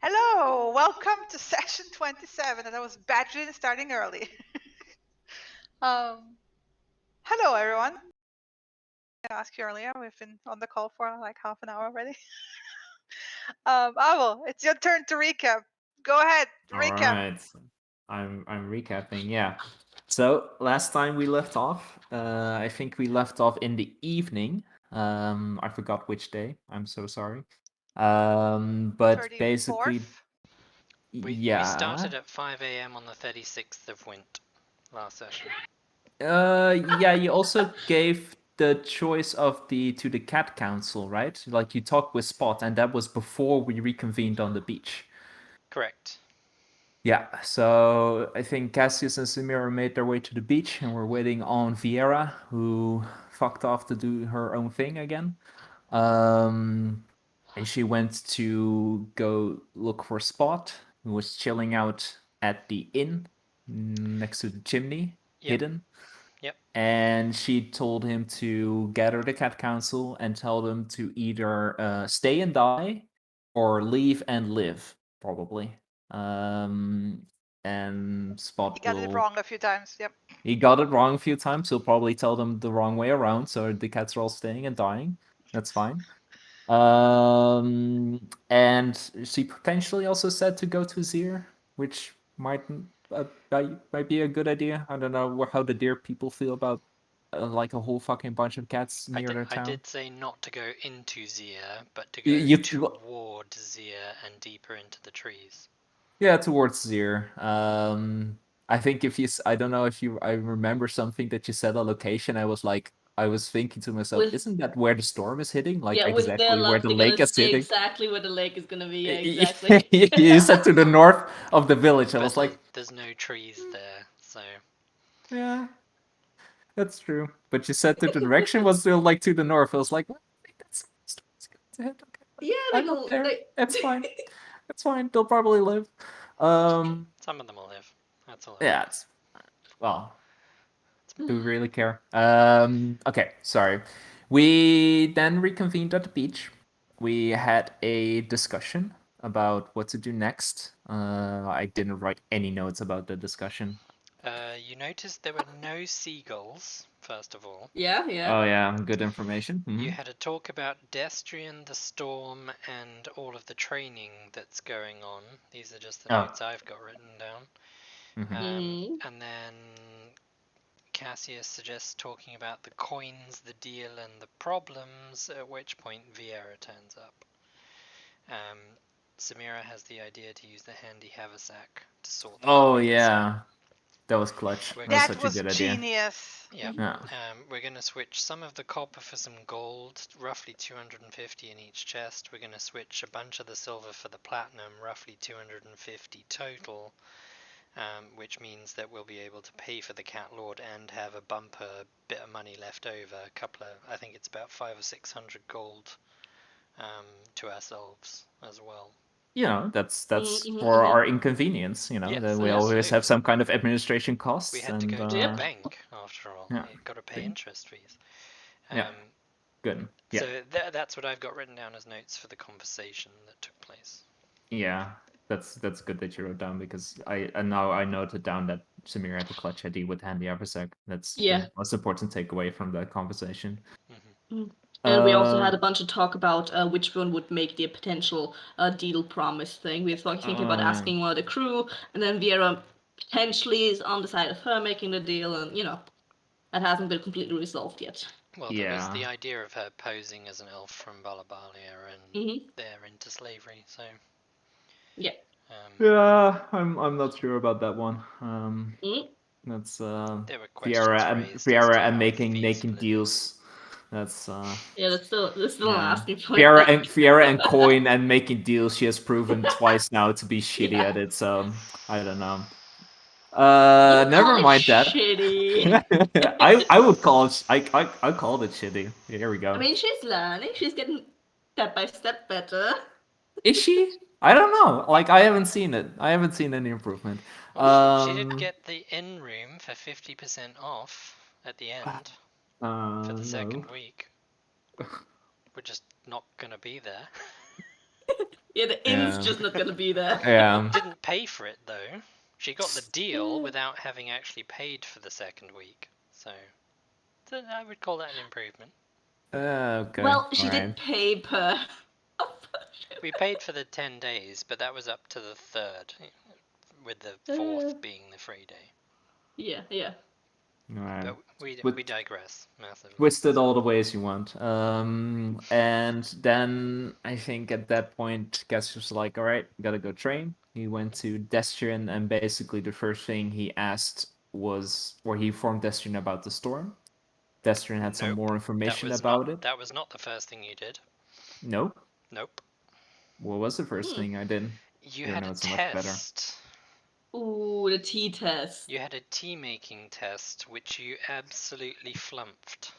Hello, welcome to session 27, and I was badgering starting early. um, hello, everyone. I asked you earlier. We've been on the call for like half an hour already. Avel, it's your turn to recap. Go ahead, All recap. right, I'm recapping. Yeah. So last time we left off, I think we left off in the evening. I forgot which day. I'm so sorry. But basically, 34th. We yeah. started at 5 a.m. on the 36th of Wint last session. Yeah. You also gave the choice of to the cat council, right? Like you talked with Spot, and that was before we reconvened on the beach. Correct. Yeah, so I think Cassius and Samira made their way to the beach, and we're waiting on Vieira, who fucked off to do her own thing again. And she went to go look for Spot, who was chilling out at the inn next to the chimney, Yep. hidden. Yep. And she told him to gather the cat council and tell them to either stay and die or leave and live, probably. And You Spot got it will. wrong a few times. Yep. He got it wrong a few times. He'll probably tell them the wrong way around, so the cats are all staying and dying. That's fine. And she potentially also said to go to Zir, which might be a good idea. I don't know how the deer people feel about like a whole fucking bunch of cats near their I town. did say not to go into Zia, but to go You, toward Zia and deeper into the trees. yeah, towards Zir. I think I don't know if I remember something that you said a location. I was thinking to myself, With isn't that where the storm is hitting? Like with their exactly where luck, the they're gonna lake is stay hitting. exactly where the lake is gonna be. Yeah, exactly. You said to the north of the village. I But was like, there's no trees there, so yeah, that's true. But you said that the direction was still like to the north. I was like, well, I think that's okay. Yeah, I'm up there. It's fine. It's fine. They'll probably live. some of them will live. That's all that Yeah. matters. Well, do we really care? Okay. Sorry. We then reconvened at the beach. We had a discussion about what to do next. I didn't write any notes about the discussion. You noticed there were no seagulls, first of all. yeah, yeah. Oh yeah, good information. You had a talk about Destrian, the storm, and all of the training that's going on. These are just the Oh. notes I've got written down. Mhm. And then Cassius suggests talking about the coins, the deal, and the problems, at which point Vieira turns up. Samira has the idea to use the handy haversack to sort the Oh coins. yeah, that was clutch. We're That's gonna, That such a was good idea. genius. yeah. Yeah. We're going to switch some of the copper for some gold, roughly 250 in each chest. We're going to switch a bunch of the silver for the platinum, roughly 250 total, which means that we'll be able to pay for the Cat Lord and have a bumper bit of money left over. I think it's about 500 or 600 gold to ourselves as well. You know, that's Mhm, for mhm. our inconvenience. You know, Yes, that we always absolutely. have some kind of administration costs. We had to And go to the Yep. bank after all. yeah, You got to pay see? interest fees. Yeah, Um, good. Yeah, So that's what I've got written down as notes for the conversation that took place. yeah. That's good that you wrote down because now I noted down that Samir had the clutch ID with handy Eversec. That's Yeah. the most important takeaway from the conversation. Mhm. And we also had Uh, a bunch of talk about which one would make the potential deal promise thing. We were thinking about yeah. asking one of the crew, and then Viera potentially is on the side of her making the deal, and that hasn't been completely resolved yet. Well, there was the Yeah. idea of her posing as an elf from Balabalia and Mm-hmm. they're into slavery, so Yeah. Yeah, I'm not sure about that one. Mm-hmm. That's there were questions raised as Fiera to and how making feasible it is. deals. That's Yeah, that's still an yeah. asking point. Though. Fiera and Coin and making deals. She has proven twice now to be shitty Yeah. at it. So I don't know. You call Never it mind that. shitty. I would call it. I called it shitty. Here we I go. mean, she's learning. She's getting step by step better. Is she? I don't know. Like I haven't seen it. I haven't seen any improvement. Well, she did get the inn room for 50% off at the end for the No. second week. We're just not going to be there. Yeah, the inn's Yeah. just not gonna be there. Yeah. Didn't pay for it though. She got the deal without having actually paid for the second week. So I would call that an improvement. Okay. Well, she alright. did pay per. We paid for the 10 days, but that was up to the 3rd, with the 4th being the free day. Yeah, yeah. Alright. But we With- digress massively. Twist it all the ways you want. And then I think at that point, Cassius was like, all right, gotta go train. He went to Destrian, and basically the first thing he asked was, or he informed Destrian about the storm. Destrian had some Nope, more information that was about not, it. That was not the first thing you did. No? Nope. What was the first thing I did? You Your had a notes are much better. test. Ooh, the tea test. You had a tea making test, which you absolutely flumped.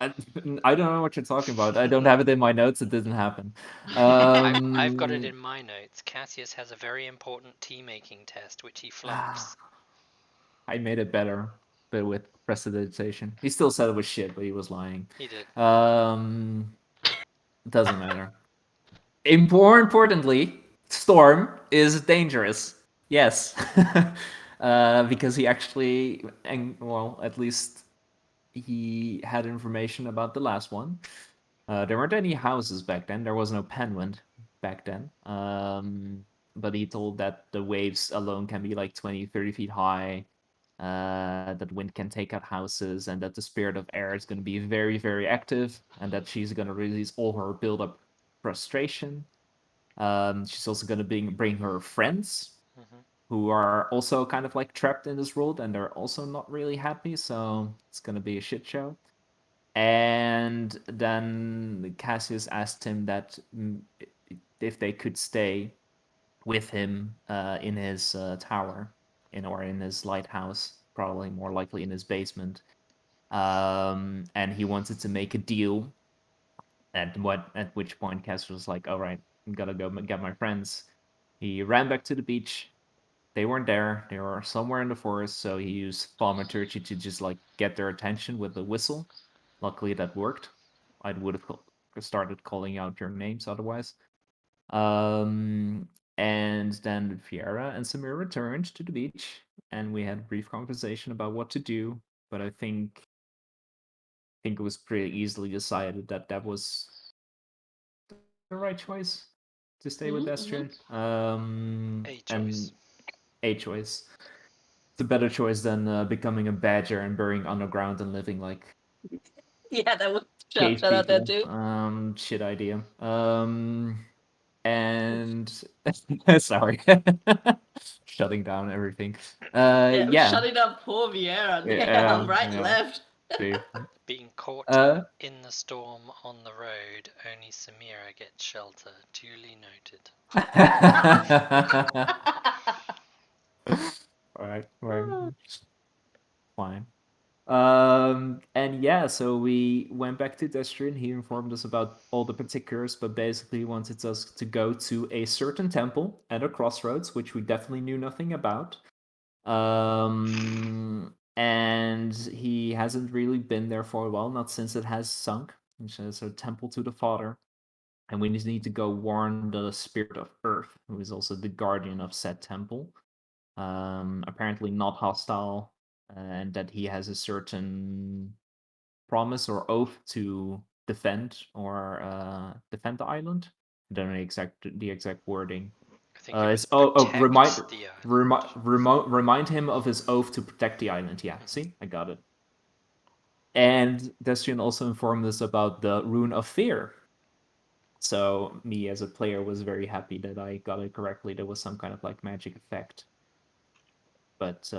I don't know what you're talking about. I don't have it in my notes. It didn't happen. I've got it in my notes. Cassius has a very important tea making test, which he flumps. I made it better, but with prestidigitation. He still said it was shit, but he was lying. He did. Doesn't matter. More importantly, Storm is dangerous. Yes. Because he actually, and well, at least he had information about the last one. There weren't any houses back then. There was no Penwind back then. But he told that the waves alone can be like 20, 30 feet high. That wind can take out houses, and that the spirit of air is going to be very, very active, and that she's going to release all her build-up frustration. She's also going to bring her friends, who are also kind of like trapped in this world, and they're also not really happy, so it's going to be a shit show. And then Cassius asked him that if they could stay with him in his tower, or in his lighthouse, probably more likely in his basement. And he wanted to make a deal. At which point Cassius was like, "All right, I'm gotta go get my friends." He ran back to the beach. They weren't there. They were somewhere in the forest. So he used thaumaturgy to just like get their attention with a whistle. Luckily, that worked. I would have started calling out your names otherwise. And then Fiera and Samir returned to the beach, and we had a brief conversation about what to do. But I think it was pretty easily decided that that was the right choice to stay with Destrian. A choice. A choice. It's a better choice than becoming a badger and burying underground and living like Yeah, that would cave shout out there people. too. Shit idea. And sorry, shutting down everything. Yeah. Shutting down poor Vieira. Yeah, Damn, right, yeah. left. See. Being caught in the storm on the road, only Samira gets shelter. Duly noted. Right. Fine. And yeah, so we went back to Destrian. He informed us about all the particulars, but basically he wanted us to go to a certain temple at a crossroads, which we definitely knew nothing about. And he hasn't really been there for a while, not since it has sunk. So temple to the Father. And we just need to go warn the spirit of Earth, who is also the guardian of said temple. Apparently not hostile, and that he has a certain promise or oath to defend defend the island. I don't know the exact wording. I think it was remind him of his oath to protect the island. Yeah, see, I got it. And Destrian also informed us about the Rune of Fear. So me as a player was very happy that I got it correctly. There was some kind of like magic effect. But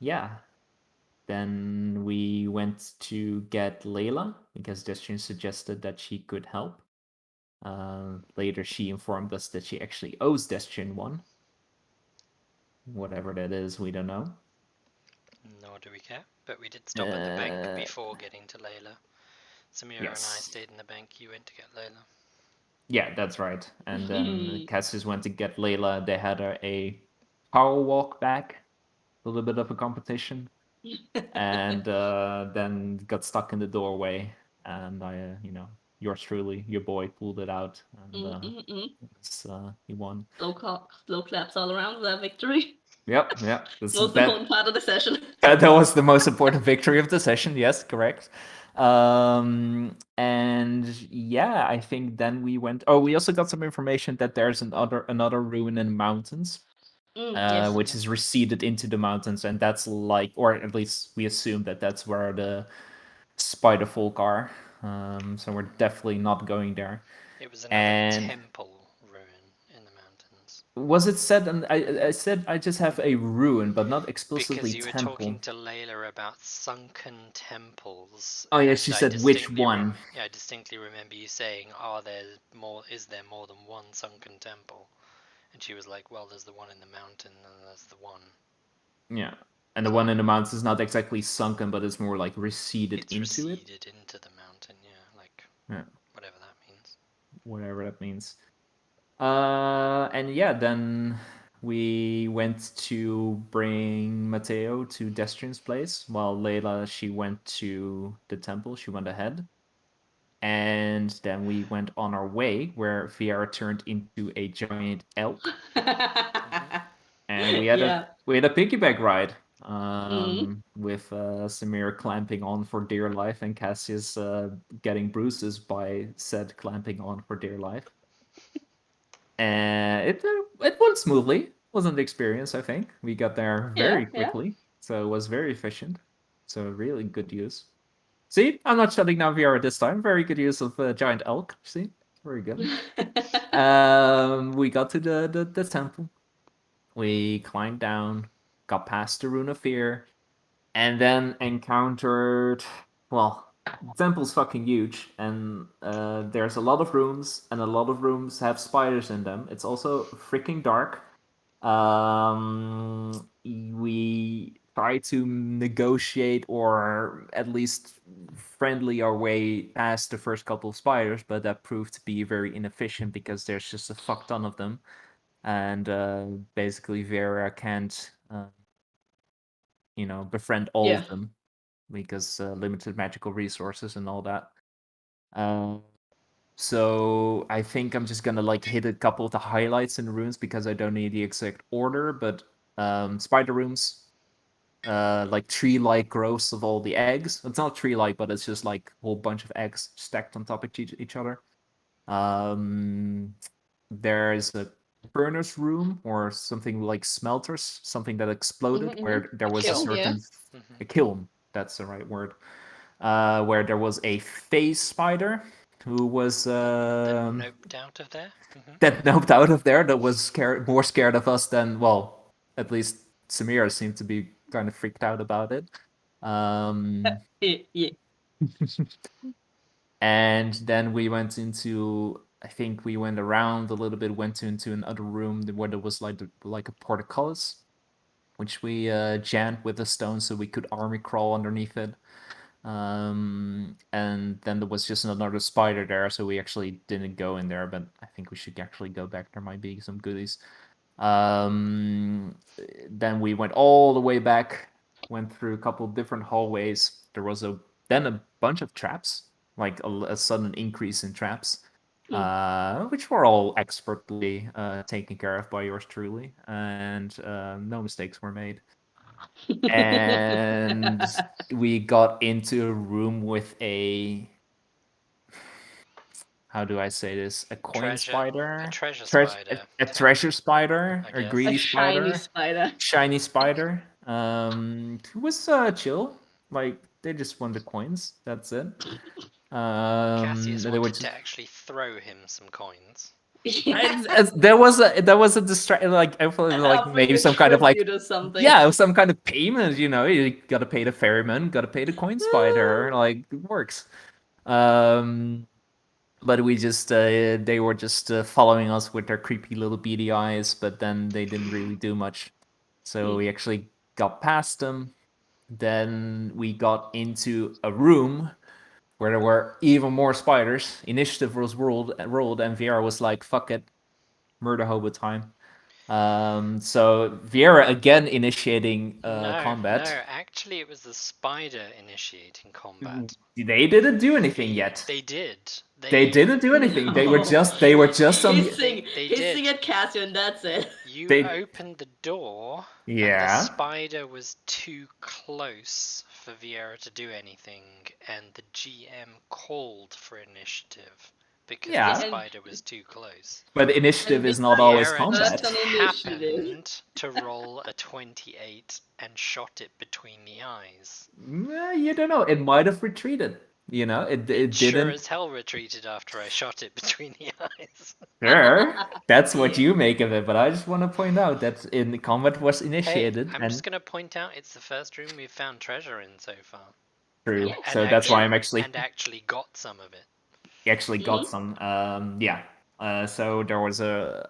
yeah, then we went to get Layla because Destrian suggested that she could help. Later, she informed us that she actually owes Destrian one. Whatever that is, we don't know. Nor do we care. But we did stop at the bank before getting to Layla. Samira and I stayed in the bank. You went to get Layla. Yeah, that's right. And then Cassius went to get Layla. They had a power walk back. A little bit of a competition. And then got stuck in the doorway. And I, yours truly, your boy, pulled it out, and he won. Slow claps all around for that victory. Yep. This is Most that. important part of the session. That was the most important victory of the session. Yes, correct. And yeah, I think then we went. Oh, we also got some information that there's another ruin in the mountains, Yes. which is receded into the mountains, and that's like, or at least we assume that that's where the spider folk are. So we're definitely not going there. It was another And- temple ruin in the mountains. Was it said? And I said I just have a ruin, but not explicitly Because you were temple. talking to Layla about sunken temples. Oh yeah, and she I said which distinctly one. I distinctly remember you saying, is there more than one sunken temple? And she was like, well, there's the one in the mountain, and there's the one. Yeah, and the one in the mountains is not exactly sunken, but it's more like receded It's into it. receded into the mountain, yeah, like Yeah. whatever that means. Whatever that means. And yeah, then we went to bring Mateo to Destrian's place, while Layla, she went to the temple. She went ahead. And then we went on our way, where Viera turned into a giant elk, and we had Yeah. a piggyback ride. With Samir clamping on for dear life, and Cassius getting bruises by said clamping on for dear life. And it went smoothly. Wasn't the experience, I think. We got there very Yeah. quickly, so it was very efficient. So really good use. See, I'm not shutting down VR this time. Very good use of giant elk. See, very good. We got to the temple. We climbed down, got past the Rune of Fear, and then encountered. Well, the temple's fucking huge, and there's a lot of rooms, and a lot of rooms have spiders in them. It's also freaking dark. We try to negotiate, or at least friendly our way past the first couple of spiders, but that proved to be very inefficient because there's just a fuck ton of them, and basically Vera can't befriend all Yeah. of them because limited magical resources and all that. So I think I'm just gonna hit a couple of the highlights in the rooms because I don't need the exact order, but spider rooms, like tree-like growths of all the eggs. It's not tree-like, but it's just like a whole bunch of eggs stacked on top of each other. There's a furnace room or something like smelters, something that exploded, where there was a Kiln, yeah. certain a kiln. That's the right word. Where there was a phase spider who was Noped out of there. that noped out of there. That was more scared of us than, well, at least Samira seemed to be kind of freaked out about it. Yeah. And then we went into, I think we went around a little bit, went into another room where there was like a portcullis, which we jammed with a stone so we could army crawl underneath it. And then there was just another spider there, so we actually didn't go in there, but I think we should actually go back. There might be some goodies. Then we went all the way back, went through a couple of different hallways. There was then a bunch of traps, like a sudden increase in traps, which were all expertly taken care of by yours truly, and no mistakes were made. And we got into a room with a, how do I say this? A coin spider? A treasure spider. A treasure spider? I Or guess. greedy A spider? shiny spider. Shiny spider. Who was chill. Like, they just wanted coins. That's it. Cassius they were wanted just- to actually throw him some coins. there was a distraction, like I thought, like maybe some kind of like, Tribute or something. yeah, some kind of payment, you gotta pay the ferryman, gotta pay the coin spider, like it works. But we just they were just following us with their creepy little beady eyes, but then they didn't really do much. So we actually got past them. Then we got into a room where there were even more spiders. Initiative was rolled, and Viera was like, fuck it, murder hobo time. So Vieira again initiating No, combat. no, actually it was the spider initiating combat. They didn't do anything yet. They did. They didn't do anything. They were No. just on. Hissing, They hissing did. at Cassio, and that's it. You They- opened the door, and the Yeah. spider was too close for Vieira to do anything, and the GM called for initiative because Yeah. the spider was too close. But initiative And is not always Vieira combat. just First on initiative. happened to roll a 28 and shot it between the eyes. You don't know. It might have retreated. You know, it Sure didn't. as hell retreated after I shot it between the eyes. Sure, that's what you make of it. But I just want to point out that in the combat was initiated Hey, I'm and just gonna point out it's the first room we've found treasure in so far. true. Yeah. So that's why I'm actually and actually got some of it. got some. Yeah. So there was a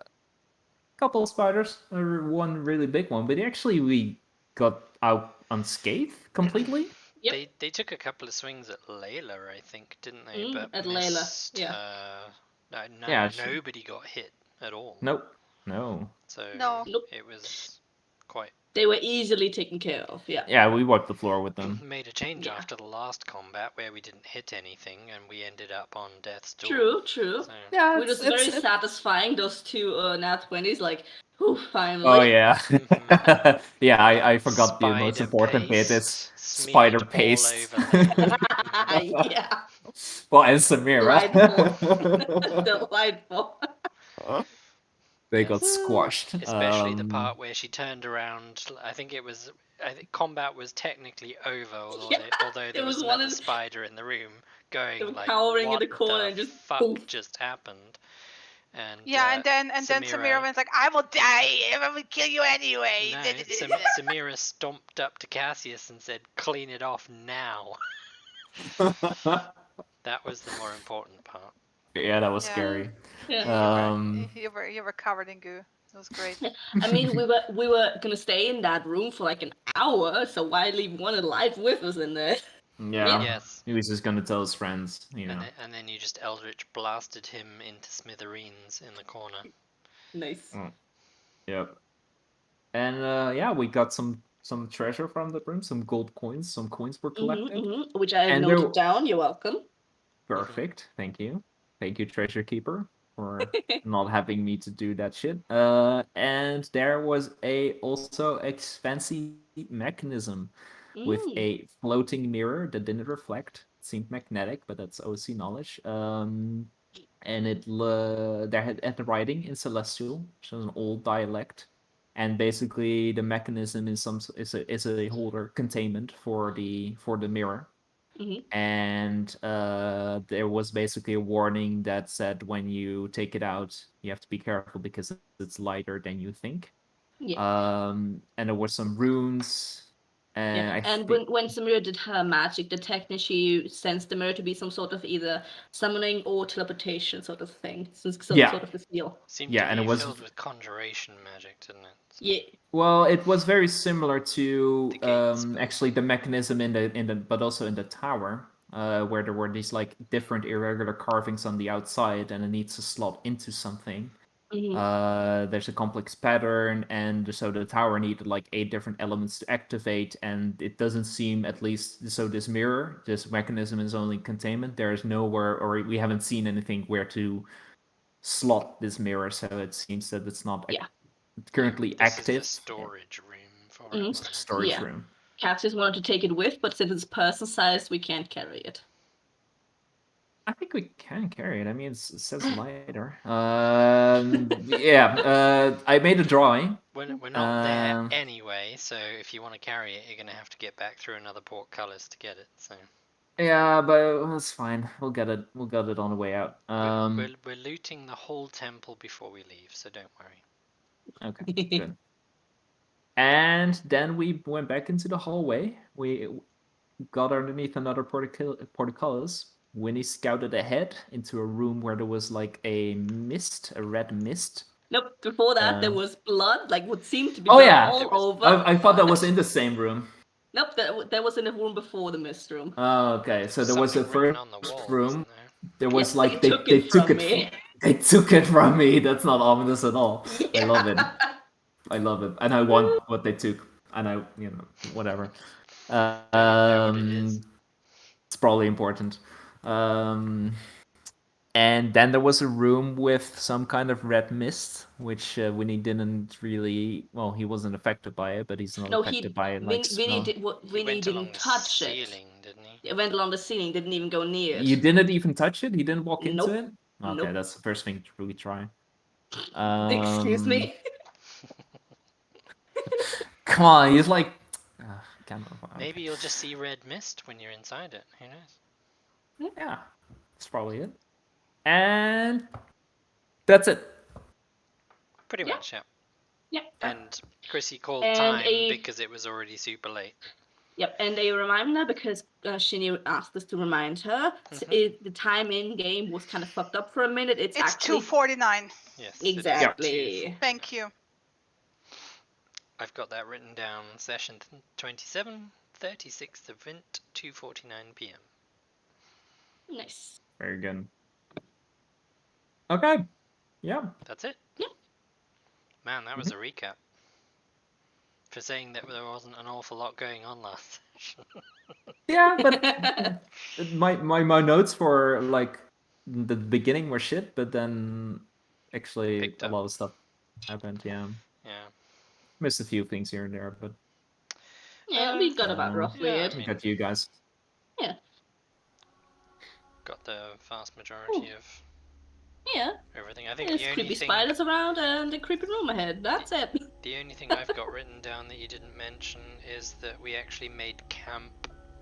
couple of spiders, one really big one, but actually we got out unscathed completely. Yep. They took a couple of swings at Layla, I think, didn't they? Mm, but at Layla, missed yeah. her. No, Yeah, she- nobody got hit at all. Nope. No. So No. Nope. it was quite. They were easily taken care of, yeah. Yeah, we wiped the floor with them. Made a change Yeah. after the last combat where we didn't hit anything and we ended up on death's door. True, true. So, Yeah, Which was very satisfying, those two nat 20s, like, whew, finally. Oh yeah. Mhm. Yeah, I forgot the most Spider important bit is paste spider smeared all paste. over Layla. Yeah, Well, and Samira. delightful. They got Yes. squashed. Especially the part where she turned around. I think combat was technically over, although, Yeah, although it there was was one another of the- spider in the room going They were like, cowering in what the corner the and just fuck boom." just happened? And Yeah, and then Samira went like, "I will die. I will kill you anyway." no, Samira stomped up to Cassius and said, "Clean it off now." That was the more important part. Yeah, that was Yeah. scary. Yeah. You were covered in goo. It was great. I mean, we were gonna stay in that room for like an hour, so why leave one alive with us in there? Yeah. Yes. He was just gonna tell his friends, you know. And then you just Eldritch blasted him into smithereens in the corner. Nice. Yep. And yeah, we got some treasure from the room, some gold coins, some coins were collected. Which I have And noted there- down. You're welcome. Perfect. Thank you. Thank you, Treasure Keeper, for not having me to do that shit. And there was also a fancy mechanism with Mm. a floating mirror that didn't reflect. It seemed magnetic, but that's OC knowledge. And there had the writing in Celestial, which is an old dialect. And basically, the mechanism is a holder containment for the mirror. Mhm. And there was basically a warning that said when you take it out, you have to be careful because it's lighter than you think. Yeah. And there were some runes. And Yeah. I And think- when Samira did her magic detect, she sensed the mirror to be some sort of either summoning or teleportation sort of thing. Some Yeah. sort of a feel. Seemed Yeah, to and it be was- filled with conjuration magic, didn't it? So- Yeah. Well, it was very similar to The gate spell. actually the mechanism in the but also in the tower, where there were these like different irregular carvings on the outside, and it needs to slot into something. Mhm. There's a complex pattern, and so the tower needed like 8 different elements to activate, and it doesn't seem, at least, so this mechanism is only containment. There is nowhere, or we haven't seen anything where to slot this mirror, so it seems that it's not Yeah. currently This active. is the storage room for Mhm. it. wasn't it? Storage Yeah. room. Cassius wanted to take it with, but since it's person sized, we can't carry it. I think we can carry it. I mean, it says lighter. Yeah. I made a drawing. We're not there Um, anyway, so if you want to carry it, you're going to have to get back through another portcullis to get it. So Yeah, but that's fine. We'll get it. We'll get it on the way out. we're looting the whole temple before we leave, so don't worry. Okay, good. And then we went back into the hallway. We got underneath another portcullis. Winnie scouted ahead into a room where there was like a red mist. Nope. Before that, there Um, was blood, like what seemed to be Oh, blood yeah. all over. I thought that was in the same room. Nope, that was in the room before the mist room. Oh, okay. So there was a Something written first on the wall, room. wasn't there? There was Yes, like they they took it took from it. me. They took it from me. That's not ominous at all. I love it. I love it, and I want what they took, and I, whatever. Don't even know what it is. It's probably important. And then there was a room with some kind of red mist, which Winnie didn't really. Well, he wasn't affected by it, but he's not No, affected by it. Winnie smell. He Winnie went along didn't the touch it. ceiling, didn't he? It went along the ceiling, didn't even go near it. You didn't even touch it. He didn't walk Nope. into it. Okay, Nope. that's the first thing to really try. Excuse me. Come on, he's like. Can't. Maybe you'll just see red mist when you're inside it. Who knows? Yeah, that's probably it. And that's it. Pretty Yeah. much, yeah. Yep. And Chrissy called And time a- because it was already super late. Yep, and a reminder because Shinny asked us to remind her. The time in game was kind of fucked up for a minute. It's It's actually 2:49. Yes. it is exactly. Thank you. I've got that written down. Session 27, 36th event, 2:49 p.m. Nice. Very good. Okay. Yeah. That's it. Yep. Man, that was a recap. For saying that there wasn't an awful lot going on last session. Yeah, but my notes for like the beginning were shit, but then actually Picked a up. lot of stuff happened. Yeah, Yeah. missed a few things here and there, but Yeah, we got about roughly yeah, it. I mean- got you guys. Got the vast majority of Yeah, everything. I think there's the only creepy thing spiders around and a creepy room ahead. That's it. the only thing I've got written down that you didn't mention is that we actually made camp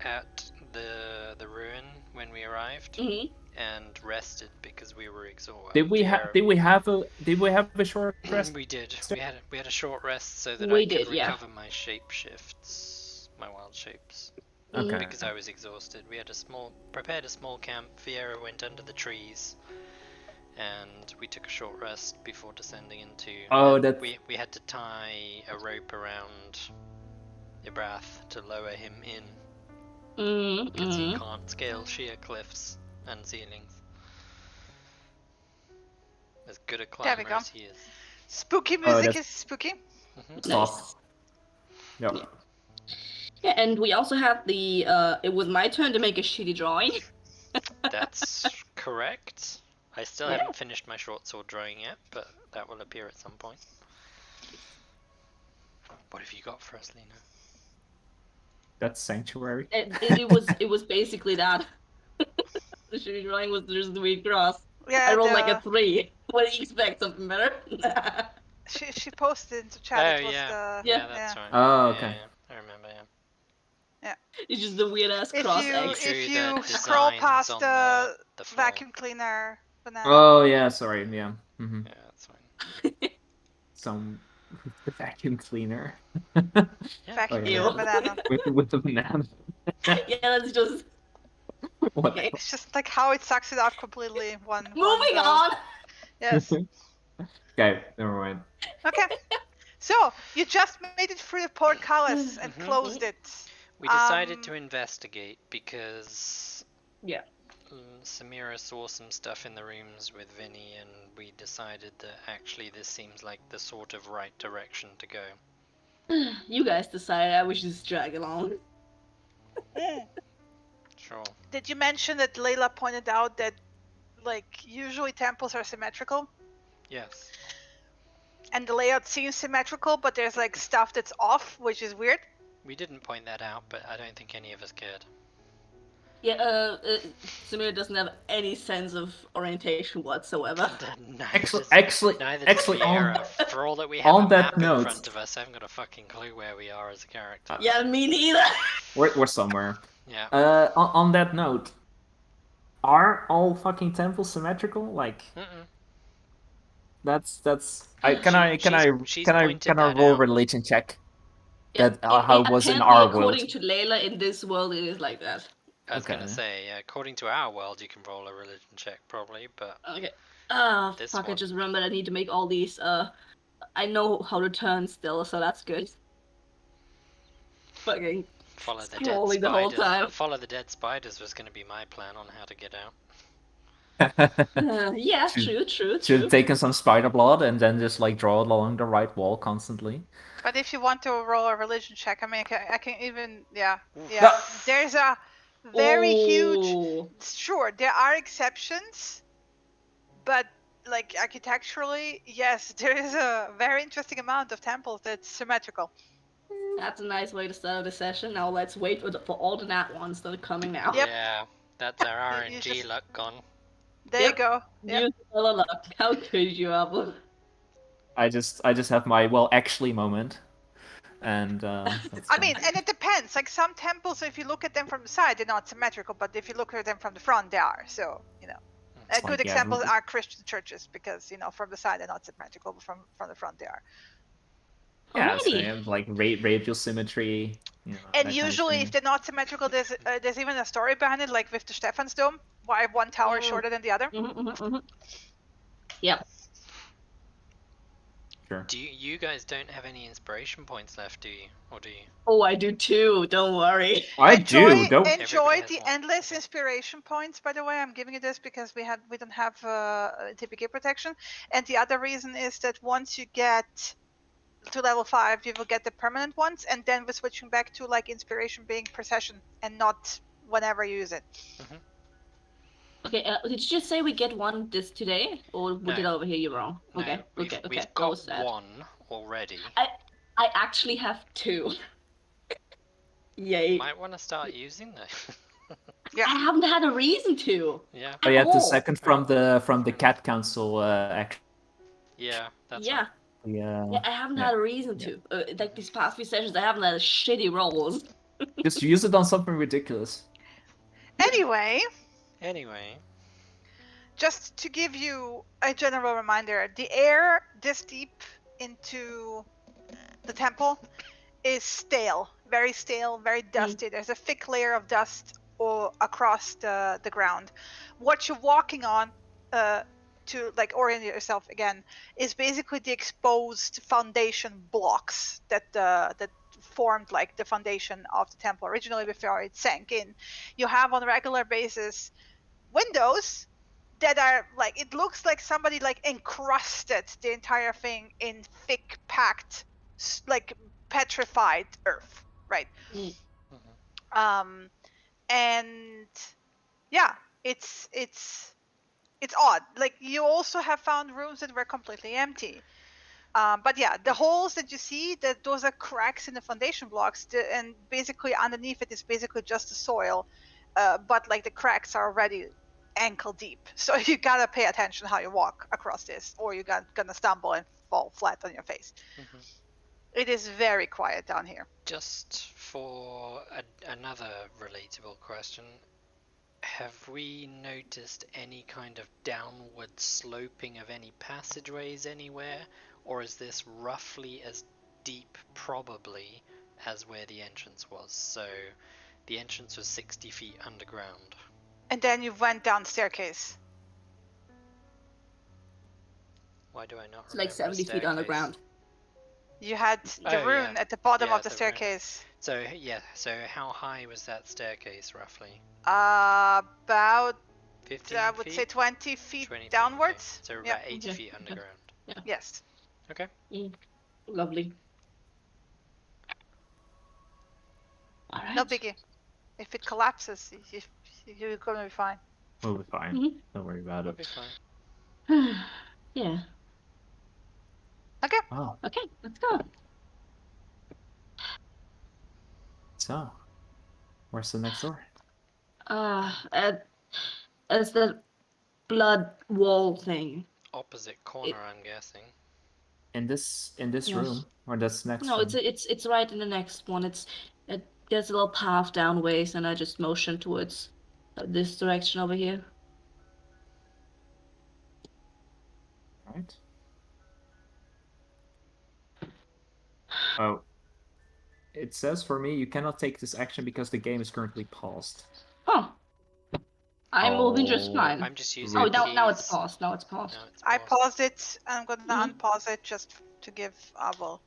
at the ruin when we arrived hmm and rested because we were exhausted. Did we have a short rest? We did. We had a short rest so that We I could did, yeah. recover my shapeshifts, my wild shapes, Okay. because I was exhausted. We had prepared a small camp. Viera went under the trees, and we took a short rest before descending into. Oh, that. We had to tie a rope around Ibrath to lower him in because he can't scale sheer cliffs and ceilings. As good a There we climber go. as he is. Spooky music that's- is spooky. Stop. Yep. Yeah. Yeah, and we also had the. It was my turn to make a shitty drawing. That's correct. I still Yeah. haven't finished my short sword drawing yet, but that will appear at some point. What have you got for us, Lena? That's Sanctuary. It was basically that. The shitty drawing was just the weird cross. Yeah, I rolled like a 3. What do you expect? Something better? she posted into chat. Oh it was yeah. the, Yeah. That's right. Oh, Yeah, okay. yeah, I remember. Yeah. It's just the weird ass If cross you X. Drew if the you scroll designs past on the the floor. vacuum cleaner banana. Oh yeah, sorry. Yeah. Mm-hmm. Yeah, that's fine. Some vacuum cleaner Vacuum Okay. cleaner Ew. banana. with the banana. Yeah, let's just What? okay. It's just like how it sucks it out completely. One. Moving go. on. Yes. Okay, never mind. Okay. So you just made it through the portcullis and Mhm. closed it. We decided Um, to investigate because Yeah. Samira saw some stuff in the rooms with Vinny, and we decided that actually this seems like the sort of right direction to go. You guys decided I would just drag along. Sure. Did you mention that Layla pointed out that, like, usually temples are symmetrical, Yes. and the layout seems symmetrical, but there's like stuff that's off, which is weird. We didn't point that out, but I don't think any of us cared. Yeah, Samir doesn't have any sense of orientation whatsoever. Actually, Neither actually, does on- Viera. For all that we have on a that map in note- front of us, I haven't got a fucking clue where we are as a character. Yeah, me neither. we're somewhere. Yeah. On that note, are all fucking temples symmetrical? Like Mm-mm. that's. Can I she's pointed can I that roll out. religion check? Yeah, That how it was in apparently, our according world. to Layla, in this world, it is like that. I was Okay. gonna say, according to our world, you can roll a religion check probably, but Okay. Ah, This fuck! I one. just remembered I need to make all these. I know how to turn still, so that's good. Fucking. follow the dead Scrolling the whole spiders. time. Follow the dead spiders was gonna be my plan on how to get out. Yeah, Should- true. Should have taken some spider blood and then just like draw it along the right wall constantly. But if you want to roll a religion check, I mean, I can even, yeah. No. There's a very huge. Ooh. Sure, there are exceptions, but like architecturally, yes, there is a very interesting amount of temples that's symmetrical. That's a nice way to start the session. Now let's wait for all the nat ones that are coming now. Yep. Yeah, that's our You RNG just- luck gone. There Yep. you go. Yep. Use all the luck. How could you, Apple? I just have my well actually moment, and that's I fine. mean, and it depends. Like some temples, if you look at them from the side, they're not symmetrical, but if you look at them from the front, they are. So, you know, a It's good like, yeah, example we- are Christian churches because, you know, from the side they're not symmetrical, but from the front they are. yeah, so Alrighty. you have like radial symmetry. You know, that And kind of usually, thing. if they're not symmetrical, there's even a story behind it, like with the Stephansdom, why one tower is Mm. shorter than the other. Yep. Sure. You guys don't have any inspiration points left, do you? Or do you? Oh, I do too. Don't worry. I do. Don't. Enjoy Everybody the has one. endless Okay. inspiration points. By the way, I'm giving you this because we don't have TPK protection, and the other reason is that once you get to level 5, you will get the permanent ones, and then we're switching back to like inspiration being per session and not whenever you use it. Okay, did you just say we get one this today, or No. did I overhear you wrong? No, Okay, we've, okay. We've I got was sad. one already. I actually have 2. Yay! Might want to start using them. I haven't had a reason to. Yeah, Oh, yeah, the Oh. second from the cat council action. yeah, that's Yeah, right. Yeah. yeah, I haven't yeah, had a reason to. Like these past few sessions, I haven't had shitty rolls. Just use it on something ridiculous. Anyway, Anyway, just to give you a general reminder, the air this deep into the temple is stale, very dusty. There's a thick layer of dust across the ground. What you're walking on to like orient yourself again is basically the exposed foundation blocks that formed like the foundation of the temple originally before it sank in. You have on a regular basis windows that are like, it looks like somebody like encrusted the entire thing in thick packed like petrified earth, right? And yeah, it's odd. Like you also have found rooms that were completely empty. But yeah, the holes that you see, that those are cracks in the foundation blocks, and basically underneath it is basically just the soil, but like the cracks are already ankle deep. So you gotta pay attention how you walk across this, or you're gonna stumble and fall flat on your face. It is very quiet down here. just for another relatable question, have we noticed any kind of downward sloping of any passageways anywhere, or is this roughly as deep, probably, as where the entrance was? So the entrance was 60 feet underground. And then you went down staircase. Why do I not It's like remember a 70 feet staircase? underground. You had the Oh, rune yeah. at the bottom Yeah, of the the rune. staircase. So yeah, so how high was that staircase roughly? About 15 I would feet? say 20 feet 20 feet, downwards. okay. So about Yeah. 80 Okay, feet okay. underground. Yes. Okay. Lovely. All right. No biggie. If it collapses, you're gonna be fine. We'll be fine. Mhm. Don't worry about That'll it. be fine. Yeah. Okay. Wow. Okay, let's go. So, where's the next door? As the blood wall thing. Opposite corner, I'm guessing. In this Yes. room, or this next No, room? it's right in the next one. There's a little path down ways, and I just motion towards this direction over here. Right. Oh. It says for me you cannot take this action because the game is currently paused. Huh. I'm moving just Oh, fine. I'm just using Oh, the now it's keys. paused. Now it's paused. Now it's I paused. paused it. I'm gonna Mhm. unpause it just to give Abel.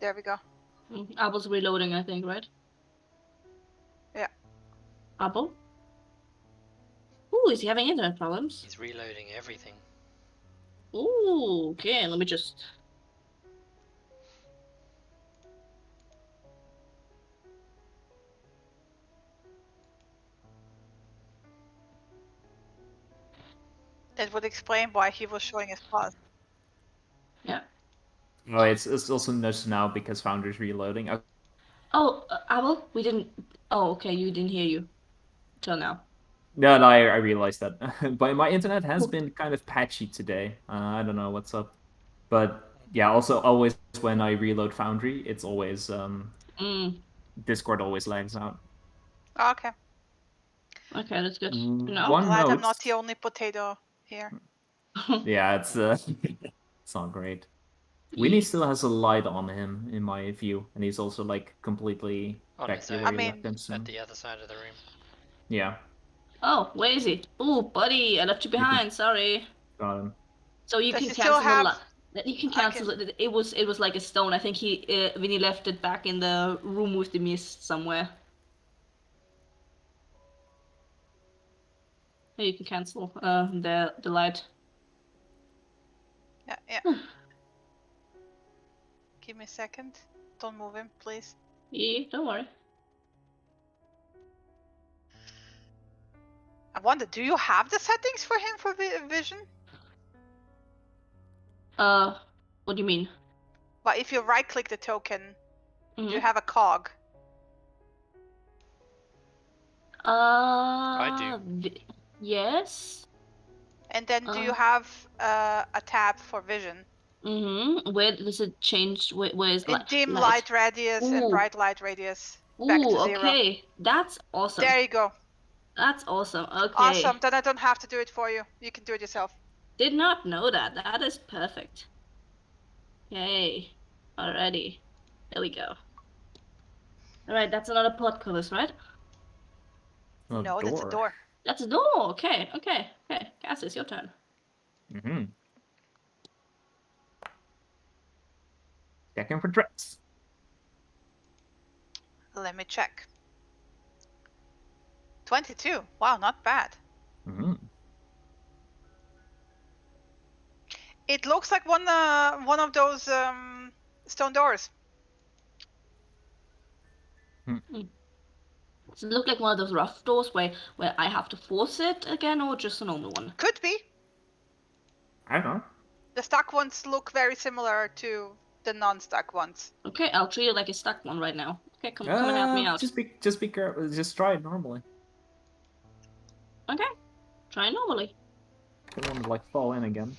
There we go. Apple's reloading, I think, right? Yeah. Apple? Ooh, Ooh, is he having internet problems? He's reloading everything. Ooh, okay, let me just... That would explain why he was showing his pause. Yeah. Oh, it's also just now because Foundry's reloading. Okay. Oh, Abel, we didn't... Oh, okay, you didn't hear you. Till now. No, I realized that. But my internet has been kind of patchy today. I don't know what's up. But yeah, also always when I reload Foundry, it's always Discord always lags out. Okay. Okay, that's good. Mm, No? one Glad I'm note. not the only potato here. Yeah, it's it's not great. Winnie still has a light on him in my view, and he's also like completely On back his to own, where I you mean, left him. So at the other side of the room. yeah, Oh, where is he? Ooh, buddy, I left you behind. Sorry. got him. So you Does can he still cancel have- You can I cancel can- it. It was like a stone. I think when he left it back in the room with the mist somewhere. Yeah, you can cancel the light. Yeah. Give me a second. Don't move him, please. Yeah, don't worry. I wonder, do you have the settings for him for vision? What do you mean? Well, if you right-click the token, do you Mhm. have a cog? Yes. And then do you have a tab for vision? Where does it change? Where is In dim light radius and Ooh. bright light radius. Back to Ooh, 0. okay. That's awesome. There you go. That's awesome. Okay. Awesome. Then I don't have to do it for you. You can do it yourself. Did not know that. That is perfect. Yay. Alrighty. There we go. Alright, that's another portcullis, right? Oh, No, that's a door. That's a door. Okay. Cass, it's your turn. Mm-hmm. Checking for traps. Let me check. 22. Wow, not bad. Mm-hmm. It looks like one of those stone doors. Does it look like one of those rough doors where I have to force it again, or just a normal one? Could be. I don't know. The stuck ones look very similar to the non-stuck ones. Okay, I'll treat it like a stuck one right now. Okay, come and help me out. Just be careful. Just try it normally. Okay, try normally. Don't want to like fall in again.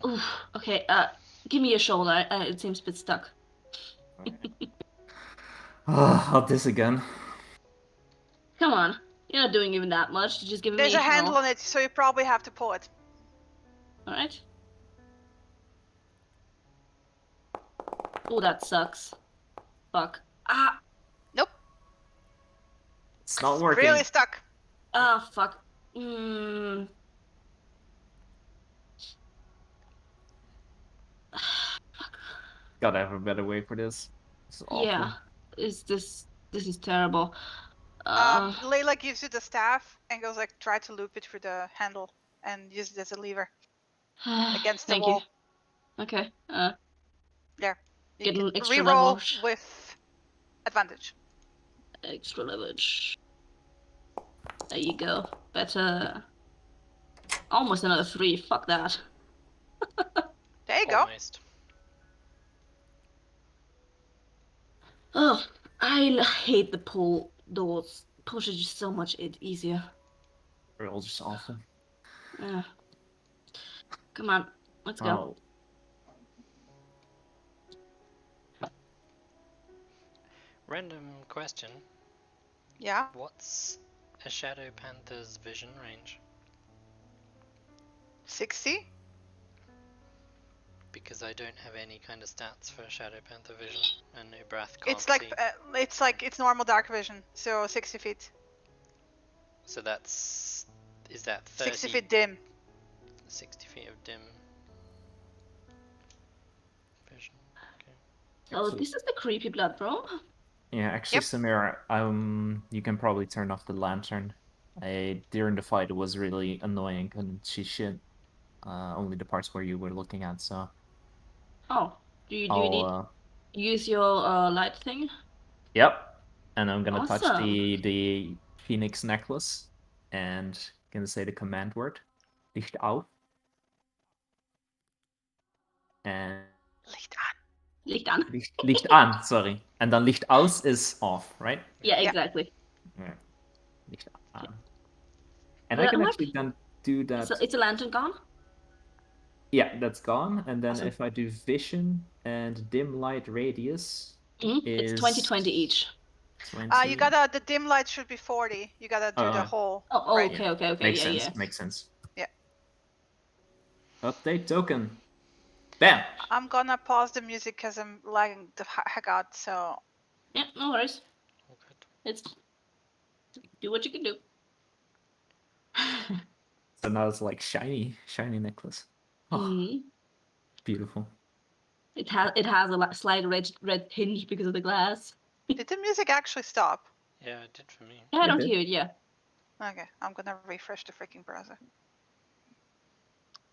Oof. Okay, give me your shoulder. It seems a bit stuck. I'll this again. Come on, you're not doing even that much. You're just giving There's me a handle on it, so you probably have to pull it. All right. Oh, that sucks. Fuck. Ah. Nope. It's not working. Really stuck. Ah, fuck. Gotta have a better way for this. This is awful. Yeah. This is terrible. Layla gives you the staff and goes like, try to loop it through the handle and use it as a lever against the Thank wall. you. Okay. There. You Get can an extra reroll level. with advantage. Extra leverage. There you go. Better. Almost another 3. Fuck that. There you go. Almost. Oh, I hate the pull doors. Push is just so much easier. They're all just awful. Yeah. Come on, let's go. Oh. Random question. Yeah. What's a Shadow Panther's vision range? 60. Because I don't have any kind of stats for Shadow Panther vision, and Ubrath can't It's like see. it's normal dark vision, so 60 feet. So that's... is that 30? 60 feet dim. 60 feet of dim vision. Okay. Oh, Actually- this is the creepy blood, bro. Yeah, actually, Yep. Samira, you can probably turn off the lantern. During the fight, it was really annoying. Couldn't see shit. Only the parts where you were looking at. So Oh, do you I'll need use your light thing? yep. And I'm gonna touch Awesome. the Phoenix necklace and gonna say the command word. Licht auf. And Licht an. Licht an. Licht an, sorry. And then Licht aus is off, right? Yeah, Yeah. exactly. Yeah. Licht an. And Uh, I can Mark, actually then do that. So it's a lantern gone? Yeah, that's gone. And then Awesome. if I do vision and dim light radius It's is 20 each. 20. You gotta, the dim light should be 40. You gotta do the whole. Oh, right. okay, okay, okay. Makes Yeah, sense. yeah. Makes sense. Yeah. Update token. Bam. I'm gonna pause the music because I'm lagging the heck out. So Yeah, no worries. All good. It's do what you can do. So now it's like shiny necklace. Oh, Mhm. beautiful. It has a slight red tinge because of the glass. did the music actually stop? Yeah, it did for me. Yeah, I It don't did. hear it. Yeah. Okay, I'm gonna refresh the freaking browser.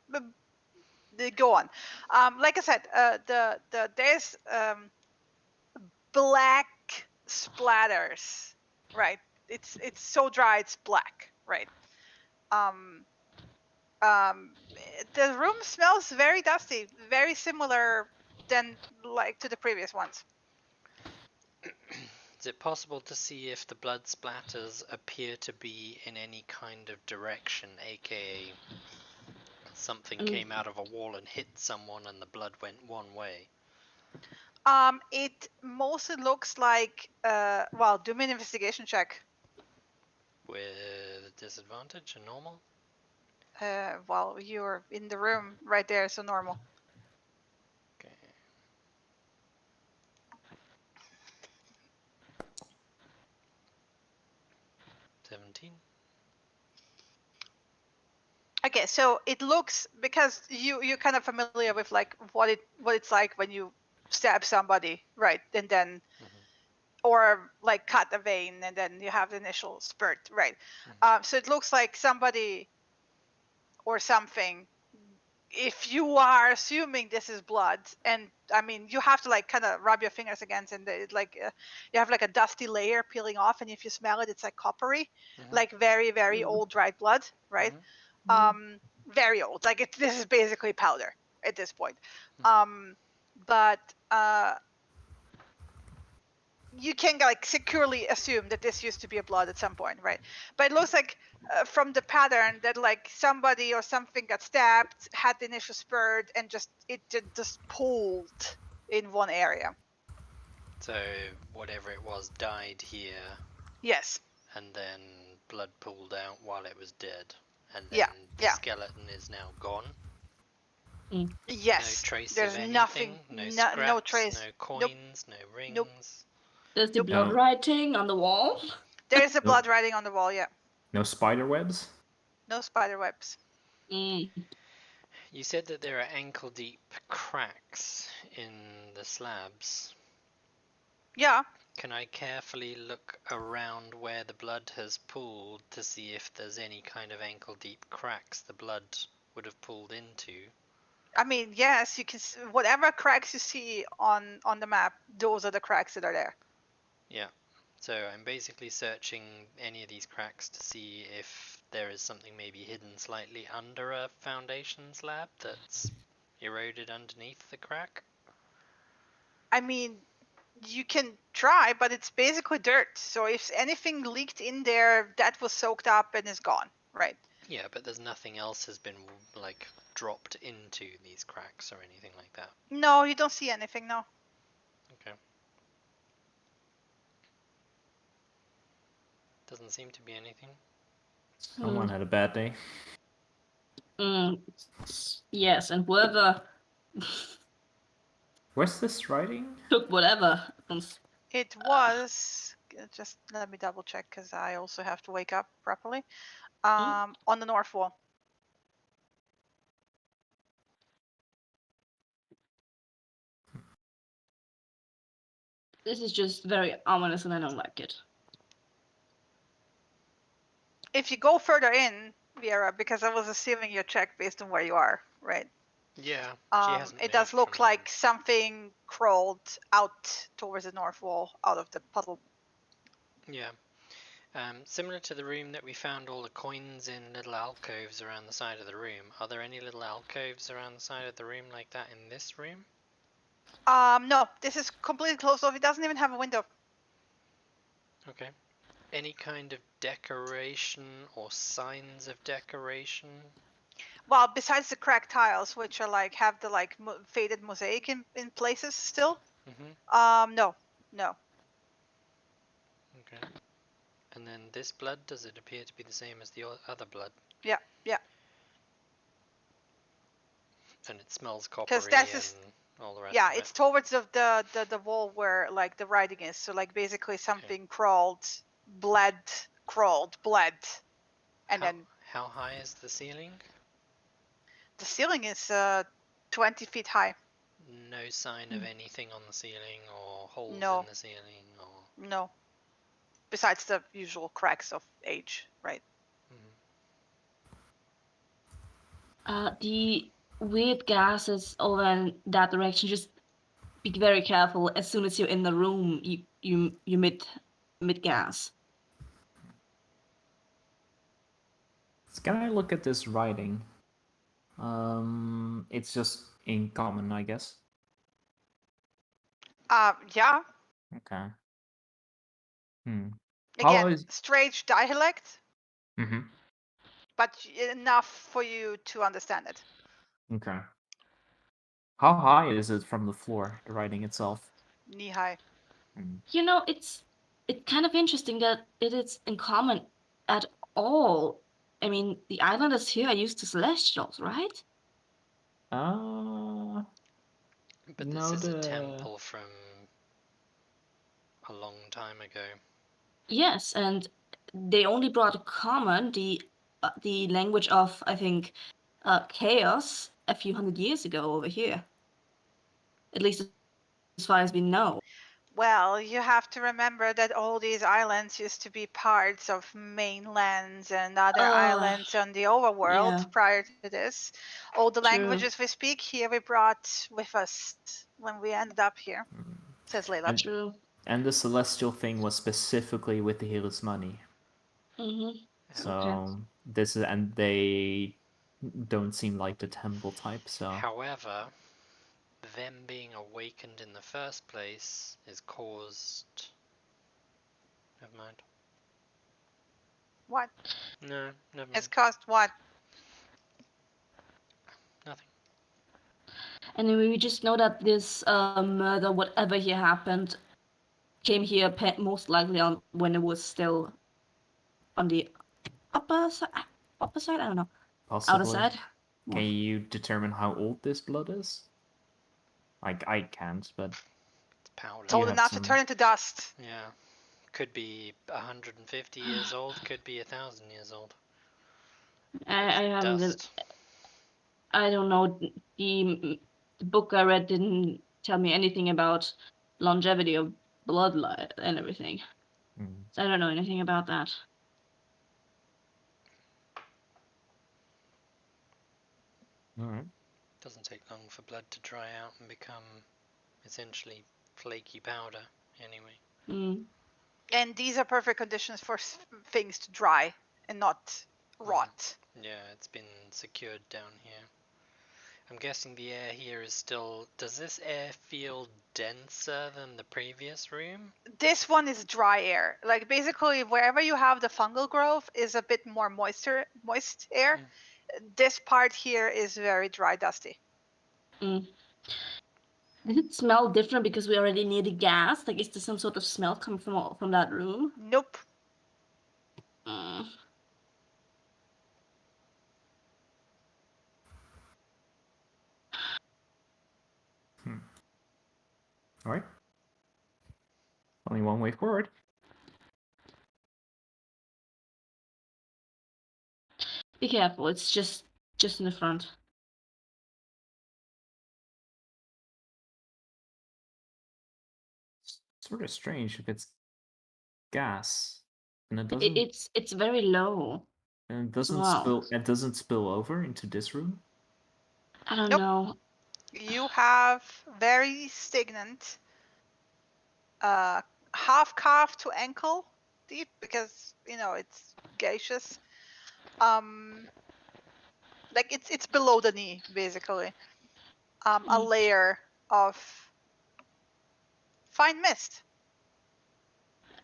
But go on. Like I said, there's black splatters, right? It's so dry, it's black, right? The room smells very dusty, very similar than like to the previous ones. Is it possible to see if the blood splatters appear to be in any kind of direction, aka something came out of a wall and hit someone and the blood went one way? It mostly looks like well, do me an investigation check. With disadvantage and normal? Well, you're in the room right there, so normal. Okay. $17. Okay, so it looks, because you're kind of familiar with like what it's like when you stab somebody, right? And then or like cut a vein and then you have the initial spurt, right? So it looks like somebody or something, if you are assuming this is blood, and I mean you have to like kind of rub your fingers against, and it like you have like a dusty layer peeling off, and if you smell it, it's like coppery, like very very old dried blood, right? Very old, like this is basically powder at this point. But you can like securely assume that this used to be a blood at some point, right? But it looks like from the pattern that like somebody or something got stabbed, had the initial spurt, and just pulled in one area. So whatever it was died here, Yes. and then blood pulled out while it was dead, and then Yeah, the yeah. skeleton is now gone. Yes. No trace There's of anything. nothing. No No scraps. trace. No coins. No rings. Nope. There's the Nope. blood writing on the wall. There's a blood writing on the wall. Yeah. No spider webs. No spider webs. Mm. You said that there are ankle deep cracks in the slabs. Yeah. Can I carefully look around where the blood has pooled to see if there's any kind of ankle deep cracks the blood would have pooled into? I mean, yes, you can. Whatever cracks you see on the map, those are the cracks that are there. Yeah. So I'm basically searching any of these cracks to see if there is something maybe hidden slightly under a foundation slab that's eroded underneath the crack. I mean, you can try, but it's basically dirt. So if anything leaked in there, that was soaked up and is gone, right? Yeah, but there's nothing else has been like dropped into these cracks or anything like that. No, you don't see anything, no. Okay. Doesn't seem to be anything. Someone had a bad day. Yes, and whoever Where's this writing? took whatever. It was, just let me double check because I also have to wake up properly. On the north wall. This is just very ominous and I don't like it. if you go further in, Vera, because I was assuming your check based on where you are, right? Yeah, she hasn't It does moved look from like something crawled out towards the north wall out of the puddle. Yeah. Similar to the room that we found all the coins in little alcoves around the side of the room, are there any little alcoves around the side of the room like that in this room? No, this is completely closed off. It doesn't even have a window. Okay. Any kind of decoration or signs of decoration? Well, besides the cracked tiles, which are like have the like faded mosaic in places still. Mm-hmm. No. Okay. And then this blood, does it appear to be the same as the other blood? Yeah. And it smells coppery Because that's and all the rest yeah, of it? it's towards the wall where like the writing is. So like basically something crawled, bled, and then How high is the ceiling? the ceiling is 20 feet high. No sign of anything on the ceiling or holes No. in the ceiling or... No. Besides the usual cracks of age, right? The weird gases over in that direction. Just be very careful. As soon as you're in the room, you mid gas. Can I look at this writing? It's just in common, I guess. Yeah. Okay. Again, strange dialect, Mm-hmm. but enough for you to understand it. Okay. How high is it from the floor, the writing itself? Knee high. You know, it's kind of interesting that it is in common at all. I mean, the islanders here are used to celestials, right? But this is a temple from a long time ago. Yes, and they only brought common the language of, I think, chaos a few hundred years ago over here. At least as far as we know. Well, you have to remember that all these islands used to be parts of mainlands and other islands on the overworld prior to this. All the languages we speak here we brought with us when we ended up here, says Layla. True. And the celestial thing was specifically with the healer's money. Mm-hmm. So this is, and they don't seem like the temple type. So however, them being awakened in the first place is caused... Never mind. What? No, never mind. It's caused what? Nothing. Anyway, we just know that this murder, whatever here happened, came here most likely on when it was still on the upper side. I don't know. possibly. Outer side. Can you determine how old this blood is? I can't, but it's powder. It's old enough to turn into dust. Yeah, could be 150 years old. Could be 1,000 years old. I haven't. Dust. I don't know. The book I read didn't tell me anything about longevity of bloodline and everything. So I don't know anything about that. Alright. Doesn't take long for blood to dry out and become essentially flaky powder, anyway. And these are perfect conditions for things to dry and not rot. Yeah, it's been secured down here. I'm guessing the air here is still... Does this air feel denser than the previous room? This one is dry air. Like basically wherever you have the fungal growth is a bit more moist air. This part here is very dry, dusty. Did it smell different because we already near the gas? Like, is there some sort of smell coming from that room? Nope. Alright. Only one way forward. Be careful, it's just in the front. It's sort of strange if it's gas. And it doesn't. It's very low. And it doesn't Wow. spill. It doesn't spill over into this room. I don't Nope. know. You have very stagnant, half calf to ankle deep because it's gaseous. Like it's below the knee basically. A layer of fine mist.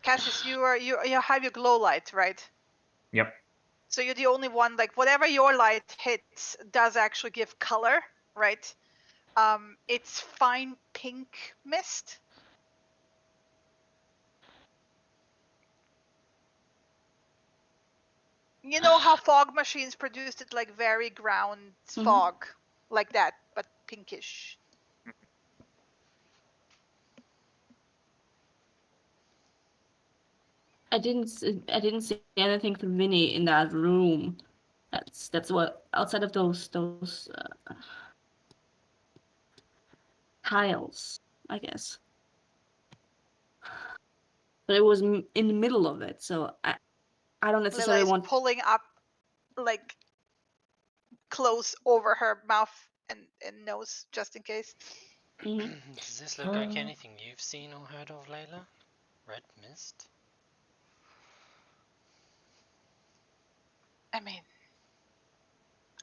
Cassius, you have your glow light, right? Yep. So you're the only one. Like whatever your light hits does actually give color, right? It's fine pink mist. You know how fog machines produced it like very ground fog, like that, but pinkish. I didn't see anything from Vinny in that room. That's what outside of those tiles, I guess. But it was in the middle of it, so I don't necessarily Lila is want. pulling up like close over her mouth and nose just in case. Does this look like anything you've seen or heard of, Layla? Red mist? I mean,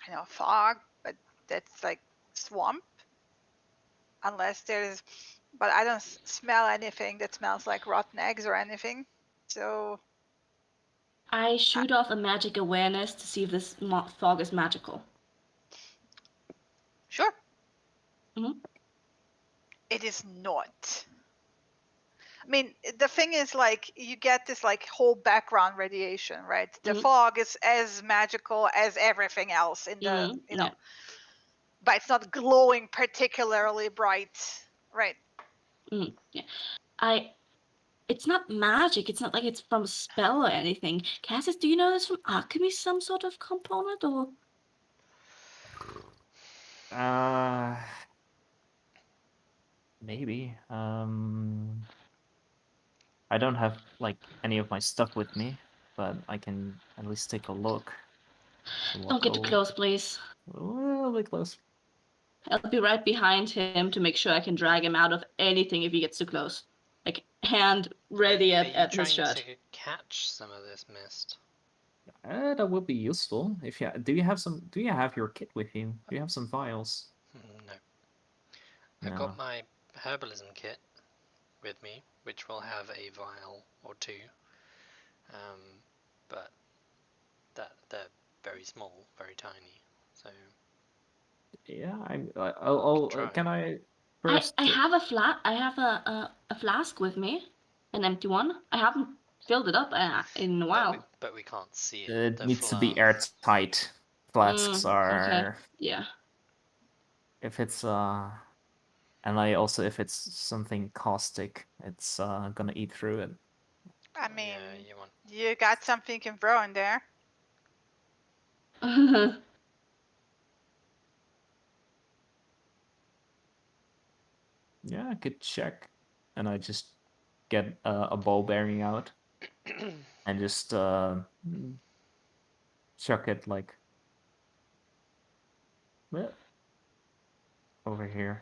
I know fog, but that's like swamp. Unless there's, but I don't smell anything that smells like rotten eggs or anything. So I shoot off a magic awareness to see if this fog is magical. sure. Mhm. It is not. I mean, the thing is, like, you get this like whole background radiation, right? The fog is as magical as everything else in the, Yeah. but it's not glowing particularly bright, right? Yeah. It's not magic. It's not like it's from a spell or anything. Cassius, do you know this from alchemy, some sort of component, or? Maybe. I don't have like any of my stuff with me, but I can at least take a look. Don't get too close, please. A little bit close. I'll be right behind him to make sure I can drag him out of anything if he gets too close. Like, hand ready at his shirt. Are you trying to catch some of this mist? That would be useful. If you do you have your kit with you? Do you have some vials? No. I've got my herbalism kit with me, which will have a vial or two. But they're very small, very tiny. So yeah, I'll can I first? I have a flask with me, an empty one. I haven't filled it up in a while. But we can't see it. It needs to be airtight. Flasks are. Okay. Yeah. If it's and if it's something caustic, it's gonna eat through it. I mean, you got something you can throw in there. Yeah, I could check, and I just get a ball bearing out, and just chuck it like over here.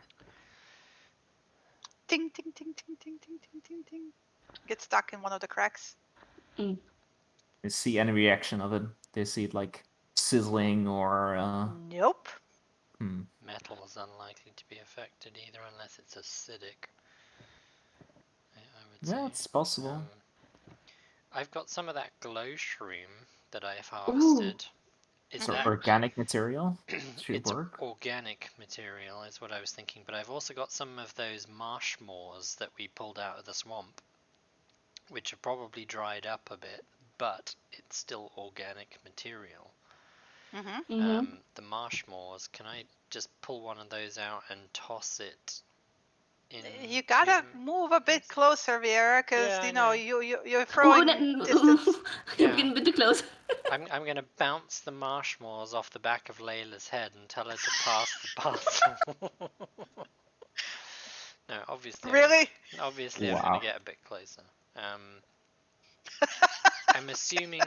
Ting ting ting ting ting ting ting ting ting. Get stuck in one of the cracks. You see any reaction of it? Do you see it like sizzling or? Nope. Metal is unlikely to be affected either, unless it's acidic. I would say. It's possible. I've got some of that glow shroom that I've harvested. Is that organic material? It's organic material is what I was thinking, but I've also got some of those marsh moors that we pulled out of the swamp, which have probably dried up a bit, but it's still organic material. The marsh moors, can I just pull one of those out and toss it in? You gotta move a bit closer, Viera, because you're throwing distance. You're getting a bit too close. I'm gonna bounce the marsh moors off the back of Layla's head and tell her to pass the parcel. No, obviously. Really? I'm gonna get a bit closer. I'm assuming,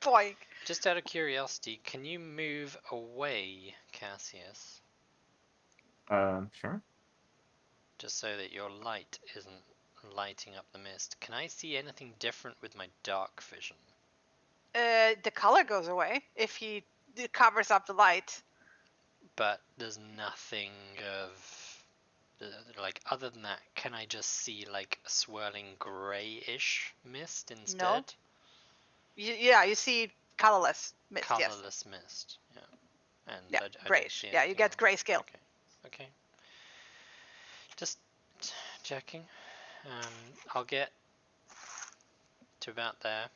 Boing. just out of curiosity, can you move away, Cassius? Sure. Just so that your light isn't lighting up the mist. Can I see anything different with my dark vision? The color goes away if it covers up the light. But there's nothing of like other than that. Can I just see like a swirling grayish mist instead? You see colorless mist. Yes. Colorless mist. Yeah. And Yeah, I don't grayish. see Yeah, you anything get else. grayscale. Okay. Okay. Just checking. I'll get to about there,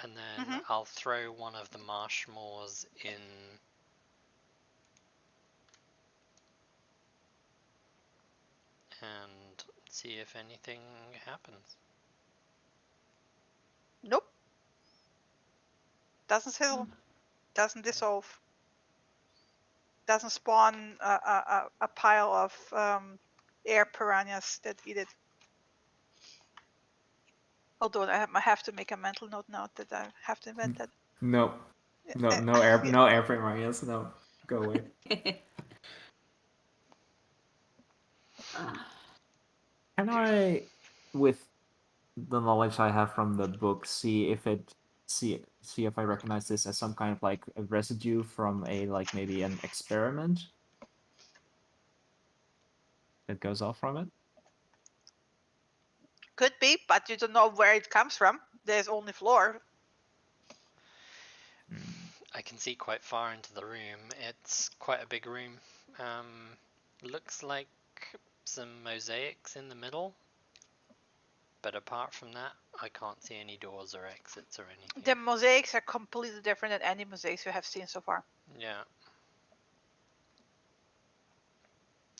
and then Mhm. I'll throw one of the Marshmores in. And see if anything happens. Nope. Doesn't sizzle. Doesn't dissolve. Doesn't spawn a pile of air piranhas that eat it. Although I have to make a mental note now that I have to invent that. No. No airplane Marius, no. Go away. Can I, with the knowledge I have from the book, see if I recognize this as some kind of like a residue from a like maybe an experiment that goes off from it? Could be, but you don't know where it comes from. There's only floor. I can see quite far into the room. It's quite a big room. Looks like some mosaics in the middle. But apart from that, I can't see any doors or exits or anything. The mosaics are completely different than any mosaics you have seen so far. Yeah.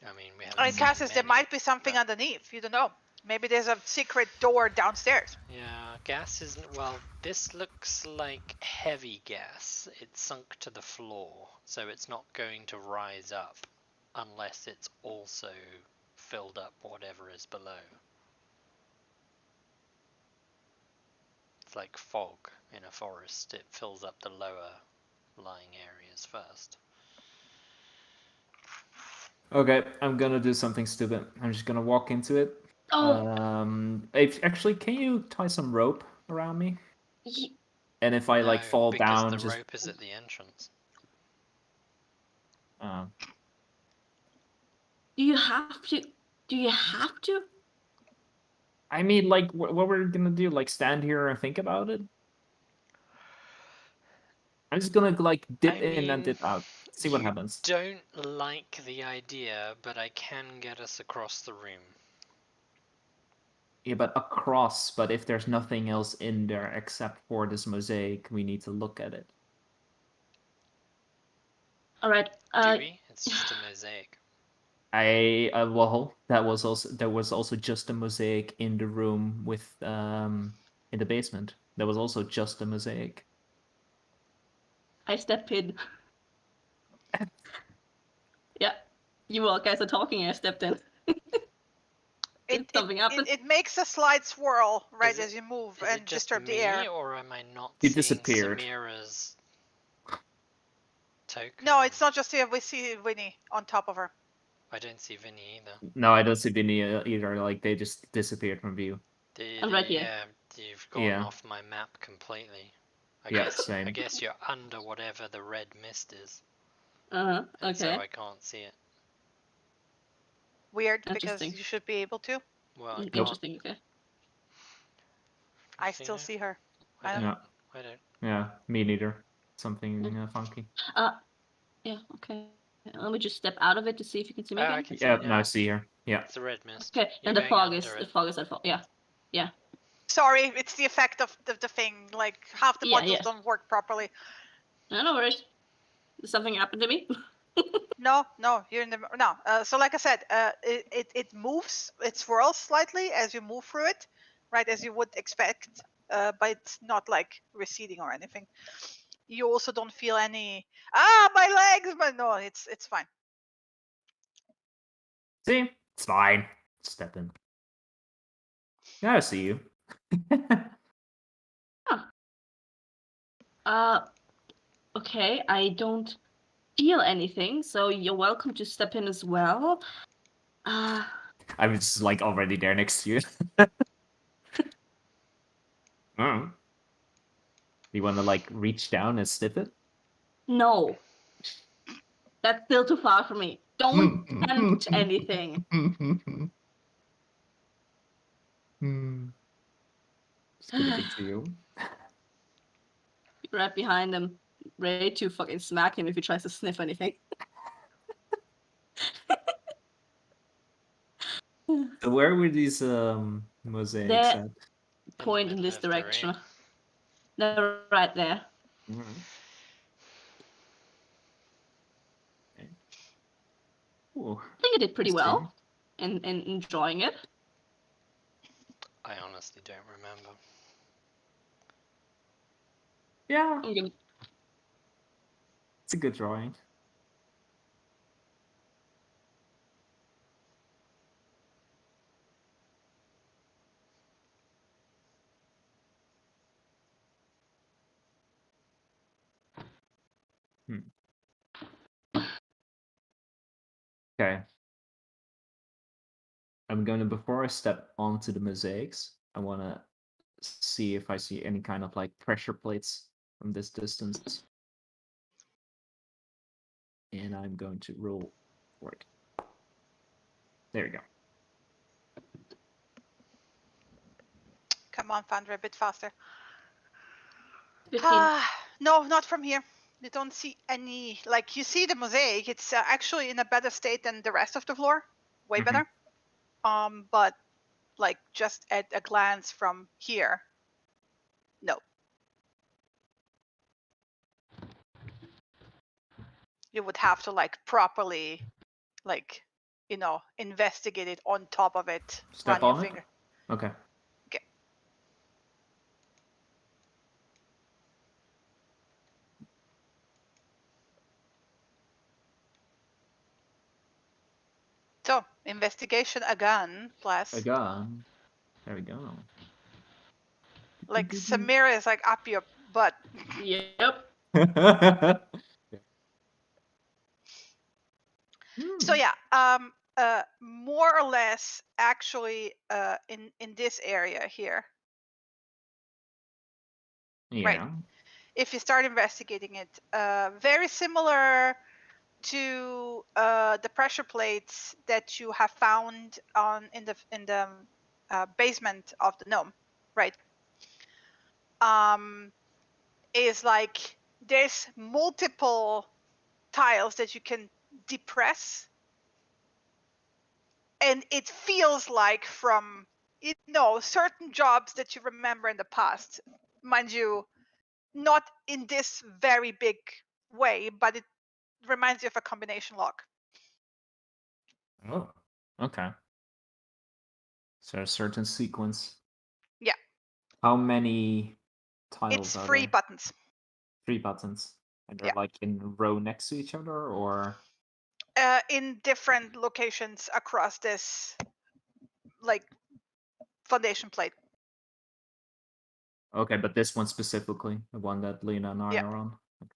I mean, we haven't I mean, seen Cassius, there many, might be something but- underneath. You don't know. Maybe there's a secret door downstairs. Yeah, gas isn't. Well, this looks like heavy gas. It's sunk to the floor, so it's not going to rise up unless it's also filled up whatever is below. It's like fog in a forest. It fills up the lower lying areas first. Okay, I'm gonna do something stupid. I'm just gonna walk into it. Oh, Actually, can you tie some rope around me? y- And if I like No, fall because down, the just rope is at the entrance. do you have to? Do you have to? I mean, like, what we're gonna do? Like, stand here and think about it? I'm just gonna like dip I in and mean, dip out. See what you happens. don't like the idea, but I can get us across the room. Yeah, but across. But if there's nothing else in there except for this mosaic, we need to look at it. All right. Do we? It's just a mosaic. Well, there was also just a mosaic in the room with in the basement. There was also just a mosaic. I step in. Yeah, you all guys are talking. I stepped in. Something happened. It makes a slight swirl right Is it- as you move Is and it just disturb me, the air. or am I not It seeing disappeared. Samira's token? No, it's not just here. We see Winnie on top of her. I don't see Vinny either. No, I don't see Vinny either. Like they just disappeared from view. I'm right here. Yeah, you've gone Yeah. off my map completely. I Yeah, guess, same. I guess you're under whatever the red mist is, Okay. and so I can't see it. Weird, because Interesting. you should be able to. Well, I can't. Interesting. Okay. I see still her? see her. I I don't. Yeah. I don't. Yeah, me neither. Something funky. Yeah. Okay. Let me just step out of it to see if you can see me Ah, again. I can Yeah, see. now I see her. Yeah. It's the red mist. Okay. You're And the going fog under is it. at fault. Yeah. Sorry, it's the effect of the thing. Like half the Yeah, modules yeah. don't work properly. No worries. Did something happen to me? No, you're in the no. So like I said, it moves, it swirls slightly as you move through it, right as you would expect. But it's not like receding or anything. You also don't feel any my legs, but no, it's fine. See? It's fine. Step in. Yeah, I see you. Oh, Okay, I don't feel anything, so you're welcome to step in as well. I was just like already there next to you. Oh. You want to like reach down and sniff it? No. That's still too far for me. Don't tempt anything. Just gonna be to you. Right behind him, ready to fucking smack him if he tries to sniff anything. So where were these mosaics They're at? point in middle this of the direction. room. They're right there. Alright. Okay. Ooh, I think I did pretty interesting. well in enjoying it. I honestly don't remember. Yeah, I'm gonna- it's a good drawing. Okay. I'm gonna, before I step onto the mosaics, I wanna see if I see any kind of like pressure plates from this distance. And I'm going to roll for it. There you go. Come on, Fandra, a bit faster. 15. No, not from here. You don't see any. Like, you see the mosaic. It's actually in a better state than the rest of the floor. Way Mhm. better. But like just at a glance from here, no. You would have to like properly, like, investigate it on top of it. Step Run your on it? finger. Okay. Okay. So, investigation again, plus. Again. There we go. Like, Samira is like up your butt. Yep. So yeah, more or less, actually, in this area here, Yeah. right. If you start investigating it, very similar to the pressure plates that you have found in the basement of the gnome, right? Is like there's multiple tiles that you can depress, and it feels like from certain jobs that you remember in the past, mind you, not in this very big way, but it reminds you of a combination lock. Oh. Okay. So a certain sequence. Yeah. How many tiles It's are 3 there? buttons. 3 buttons. And they're Yeah. like in a row next to each other, or In different locations across this like foundation plate. okay, but this one specifically, the one that Lena and I Yeah. are on. Okay.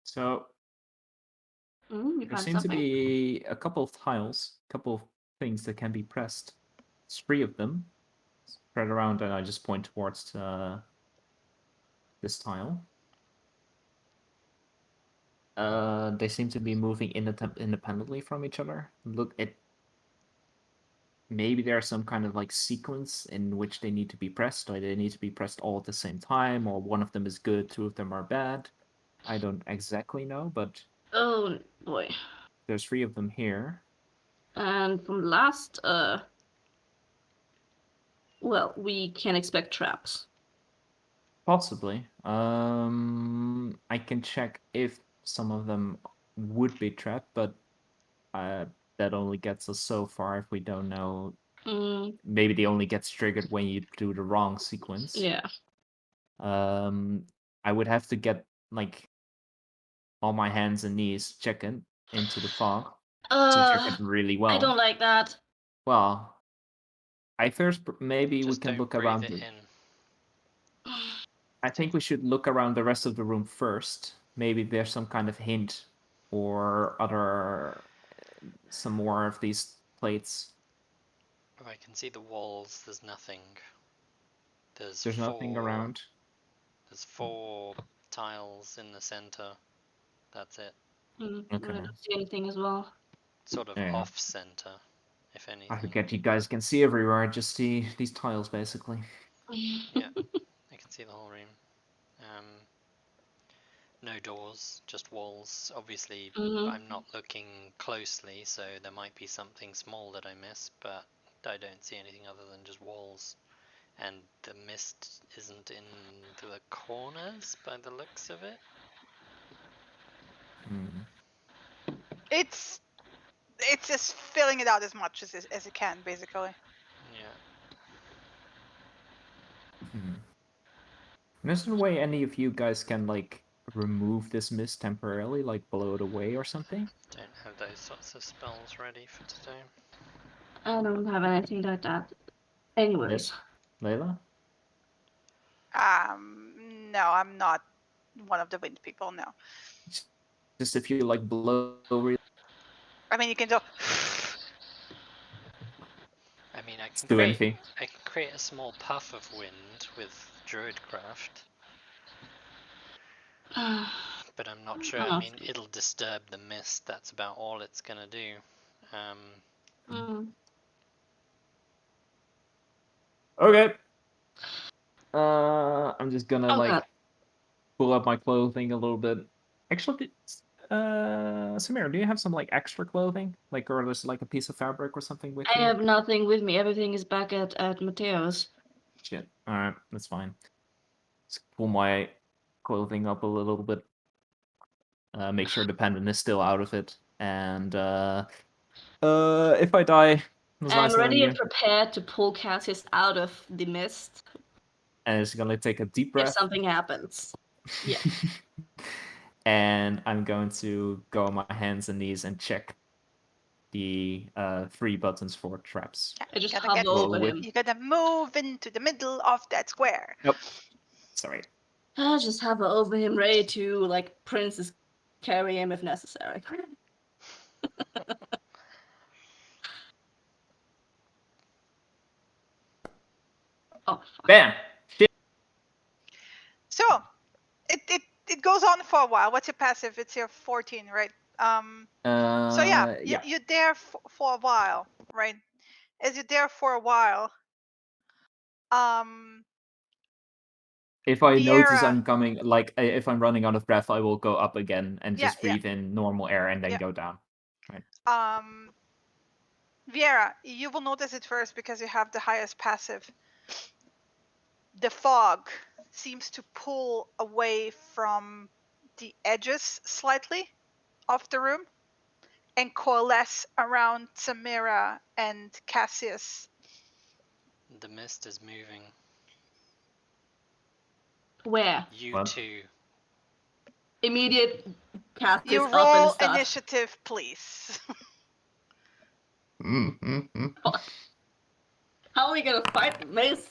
So You there found seem to something? be a couple of tiles, a couple of things that can be pressed. It's 3 of them spread around, and I just point towards this tile. They seem to be moving independently from each other. Look at maybe there's some kind of like sequence in which they need to be pressed, or they need to be pressed all at the same time, or one of them is good, 2 of them are bad. I don't exactly know, but Oh boy. there's 3 of them here. And from last, well, we can expect traps. Possibly. I can check if some of them would be trapped, but that only gets us so far if we don't know. Maybe they only gets triggered when you do the wrong sequence. Yeah. I would have to get like on my hands and knees checking into the fog to check it really well. I don't like that. Well, I first maybe Just we can don't look breathe around. it The, in. I think we should look around the rest of the room first. Maybe there's some kind of hint or other some more of these plates. Oh, I can see the walls. There's nothing. There's There's nothing around. There's 4 tiles in the center. That's it. I Okay. don't see anything as well. Sort of Yeah. off center, if I anything. forget you guys can see everywhere. Just see these tiles, basically. Yeah, I can see the whole room. No doors, just walls. Obviously, I'm not looking closely, so there might be something small that I miss, but I don't see anything other than just walls. And the mist isn't in the corners by the looks of it. It's just filling it out as much as it can, basically. Yeah. There's no way any of you guys can like remove this mist temporarily, like blow it away or something. Don't have those sorts of spells ready for today. I don't have anything like that. Anyways. Layla? No, I'm not one of the wind people. No. Just if you like blow. I mean, you can do. I mean, I can do anything. create a small puff of wind with Druidcraft, but I'm not sure. I mean, it'll disturb the mist. That's about all it's gonna do. Okay. I'm just gonna like pull up my clothing a little bit. Actually, Samir, do you have some like extra clothing, like, or there's like a piece of fabric or something with you? I have nothing with me. Everything is back at Mateo's. Shit. All right, that's fine. Let's pull my clothing up a little bit. Make sure the pendant is still out of it, and if I die, I'm ready and prepared to pull Cassius out of the mist. And it's gonna take a deep breath. If something happens. Yeah. And I'm going to go on my hands and knees and check the 3 buttons for traps. I just hover over him. You gotta move into the middle of that square. Nope. Sorry. I just hover over him, ready to like princess carry him if necessary. Oh. Bam! Shit. So, it goes on for a while. What's your passive? It's your 14, right? So yeah, you're there for a while, right? As you're there for a while, if I notice I'm coming, like if I'm running out of breath, I will go up again and just breathe in normal air and then go down. Right. Viera, you will notice it first because you have the highest passive. The fog seems to pull away from the edges slightly of the room and coalesce around Samira and Cassius. The mist is moving. Where? You two. Immediate Cassius you up roll and stuff. initiative, please. How are we gonna fight the mist,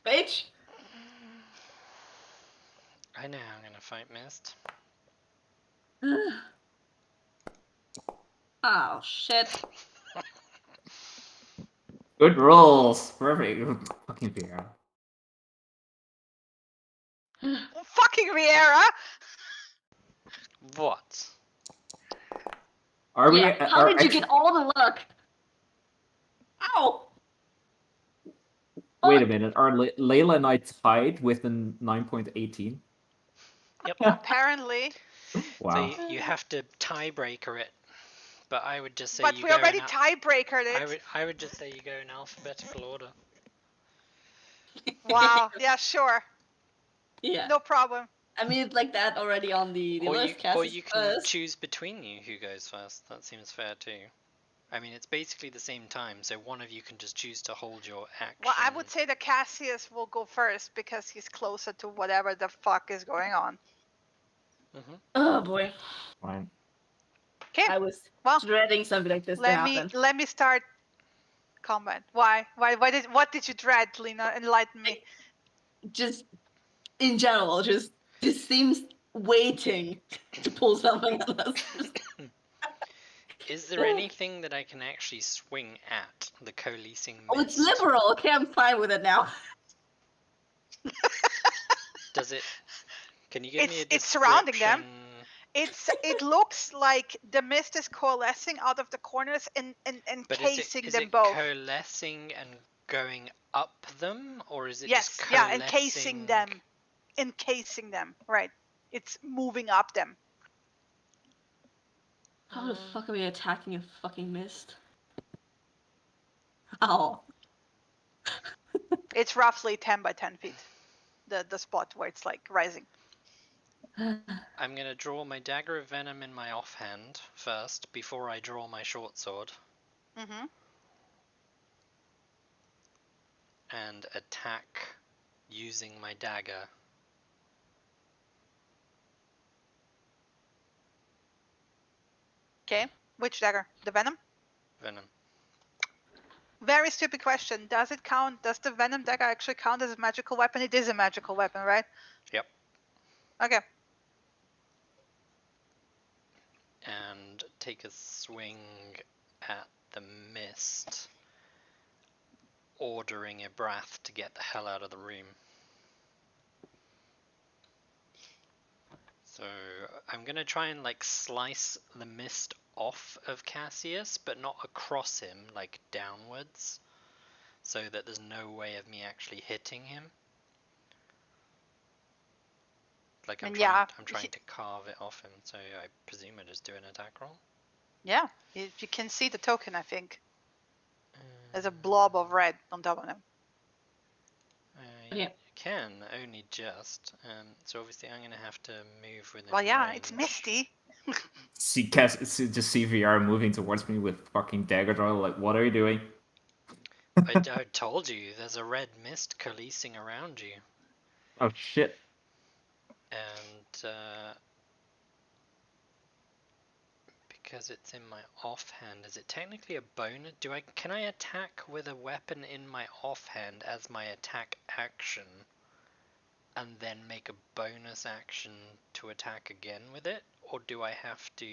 bitch? I know I'm gonna fight mist. Oh shit. Good rolls. Perfect. Fucking Viera. Fucking Viera! What? Are we? How did you get all the luck? Ow! Wait a minute. Are Layla and I tied with a 9.18? Yep. Apparently. Wow. So you have to tiebreaker it, but I would just say. But we already tiebreakered it. I would just say you go in alphabetical order. Wow. Yeah, sure. Yeah. No problem. I mean, it's like that already on the list. Or you can choose between you who goes first. That seems fair too. I mean, it's basically the same time, so one of you can just choose to hold your action. Well, I would say that Cassius will go first because he's closer to whatever the fuck is going on. Mm-hmm. Oh boy. Fine. Okay. I was dreading something like this to happen. Let me start combat? Why? What did you dread, Lena? Enlighten me. Just in general, just seems waiting to pull something on us. Is there anything that I can actually swing at the coalescing mist? Oh, it's liberal. Okay, I'm fine with it now. Does it? Can you give me a It's surrounding them. description? It looks like the mist is coalescing out of the corners and But encasing is them it both. coalescing and going up them, or is it Yes, just yeah, coalescing? encasing them. Right. It's moving up them. How the fuck are we attacking a fucking mist? How? It's roughly 10 by 10 feet. The spot where it's like rising. I'm gonna draw my dagger of venom in my offhand first, before I draw my short sword, Mm-hmm. and attack using my dagger. Okay. Which dagger? The venom? Venom. Very stupid question. Does it count? Does the venom dagger actually count as a magical weapon? It is a magical weapon, right? Yep. Okay. And take a swing at the mist, ordering Ibrath to get the hell out of the room. So I'm gonna try and like slice the mist off of Cassius, but not across him, like downwards, so that there's no way of me actually hitting him. Like I'm And trying, yeah, I'm trying to carve it off him, so I presume I just do an attack roll. Yeah. You can see the token, I think. There's a blob of red on top of him. You Yeah. can, only just. So obviously I'm gonna have to move within Well, yeah, range. it's misty. See just see VR moving towards me with fucking dagger draw. Like, what are you doing? I told you, there's a red mist coalescing around you. Oh shit. And because it's in my offhand, is it technically a bonus? Can I attack with a weapon in my offhand as my attack action, and then make a bonus action to attack again with it, or do I have to?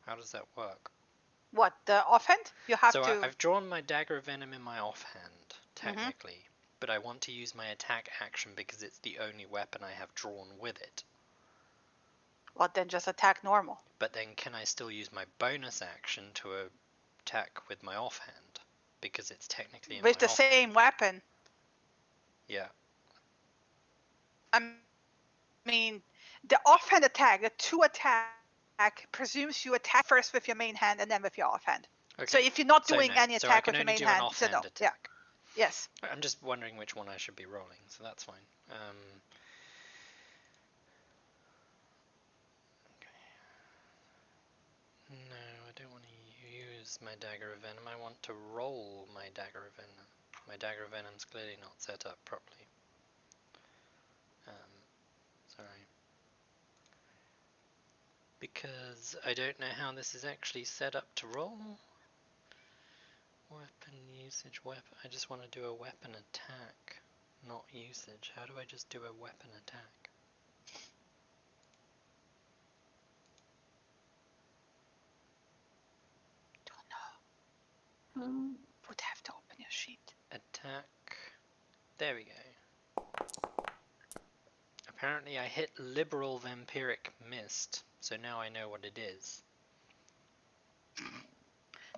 How does that work? What, the offhand? You have So to. I've drawn my dagger of venom in my offhand, technically, but I want to use my attack action because it's the only weapon I have drawn with it. Well, then just attack normal. But then can I still use my bonus action to attack with my offhand? Because it's technically in With my the offhand. same weapon. Yeah. I mean, the offhand attack, the two attack, presumes you attack first with your main hand and then with your offhand. Okay. So if you're not So doing no. any So attack I can with your only main do hand, an so offhand no. Yeah. attack. Yes. I'm just wondering which one I should be rolling, so that's fine. No, I don't want to use my dagger of venom. I want to roll my dagger of venom. My dagger of venom's clearly not set up properly. Sorry. Because I don't know how this is actually set up to roll. Weapon usage, weapon. I just want to do a weapon attack, not usage. How do I just do a weapon attack? Don't know. Would have to open your sheet. Attack. There we go. Apparently I hit liberal vampiric mist, so now I know what it is.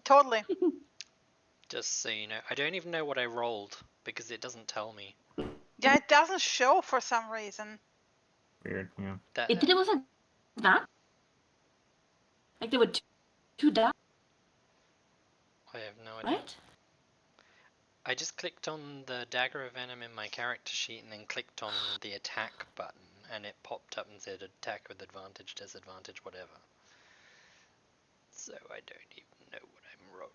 Totally. Just so you know, I don't even know what I rolled because it doesn't tell me. Yeah, it doesn't show for some reason. Weird, yeah. That It wasn't that. Like there were two down, I have no idea. right? I just clicked on the dagger of venom in my character sheet and then clicked on the attack button, and it popped up and said attack with advantage, disadvantage, whatever. So I don't even know what I'm rolling.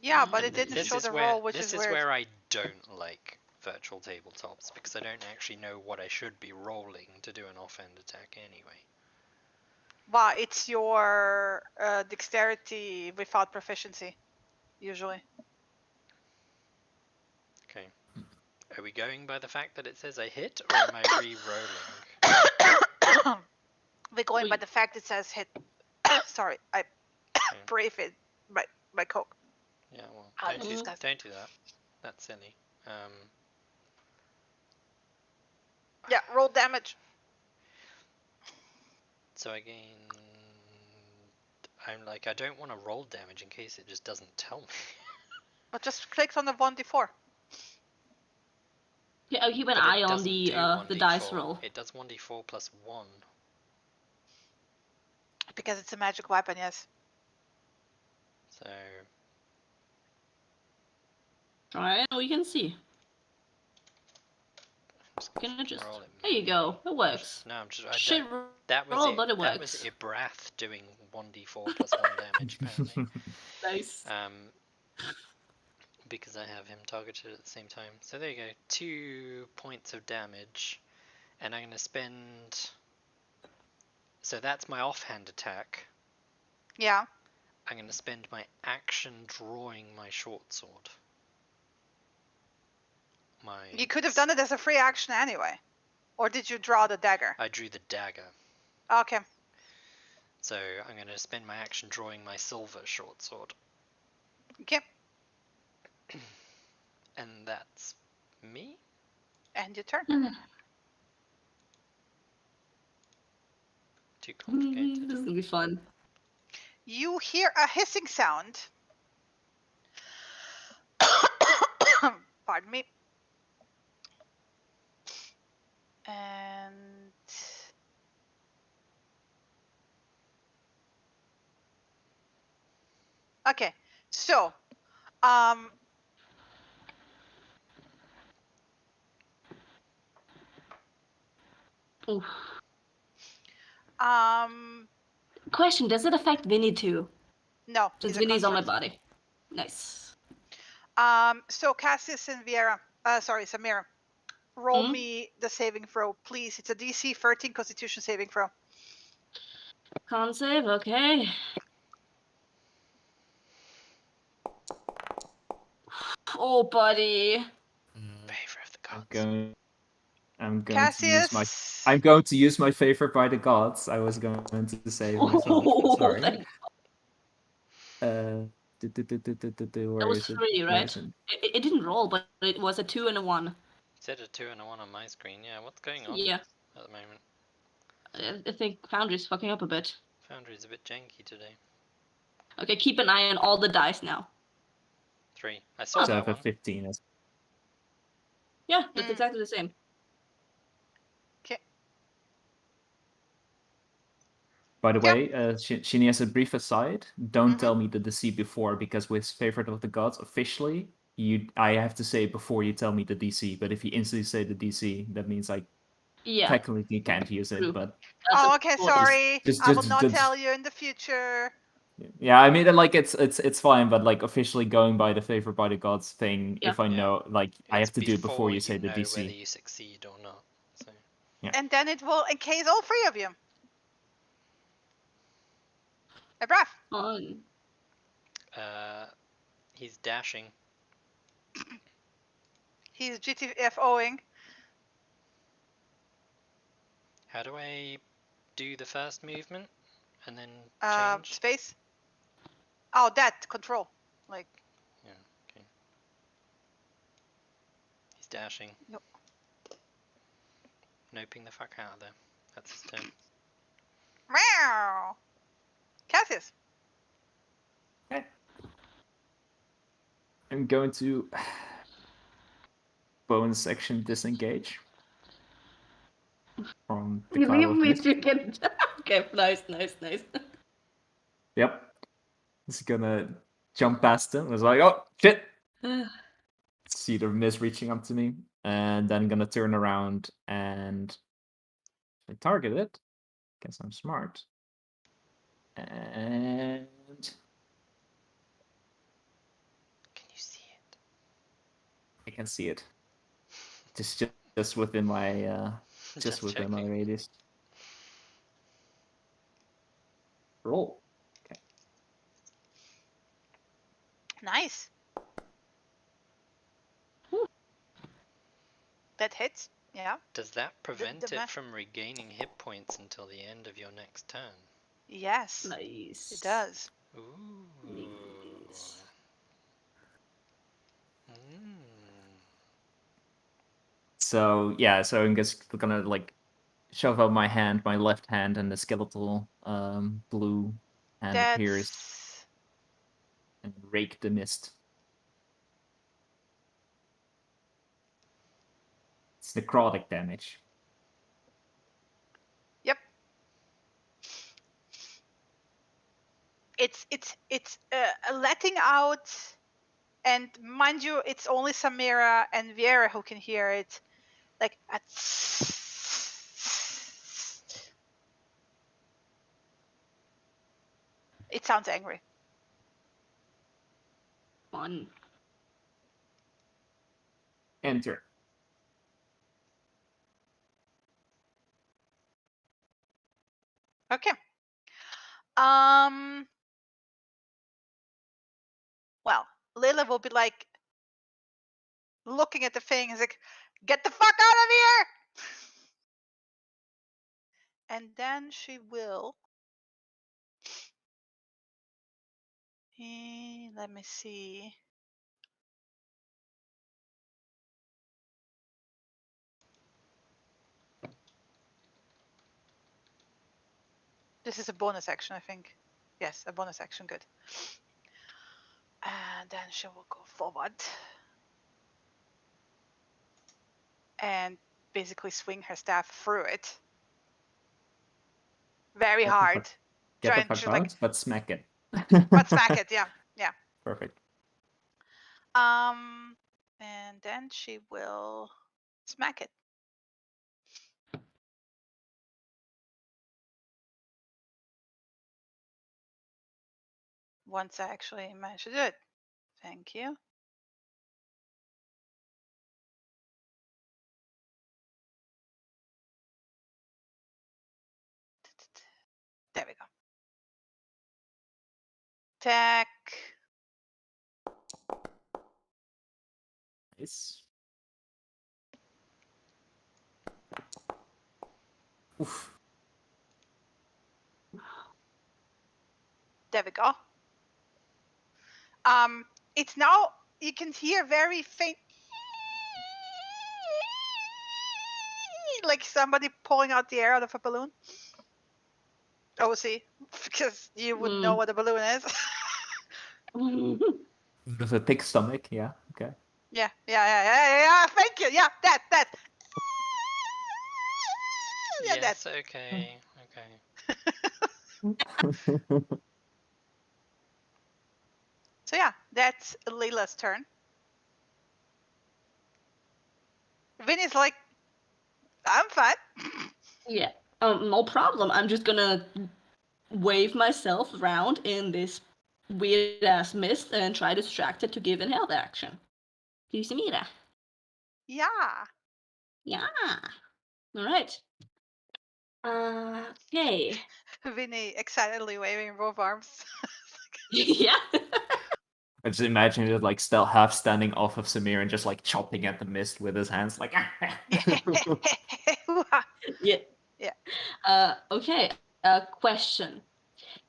Yeah, but it And didn't this show is the where, roll, which this is weird. where I don't like virtual tabletops, because I don't actually know what I should be rolling to do an offhand attack anyway. Wow, it's your dexterity without proficiency, usually. Okay. Are we going by the fact that it says I hit, or am I re-rolling? We're going by Wait. the fact it says hit. Sorry, I Okay. brave it my coke. Yeah, well, Oh, don't that's do, disgusting. don't do that. That's silly. Yeah, roll damage. So again, I'm like, I don't want to roll damage in case it just doesn't tell me. But just click on the 1d4 Yeah, I'll keep an But eye it on doesn't the do dice 1d4. roll. It does 1d4 plus 1. because it's a magic weapon. Yes. So Alright, we can see. I'm just Can I just? roll it. There you go. It works. No, I'm just. Shit That was roll, it. but it That was works. Ibrath doing 1d4 plus 1 damage apparently. Nice. Because I have him targeted at the same time. So there you go. 2 points of damage, and I'm gonna spend. So that's my offhand attack. Yeah. I'm gonna spend my action drawing my short sword. You could have done it as a free action anyway. Or did you draw the dagger? I drew the dagger. Okay. So I'm going to spend my action drawing my silver short sword. Okay. And that's me? And your turn. Too complicated. This is gonna be fun. You hear a hissing sound. Pardon me. And okay, so Oof. question, does it affect Vinny too? No, Since he's a Vinny's on my construct. body. Nice. So Cassius and Viera, Samira, roll me the saving throw, please. It's a DC 13 Constitution saving throw. Con save, okay. Oh, buddy. Favor of the gods. I'm going Cassius. to use I'm going to use my favor by the gods. I was going to save myself. Sorry. Where That was is it? 3, Where right? is it? It didn't roll, but it was a 2 and a 1. It said a 2 and a 1 on my screen. Yeah, what's going on Yeah. at the moment? I think Foundry's fucking up a bit. Foundry's a bit janky today. Okay, keep an eye on all the dice now. 3. I saw So I that have a one. 15. Yeah, that's exactly the same. Okay. By the way, Shinny, has a brief aside. Don't tell me the DC before, because with Favorite of the Gods, officially, I have to say before you tell me the DC. But if you instantly say the DC, that means I technically can't use it. True. But Oh, okay, sorry. I will not tell you in the future. Yeah, I mean, like it's fine, but like officially going by the Favor by the Gods thing, if I know, like I have to do it before you say the know DC. whether you succeed or not. So. Yeah. And then it will encase all 3 of you. Hey, Braf. He's dashing. He's GTFOing. How do I do the first movement and then change? Space. Oh, that control. Like. Yeah. Okay. He's dashing. Nope. Noping the fuck out of there. That's his turn. Meow. Cassius. Okay. I'm going to bonus action disengage from the You cloud leave of me mist. to get. Okay, nice. Yep. He's gonna jump past him. It's like, oh shit! See the mist reaching up to me, and then gonna turn around and target it. Guess I'm smart. And Can you see it? I can see it. Just within my just within my checking. radius. roll. Nice. Whew. That hits. Yeah. Does that prevent ma- it from regaining hit points until the end of your next turn? Yes, Nice. it does. Ooh. Nice. Mm. So yeah, so I'm just gonna like shove out my hand, my left hand, and the skeletal blue hand appears That's and rake the mist. It's necrotic damage. yep. It's letting out, and mind you, it's only Samira and Viera who can hear it. Like it sounds angry. Fun. Enter. Okay. Well, Layla will be like looking at the thing and like, get the fuck out of here! And then she will. Let me see. This is a bonus action, I think. Yes, a bonus action, good. And then she will go forward. And basically swing her staff through it. Very Get the hard. fuck- Get Trying the fuck to out, like, but smack it. but smack it, yeah. Perfect. And then she will smack it. Once I actually manage to do it. Thank you. There we go. Attack. Nice. Oof. There we go. It's now, you can hear very faint, like somebody pulling out the air out of a balloon. Oh, see, because you wouldn't know what a balloon is. With a thick stomach, yeah. Okay. Yeah. Thank you. Yeah, that. Yeah, that. Yes, okay. So yeah, that's Layla's turn. Vinny's like, I'm fine. Yeah. No problem. I'm just gonna wave myself around in this weird ass mist and try to distract it to give an held action. Do you see me there? Yeah. Yeah. All right. Okay. Vinny excitedly waving both arms. Yeah. I just imagine it like still half standing off of Samir and just like chopping at the mist with his hands, like. Yeah. Yeah. Okay. Question.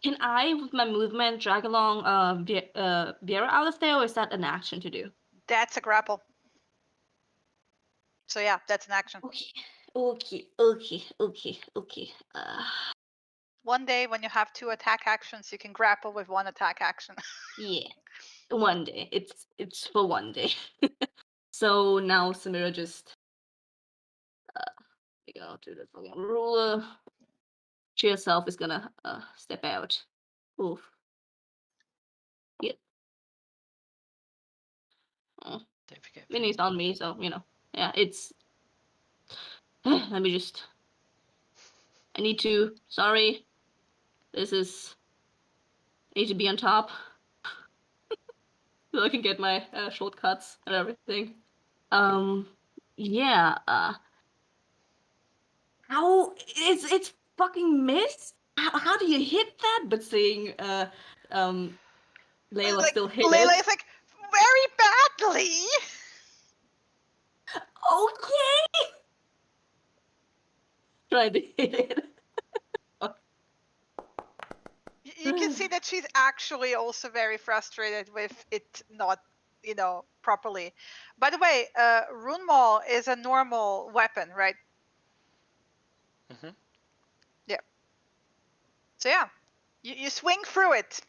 Can I, with my movement, drag along Vera out of there, or is that an action to do? That's a grapple. So yeah, that's an action. Okay. One day when you have 2 attack actions, you can grapple with 1 attack action. Yeah. One day. It's for one day. So now Samira just figure out to the fucking ruler. She herself is gonna step out. Oof. Yep. Oh, Don't forget. Vinny's on me, so you know. Yeah, it's. Let me just. I need to. Sorry. This is. I need to be on top. So I can get my shortcuts and everything. Yeah. How it's fucking mist? how do you hit that? But seeing Layla Like still hit Layla it. is like very badly. Okay. Trying to hit it. You can see that she's actually also very frustrated with it not, properly. By the way, Rune Maul is a normal weapon, right? Mhm. So yeah, you swing through it.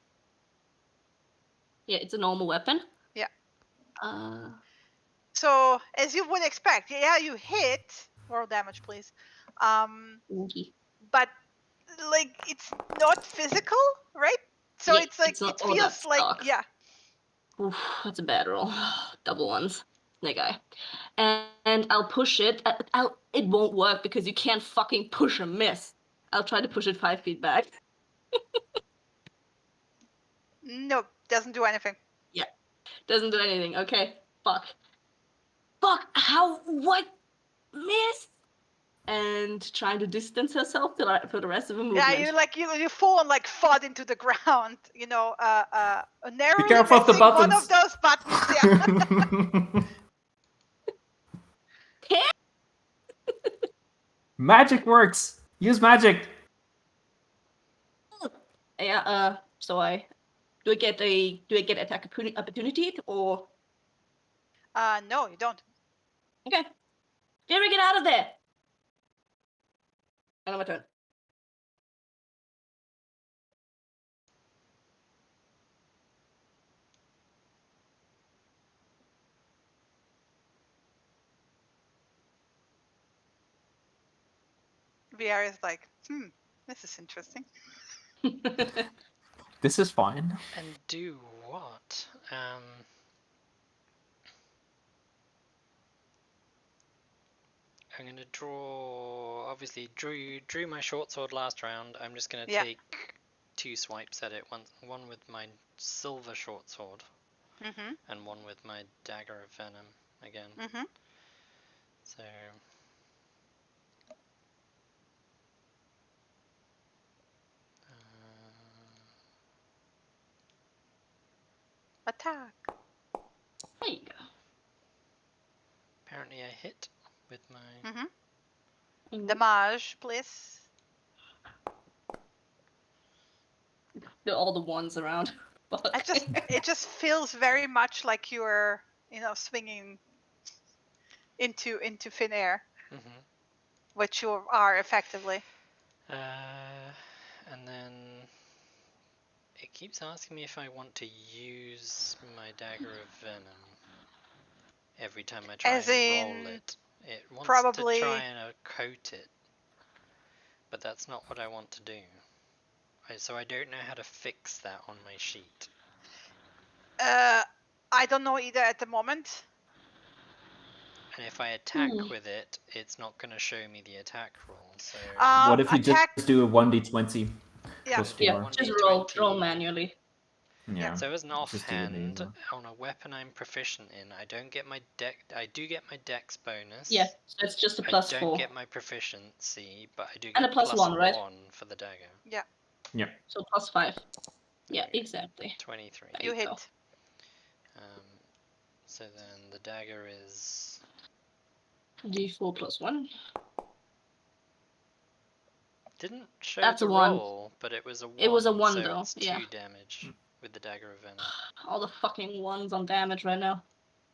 Yeah, it's a normal weapon. Yeah. Uh, So as you would expect, yeah, you hit. Roll damage, please. okay. But like it's not physical, right? So Yeah, it's like it's not- it oh, feels that like sucks. yeah. Oof, that's a bad roll. Double ones. That guy. And I'll push it. It won't work because you can't fucking push a miss. I'll try to push it 5 feet back. Nope, doesn't do anything. Doesn't do anything. Okay. Fuck. Fuck. How? What? Miss? And trying to distance herself for the rest of the movement. Yeah, you fall and like thud into the ground. Narrowly careful of the missing one of buttons. those buttons. Yeah. Magic works. Use magic. Yeah. So do I get attack opportunity or? No, you don't. Okay. Jerry, get out of there. And my turn. VR is like, this is interesting. This is fine. And do what? I'm gonna draw. Obviously, drew my short sword last round. I'm just gonna Yeah. take 2 swipes at it. One with my silver short sword, Mm-hmm. and one with my dagger of venom again. Mm-hmm. So. Attack. There you go. Apparently, I hit with my. Mm-hmm. Damage, please. All the ones around. Fuck. It just feels very much like you're, swinging into thin air, Mhm. which you are effectively. And then it keeps asking me if I want to use my dagger of venom every time I try As and roll in, it. It wants probably- to try and coat it, but that's not what I want to do. So I don't know how to fix that on my sheet. I don't know either at the moment. And if I attack with it, it's not going to show me the attack roll. So What if you attack- just do a 1d20 Yeah. plus 4? Yeah, just roll manually. Yeah. So as an just do it offhand, easier. on a weapon I'm proficient in, I don't get my I do get my dex bonus. Yeah, so it's just a plus I don't 4. get my proficiency, but I do And get a plus plus 1, right? 1 for the dagger. Yeah. Yeah. So plus 5. Yeah, Okay. exactly. 23. There You hit. go. So then the dagger is D4 plus 1. didn't show That's the a 1. roll, but it was a 1. It was a 1 so though, it's 2 yeah. damage with the dagger of venom. All the fucking 1s on damage right now.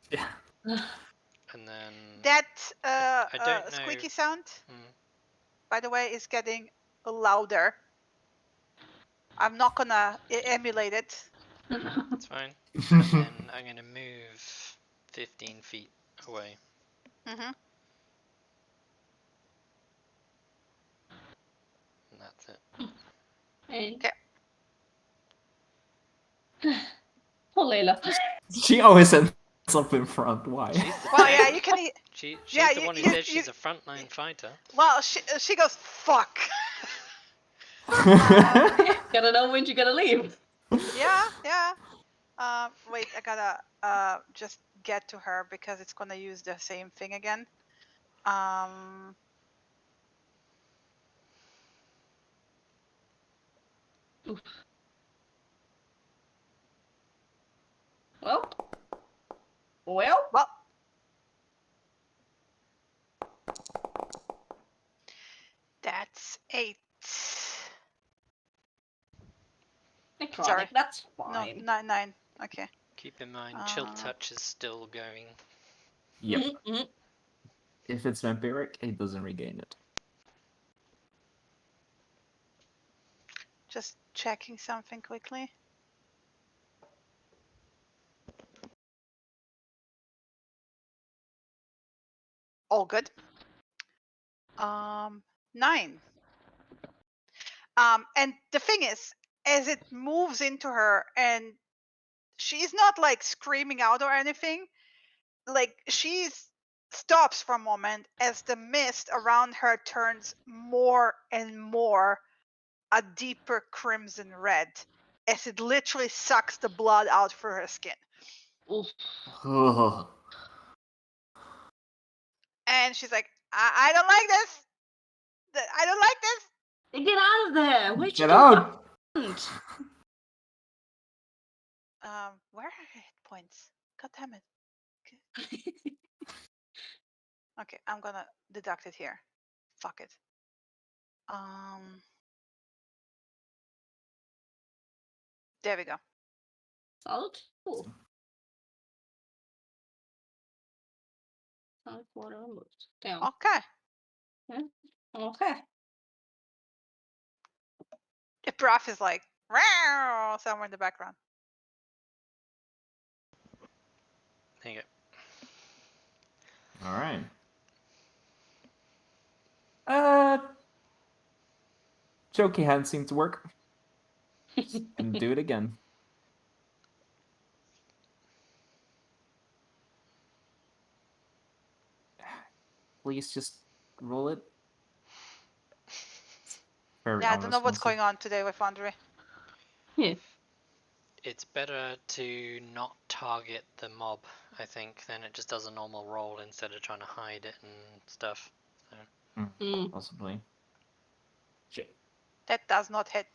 Yeah. And then That I don't know. squeaky sound, Mm. by the way, is getting louder. I'm not gonna emulate it. It's fine. And then I'm gonna move 15 feet away. Mm-hmm. And that's it. And... Okay. Poor Layla. She always ends up in front. Why? She's the Well, yeah, tank. you can. She's yeah, the you- one who you- says you- she's a frontline fighter. Well, she goes fuck. Gotta know when you gotta leave. Yeah. Wait, I gotta just get to her because it's gonna use the same thing again. Oof. Well. Well, that's 8. Necrotic, Sorry. that's No, fine. 9. Okay. Keep in mind, chill Uh, touch is still going. Yep. Mhm. If it's vampiric, it doesn't regain it. Just checking something quickly. All good. 9. And the thing is, as it moves into her, and she's not like screaming out or anything, like she's stops for a moment as the mist around her turns more and more a deeper crimson red, as it literally sucks the blood out through her skin. Oof. Ugh. And she's like, I don't like this. I don't like this. Hey, get out of there! Where'd you Get go? out! Where are her hit points? God damn it. Okay, I'm gonna deduct it here. Fuck it. There we go. Solid. Cool. Solid quarter removed. Down. Okay. Okay. The prof is like, "Meow," somewhere in the background. There you go. All right. Jokey hand seemed to work. And do it again. Please just roll it. Very Yeah, I don't know what's unresponsive. going on today with Andre. Yeah. It's better to not target the mob, I think, then it just does a normal roll instead of trying to hide it and stuff. So. Possibly. Shit. That does not hit.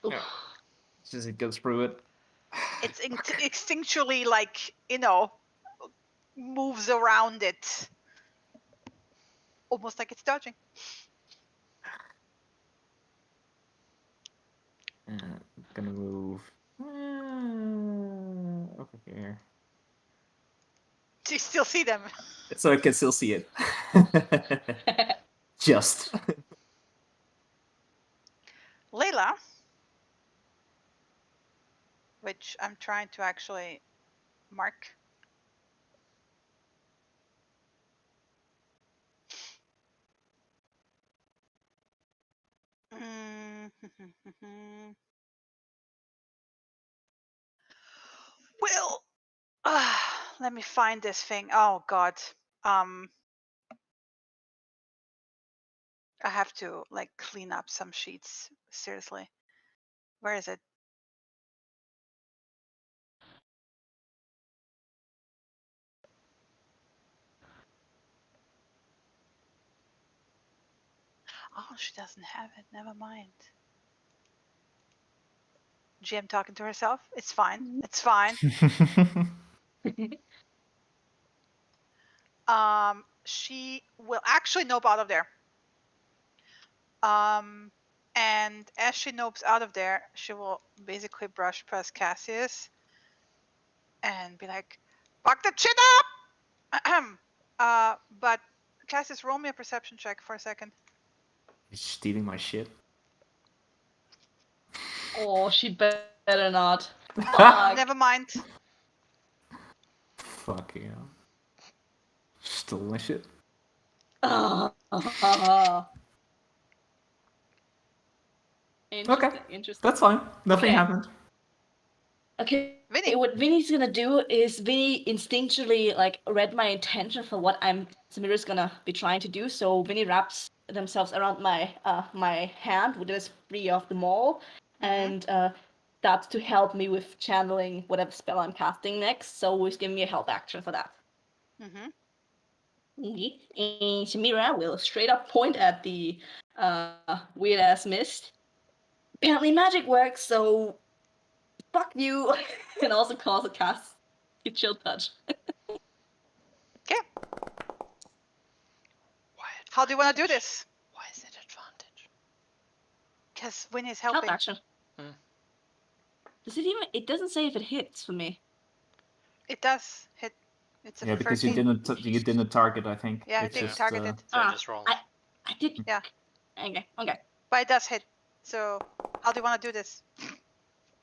Oof. Yeah. It's just it goes through it. It's instinctually like, moves around it. Almost like it's dodging. I'm gonna move over here. Do you still see them? So I can still see it. Just. Layla, which I'm trying to actually mark. Well, let me find this thing. Oh God. I have to like clean up some sheets. Seriously. Where is it? Oh, she doesn't have it. Never mind. GM talking to herself. It's fine. It's fine. She will actually nope out of there. And as she nopes out of there, she will basically brush past Cassius and be like, "Fuck the shit up!" But Cassius, roll me a perception check for a second. He's stealing my shit. Oh, she better not. Fuck. Never mind. Fuck yeah. Stole my shit. Interesting. Okay. Interesting. That's fine. Nothing Okay. happened. Okay. Vinny. What Vinny's gonna do is Vinny instinctually like read my intention for what Samira's gonna be trying to do. So Vinny wraps themselves around my my hand, which is free of the maul, and starts to help me with channeling whatever spell I'm casting next. So he's giving me a help action for that. Okay. And Samira will straight up point at the weird ass mist. apparently magic works, so fuck you, and also cast your chill touch. Okay. Why How do you want to do advantage? this? Why is it advantage? Because Win is Help helping. action. Hmm. Does it even? It doesn't say if it hits for me. It does hit. It's a Yeah, because you 13. didn't target. I think. Yeah, It's it didn't just, target it. So Ah, just roll. I did. Yeah. Okay. Okay. But it does hit. So how do you want to do this?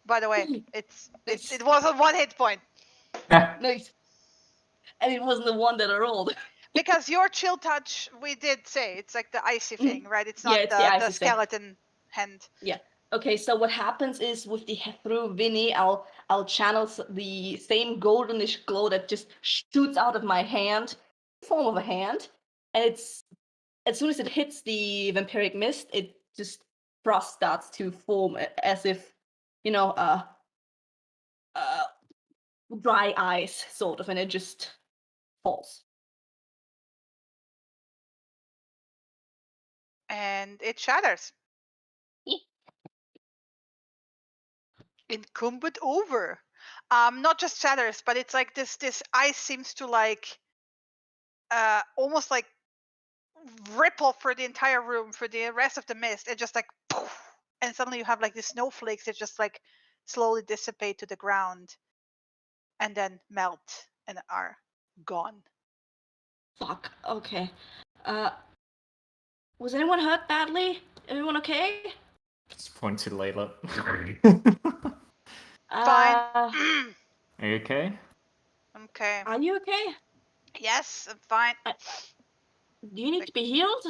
By the way, it was on 1 hit point. Nice. And it wasn't the one that I rolled. Because your chill touch, we did say it's like the icy Mhm. thing, right? It's Yeah, not it's the icy the thing. skeleton hand. Okay, so what happens is with the through Vinny, I'll channel the same goldenish glow that just shoots out of my hand, form of a hand, and it's as soon as it hits the vampiric mist, it just frost starts to form as if, you know, dry ice sort of, and it just falls. And it shatters. Yeah. Incumbent over. Not just shatters, but it's like this ice seems to like almost like ripple for the entire room for the rest of the mist. It just like poof, and suddenly you have like these snowflakes that just like slowly dissipate to the ground and then melt and are gone. Fuck. Okay. Was anyone hurt badly? Everyone okay? Just point to Layla. Fine. Are you okay? Okay. Are you okay? Yes, I'm fine. Do you need to be healed?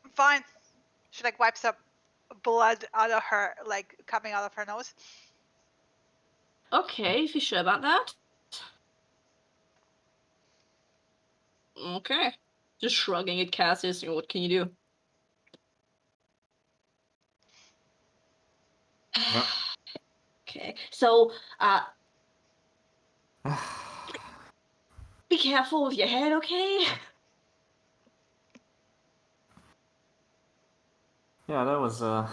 I'm fine. She like wipes up blood out of her, like coming out of her nose. Okay, if you're sure about that. Okay. Just shrugging at Cassius, what can you do? Yep. Okay, so, be careful with your head, okay? Yeah, that was That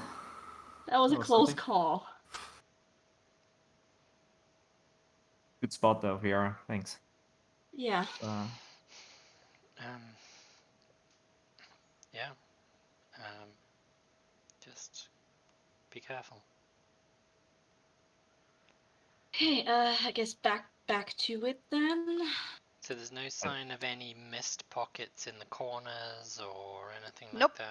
was a Well, close something. call. good spot though, Viera. Thanks. Yeah. Yeah. Just be careful. Okay, I guess back to it then. So there's no sign of any mist pockets in the corners or anything Nope. like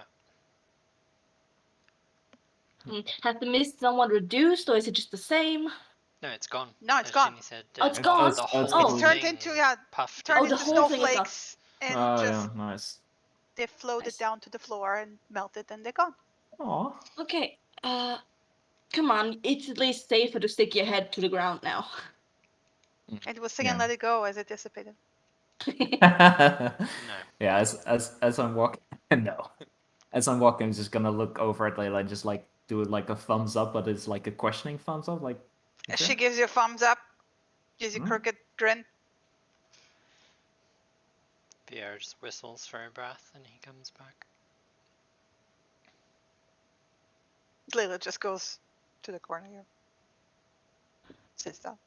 that. Has the mist somewhat reduced, or is it just the same? No, it's gone. No, it's As gone. Ginny said, Oh, it's gone? The Oh, whole It's turned thing into puffed turned the into whole thing is gone. snowflakes and Oh just yeah, nice. they floated Nice. down to the floor and melted and they're gone. Aw. Okay, come on, it's at least safer to stick your head to the ground now. And it was singing Yeah. "Let It Go" as it dissipated. No. Yeah, as I'm walking, no, as I'm walking, I'm just gonna look over at Layla and just like do it like a thumbs up, but it's like a questioning thumbs up, like. you She sure? gives you a thumbs up, gives you a Hmm? crooked grin. Pierre just whistles for a breath and he comes back. Layla just goes to the corner here. Sits down.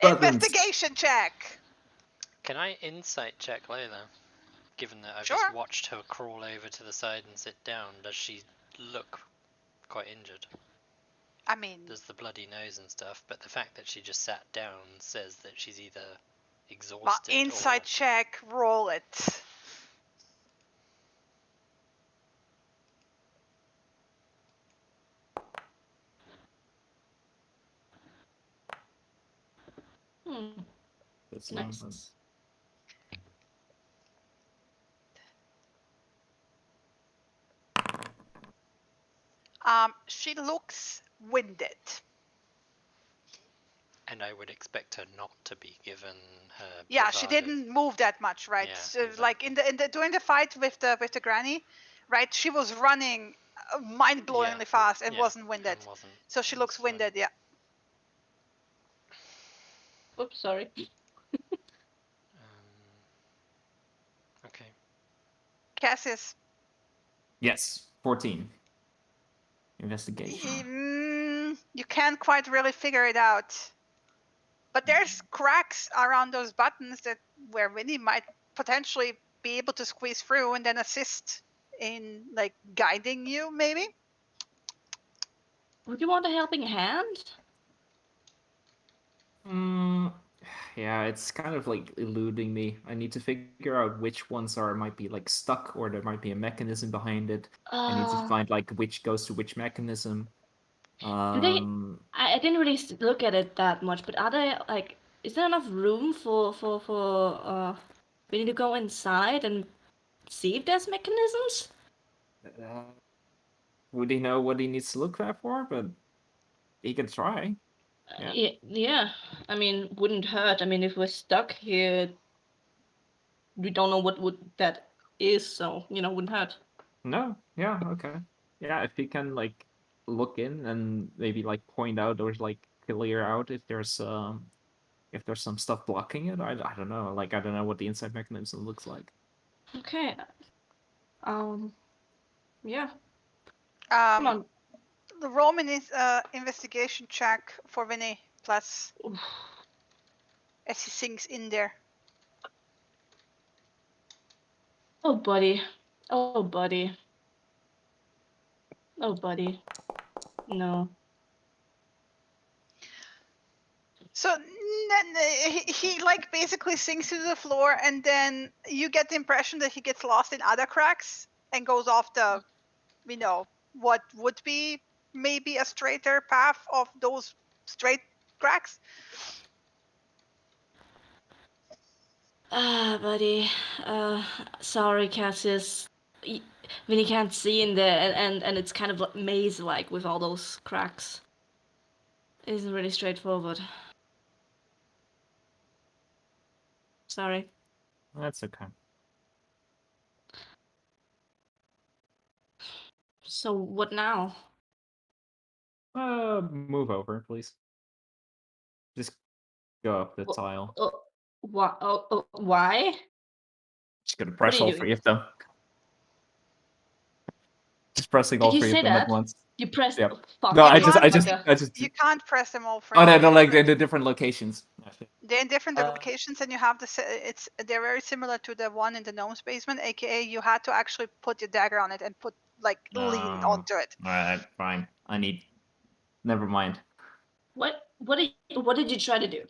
Buttons. Investigation check. Can I insight check Layla? Given that I've Sure. just watched her crawl over to the side and sit down, does she look quite injured? I mean, There's the bloody nose and stuff, but the fact that she just sat down says that she's either exhausted insight or... check. Roll it. That's Nice. nonsense. She looks winded. And I would expect her not to be given her. Yeah, she bravado. didn't move that much, right? Yeah, So, like in the during the fight with the granny, right? She was running mind-blowingly Yeah, fast and yeah, wasn't winded. and wasn't. So she looks That's fine. winded. Yeah. Oops, sorry. Cassius. Yes, 14. Investigation. You can't quite really figure it out. But there's cracks around those buttons that where Winnie might potentially be able to squeeze through and then assist in like guiding you, maybe. Would you want a helping hand? Yeah, it's kind of like eluding me. I need to figure out which ones might be like stuck, or there might be a mechanism behind it. I need to find like which goes to which mechanism. Do they? I didn't really look at it that much, but are there like? Is there enough room for we need to go inside and see if there's mechanisms? Would he know what he needs to look there for? But he can try. Yeah. Yeah. I mean, wouldn't hurt. I mean, if we're stuck here, we don't know what that is, so wouldn't hurt. No. Yeah. Okay. Yeah. If he can like look in and maybe like point out or like clear out if there's some stuff blocking it. I don't know. Like I don't know what the inside mechanism looks like. Okay. Yeah. Come on. The Roman is investigation check for Vinny plus as he sinks in there. Oh, buddy. Oh, buddy. Oh, buddy. No. So he like basically sinks to the floor, and then you get the impression that he gets lost in other cracks and goes off the, what would be maybe a straighter path of those straight cracks. Buddy. Sorry, Cassius. When you can't see in there, and it's kind of like maze-like with all those cracks. It isn't really straightforward. Sorry. That's okay. So what now? Move over, please. Just go up the tile. Why? Just gonna press are you all three of them. Just pressing all three of them at once. You pressed. Yep. Fuck. No, I just. You can't press them all for. Oh no, like they're in different locations. They're in different locations, and you have they're very similar to the one in the gnome's basement. AKA, you had to actually put your dagger on it and lean onto it. All right, fine. Never mind. What did you try to do?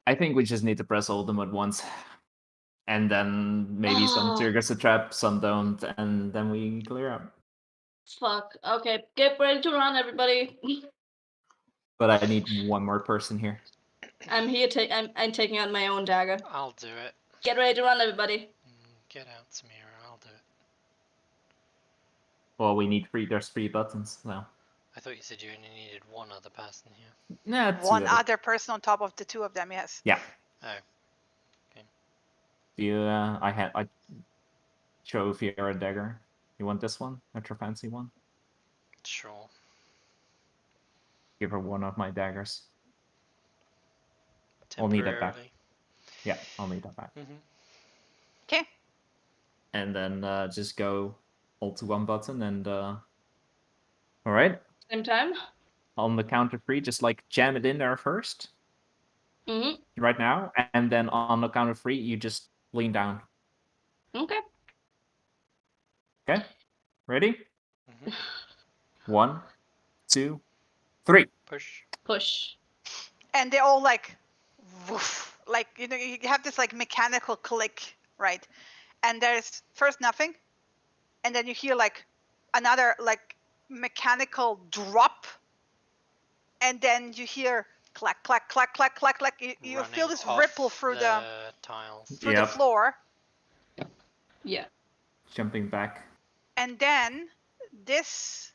I think we just need to press all of them at once. And then maybe some triggers a trap, some don't, and then we clear up. Fuck. Okay, get ready to run, everybody. But I need one more person here. I'm here. I'm taking out my own dagger. I'll do it. Get ready to run, everybody. Get out, Samira. I'll do it. Well, we need three. There's 3 buttons now. I thought you said you only needed one other person here. Nah, one other person on top of the 2 of them. Yes. Yeah. Oh. Okay. Do you? I show Fiera dagger. You want this one? That's your fancy one? Sure. Give her one of my daggers. I'll need that back. Yeah, I'll need that back. Okay. And then just go all to one button and all right. Same time. On the count of 3, just like jam it in there first. Right now, and then on the count of 3, you just lean down. Okay. Okay. Ready? 1, 2, 3. Push. And they all like, woof, like you have this like mechanical click, right? And there's first nothing, and then you hear like another like mechanical drop, and then you hear clack clack clack clack clack clack. You feel this ripple through the tiles, through the floor. Yeah. Jumping back. And then this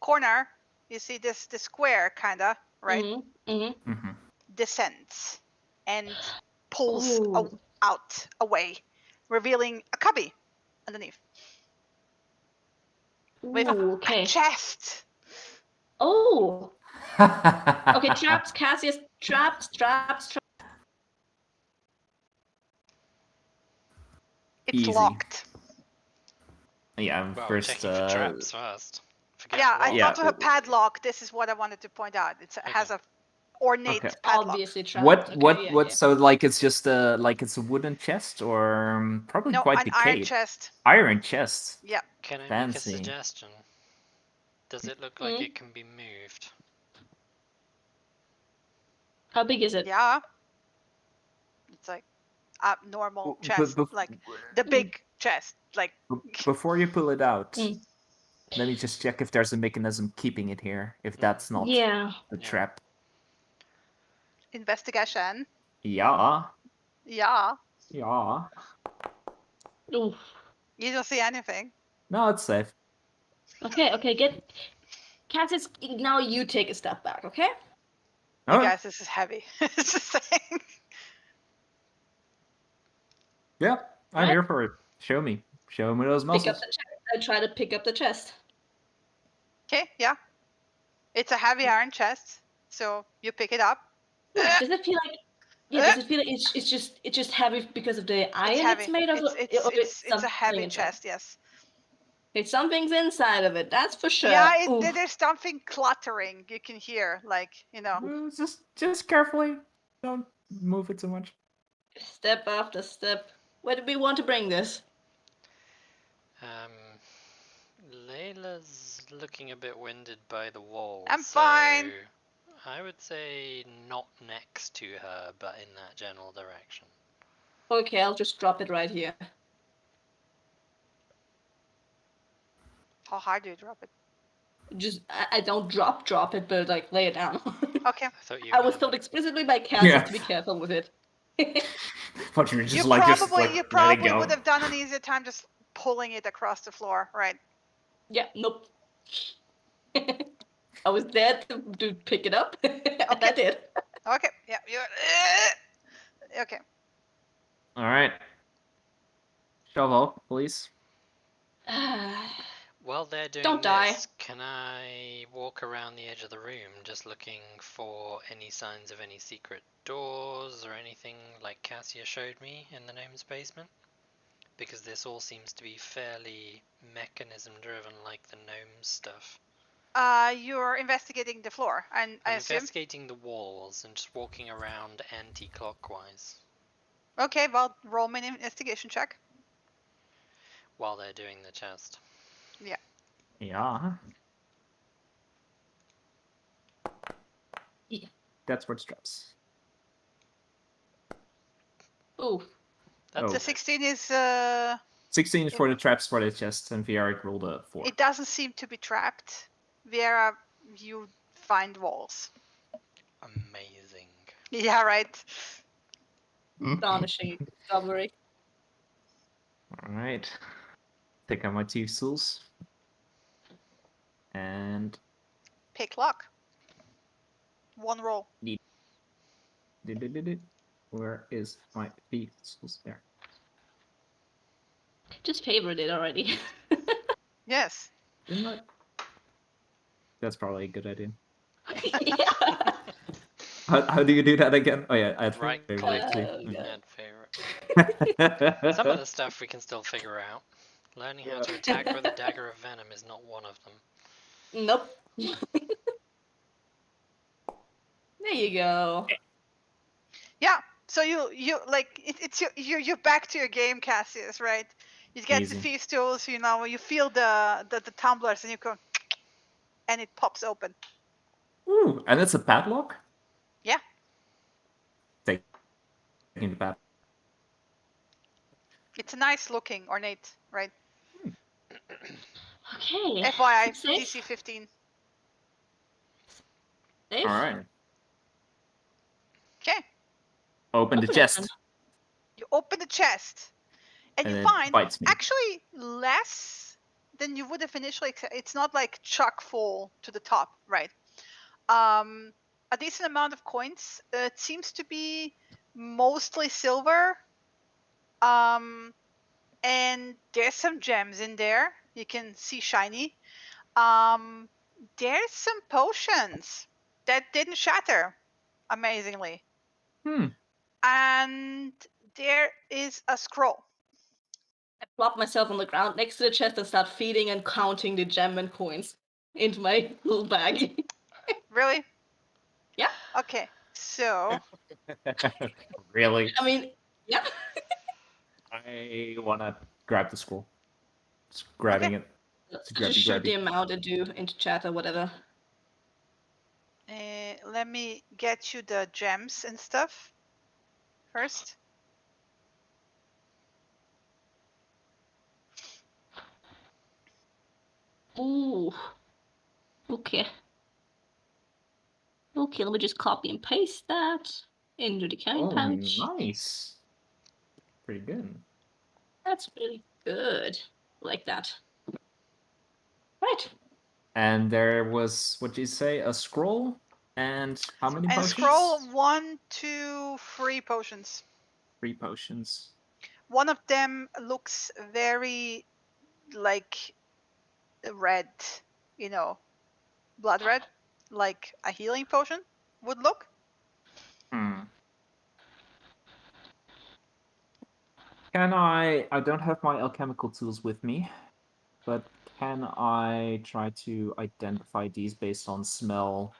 corner, you see this square kinda, right? Descends and pulls out away, revealing a cubby underneath. With a chest. Oh. Okay, traps, Cassius, traps. It's Easy. locked. Yeah, Well, we're first. checking for traps first. Forget Yeah, I lock. Yeah. thought to a padlock. This is what I wanted to point out. It has a ornate Okay. padlock. Obviously trapped. What? Okay, What? yeah, what? yeah. So like it's just like it's a wooden chest or probably No, quite an iron decayed. chest. Iron chest. Yeah. Can I make a Fancy. suggestion? Does it look like Mm. it can be moved? How big is it? Yeah. It's like a normal But chest, like the big chest. Like before you pull it out, Mm. let me just check if there's a mechanism keeping it here. If that's not Yeah. a Yeah. trap. investigation. Yeah. Yeah. Yeah. Ooh. You don't see anything. No, it's safe. Okay, get Cassius, now you take a step back, okay? You Alright. guys, this is heavy. It's just saying. Yeah, I'm Right. here for it. Show me. Show me those Pick up muscles. the chest. I try to pick up the chest. Okay, yeah. It's a heavy iron chest, so you pick it up. Does it feel like? Yeah. Does it feel like it's just heavy because of the iron It's heavy. made of? It's a heavy inside? chest, yes. It's something's inside of it. That's for sure. Yeah, Ooh. there's something cluttering you can hear, like, you know. Just carefully. Don't move it too much. Step after step. Where do we want to bring this? Layla's looking a bit winded by the wall. I'm fine. So I would say not next to her, but in that general direction. Okay, I'll just drop it right here. How hard do you drop it? Just I don't drop it, but like lay it down. Okay. I thought you. I was told explicitly by Cassius to be careful with it. But you're just You like probably just like you let it probably go. would have done an easier time just pulling it across the floor, right? Yeah, nope. I was there to pick it up, and I did. Okay. Yeah. You. Okay. All right. Shovel, please. While they're doing Don't die. this, can I walk around the edge of the room just looking for any signs of any secret doors or anything like Cassia showed me in the gnome's basement? Because this all seems to be fairly mechanism driven like the gnome's stuff. You're investigating the floor, and I I'm assume. investigating the walls and just walking around anti-clockwise Okay, well, roll me an investigation check. while they're doing the chest. Yeah. Yeah. That's what straps. Ooh, That's The a 16 is 16 is for the traps for the chest, and Vieric rolled a 4. it doesn't seem to be trapped. Viera, you find walls. amazing. Yeah, right. astonishing discovery. All right. Take out my 2 stools. And Pick lock. One roll. where is my 3 stools? There. Just favored it already. Yes. Didn't I? That's probably a good idea. Yeah. How do you do that again? Oh yeah, add Right favorite, click, actually. add favorite. Some of the stuff we can still figure out. Learning how to attack with a dagger of venom is not one of them. Nope. There you go. Yeah. So you like it's you're back to your game, Cassius, right? You get Easy. the feast tools, you know, you feel the tumblers, and you go, and it pops open. Ooh, and it's a padlock? Yeah. Taking the padlock. It's a nice looking ornate, right? Okay. FYI, Safe? DC 15. Safe? Alright. Okay. Open the Open it chest. then. You open the chest, and you it find bites me. actually less than you would have initially. It's not like chock full to the top, right? A decent amount of coins. It seems to be mostly silver. And there's some gems in there. You can see shiny. There's some potions that didn't shatter, amazingly. Hmm. And there is a scroll. I plop myself on the ground next to the chest and start feeding and counting the gem and coins into my little bag. Really? Yeah. Okay. So Really? I mean, yeah. I wanna grab the scroll. Just grabbing it. It's Just grabby, shoot the grabby. amount and do into chat or whatever. let me get you the gems and stuff first. Ooh. Okay. Okay, let me just copy and paste that into the coin Oh, pouch. nice. Pretty good. That's really good. Like that. Right. And there was, what did you say, a scroll? And how many And potions? scroll 1, 2, 3 potions. 3 potions. One of them looks very like red, blood red, like a healing potion would look. Can I don't have my alchemical tools with me, but can I try to identify these based on smell?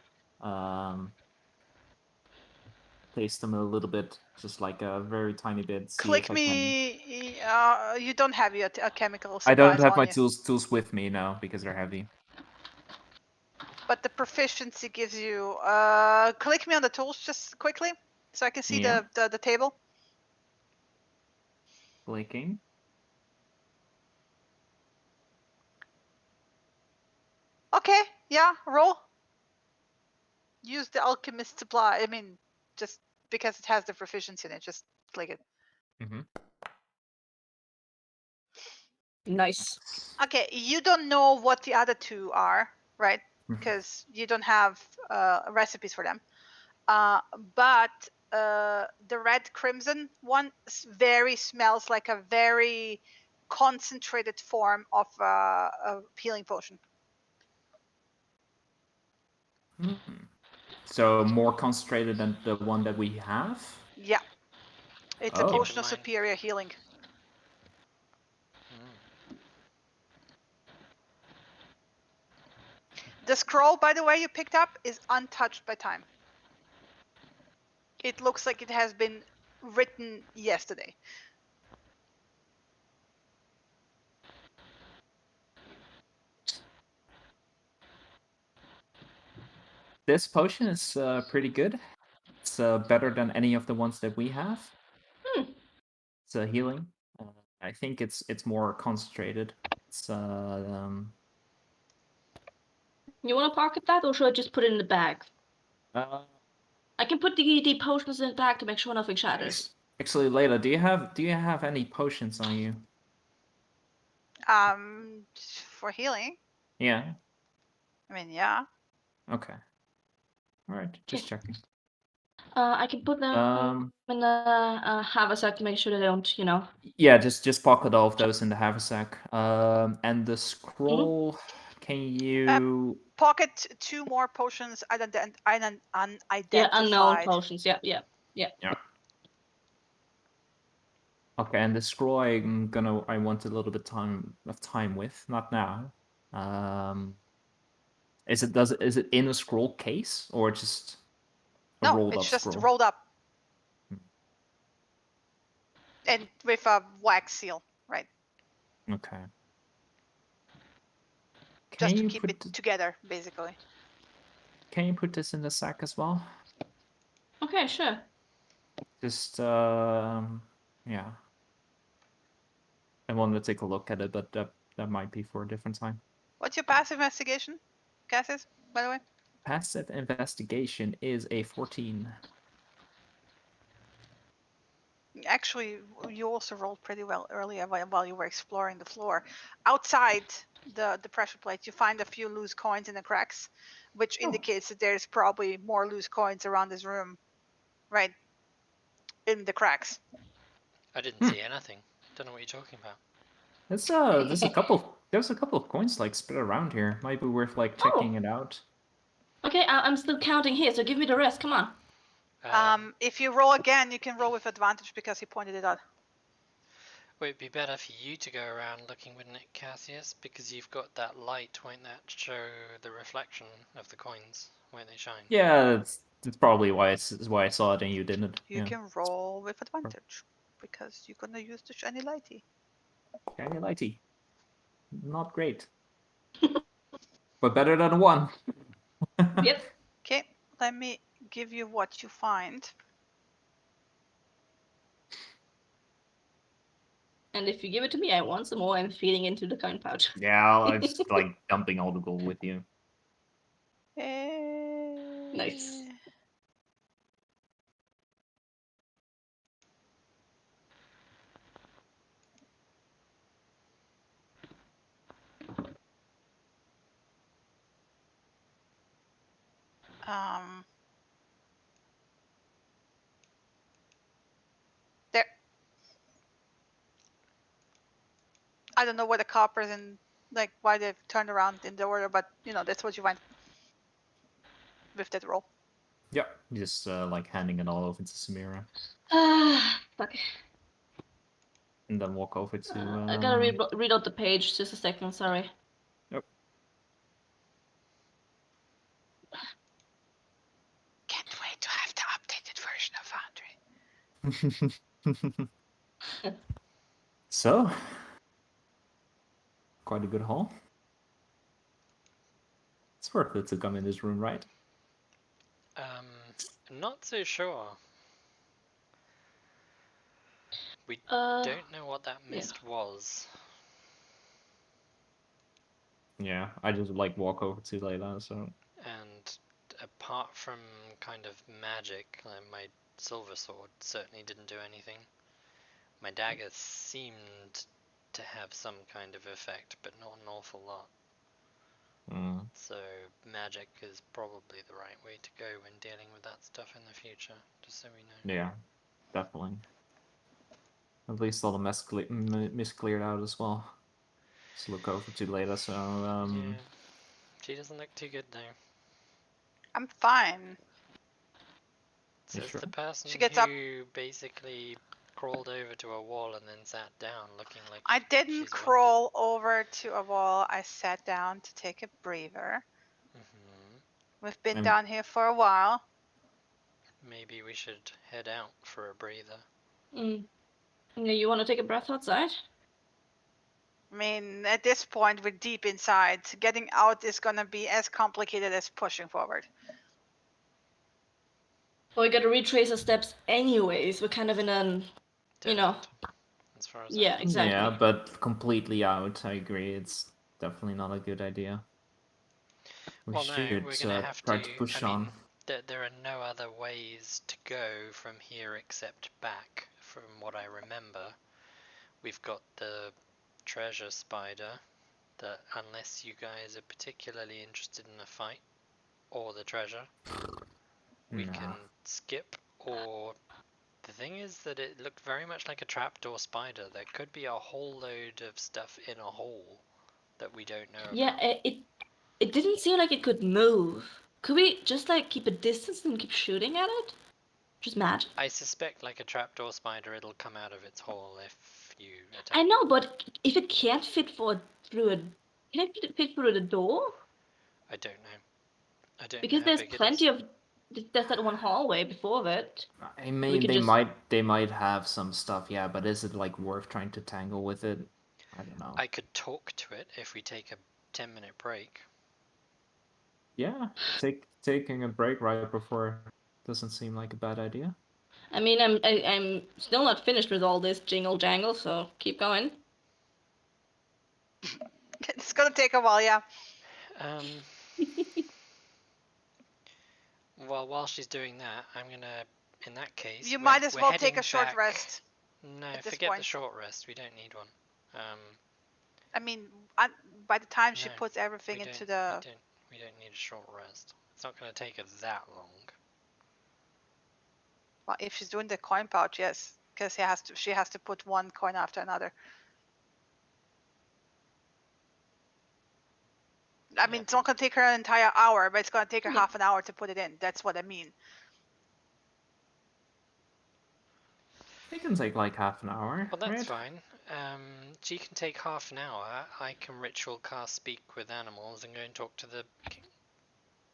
Taste them a little bit, just like a very tiny bit. See Click if I can. me. You don't have your chemical supplies I don't have on my you. tools with me now because they're heavy. But the proficiency gives you. Click me on the tools just quickly, so I can see Yeah. the table. Clicking. Okay. Yeah. Roll. Use the alchemist supply. I mean, just because it has the proficiency in it, just click it. Mm-hmm. Nice. Okay. You don't know what the other two are, right? Because you don't have recipes for them. But the red crimson one smells like a very concentrated form of a healing potion. So more concentrated than the one that we have? Yeah. It's a Oh. potion of superior healing. The scroll, by the way, you picked up is untouched by time. It looks like it has been written yesterday. This potion is pretty good. It's better than any of the ones that we have. It's healing. I think it's more concentrated. It's You want to pocket that, or should I just put it in the bag? uh, I can put the potions in the bag to make sure nothing shatters. Actually, Layla, do you have any potions on you? For healing. Yeah. I mean, yeah. Okay. All right. Just checking. I can put them in the haversack to make sure they don't, Yeah, just pocket all of those in the haversack. And the scroll, can you pocket 2 more potions unidentified. Yeah, unknown potions. Yeah. Yeah. Okay, and the scroll I want a little bit of time with, not now. Is it in a scroll case or just a rolled No, up it's just scroll? rolled up. And with a wax seal, right? Okay. Just to keep it together, basically. Can you put this in the sack as well? Okay, sure. Just yeah. I wanted to take a look at it, but that might be for a different time. What's your passive investigation, Cassis, by the way? Passive investigation is a 14. Actually, you also rolled pretty well earlier while you were exploring the floor. Outside the pressure plate, you find a few loose coins in the cracks, which indicates that there's probably more loose coins around this room, right? In the cracks. I didn't see anything. Don't know what you're talking about. There's a couple of coins like spread around here. Might be worth like checking it out. Okay, I'm still counting here, so give me the rest. Come on. If you roll again, you can roll with advantage because he pointed it out. Well, it'd be better for you to go around looking, wouldn't it, Cassius? Because you've got that light, won't that show the reflection of the coins? Won't they shine? Yeah, that's probably why why I saw it and you didn't. You Yeah. can roll with advantage because you're gonna use the shiny lighty. Shiny lighty. Not great. But better than 1. Yep. Okay, let me give you what you find. And if you give it to me, I want some more. I'm feeding into the coin pouch. Yeah, I'm just like dumping all the gold with you. Nice. Um, there. I don't know what the coppers and like why they've turned around in the order, but you know that's what you find with that roll. Yeah, just like handing it all over to Samira, Ah, fuck. and then walk over to. I gotta read out the page. Just a second. Sorry. Yep. Can't wait to have the updated version of Foundry. So, quite a good haul. It's worth it to come in this room, right? Not so sure. We don't know what that yeah. mist was. Yeah, I just like walk over to Layla, so. And apart from kind of magic, my silver sword certainly didn't do anything. My dagger seemed to have some kind of effect, but not an awful lot. Mm. So magic is probably the right way to go when dealing with that stuff in the future, just so we know. Yeah, definitely. At least all the mess cleared out as well. Just look over to Layla, so Yeah. She doesn't look too good though. I'm fine. Says sure? the person She gets who up. basically crawled over to a wall and then sat down looking like I didn't she's crawl over to a wall. I sat down to take a breather. We've been And- down here for a while. Maybe we should head out for a breather. Mm. Yeah, you want to take a breath outside? I mean, at this point, we're deep inside. Getting out is gonna be as complicated as pushing forward. Well, we gotta retrace our steps anyways. We're kind of in an, you know. Dead end, as far as Yeah, I'm exactly. Yeah, but completely out, I agree. It's definitely not a good idea. We Well, no, should we're gonna have try to push I on. mean, there are no other ways to go from here except back, from what I remember. We've got the treasure spider, that unless you guys are particularly interested in a fight, or the treasure, we Nah. can skip, or... The thing is that it looked very much like a trapdoor spider. There could be a whole load of stuff in a hole that we don't know Yeah, about. it didn't seem like it could move. Could we just like keep a distance and keep shooting at it? Just magic. I suspect, like a trapdoor spider, it'll come out of its hole if you attack. I know, but if it can't fit through a, can it fit through the door? I don't know. I don't Because know how there's big plenty it is. of, there's that one hallway before it. I mean, could they might have some stuff, yeah, but is it like worth trying to tangle with it? I don't know. I could talk to it if we take a 10-minute break. Yeah, taking a break right before doesn't seem like a bad idea. I mean, I'm still not finished with all this jingle jangle, so keep going. It's gonna take a while, yeah. Well, while she's doing that, I'm gonna, in that case... You might as we're well take heading a short back... rest. No, at this forget the point. short rest. We don't need one. I mean, by the time she No, puts everything we into don't, the... we don't need a short rest. It's not gonna take us that long. Well, if she's doing the coin pouch, yes. Because she has to put one coin after another. I mean, Yeah. it's not gonna take her an entire hour, but it's gonna take her Yeah. half an hour to put it in. That's what I mean. It can take like half an hour. Well, that's right? fine. She can take half an hour. I can ritual cast speak with animals and go and talk to the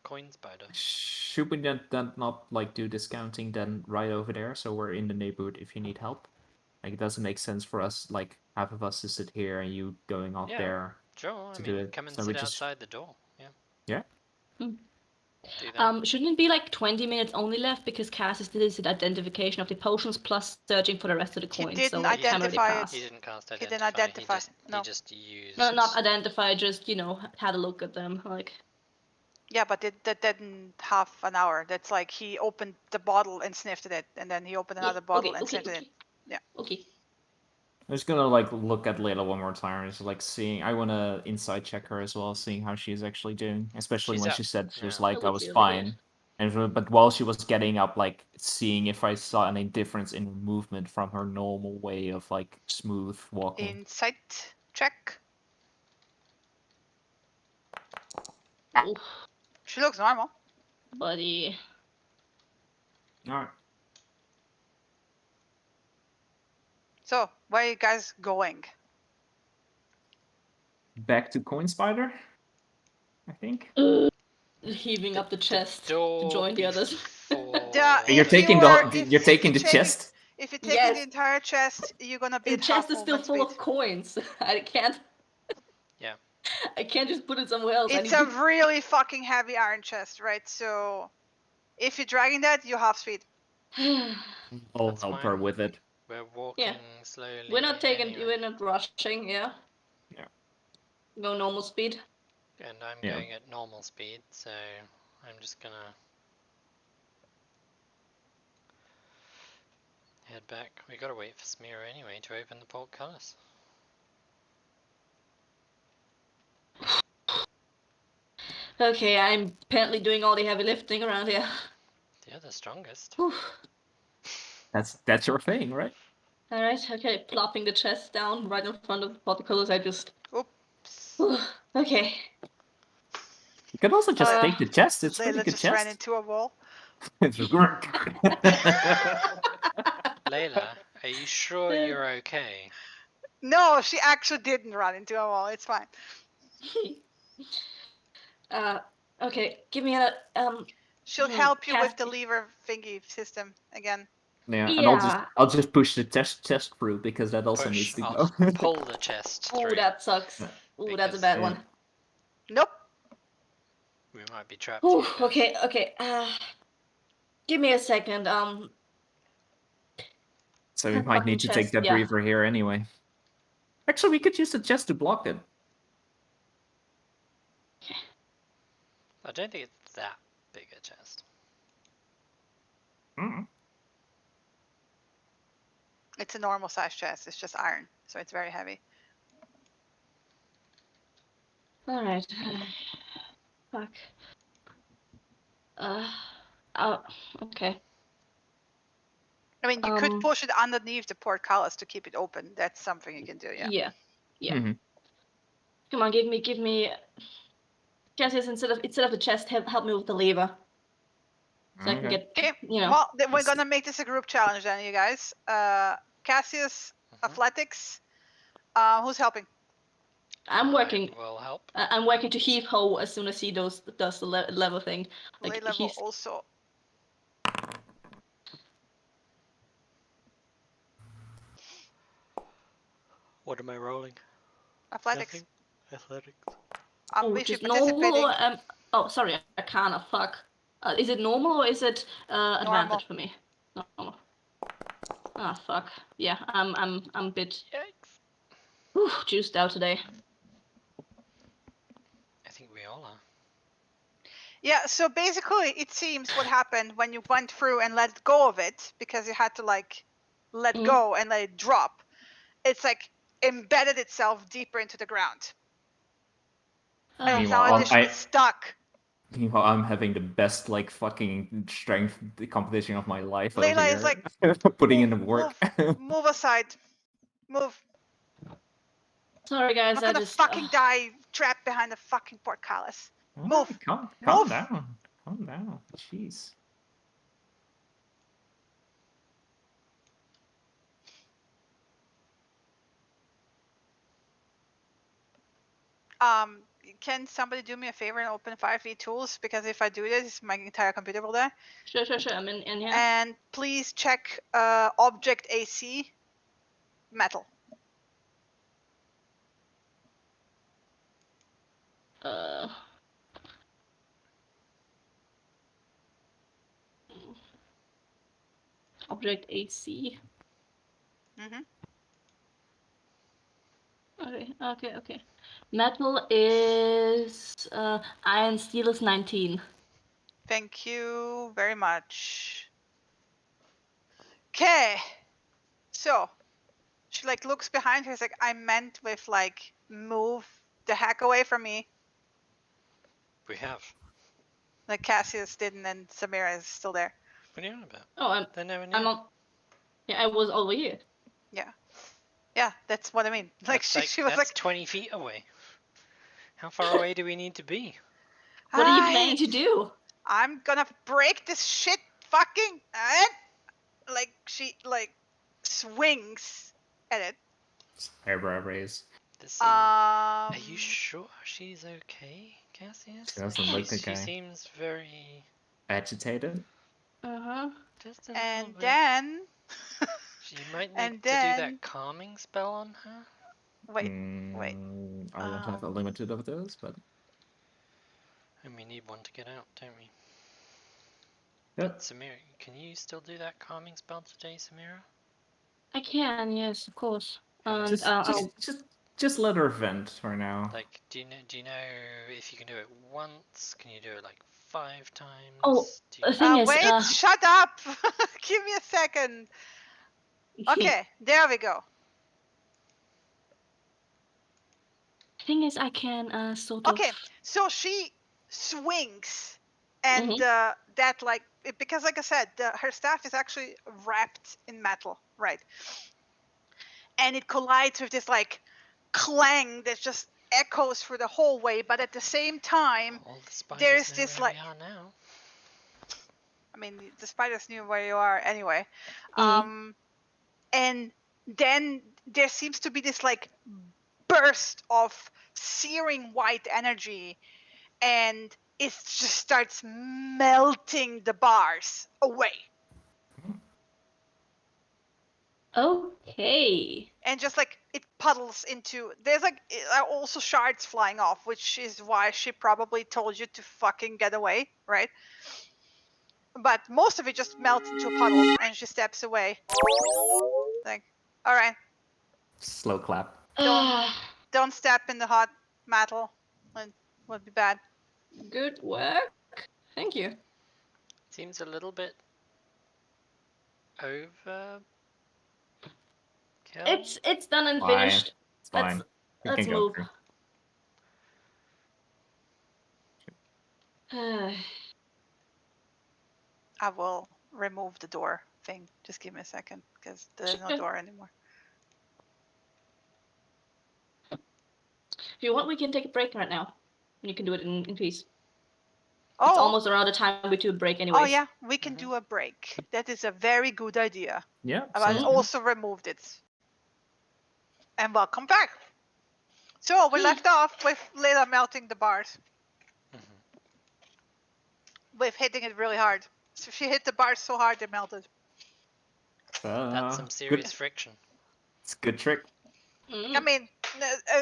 coin spider. Should we then not like do discounting then right over there, so we're in the neighborhood if you need help? Like, it doesn't make sense for us, like, half of us to sit here and you going off Yeah. there. Sure, I To do mean, it, come and so we sit just- outside the door. Yeah. Yeah. Do that. Shouldn't it be like 20 minutes only left because Cassius did his identification of the potions plus searching for the rest of the He coins, didn't so it can already identify it. pass. He didn't cast He identify. didn't identify, He no. just used. No, not identify, just, you know, had a look at them, like. Yeah, but that didn't half an hour. That's like he opened the bottle and sniffed at it, and then he opened Yeah, another bottle okay, and okay, sniffed at okay. it. Yeah. Okay. I'm just gonna like look at Layla one more time, just like seeing. I wanna inside check her as well, seeing how she's actually doing. Especially She's when up, she said she was yeah. like That I would was be really fine, but while she was getting up, like seeing if I saw any difference in movement from her normal way of like smooth walking. Insight check. Oof, She looks normal. buddy. All right. So, where are you guys going? Back to Coin Spider, I think. Heaving up the chest to door join the others. before- Yeah, You're if you taking are- the if- you're if taking you the take- chest. If you're taking Yes. the entire chest, you're gonna be The at chest half is still movement full speed. of coins. I can't. Yeah. I can't just put it somewhere else. It's I a need really fucking heavy iron chest, right? So, if you're dragging that, you half speed. to... I'll That's help her fine. with it. We're walking slowly. We're not taking. anyway. We're not rushing. Yeah. Yeah. Go normal speed. And I'm Yeah. going at normal speed, so I'm just gonna head back. We gotta wait for Smira anyway to open the portcullis. Okay, I'm apparently doing all the heavy lifting around here. You're the strongest. Whew. That's your thing, right? All right. Okay, plopping the chest down right in front of the portcullis. I just. Oops. Whew. Okay. You can also just Uh, take the chest. It's pretty Layla good just ran chest. into a wall. Layla, are you sure you're okay? No, she actually didn't run into a wall. It's fine. Okay. Give me a She'll Hmm, help you with the Cassie. lever thingy system again. Yeah, and Yeah. I'll just push the chest through because that also Push. needs to I'll go. pull the chest Ooh, through. that sucks. Yeah. Ooh, that's a Because- bad Yeah. one. Nope. We might be trapped. Ooh, here, guys. okay, okay. Give me a second. So we That might fucking need to take chest, that yeah. breather here anyway. Actually, we could use the chest to block it. I don't think it's that big a chest. Mm. It's a normal size chest. It's just iron, so it's very heavy. All right. Fuck. Oh, okay. I mean, you could Um, push it underneath the portcullis to keep it open. That's something you can do. Yeah. Yeah. Mhm. Come on, give me. Cassius, instead of the chest, help me with the lever, so I can Okay. get. Okay. You know. Well, then we're Let's- gonna make this a group challenge then, you guys. Cassius, Mhm. athletics. Who's helping? I'm working. Will help. I'm working to heave ho as soon as he does the lever thing. Like, Layla will he's- also. What am I rolling? Athletics. Athletics. I'm Oh, if you're just normal participating. or oh, sorry, Arcana. Fuck. Is it normal or is it advantage for me? Normal. Ah, fuck. Yeah, I'm a bit Yikes. juiced out today. I think we all are. Yeah, so basically it seems what happened when you went through and let go of it, because you had to like let Mhm. go and let it drop, it's like embedded itself deeper into the ground. And it's now Meanwhile, additionally stuck. Meanwhile, I'm having the best like fucking strength competition of my life over Layla here. is like, putting in "Move, the work. Move aside. Move. Sorry, guys. I'm I gonna just fucking die trapped behind the fucking portcullis. Oh, Move. calm Move. down. Calm down. Jeez. Can somebody do me a favor and open 5e tools? Because if I do this, my entire computer will die. Sure. I'm in here. And please check object AC metal. Object AC. Mm-hmm. Okay. Metal is iron. Steel is 19. Thank you very much. Okay. So she like looks behind her. It's like I meant with like move the heck away from me. We have. Like Cassius didn't, and Samira is still there. What are you on about? Oh, They're nowhere near. I'm not. Yeah, I was over here. Yeah, that's what I mean. Like That's she was that's like, 20 feet away. How far away do we need to be? What are you planning to do? I'm gonna break this shit fucking like she like swings at it. Eyebrow raise. Are you sure she's okay, Cassius? She doesn't look She okay. seems very. Agitated? Just a And little bit. then You might and need to do then- that calming spell on her. wait, I don't have a limited of those, but And we need one to get out, don't we? yep. Samira, can you still do that calming spell today, Samira? I can, yes, of course. And Just let her vent for now. Like, do you know if you can do it once? Can you do it like 5 times? Oh, Do you... the thing is, wait, shut up! Give me a second. Okay, there we go. Thing is, I can sort of. Okay, so she swings, and that like because like I said, her staff is actually wrapped in metal, right? And it collides with this like clang that just echoes through the hallway, but at the same time, All the spiders there's know this where like. we are now. I mean, the spiders knew where you are anyway. And then there seems to be this like burst of searing white energy, and it just starts melting the bars away. Okay. And just like it puddles into, there's like also shards flying off, which is why she probably told you to fucking get away, right? But most of it just melts into a puddle, and she steps away. Like, all right, Slow clap. don't step in the hot metal. It would be bad. Good work. Thank you. Seems a little bit over. It's done and Fine. finished. It's fine. We Let's can go move. through. I will remove the door thing. Just give me a second, because there's no Sure. door anymore. If you want, we can take a break right now. You can do it in peace. Oh, It's almost around the time we do a break anyway. oh yeah, we can do a break. That is a very good idea. Yeah. I sounds good. also removed it. And welcome back. So we left off with Layla melting the bars. With hitting it really hard. So she hit the bars so hard they melted. That's some serious friction. It's a good trick. I mean,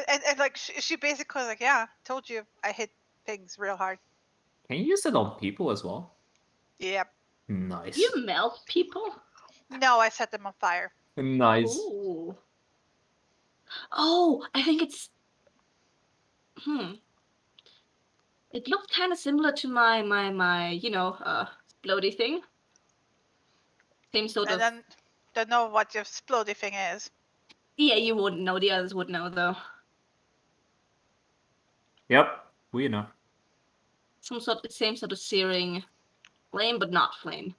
and like she basically like, yeah, told you I hit things real hard. Can you use it on people as well? Yep. Nice. You melt people? No, I set them on fire. Nice. Ooh. Oh, I think it's. It looked kind of similar to my explodey thing. Same sort And of. then don't know what your explodey thing is. Yeah, you wouldn't know. The others would know though. Yep. We know. Same sort of searing flame, but not flame.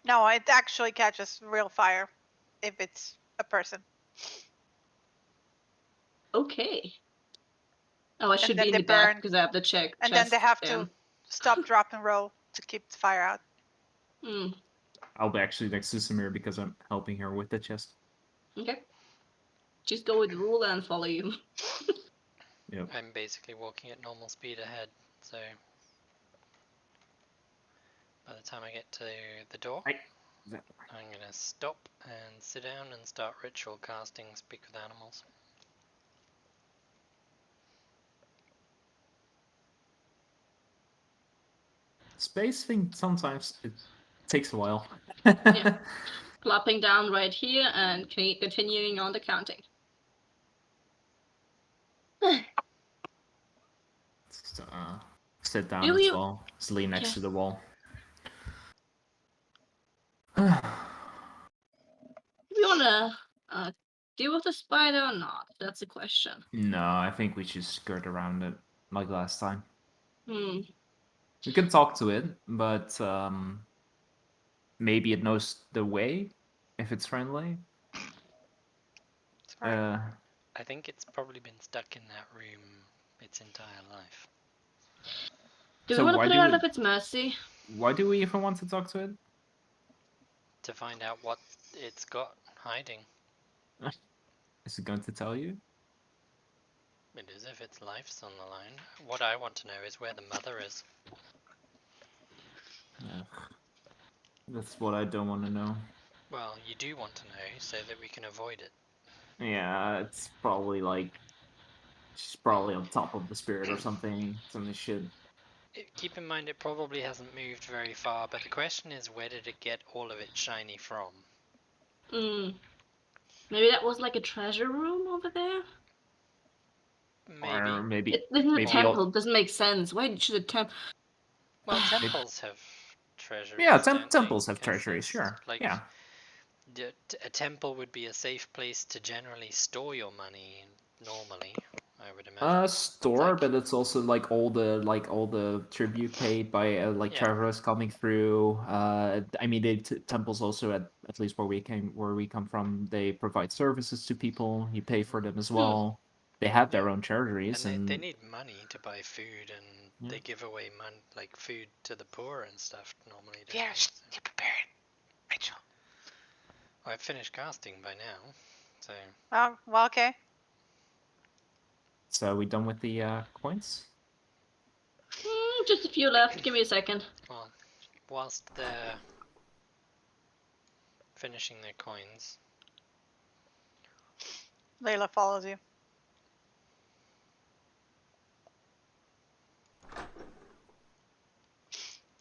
No, it actually catches real fire if it's a person. Okay. Oh, I should then be in they the back burn. because I have the check. And then they have to stop, drop, and roll to keep the fire out. I'll be actually next to Samir because I'm helping her with the chest. Okay. Just go with the rule and follow you. Yep. I'm basically walking at normal speed ahead, so by the time I get to the door, Hey. I'm gonna stop and sit down and start ritual casting Speak with Animals. Space thing sometimes it takes a while. Yeah. Plopping down right here and continuing on the counting. Just, sit down Do as you- well. Just lean next Yeah. to the wall. Do we wanna deal with the spider or not? That's the question. No, I think we should skirt around it like last time. Hmm. We can talk to it, but maybe it knows the way if it's friendly. It's fine. I think it's probably been stuck in that room its entire life. Do So we want to why put it do out we- of its mercy? Why do we even want to talk to it? To find out what it's got hiding. Is it going to tell you? It is if its life's on the line. What I want to know is where the mother is. That's what I don't want to know. Well, you do want to know so that we can avoid it. Yeah, it's probably like she's probably on top of the spirit or something. Some shit. Keep in mind it probably hasn't moved very far, but the question is where did it get all of its shiny from? Hmm. Maybe that was like a treasure room over there? Maybe. Or maybe It isn't a maybe temple. Doesn't make sense. Why should a temple? Well, temples have treasuries. yeah, don't temples they? have 'Cause treasuries, there's, sure. Like, yeah. a temple would be a safe place to generally store your money. Normally, I would imagine. Store, Like- but it's also like all the tribute paid by like Yeah. travelers coming through. I mean, the temples also at least where we come from, they provide services to people. You pay for them as well. They have their Yeah. own treasuries, And they need money to buy food, and Yeah. they give away like food to the poor and stuff normally. don't Yeah, they? So- you prepared. Rachel. Well, I've finished casting by now, so Well, okay. So are we done with the coins? Just a few left. Give me a second. well, whilst they're finishing their coins, Layla follows you.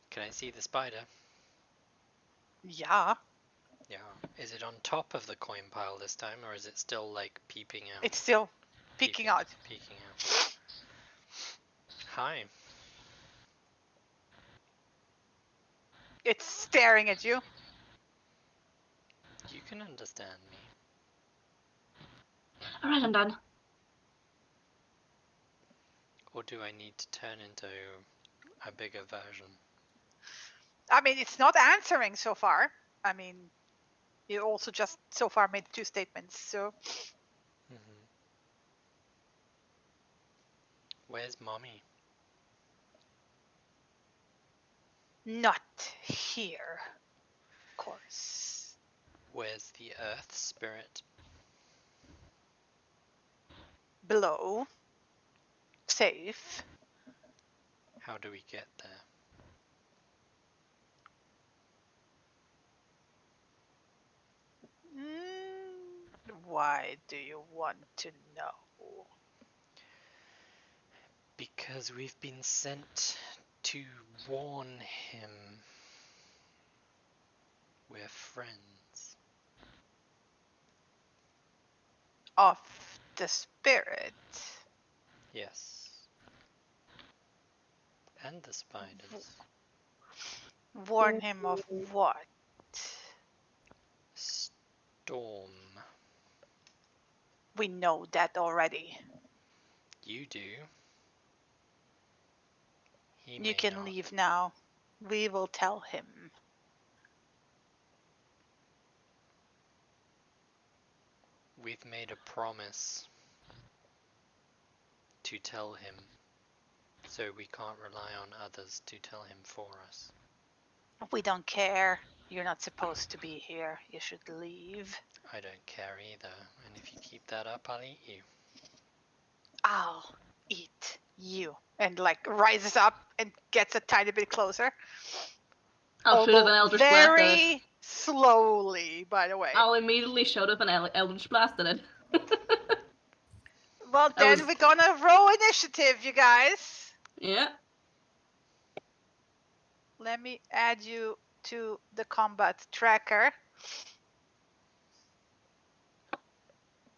can I see the spider? Yeah, Yeah. Is it on top of the coin pile this time, or is it still like peeping out? it's still peeking out. Peeking out. Hi. It's staring at you. You can understand me. All right, I'm done. Or do I need to turn into a bigger version? I mean, it's not answering so far. I mean, you also just so far made 2 statements. So Where's mommy? not here, of course. Where's the earth spirit? Below. Safe. How do we get there? Why do you want to know? Because we've been sent to warn him. We're friends. Of the spirit. Yes. And the spiders. Warn him of what? Storm. We know that already. You do. He You may can not. leave now. We will tell him. We've made a promise to tell him, so we can't rely on others to tell him for us. We don't care. You're not supposed to be here. You should leave. I don't care either, and if you keep that up, I'll eat you. I'll you, and like rises up and gets a tiny bit closer. I'll shoot up Although an Eldritch Blast at it. very slowly, by the way. I'll immediately shoot up an Eldritch Blast at it. Well, I then was- we're gonna roll initiative, you guys. Yeah. Let me add you to the combat tracker.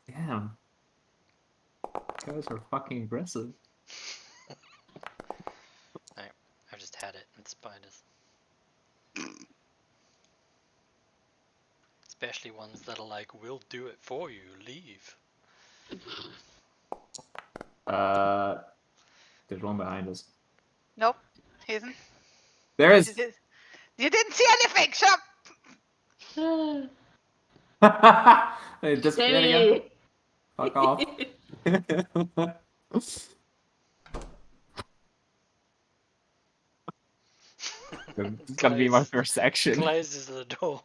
Damn. Guys are fucking aggressive. I've just had it with spiders. Especially ones that are like, we'll do it for you, leave. There's one behind us. Nope, he isn't. There You is. didn't see anything. Shut up. Hey, disappeared again. Sammy! Fuck off. It's gonna be my first action. Closes the door.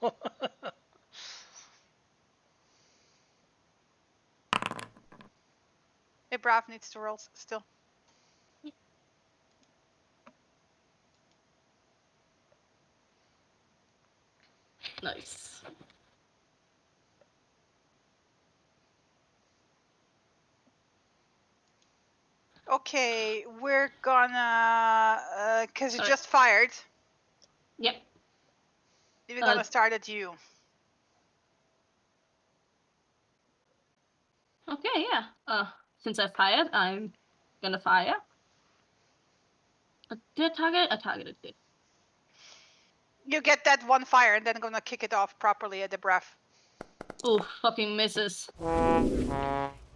Hey, Brav needs to roll still. Nice. Okay, we're gonna, cause you Alright. just fired, Yep. we're gonna start at you. Okay, yeah. Since I fired, I'm gonna fire. Did I target? I targeted it. You get that one fire, and then gonna kick it off properly at the Brav. Ooh, fucking misses.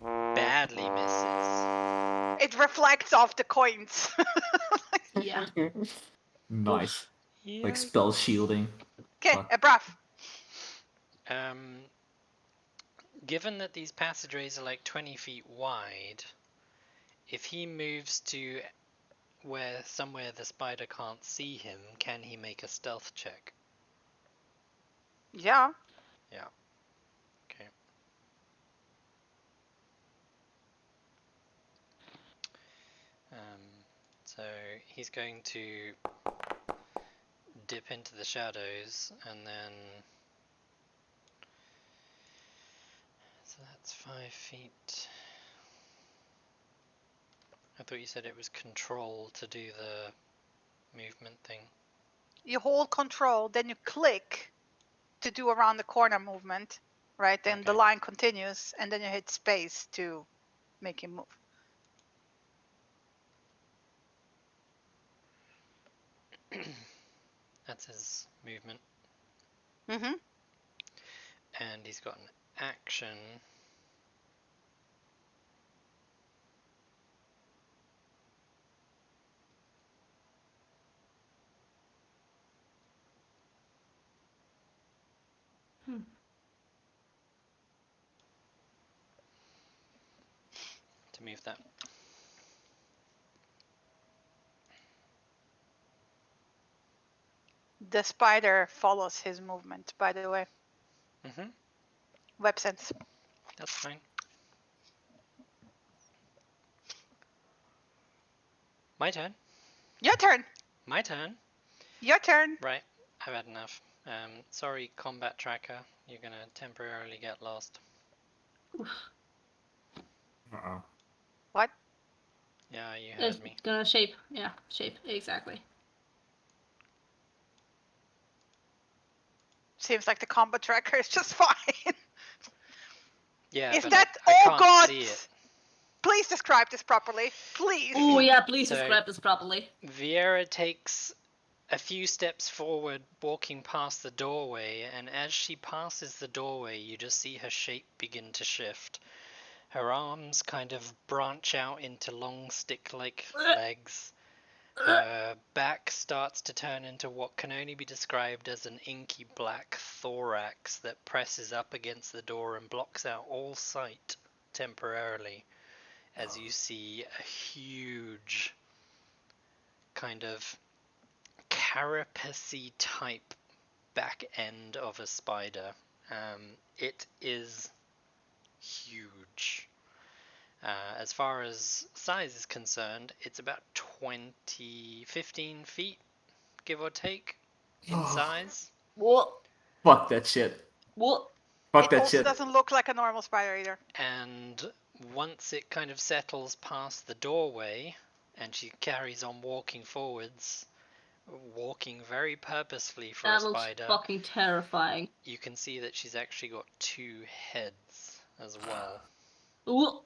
Badly misses. It reflects off the coins. Yeah. Nice. Like Yikes. spell shielding. Okay, Fuck. a Brav. Given that these passageways are like 20 feet wide, if he moves to somewhere the spider can't see him, can he make a stealth check? Yeah. Okay. So he's going to dip into the shadows and then... So that's 5 feet. I thought you said it was control to do the movement thing. You hold control, then you click to do around the corner movement, right? Then the Okay. line continues, and then you hit space to make him move. That's his movement. Mm-hmm. And he's got an action. To move that. The spider follows his movement, by the way. Mm-hmm. Web sense. That's fine. My turn. Your turn. My turn. Your turn. Right. I've had enough. Sorry, combat tracker. You're gonna temporarily get lost. Uh-oh. What? Yeah, you It's heard me. gonna shape. Yeah, shape. Exactly. Seems like the combat tracker is just fine. Yeah, Is but that I oh can't god? see it. Please describe this properly. Please. Oh yeah, please So- describe this properly. Vieira takes a few steps forward, walking past the doorway, and as she passes the doorway, you just see her shape begin to shift. Her arms kind of branch out into long stick-like legs. Her back starts to turn into what can only be described as an inky black thorax that presses up against the door and blocks out all sight temporarily, as you see a huge kind of carapace type back end of a spider. It is huge. As far as size is concerned, it's about 15 feet, give or take, in size. What? Fuck that shit. What? Fuck It that also shit. doesn't look like a normal spider either. And once it kind of settles past the doorway, and she carries on walking forwards, walking very purposefully for a That looks spider, fucking terrifying. you can see that she's actually got 2 heads as well. Ooh.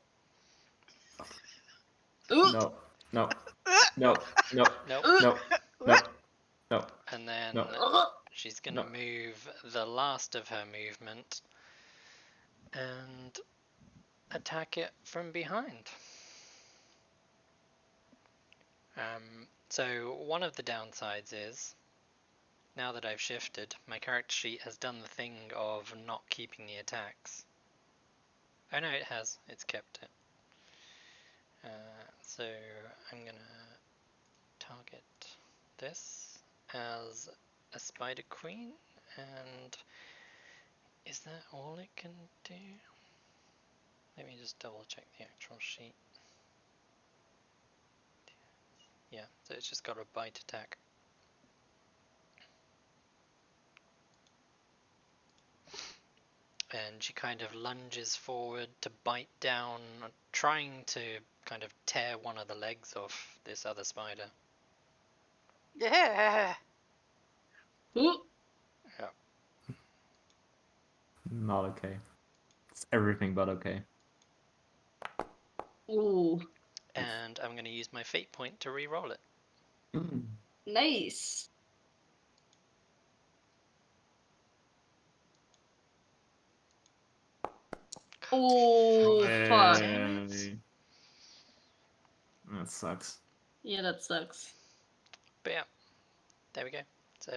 Ooh. No. No. No. No. Nope. No. No. No. And then No. she's gonna move the last of her movement and attack it from behind. So one of the downsides is, now that I've shifted, my character sheet has done the thing of not keeping the attacks. Oh no, it has. It's kept it. So I'm gonna target this as a spider queen, and is that all it can do? Let me just double check the actual sheet. Yeah, so it's just got a bite attack. And she kind of lunges forward to bite down, trying to kind of tear one of the legs off this other spider. Yeah. Ooh. Not okay. It's everything but okay. Ooh. And I'm going to use my fate point to re-roll it. Nice. Oh, fuck. That sucks. Yeah, that sucks. But yeah, there we go. So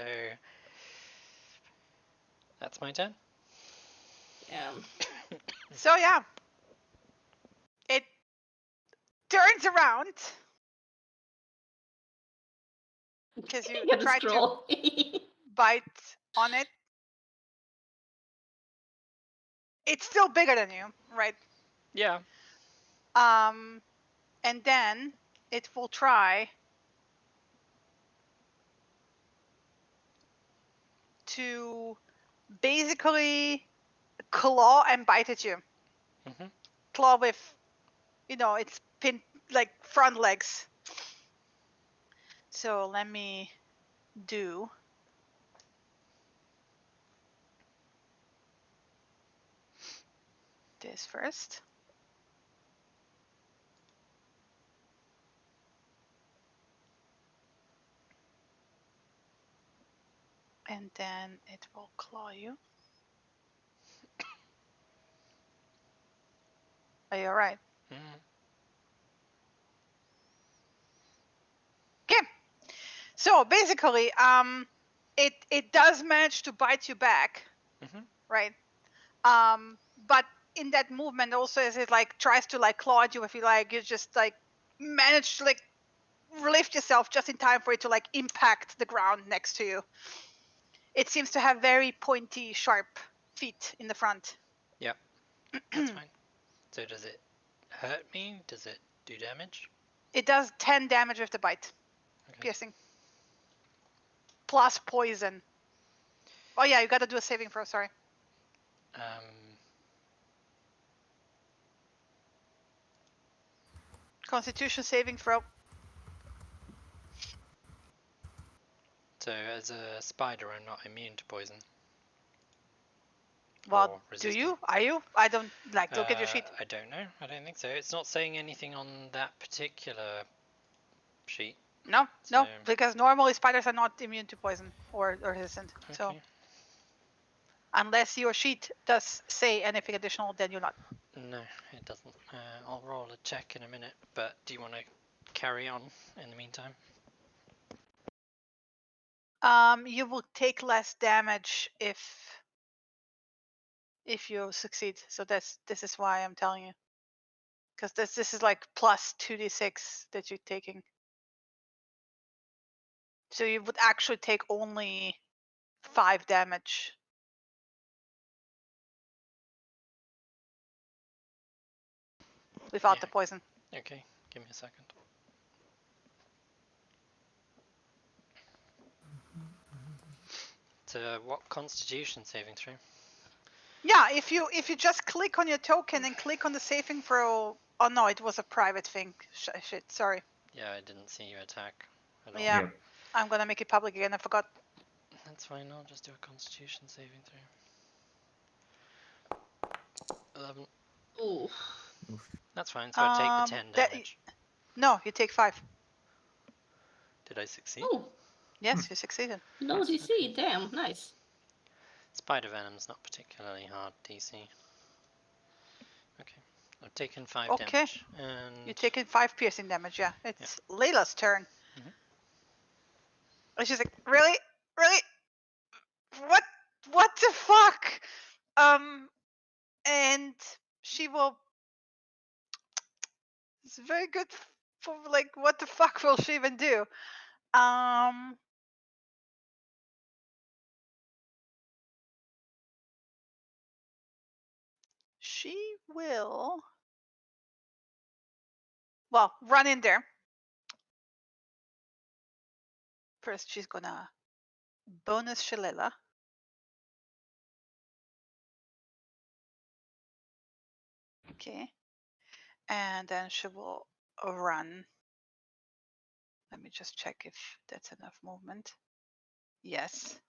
that's my turn. Yeah. So yeah, it turns around because you Get a tried to scroll. bite on it. It's still bigger than you, right? Yeah. And then it will try to basically claw and bite at you. Mhm. Claw with, its pin like front legs. So let me do this first. And then it will claw you. Are you alright? Mhm. Okay. So basically, it does manage to bite you back, Mhm. right? But in that movement, also as it like tries to like claw at you, if you like, you just like manage to like lift yourself just in time for it to like impact the ground next to you. It seems to have very pointy, sharp feet in the front. Yep. That's fine. So does it hurt me? Does it do damage? It does 10 damage with the bite, Okay. piercing, plus poison. Oh yeah, you gotta do a saving throw. Sorry. Constitution saving throw. So as a spider, I'm not immune to poison. Well, Or do resistant. you? Are you? I don't like. Look at your sheet. I don't know. I don't think so. It's not saying anything on that particular sheet. No, So, because normally spiders are not immune to poison or resistant. So okay. unless your sheet does say anything additional, then you're not. No, it doesn't. I'll roll a check in a minute, but do you want to carry on in the meantime? You will take less damage if you succeed. So this is why I'm telling you. Because this is like plus 2d6 that you're taking. So you would actually take only 5 damage. without Yeah. the poison. Okay, give me a second. So, what Constitution saving throw? Yeah, if you just click on your token and click on the saving throw. Oh no, it was a private thing. Shit, sorry. Yeah, I didn't see you attack at all. Yeah, Yep. I'm gonna make it public again. I forgot. That's fine, I'll just do a Constitution saving throw. 11. Ooh. That's fine, so I take the 10 that- damage. No, you take 5. Did I succeed? Oh, Yes, you succeeded. no DC. Damn, nice. Spider Venom's not particularly hard DC. Okay, I've taken 5 Okay. damage. And You're taking 5 piercing damage. Yeah, it's Layla's turn. Mhm. And she's like, really, what the fuck? And she will. It's very good for like, what the fuck will she even do? She will. Well, run in there. First, she's gonna bonus Shalila. Okay. And then she will run. Let me just check if that's enough movement. Yes.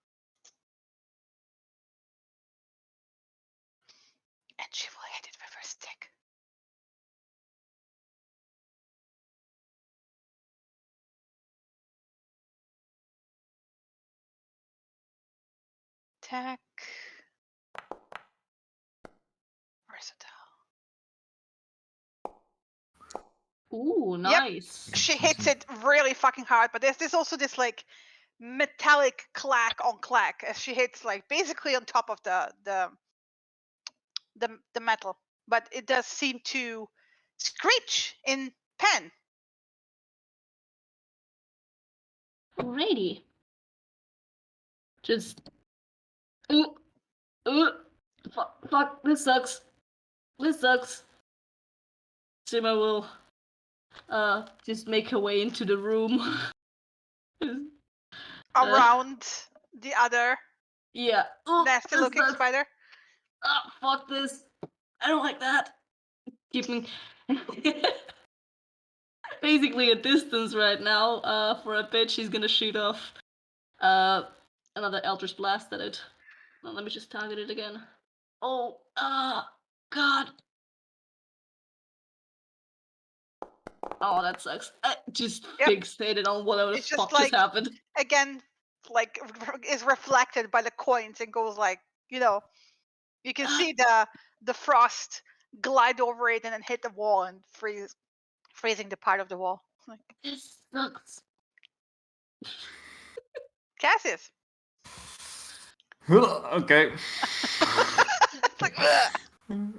And she will hit it with her stick. Attack. Versatile. Ooh, Yep. nice. She hits it really fucking hard, but there's also this like metallic clack on clack as she hits like basically on top of the metal. But it does seem to screech in pen. Alrighty. Just. Fuck, this sucks. This sucks. Sima will just make her way into the room. Around the other Yeah. Oh, nasty this looking sucks. spider. Ah, fuck this. I don't like that. Keeping basically a distance right now. For a bit, she's gonna shoot off another Eldritch Blast at it. Well, let me just target it again. Oh, God. Oh, that sucks. I just Yep. fixated on whatever the It's just fuck like- just happened. Again, like is reflected by the coins and goes like, you know, you can see the frost glide over it and then hit the wall and freezing the part of the wall. Like, This sucks. Cassius. Okay. It's like, ugh.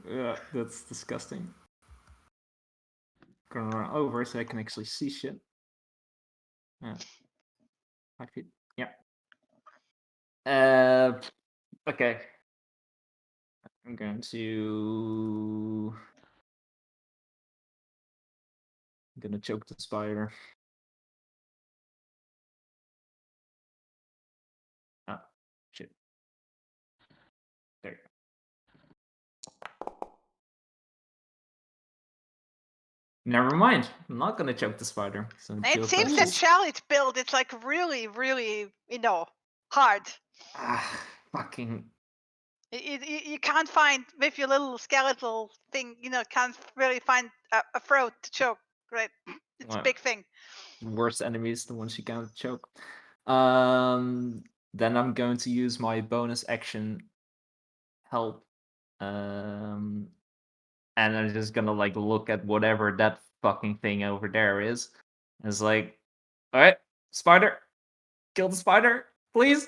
Yeah, that's disgusting. Gonna run over so I can actually see shit. Yeah. 5 feet. Yeah. Okay. I'm going to. I'm gonna choke the spider. Ah, shit. There you go. Never mind. I'm not gonna choke the spider. So And deal it seems that punches. shell it's built, it's like really, really, you know, hard. Ah, fucking. You can't find with your little skeletal thing, you know, can't really find a throat to choke, right? It's a Wow. big thing. Worst enemies, the ones you can't choke. Then I'm going to use my bonus action help. And I'm just gonna like look at whatever that fucking thing over there is. And it's like, alright, spider, kill the spider, please.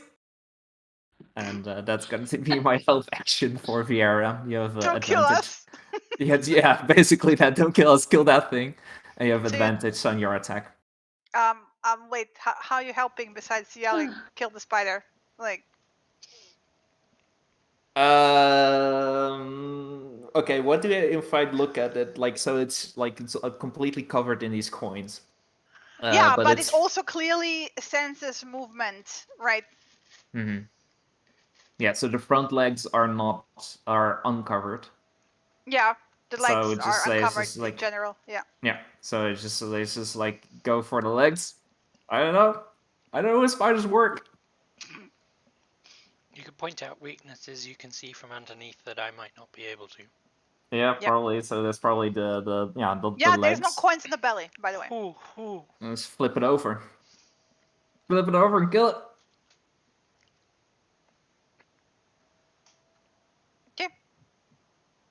And that's going to be my help action for Vieira. You have Don't kill advantage. us. Yeah, basically that. Don't kill us, kill that thing. And you have So you- advantage on your attack. Wait, how are you helping besides yelling, kill the spider? Like, Okay, what do I, if I look at it like so? It's like it's completely covered in these coins. Yeah, but it it's also clearly senses movement, right? Mhm. Yeah. So the front legs are uncovered. Yeah, the So legs it just are says uncovered it's in like general. Yeah. yeah. So it's just like go for the legs. I don't know. I don't know how spiders work. You could point out weaknesses you can see from underneath that I might not be able to. Yeah, Yep. probably. So that's probably the the Yeah, legs. there's no coins in the belly, by the way. Ooh. Let's flip it over. Flip it over and kill it. Okay,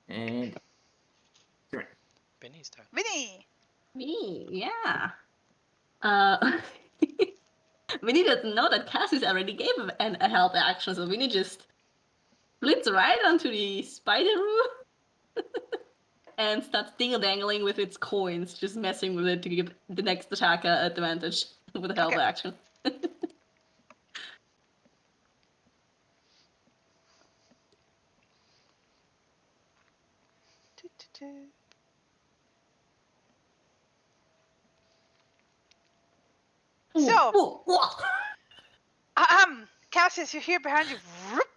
And Benny's turn. Vinny. Me, yeah. Vinny doesn't know that Cassius already gave a help action, so Vinny just flits right onto the spider room and starts dingle-dangling with its coins, just messing with it to give the next attacker advantage with a help Okay. action. So, Ooh, ooh. Cassius, you hear behind you. Whoop.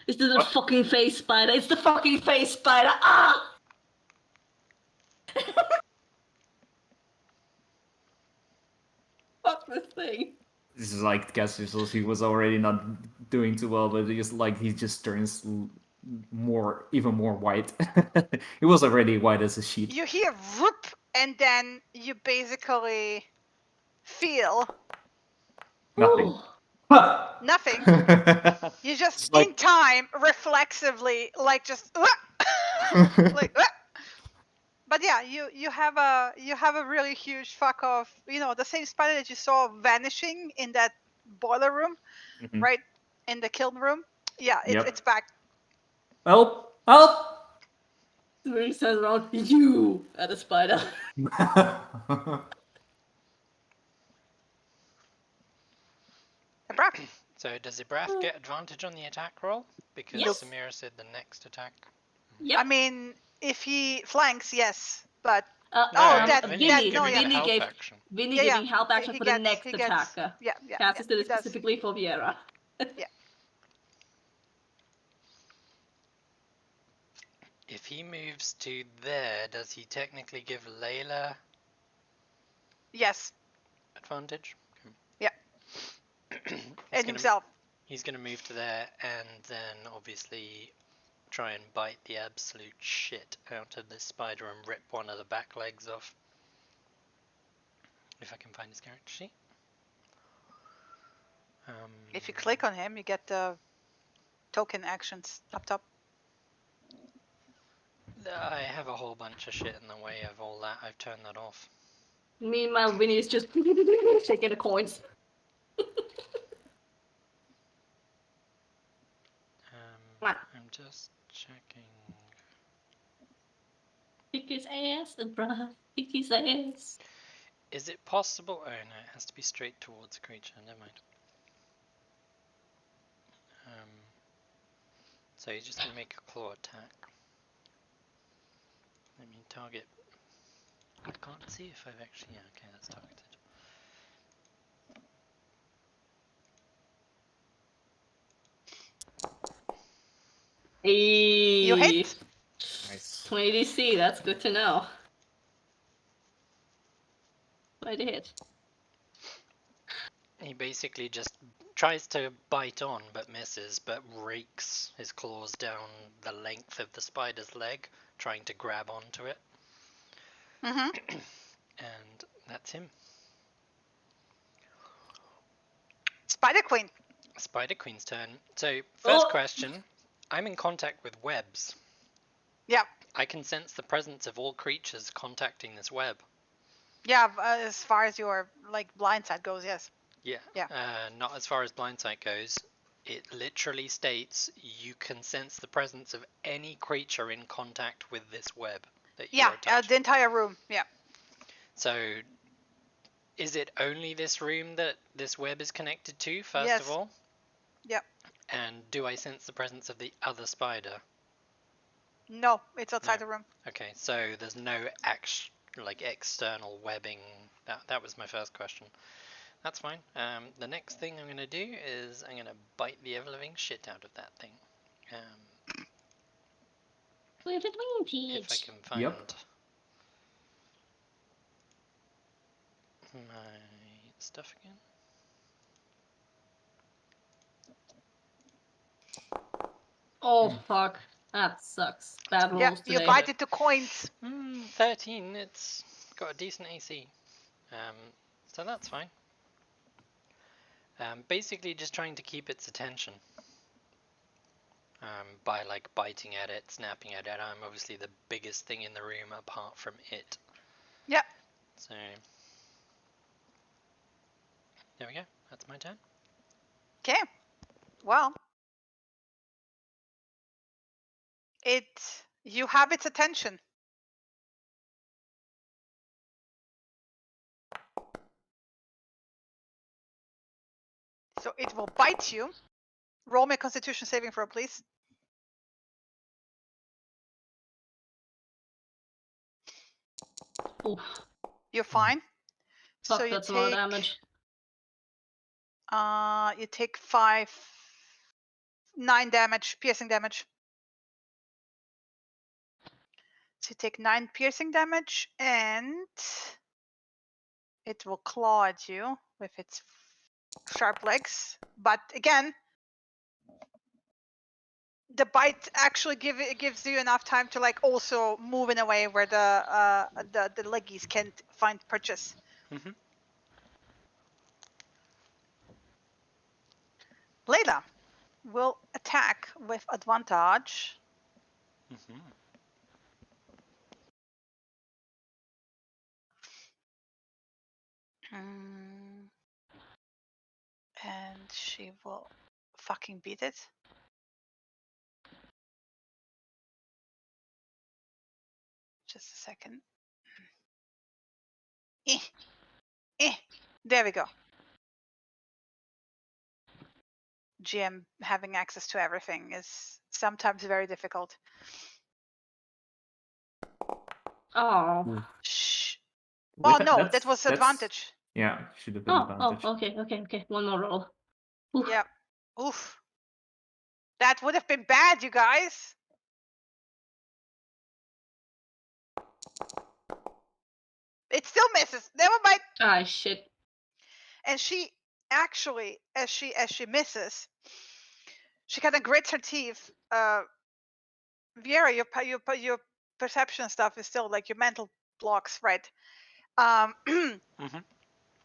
This is the fucking face spider. It's the fucking face spider. Ah! Fuck this thing. this is like Cassius. He was already not doing too well, but he just turns even more white. He was already white as a sheet. You hear whoop, and then you basically feel Nothing. Ooh. nothing. You just It's like- in time, reflexively, like just like. But yeah, you have a really huge fuck off. You know, the same spider that you saw vanishing in that boiler room, Mhm. right? In the kiln room. Yeah, Yep. it's back. Help! Help! He says around you at the spider. Abra. So does Ibrath get advantage on the attack roll? Because Yes. Samira said the next attack. Yep. I mean, if he flanks, yes, but No, Vinny, no, yeah. Vinny Vinny gave action. Vinny Yeah, giving help he- action he for the gets- next he gets- attacker. yeah, Cassius did he it does. specifically for Viera. If he moves to there, does he technically give Layla Yes, advantage? Yeah. He's and gonna- himself. He's going to move to there and then obviously try and bite the absolute shit out of this spider and rip one of the back legs off. If I can find his character sheet. If you click on him, you get the token actions up top. I have a whole bunch of shit in the way of all that. I've turned that off. Meanwhile, Vinny is just shaking the coins. I'm just checking. Kick his ass, bruh. Kick his ass. Is it possible? Oh no, it has to be straight towards a creature. Never mind. So you're just gonna make a claw attack. Let me target. I can't see if I've actually. Yeah, okay, that's targeted. Hey. You hit? Nice. 20 DC, that's good to know. Quite a hit. He basically just tries to bite on but misses, but rakes his claws down the length of the spider's leg, trying to grab onto it. Mm-hmm. And that's him. Spider Queen. Spider Queen's turn. So, first Oh! question. I'm in contact with webs. Yeah. I can sense the presence of all creatures contacting this web. Yeah, as far as your blind side goes, yes. Yeah. Yeah. Not as far as blind sight goes. It literally states you can sense the presence of any creature in contact with this web that you're Yeah, attached. the entire room. Yeah. So, is it only this room that this web is connected to, first Yes. of all? Yep. And do I sense the presence of the other spider? No, it's outside No. the room. Okay, so there's no external webbing. That was my first question. That's fine. The next thing I'm gonna do is I'm gonna bite the ever-living shit out of that thing. With If I can find Yep. my stuff again. Oh fuck, that sucks. Bad rolls Yeah, today. you bite into coins. 13. It's got a decent AC. So that's fine. Basically just trying to keep its attention. By like biting at it, snapping at it. I'm obviously the biggest thing in the room apart from it. Yeah. So there we go. That's my turn. Okay. Well, you have its attention. So it will bite you. Roll me a Constitution saving throw, please. Oof, You're fine. fuck, So you that's a lot of damage. You take 9 damage, piercing damage. So you take 9 piercing damage, and it will claw at you with its sharp legs. But again, the bite actually gives you enough time to like also move in a way where the leggies can't find purchase. Mhm. Layla will attack with advantage. Mhm. And she will fucking beat it. Just a second. There we go. GM having access to everything is sometimes very difficult. Oh. Shh. With Oh that- no, that that's- was that's- advantage. Yeah, should have been advantage. Okay. One more roll. Oof. Yeah. Oof. That would have been bad, you guys. It still misses. Never mind. Ah, shit. And she actually, as she misses, she kind of grits her teeth. Viera, your perception stuff is still like your mental blocks, right? Mhm.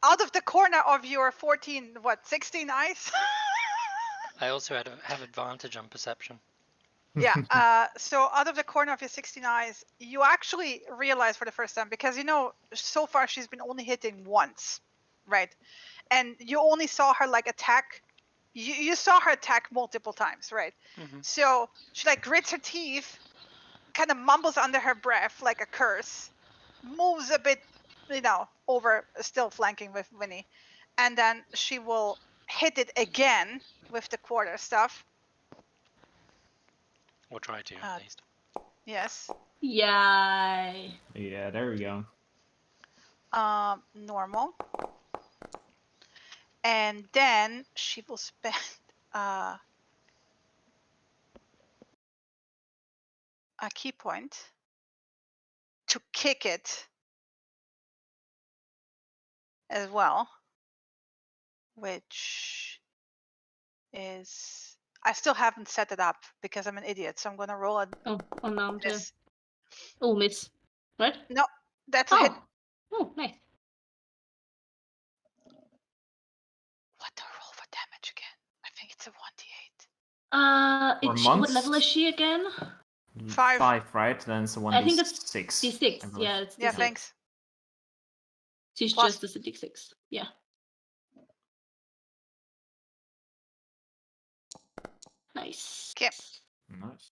Out of the corner of your 16 eyes. I also have advantage on perception. Yeah. So out of the corner of your 16 eyes, you actually realize for the first time, because so far she's been only hitting once, right? And you only saw her like attack. You saw her attack multiple times, right? Mhm. So she like grits her teeth, kind of mumbles under her breath like a curse, moves a bit, over, still flanking with Winnie, and then she will hit it again with the quarter stuff. Or try to, at least. Yes. Yay. Yeah, there we go. Normal. And then she will spend a key point to kick it as well, which is, I still haven't set it up because I'm an idiot, so I'm gonna roll a Oh no. this. Oh, miss. Right? No, that's a hit. Oh, nice. What do I roll for damage again? I think it's a 1d8. For What months? level is she again? 5. 5, right? Then it's a 1d6. I think it's I D6. believe. Yeah, it's D6. Yeah, thanks. She's Plus- just a D6. Yeah. Nice. Okay. Nice.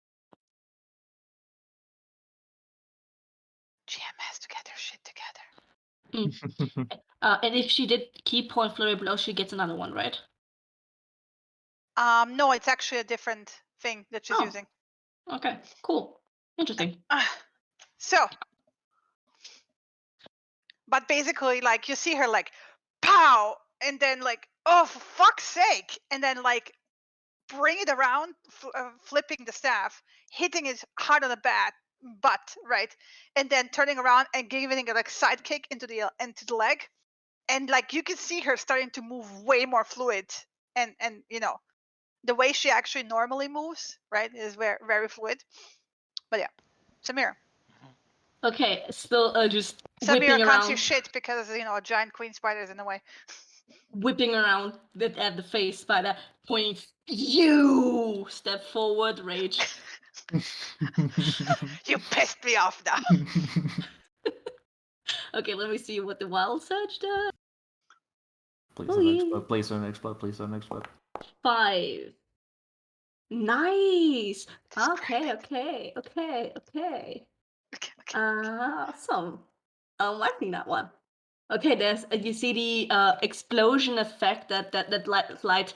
GM has to get her shit together. And if she did key point flurry blow, she gets another one, right? No, it's actually a different thing that she's Oh. using. Okay, cool. Interesting. So, but basically, like you see her like, pow, and then like, oh for fuck's sake, and then like bring it around, flipping the staff, hitting it hard on the butt, right, and then turning around and giving it like side kick into the leg, and like you can see her starting to move way more fluid, and you know, the way she actually normally moves, right, is very very fluid. But yeah, Samira. Okay, still just Samira whipping can't see around, shit because you know a giant queen spider is in the way. whipping around at the face spider, pointing. You step forward, rage. You pissed me off now. Okay, let me see what the wild surge does. Please don't explode, please don't explode, please don't explode. 5. Nice. This is Okay, perfect. okay. Okay. Awesome. I'm liking that one. Okay, there's you see the explosion effect that light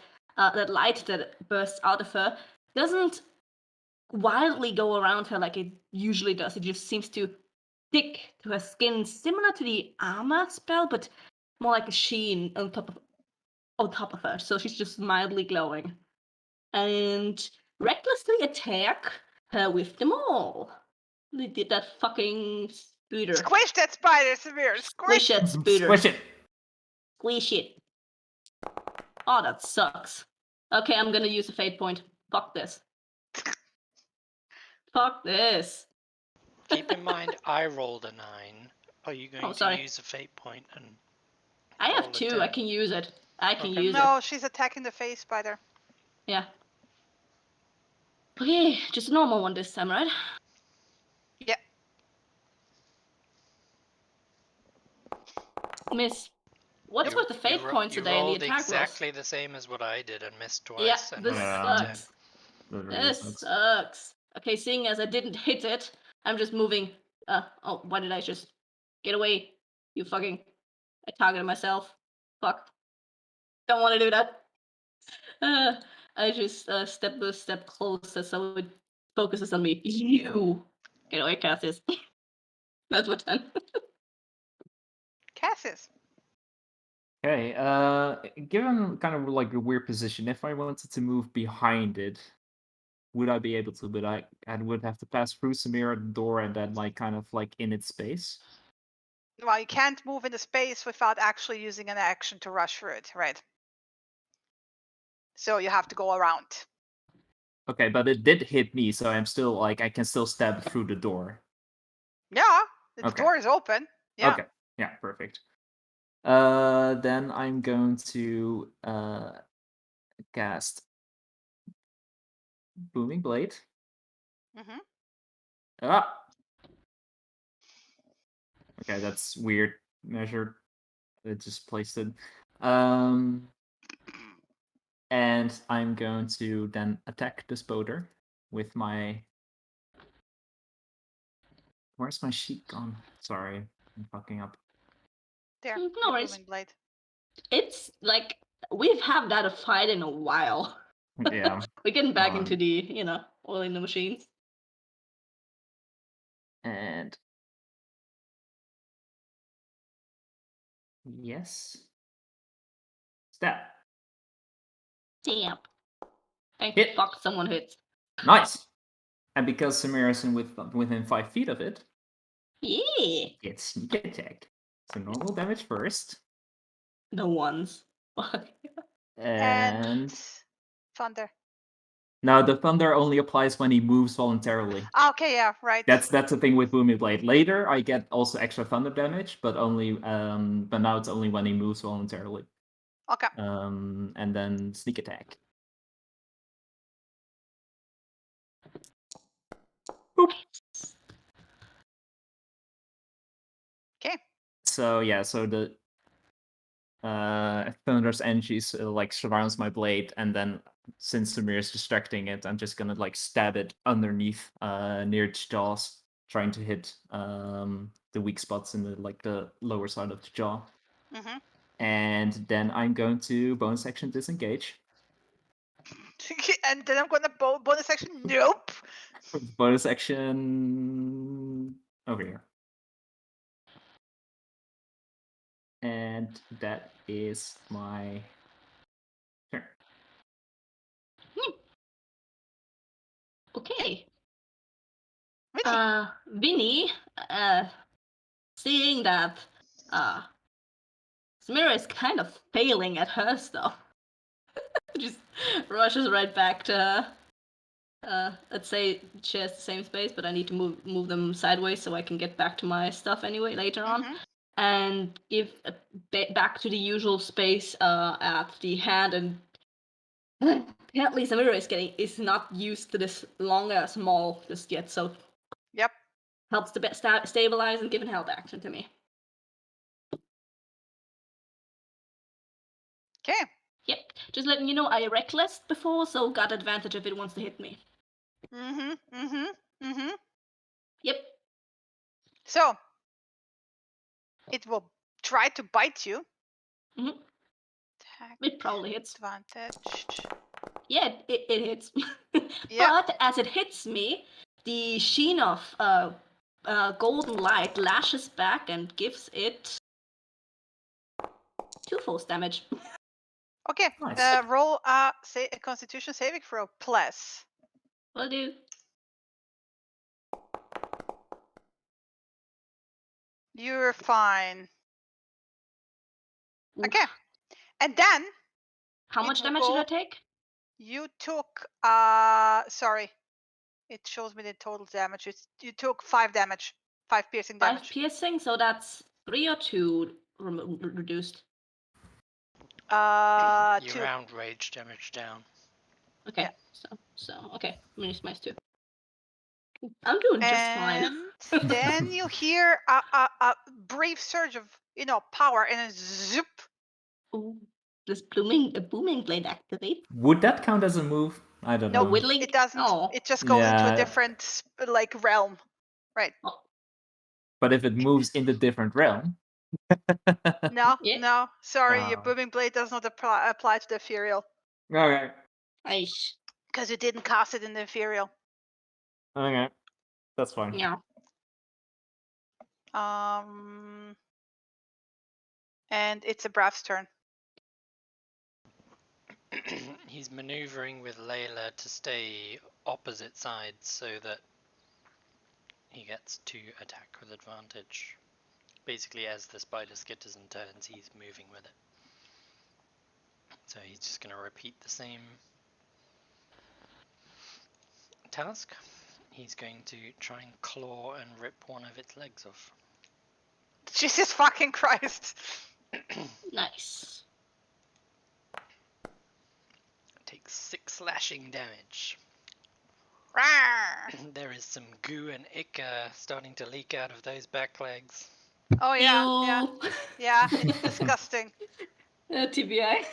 that bursts out of her doesn't wildly go around her like it usually does. It just seems to stick to her skin, similar to the armor spell, but more like a sheen on top of her. So she's just mildly glowing, and recklessly attack her with them all. They did that fucking spooter. Squish that spider, Samir. Squish that spooter. Squish it! Squish it. Oh, that sucks. Okay, I'm gonna use a fate point. Fuck this. Fuck this. Keep in mind, I rolled a 9. Are you going sorry. to use a fate point and I have roll a 2. 10? I can use it. I can Okay. use it. No, she's attacking the face spider. Yeah. Okay, just a normal one this time, right? Yeah. Miss. What's with the fate points you today in the rolled attack exactly the same as what I did and missed twice. Yeah, and this rolled a Yeah. 10. sucks. That really This sucks. sucks. Okay, seeing as I didn't hit it, I'm just moving. Oh, why did I just get away? You fucking. I targeted myself. Fuck. Don't want to do that. I just step a step closer so it focuses on me. You. Get away, Cassius. That's what 10. Cassius. Okay, given kind of like a weird position, if I wanted to move behind it, would I be able to? But I would have to pass through Samira the door and then like kind of like in its space. Well, you can't move into space without actually using an action to rush through it, right? So you have to go around. Okay, but it did hit me, so I'm still like I can still stab through the door. Yeah, the Okay. door is open. Yeah. Okay, yeah, perfect. Then I'm going to cast Booming Blade. Mm-hmm. Ah. Okay, that's weird. Measured. It just placed it. And I'm going to then attack the spoder with my. Where's my sheet gone? Sorry, I'm fucking up. There. No your worries. booming blade. It's like we've had that a fight in a while. Yeah. We're getting back Hold into on. the, oil in the machines. And yes. Stab. Damn. Thank Hit. fuck someone hits. Nice. And because Samira is within 5 feet of it, Yeah. it's sneak attack. So normal damage first. The ones. And thunder. now the thunder only applies when he moves voluntarily. Okay, yeah, right. That's the thing with Booming Blade. Later I get also extra thunder damage, but only but now it's only when he moves voluntarily. Okay. And then sneak attack. Boop. Okay. So yeah, so the thunder's energy like surrounds my blade, and then since Samir is distracting it, I'm just gonna like stab it underneath near its jaws, trying to hit the weak spots in the lower side of the jaw. Mm-hmm. And then I'm going to bonus action disengage. And then I'm gonna bonus action. Nope. Bonus action over here. And that is my turn. Okay. Really? Vinny, seeing that Samira is kind of failing at her stuff, just rushes right back to her. Let's say she has the same space, but I need to move them sideways so I can get back to my stuff anyway later on, and give back to the usual space at the hand. And apparently Samira is not used to this long ass maul just yet, so Yep. helps to stabilize and give an held action to me. Okay. Yep, just letting you know I reckless before, so got advantage if it wants to hit me. Yep. So it will try to bite you. Mhm. Attack It probably hits. advantage. Yeah, it hits. Yep. But as it hits me, the sheen of golden light lashes back and gives it 2 force damage. Okay. Nice. Roll a Constitution saving throw plus. Will do. You're fine. Oof. Okay. And then How it much will damage did I go- take? you took sorry. It shows me the total damage. You took 5 damage. 5 piercing 5 damage. piercing, so that's 3 or 2 reduced. You 2. round rage damage down. Okay, Yeah. so okay, minus 2. I'm doing just fine. And then you hear a brief surge of power and a zoop. Ooh, does booming blade activate? Would that count as a move? I don't No, know. Whittling? it doesn't. Oh. It just goes into Yeah. a different realm. Right. Oh. But if it moves in the different realm. No, Yeah. no. Sorry, your Oh. booming blade does not apply to the ethereal Okay. Aish. because you didn't cast it in the ethereal. Okay. That's fine. Yeah. And it's a Brav's turn. He's maneuvering with Layla to stay opposite sides so that he gets to attack with advantage. Basically, as the spider skitters and turns, he's moving with it. So he's just going to repeat the same task. He's going to try and claw and rip one of its legs off. Jesus fucking Christ. Nice. Takes 6 slashing damage. Rawr. There is some goo and ichor starting to leak out of those back legs. Oh yeah, yeah, Ew. yeah. It's disgusting. TBI.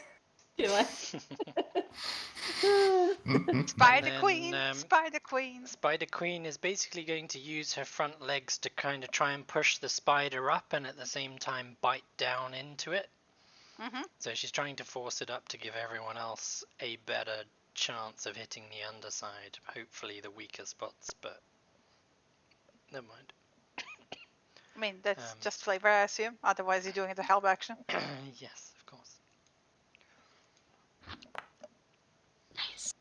Spider then, Queen, Spider Queen. Spider Queen is basically going to use her front legs to kind of try and push the spider up and at the same time bite down into it. So she's trying to force it up to give everyone else a better chance of hitting the underside, hopefully the weaker spots, but never mind. I mean, that's just flavor, I assume. Otherwise, you're doing it a help action. Yes, of course. Nice.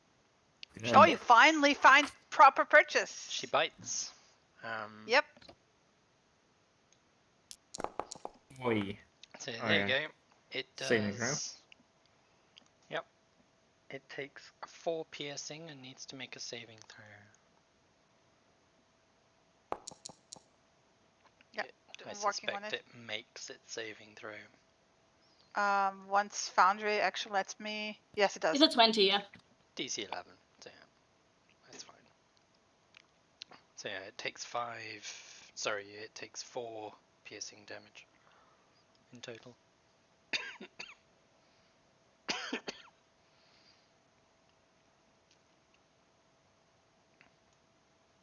Oh, you finally find proper purchase. She bites. Yep. Oi. So there you go. It does. Saving throw. Yep. It takes 4 piercing and needs to make a saving throw. Yep. I I'm working on suspect it. it makes its saving throw. Once Foundry actually lets me. Yes, it does. It's a 20, yeah. DC 11. So yeah, that's fine. So yeah, it takes 4 piercing damage in total.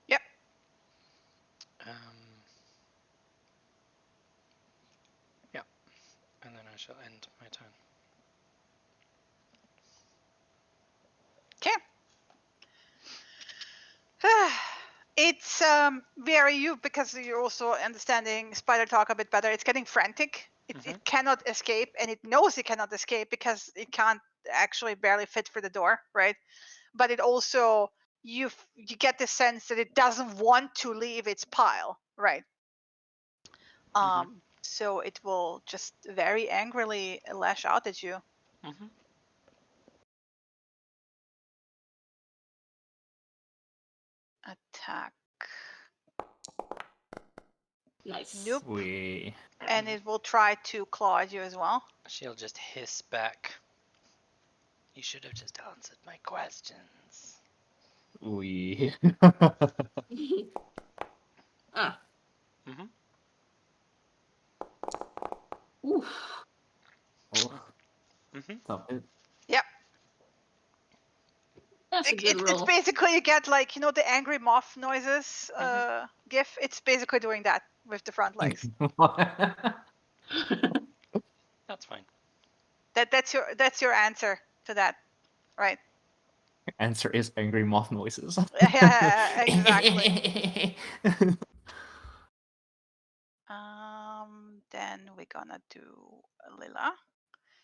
Yep. Yeah, and then I shall end my turn. Okay. It's very you because you're also understanding spider talk a bit better. It's getting frantic. It cannot escape, and it knows it cannot escape because it can't actually barely fit for the door, right? But it also you get the sense that it doesn't want to leave its pile, right? So it will just very angrily lash out at you. Attack. Nice. Nope. We. And it will try to claw at you as well. She'll just hiss back. You should have just answered my questions. We. Ah. Oof. Oh, stop it. Yep. That's a good It's roll. basically you get like, you know, the angry moth noises gif. It's basically doing that with the front legs. That's fine. That's your answer to that, right? Answer is angry moth noises. Yeah, exactly. Then we're gonna do Lila.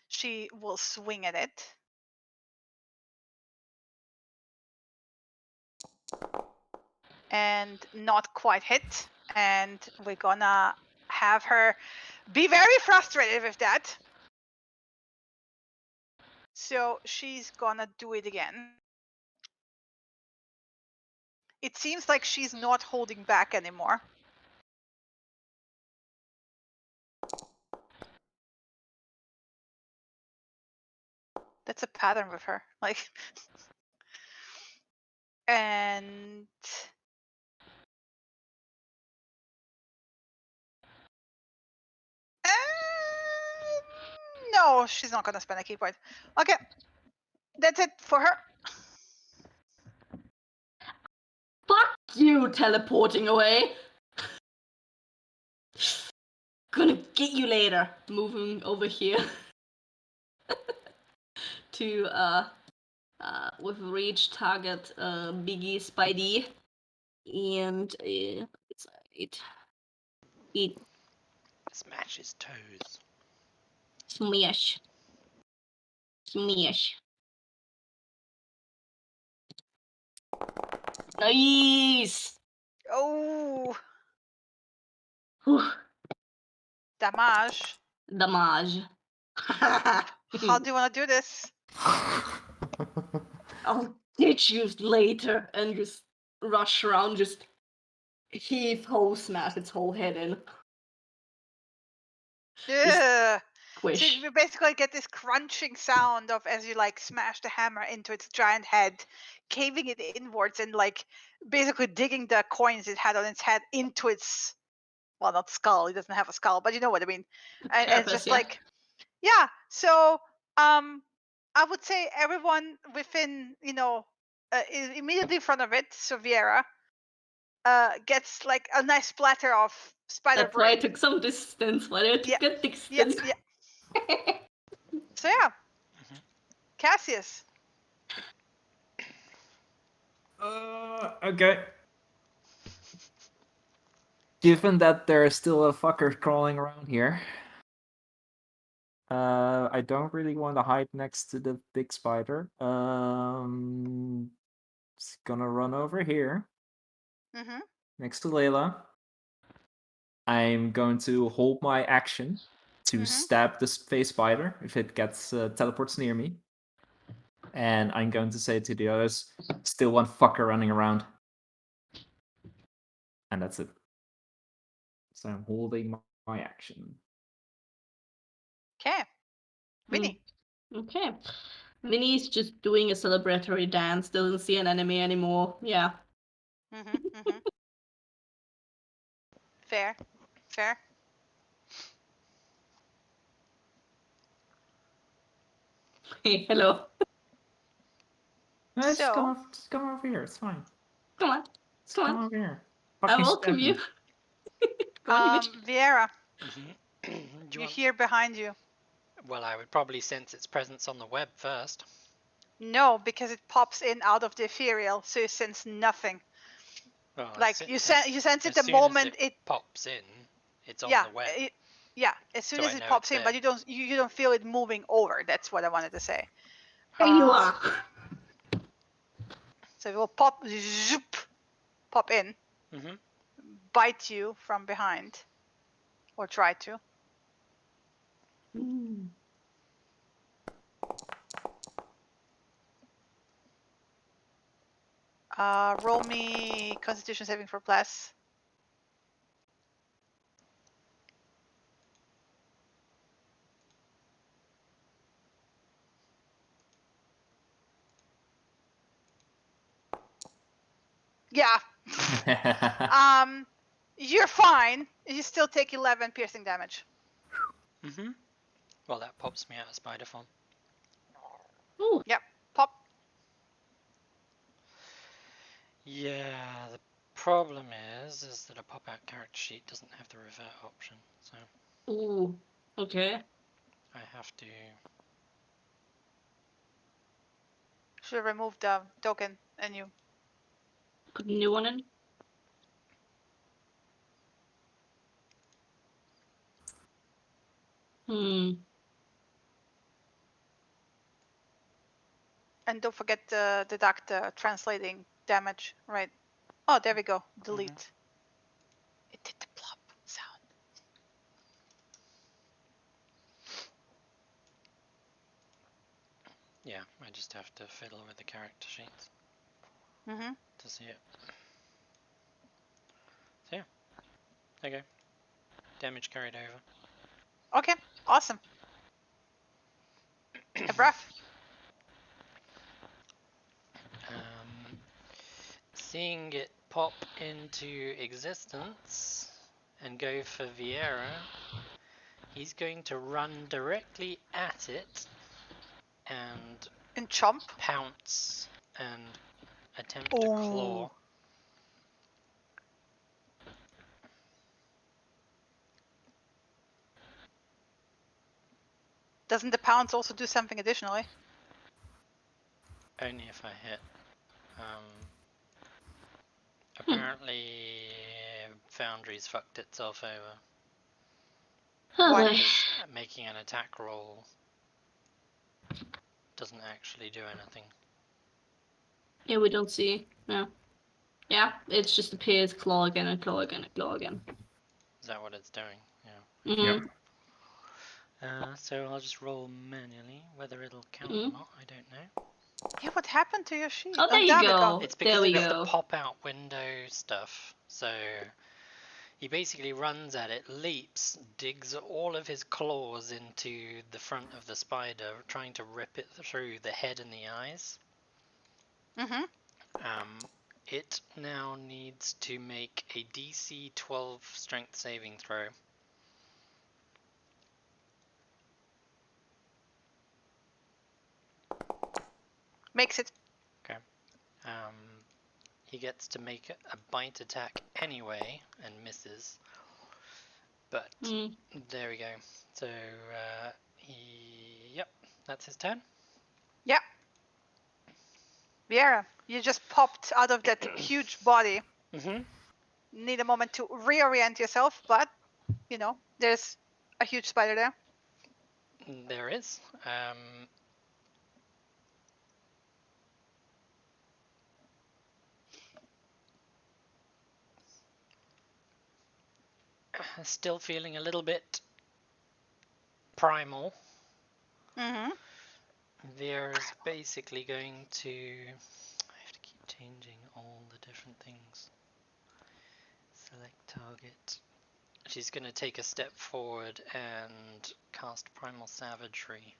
She will swing at it. And not quite hit. And we're gonna have her be very frustrated with that. So she's gonna do it again. It seems like she's not holding back anymore. That's a pattern with her. Like, and no, she's not gonna spend a key point. Okay, that's it for her. Fuck you, teleporting away. Gonna get you later. Moving over here to with reach target Biggie Spidey and it Smash his toes. smash. Nice. Oh, Whew. damage. Damage. How do you want to do this? I'll ditch you later and just rush around, just heave-ho smash its whole head in. Yeah. So Squish. you basically get this crunching sound of as you like smash the hammer into its giant head, caving it inwards and like basically digging the coins it had on its head into its, well, not skull. It doesn't have a skull, but you know what I mean. And it's Carapace, just yeah. like, yeah. So I would say everyone within, you know, immediately in front of it, so Viera, gets like a nice splatter of spider That's why I brain. took some distance, but I took Yeah. good distance. Yeah. So yeah, Cassius. Okay. Given that there's still a fucker crawling around here, I don't really want to hide next to the big spider. It's gonna run over here, next to Layla. I'm going to hold my action to stab the space spider if it gets teleports near me. And I'm going to say to the others, still one fucker running around. And that's it. So I'm holding my action. Okay. Vinny. Okay. Vinny's just doing a celebratory dance, doesn't see an enemy anymore. Yeah. Fair. Hey, hello. No, just So- come over here. It's fine. Come on. Just come over here. I Fucking welcome stab you. me. Go on, you bitch. Viera, Do you want... hear behind you. Well, I would probably sense its presence on the web first. No, because it pops in out of the ethereal, so you sense nothing. Well, Like you sense it as the soon as moment it pops in, it's on yeah, the web. as soon So as I it know pops it's in, but there. you don't feel it moving over. That's what I wanted to say. There you Uh, are. So it will pop, zoop, pop in, Mm-hmm. bite you from behind, or try to. Mm. Roll me Constitution saving for plus. Yeah. You're fine. You still take 11 piercing damage. Mm-hmm. Well, that pops me out of spider form. Ooh. Yep. Pop. Yeah, the problem is that a pop-out character sheet doesn't have the revert option, so Ooh. Okay. I have to. Should remove the token and you. Put a new one in. Hmm. And don't forget to deduct translating damage, right? Oh, there we go. Delete. It did the plop sound. Yeah, I just have to fiddle with the character sheets Mm-hmm. to see it. So yeah, there you go. Damage carried over. Okay, awesome. Rough. Seeing it pop into existence and go for Vieira, he's going to run directly at it and And chomp. pounce and attempt to claw. Doesn't the pounce also do something additionally? Only if I hit. Apparently, Foundry's fucked itself over. What? Because making an attack roll doesn't actually do anything. Yeah, we don't see. No. Yeah, it's just appears claw again and claw again and claw again. Is that what it's doing? Yeah. Mm-hmm. Yep. So I'll just roll manually. Whether it'll count or not, I don't know. Yeah, what happened to your sheet? Oh, there you damn it, go. It's There because we of go. the pop-out window stuff. So he basically runs at it, leaps, digs all of his claws into the front of the spider, trying to rip it through the head and the eyes. Mm-hmm. It now needs to make a DC 12 strength saving throw. Makes it. Okay. He gets to make a bite attack anyway and misses. But there we go. So yep, that's his turn. Yeah. Viera, you just popped out of that huge body. Mm-hmm. Need a moment to reorient yourself, but you know, there's a huge spider there. There is. Still feeling a little bit primal. Mm-hmm. There's basically going to. I have to keep changing all the different things. Select target. She's going to take a step forward and cast Primal Savagery,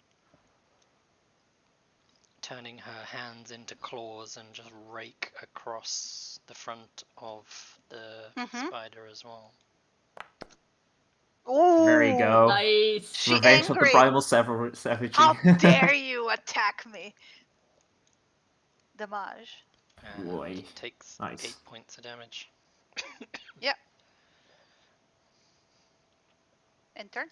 turning her hands into claws and just rake across the front of the spider as well. Ooh, There you go. Nice. She Revenge angry. of the primal savagery. How dare you attack me? Damage. And Boy. takes Nice. 8 points of damage. Yep. End turn.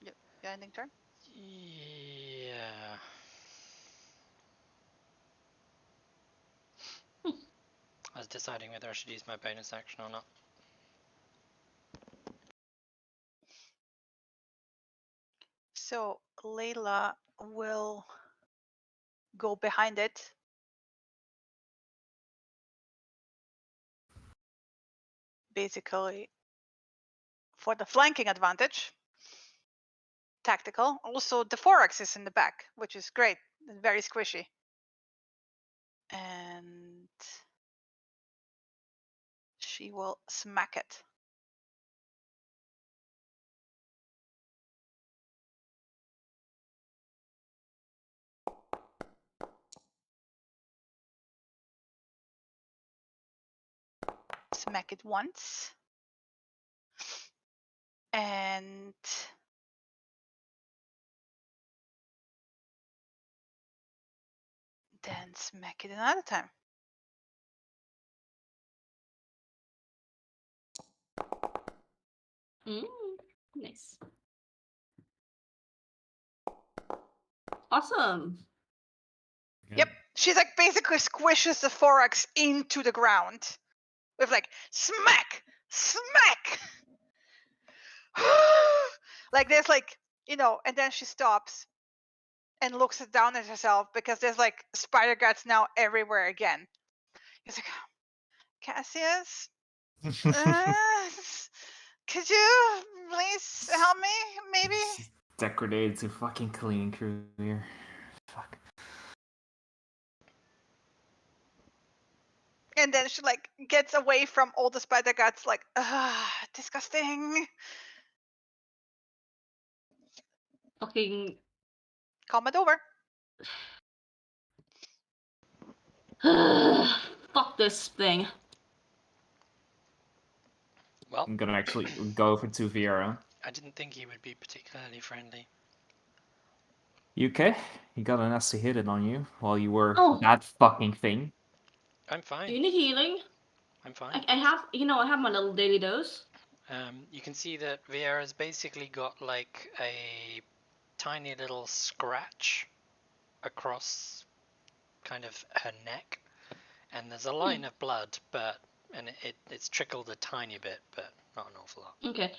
Yep. Your ending turn. Yeah. I was deciding whether I should use my bonus action or not. So Layla will go behind it. Basically, for the flanking advantage. Tactical. Also, the Forax is in the back, which is great. It's very squishy. And she will smack it. Smack it once. And then smack it another time. Nice. Awesome. Yep. She like basically squishes the Forax into the ground with like smack, smack. Like there's like, you know, and then she stops and looks down at herself because there's like spider guts now everywhere again. He's like, Cassius, could you please help me? Maybe. Degraded to fucking cleaning crew here. Fuck. And then she like gets away from all the spider guts, like, disgusting. Fucking. Combat over. Fuck this thing. Well, I'm gonna actually go over to Viera. I didn't think he would be particularly friendly. You okay? You got a nasty hit it on you while you were Oh. that fucking thing. I'm Do fine. you need healing? I'm fine. I have, I have my little daily dose. You can see that Vieira's basically got like a tiny little scratch across kind of her neck, and there's a line of blood, and it's trickled a tiny bit, but not an awful lot. Okay.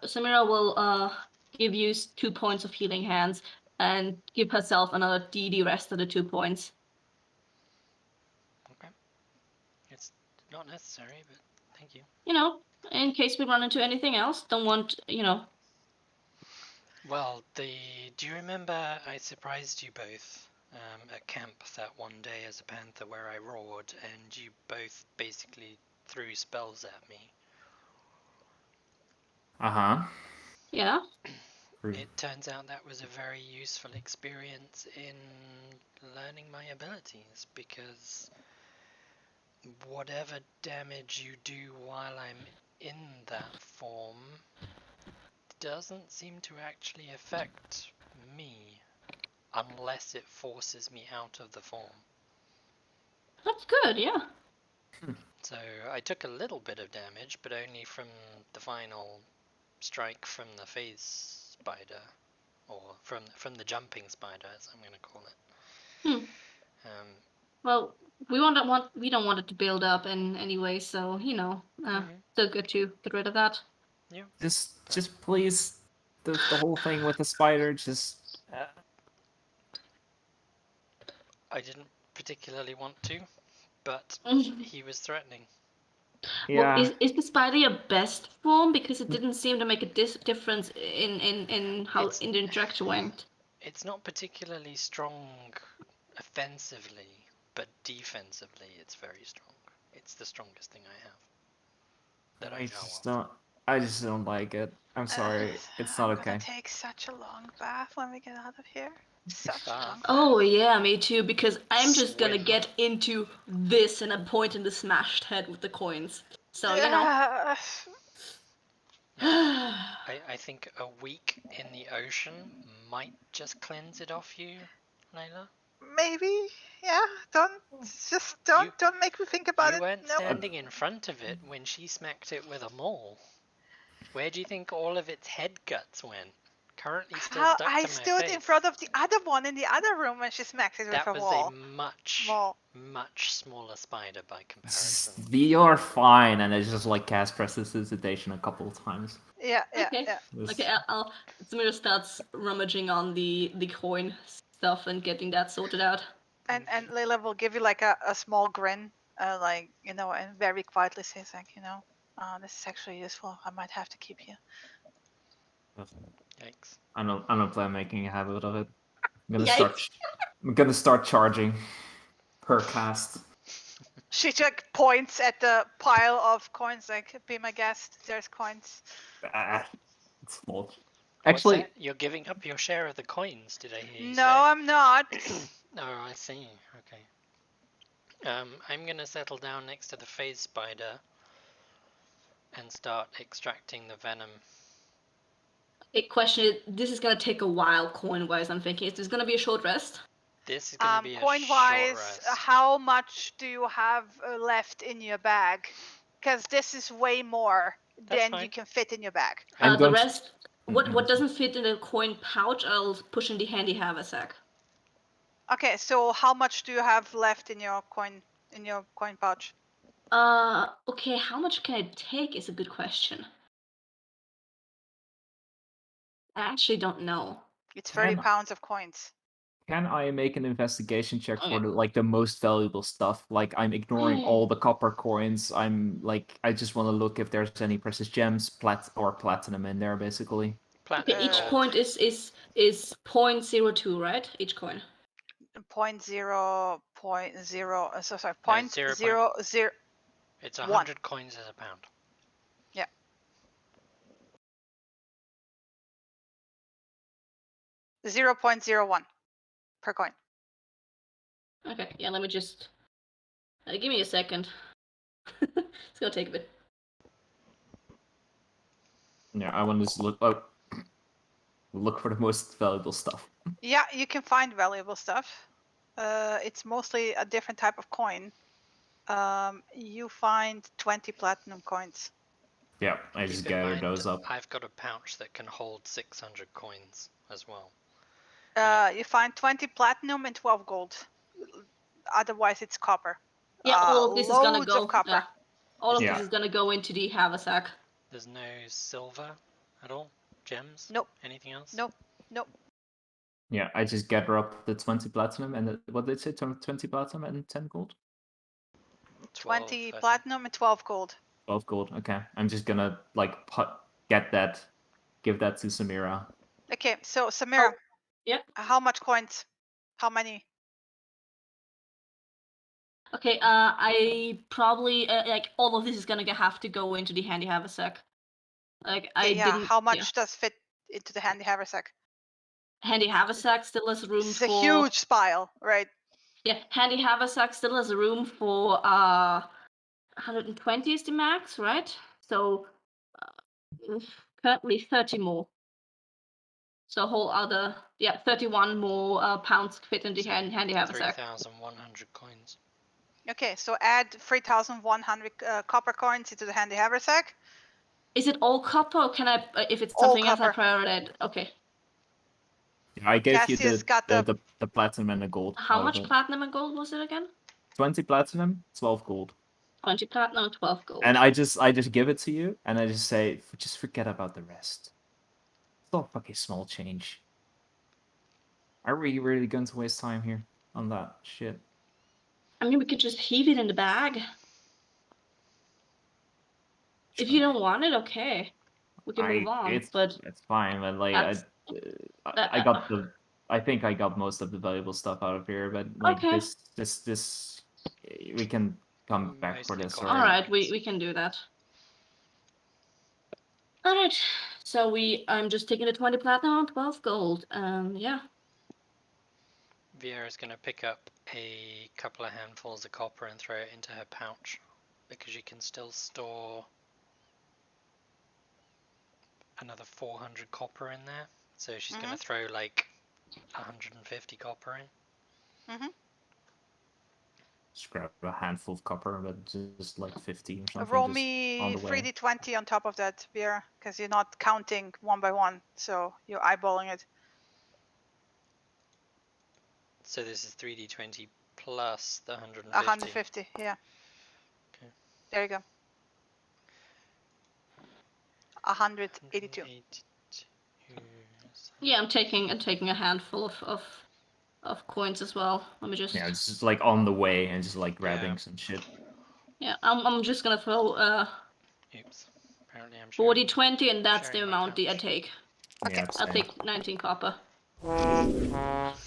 Samira will give you 2 points of healing hands and give herself another DD rest of the 2 points. Okay. It's not necessary, but thank you. In case we run into anything else. Don't want, Well, do you remember I surprised you both at camp that one day as a panther where I roared and you both basically threw spells at me? Uh-huh. Yeah. It turns out that was a very useful experience in learning my abilities, because whatever damage you do while I'm in that form doesn't seem to actually affect me unless it forces me out of the form. That's good, yeah. So I took a little bit of damage, but only from the final strike from the phase spider, or from the jumping spider, as I'm going to call it. Well, we don't want it to build up in any way, so still good to get rid of that. Yeah. Just please, the whole thing with the spider, just. I didn't particularly want to, but he was threatening. Yeah. Well, is the spider your best form? Because it didn't seem to make a difference in how in the interaction went. It's not particularly strong offensively, but defensively it's very strong. It's the strongest thing I have that I know of. I just don't like it. I'm sorry. It's not okay. I'm gonna take such a long bath when we get out of here. Such a long bath. Oh yeah, me too. Because I'm just gonna get into this and point in the smashed head with the coins. So I think a week in the ocean might just cleanse it off you, Layla. Maybe, yeah. Don't make me think about it. You weren't standing in front of it when she smacked it with a maul. Where do you think all of its head guts went? Currently still How stuck I to my stood face. in front of the other one in the other room and she smacked it with That a was wall. a much, Wall. much smaller spider by comparison. You're fine, and I just like cast prestidigitation a couple of times. Yeah, yeah, Okay. yeah. Okay, Samira starts rummaging on the coin stuff and getting that sorted out. And Layla will give you like a small grin, like, you know, and very quietly says like, you know, this is actually useful. I might have to keep you. Yikes. I don't plan making a habit of it. I'm Yikes. gonna start charging per cast. She just points at the pile of coins, like, be my guest. There's coins. It's small. What's Actually, that? You're giving up your share of the coins, did I hear you No, say? I'm not. Oh, I see. Okay. I'm gonna settle down next to the phase spider and start extracting the venom. A question: this is gonna take a while, coin-wise. I'm thinking, is this gonna be a short rest? This is gonna be a Coin short wise, rest. how much do you have left in your bag? Because this is way more That's than you fine. can fit in your bag. I'm The going to- rest, what doesn't fit in the coin pouch, I'll push in the handy haversack. Okay, so how much do you have left in your coin pouch? Okay, how much can I take is a good question. I actually don't know. It's 30 Can- pounds of coins. Can I make an investigation check Okay. for the most valuable stuff? Like I'm ignoring all the copper coins. I just want to look if there's any precious gems, platinum in there, basically. Platinum Okay, each gold. point is 0.02, right? Each coin. 0.0, so sorry, No, 0.00. It's One. 100 coins as a pound. Yeah. 0.01 per coin. Okay, yeah, let me just... give me a second. It's gonna take a bit. Yeah, I want to look for the most valuable stuff. Yeah, you can find valuable stuff. It's mostly a different type of coin. You find 20 platinum coins. Yeah, I just Keep in gathered mind, those up. I've got a pouch that can hold 600 coins as well. You find 20 platinum and 12 gold. Otherwise, it's copper. Yeah, all of this is gonna Loads go. of copper. Yeah. All of Yeah. this is gonna go into the haversack. There's no silver at all? Gems? Nope. Anything else? Nope. Nope. Yeah, I just gather up the 20 platinum and what did they say? 20 platinum and 10 gold? 12, 20 I think. platinum and 12 gold. 12 gold. Okay, I'm just gonna get that, give that to Samira. Okay, so Samira. Yeah. How much coins? How many? Okay, I probably like all of this is gonna have to go into the handy haversack. Like I Okay, yeah. didn't. How much does fit into the handy haversack? Handy haversack still has room It's for. a huge pile, right? Yeah, handy haversack still has room for 120 is the max, right? So currently 30 more. So a whole other 31 more pounds fit in the So handy haversack. 3,100 coins. Okay, so add 3,100 copper coins into the handy haversack. Is it all copper, or can I, if it's All something else, I copper. prioritize? Okay. Yeah, I gave you Cassius got the platinum and the gold. How out much of it. platinum and gold was it again? 20 platinum, 12 gold. 20 platinum, 12 gold. And I just give it to you, and I just say, just forget about the rest. It's all fucking small change. Are we really going to waste time here on that shit? I mean, we could just heave it in the bag. If you don't want it, okay. We can move on. It's fine, but like That's- I got I think I got most of the valuable stuff out of here, but like Okay. this we can come back for Mostly this. copper. Or... Alright, we can do that. Alright, so I'm just taking the 20 platinum, 12 gold. Yeah. Viera's going to pick up a couple of handfuls of copper and throw it into her pouch because you can still store another 400 copper in there. So she's going to throw like 150 copper in. Just grab a handful of copper, but just like 50 or something. Roll just me on the way. 3d20 on top of that, Vera, because you're not counting one by one, so you're eyeballing it. So this is 3d20 plus the 150. 150, yeah. Okay. There you go. 182. 182. Yeah, I'm taking a handful of coins as well. Let me just. Yeah, it's just like on the way and just like grabbing Yeah. some shit. Yeah, I'm just gonna throw Oops. Apparently I'm sharing. 40-20, and that's the sharing my amount I pouch. take. Okay. Yeah, I'll same. take 19 copper. Yikes.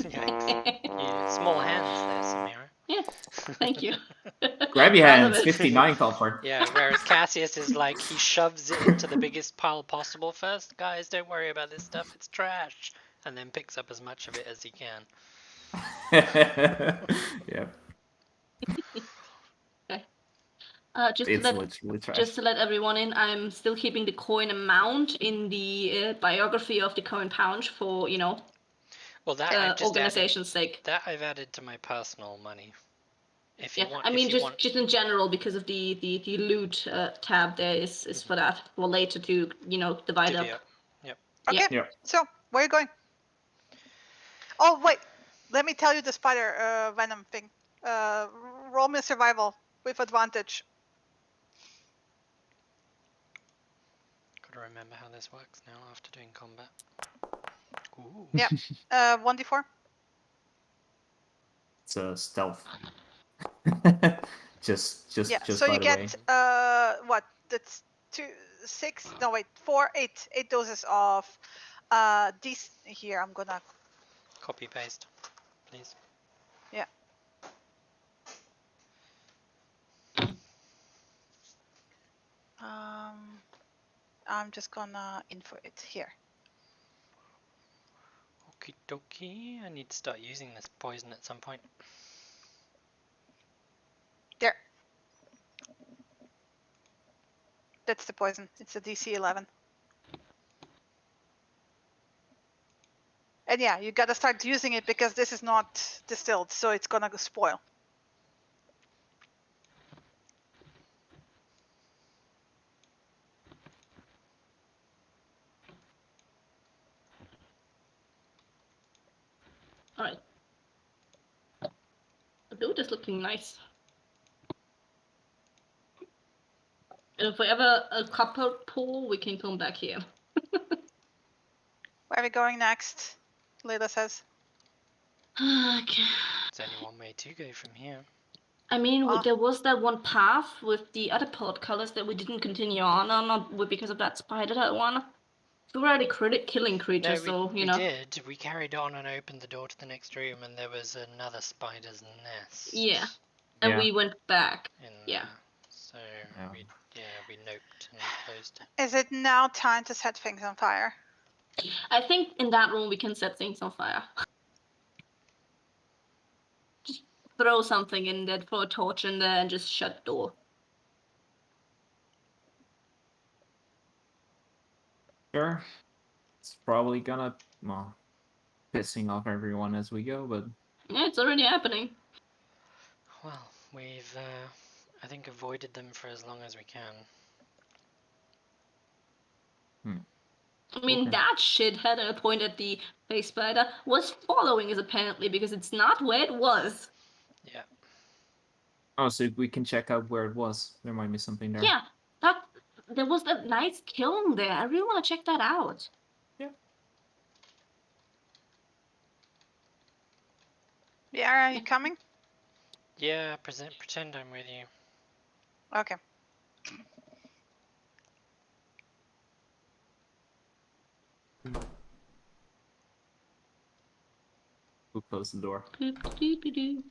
You small hands there, Samira. Yeah, thank you. Grab your Proud of hands, it. 59 copper. Yeah, whereas Cassius is like, he shoves it into the biggest pile possible first. Guys, don't worry about this stuff, it's trash. And then picks up as much of it as he can. Yeah, Okay. Just it's to let literally trash. Just to let everyone in, I'm still keeping the coin amount in the biography of the coin pouch for, you know, Well, that I've just organization's sake. that I've added to my personal money. If you Yeah, want, I mean, if you just want, just in general, because of the loot tab there is for that, for later to, you know, divide divvy up. up. Yep. Okay, Yeah. Yep. so where are you going? Oh, wait. Let me tell you the spider venom thing. Roll me survival with advantage. Gotta remember how this works now after doing combat. Ooh. Yeah. 1d4. It's a stealth. just Yeah, just so by you the way. get, what? That's 2, 6, no, wait, 4, 8. 8 doses of these. Here, I'm gonna, Copy paste, please. yeah. I'm just gonna info it here. Okie dokie. I need to start using this poison at some point. There. That's the poison. It's a DC 11. And yeah, you gotta start using it because this is not distilled, so it's gonna spoil. All right. The loot is looking nice. And if we ever a copper pool, we can come back here. Where are we going next? Layla says. Okay. There's only one way to go from here. I mean, Ah. there was that one path with the other portcullis that we didn't continue on, not because of that spider, that one. We were already killing creatures, No, so, you know. we did. We carried on and opened the door to the next room, and there was another spider's nest. Yeah. And Yeah. we went back. In Yeah. there. So Yeah. we noped and closed. Is it now time to set things on fire? I think in that room we can set things on fire. Just throw something in there, throw a torch in there, and just shut the door. Sure. It's probably gonna, well, pissing off everyone as we go, but Yeah, it's already happening. Well, we've, I think, avoided them for as long as we can. I mean, Okay. that shithead I pointed at the face spider was following us apparently, because it's not where it was. Yeah. oh, so we can check out where it was. There might be something there. Yeah, there was that nice kiln there. I really want to check that out. Yeah, are you coming? Yeah, pretend I'm with you. Okay. Who closed the door? Doop-a-doop-a-doop.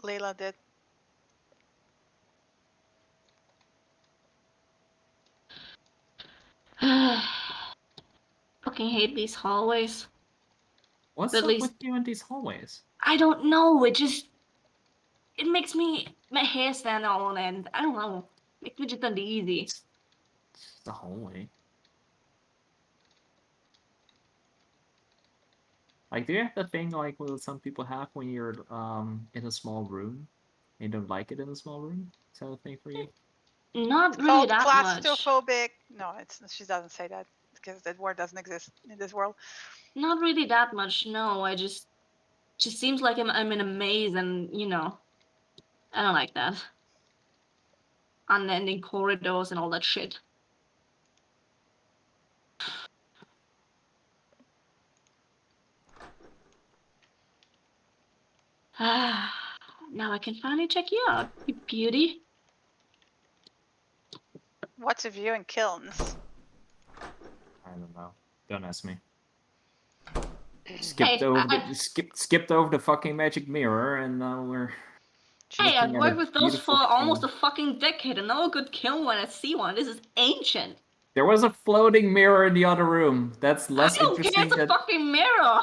Layla did. Fucking hate these hallways. What's At up least- with you in these hallways? I don't know. It makes my hair stand on end. I don't know. Makes me just uneasy. It's just a hallway. Like, do you have that thing like what some people have when you're in a small room? You don't like it in a small room? Is that a thing for you? Not It's really called that much. claustrophobic. No, it's she doesn't say that because that word doesn't exist in this world. Not really that much. No, I just seems like I'm in a maze, and I don't like that. Unending corridors and all that shit. Now I can finally check you out, you beauty. What's a view in kilns? I don't know. Don't ask me. Hey, Skipped over the fucking magic mirror, and now we're. Hey, I've looking at worked a with those for beautiful almost kiln. a fucking decade, and know a good kiln when I see one. This is ancient. There was a floating mirror in the other room. That's less I don't care. interesting It's a than. fucking mirror.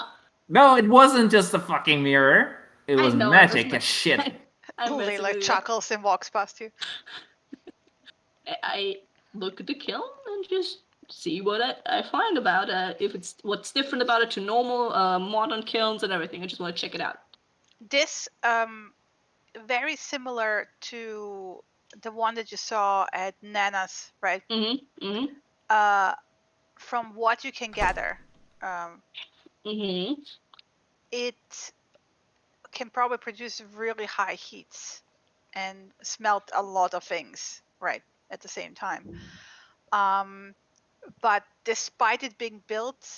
No, it wasn't just a fucking mirror. It I was know. magic as shit. I'm messing Layla with you. chuckles and walks past you. I look at the kiln and just see what I find about if it's what's different about it to normal modern kilns and everything. I just want to check it out. This very similar to the one that you saw at Nana's, right? From what you can gather, it can probably produce really high heats and smelt a lot of things, right, at the same time. But despite it being built,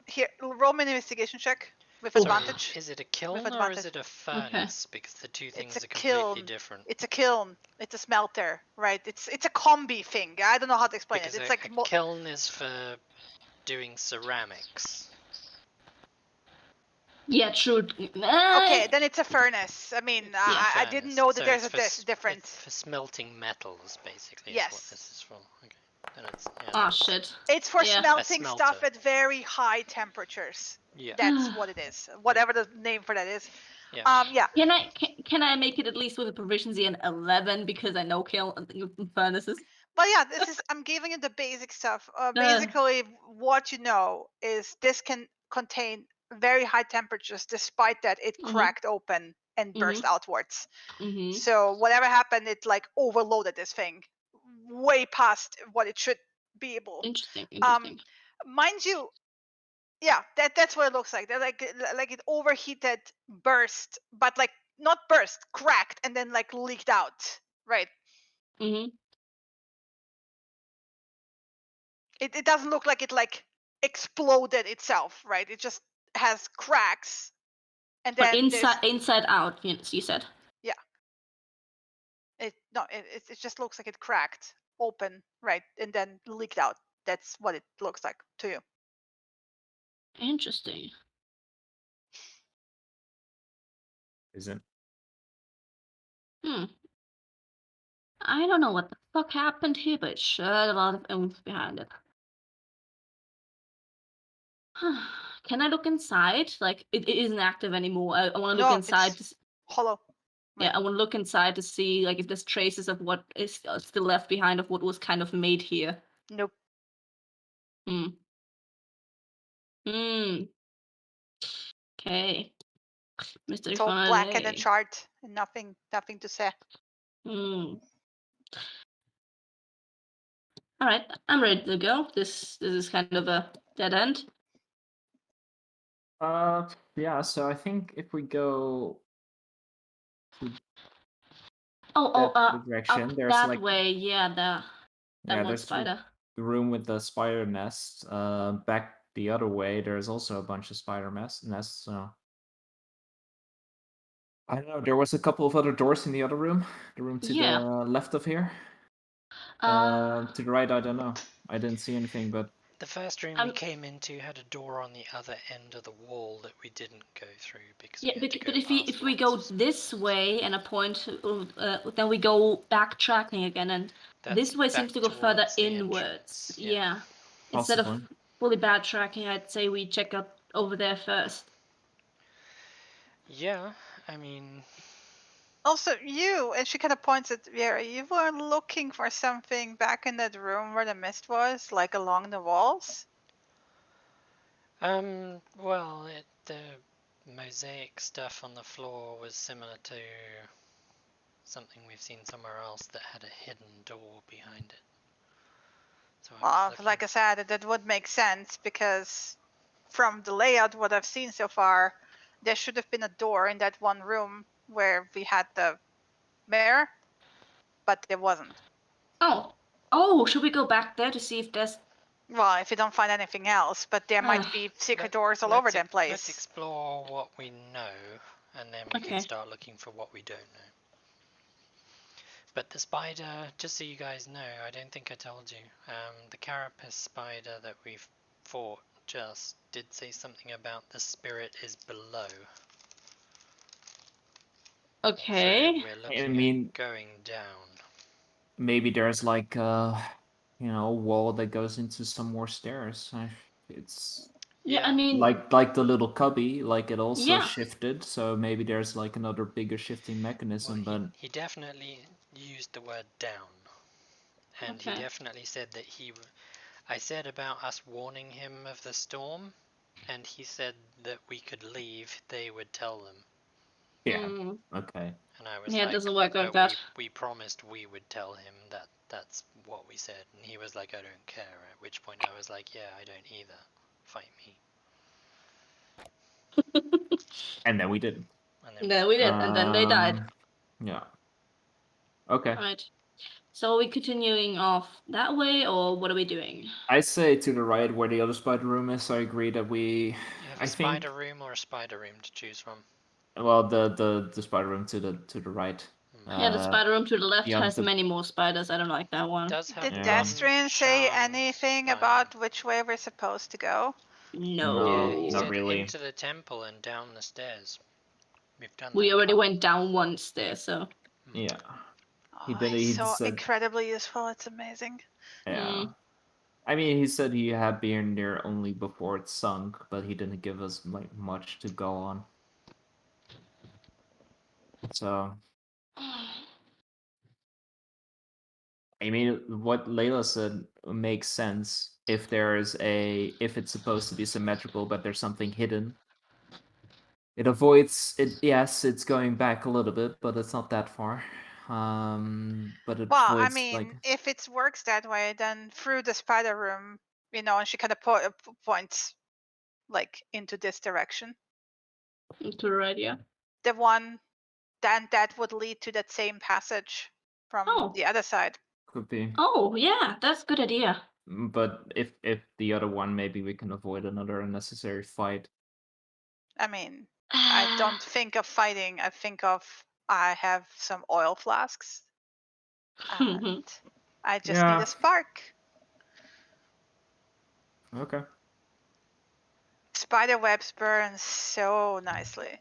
here, roll me an investigation check with advantage. Is it a kiln or advantage. is it a furnace? Because the two things It's a are completely kiln. different. It's a kiln. It's a smelter, right? It's a combi thing. I don't know how to explain Because it. It's a kiln is for doing ceramics. Yeah, true. Okay, then it's a furnace. I mean, I didn't know that So there's it's a difference. It's for smelting metals, basically. Yes. Is what this is for. Okay. Then it's, Oh shit. It's for Yeah. smelting stuff at very high temperatures. Yeah. That's what it is. Whatever the name for that is. Yeah. Yeah. Can I make it at least with a proficiency in 11 because I know kiln furnaces? But yeah, this is I'm giving you the basic stuff. Basically, what you know is this can contain very high temperatures. Despite that, it cracked open and burst outwards. So whatever happened, it like overloaded this thing way past what it should be able. Interesting. Mind you, yeah, that's what it looks like. They're like it overheated, burst, but like not burst, cracked, and then like leaked out. Right. It doesn't look like it like exploded itself, right? It just has cracks, and then inside out. You said. Yeah. It just looks like it cracked open, right, and then leaked out. That's what it looks like to you. Interesting. Isn't. I don't know what the fuck happened here, but sure a lot of oomph behind it. Can I look inside? Like it isn't active anymore. I want to look inside. It's hollow. Yeah, I want to look inside to see like if there's traces of what is still left behind of what was kind of made here. Nope. Okay. Mr. It's all black in the chart and nothing to say. All right, I'm ready to go. This is kind of a dead end. Yeah. So I think if we go. Direction. Up there's that like way. Yeah, that one spider. The room with the spider nest. Back the other way, there's also a bunch of spider nests. So I don't know. There was a couple of other doors in the other room. The room to the left of here. To the right, I don't know. I didn't see anything, but the first room we came into had a door on the other end of the wall that we didn't go through because but if we go this way and a point, then we go backtracking again, and this way seems to go further inwards. Yeah. Instead of fully backtracking, I'd say we check out over there first. Yeah, I mean. Also, and she kind of points at Vera, you were looking for something back in that room where the mist was, like along the walls? Well, the mosaic stuff on the floor was similar to something we've seen somewhere else that had a hidden door behind it. So I was Well, looking. like I said, that would make sense because from the layout, what I've seen so far, there should have been a door in that one room where we had the mirror, but there wasn't. Oh, should we go back there to see if there's... Well, if you don't find anything else, but there might be secret doors all over the Let's place. explore what we know, and then we can Okay. start looking for what we don't know. But the spider, just so you guys know, I don't think I told you, the carapace spider that we've fought just did say something about the spirit is below. Okay. So we're looking mean- at going down. Maybe there's like a wall that goes into some more stairs. It's Yeah, I Yeah. mean, like the little cubby, like it also Yeah. shifted, so maybe there's like another bigger shifting mechanism, Well, but he definitely used the word down. And he Okay. definitely said that I said about us warning him of the storm, and he said that we could leave, they would tell them. yeah, mm, okay. And I was yeah, it like, doesn't work like but that. we promised we would tell him that that's what we said. And he was like, I don't care. At which point I was like, yeah, I don't either. Fight me. And then we didn't. And then Yeah, we did, and then they died. Yeah. Okay. Right. So are we continuing off that way, or what are we doing? I say to the right where the other spider room is. I agree that we. you have I a think. spider room or a spider room to choose from. Well, the spider room to the right. Yeah, the spider room to the left yeah, has the- many more spiders. I don't like that one. Does have Did Yeah. Destrian say charmed anything spider. about which way we're supposed to go? No. Yeah, he not said really. into the temple and down the stairs. We've done We that already part. went down once there, so... Yeah. Oh, did- he's he so said- incredibly useful. It's amazing. Yeah. I mean, he said he had been there only before it sunk, but he didn't give us like much to go on. So, I mean, what Layla said makes sense if if it's supposed to be symmetrical, but there's something hidden. It avoids it. Yes, it's going back a little bit, but it's not that far. But it Well, I avoids mean, like if it works that way, then through the spider room, and she kind of points like into this direction. To the right, yeah. The one, then that would lead to that same passage from Oh. the other side. could be. Oh, yeah, that's a good idea. But if the other one, maybe we can avoid another unnecessary fight. I mean, I don't think of fighting. I think of I have some oil flasks, and I just need Yeah. a spark. Okay. Spider webs burn so nicely.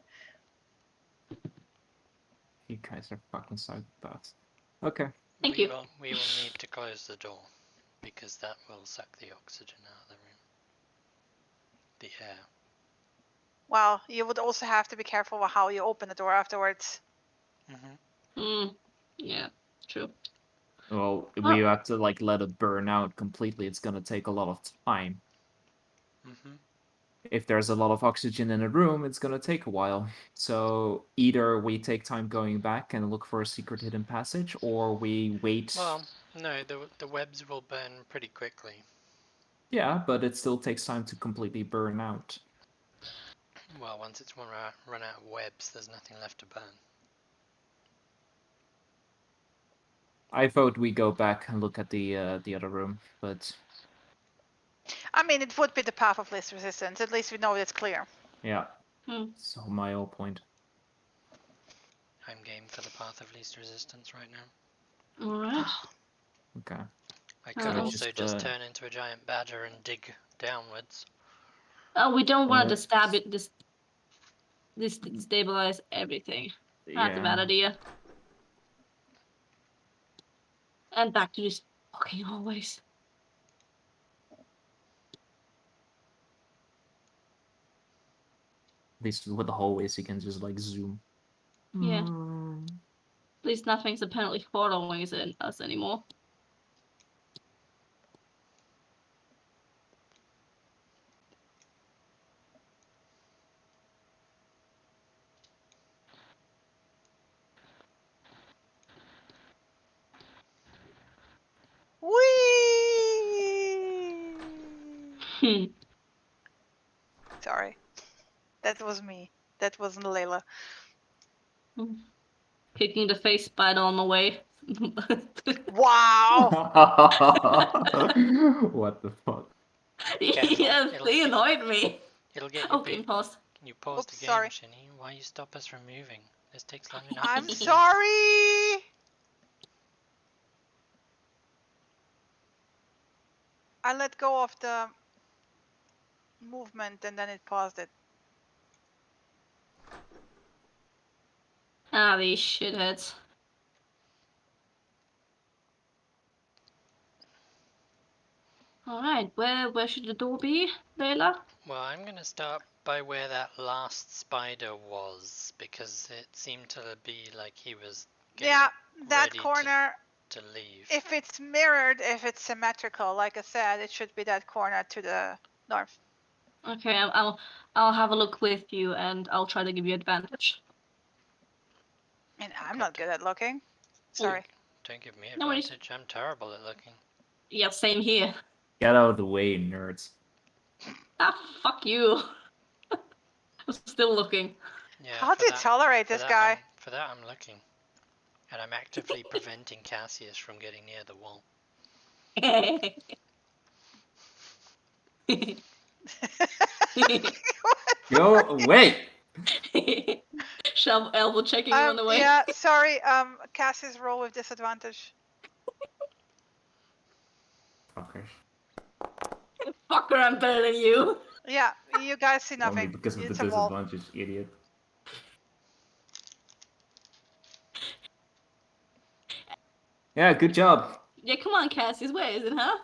You guys are fucking psychopaths. Okay. Thank we you. We will need to close the door, because that will suck the oxygen out of the room. The air. Well, you would also have to be careful with how you open the door afterwards. Yeah, true. Well, we have to like let it burn out completely. It's gonna take a lot of time. If there's a lot of oxygen in a room, it's gonna take a while. So either we take time going back and look for a secret hidden passage, or we wait. Well, no, the webs will burn pretty quickly. Yeah, but it still takes time to completely burn out. Well, once it's run out of webs, there's nothing left to burn. I vote we go back and look at the other room, but I mean, it would be the path of least resistance. At least we know it's clear. yeah. So my whole point. I'm game for the path of least resistance right now. Alright. Okay. I could also just, turn into a giant badger and dig downwards. Oh, we don't want to Let's- stab it. This destabilize everything. Not a bad idea. And back to this fucking hallways. At least with the hallways, you can just like zoom. Yeah. At least nothing's apparently following us anymore. Sorry. That was me. That wasn't Layla. Kicking the face spider on the way. Wow! What the fuck? Okay, Yes, it'll- they annoyed me. It'll get you Okay, beat. pause. Can you pause Oops, the game, sorry. Shinny? Why you stop us from moving? This takes long enough. I'm sorry! I let go of the movement and then it paused it. Ah, these shitheads. Alright, where should the door be, Layla? Well, I'm gonna start by where that last spider was, because it seemed to be like he was getting Yeah, that ready corner, to leave. if it's mirrored, if it's symmetrical, like I said, it should be that corner to the north. Okay, I'll have a look with you and I'll try to give you advantage. And I'm not good at looking. Sorry. Don't give me No worries. advantage, I'm terrible at looking. Yeah, same here. Get out of the way, nerds. Ah, fuck you. I'm still looking. Yeah, How for do you that- tolerate for this that guy? for that I'm looking. And I'm actively preventing Cassius from getting near the wall. Go away! Shove elbow checking on the way. Yeah, sorry. Cassie's roll with disadvantage. Fuckers. Fucker, I'm better than you. Yeah, you guys see Only nothing. because of It's the a wall. disadvantage, idiot. Yeah, good job. Yeah, come on, Cassius, where is it, huh?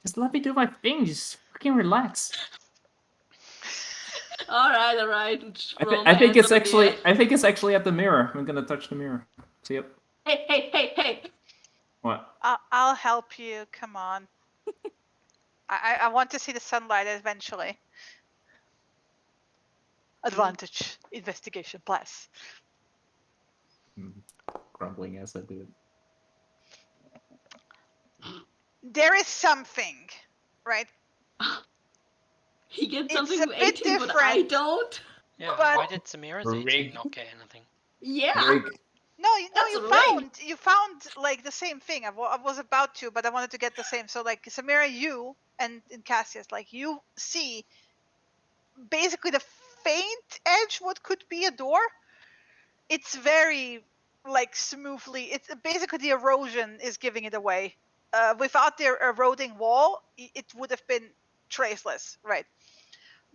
Just let me do my thing. Just fucking relax. Alright. Just I, throw I my think hands it's up in the actually. air. I think it's actually at the mirror. I'm gonna touch the mirror. See it. Hey! What? I'll help you. Come on. I want to see the sunlight eventually. Advantage. Investigation plus. Grumbling as I do it. There is something, right? He gets It's something a with bit 18, but I different. don't. Yeah, But- why did Samira's 18 Rig. not get anything? Yeah. Rig. No, That's you a ring. found like the same thing. I was about to, but I wanted to get the same. So like Samira, you and Cassius, like you see basically the faint edge what could be a door. It's very like smoothly. It's basically the erosion is giving it away. Without the eroding wall, it would have been traceless, right?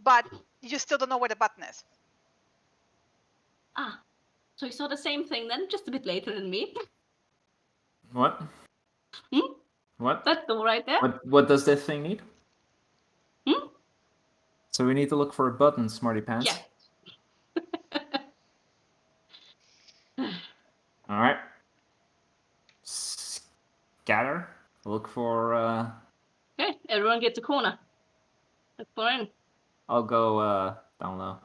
But you still don't know where the button is. Ah, so you saw the same thing then, just a bit later than me. What? Hmm? What? That door right there. What does this thing need? Hmm? So we need to look for a button, smarty pants. Yeah. All right. Scatter. Look for. Okay, everyone gets a corner. Look for in. I'll go down low.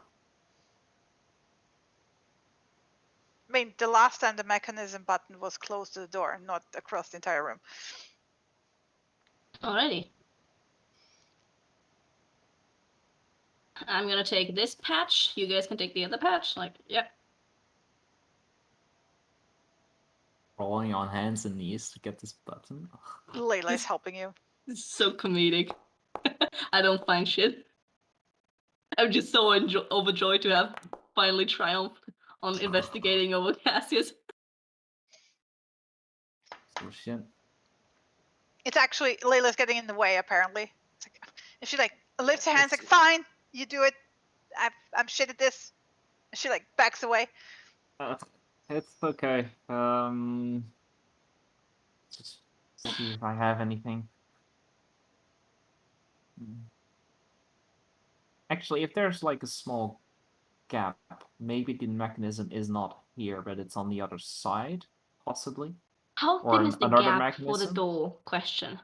I mean, the last time the mechanism button was close to the door, not across the entire room. Alrighty. I'm gonna take this patch. You guys can take the other patch. Like, yep. Rolling on hands and knees to get this button. Ugh. Layla is helping you. This is so comedic. I don't find shit. I'm just so overjoyed to have finally triumphed on investigating over Cassius. Oh shit. It's actually Layla's getting in the way apparently. It's like, and she like lifts her hands like, "Fine, you do it. I'm shit at this." And she like backs away. It's okay. Just see if I have anything. Actually, if there's like a small gap, maybe the mechanism is not here, but it's on the other side, possibly. How Or thin is the another gap for the mechanism? door? Question.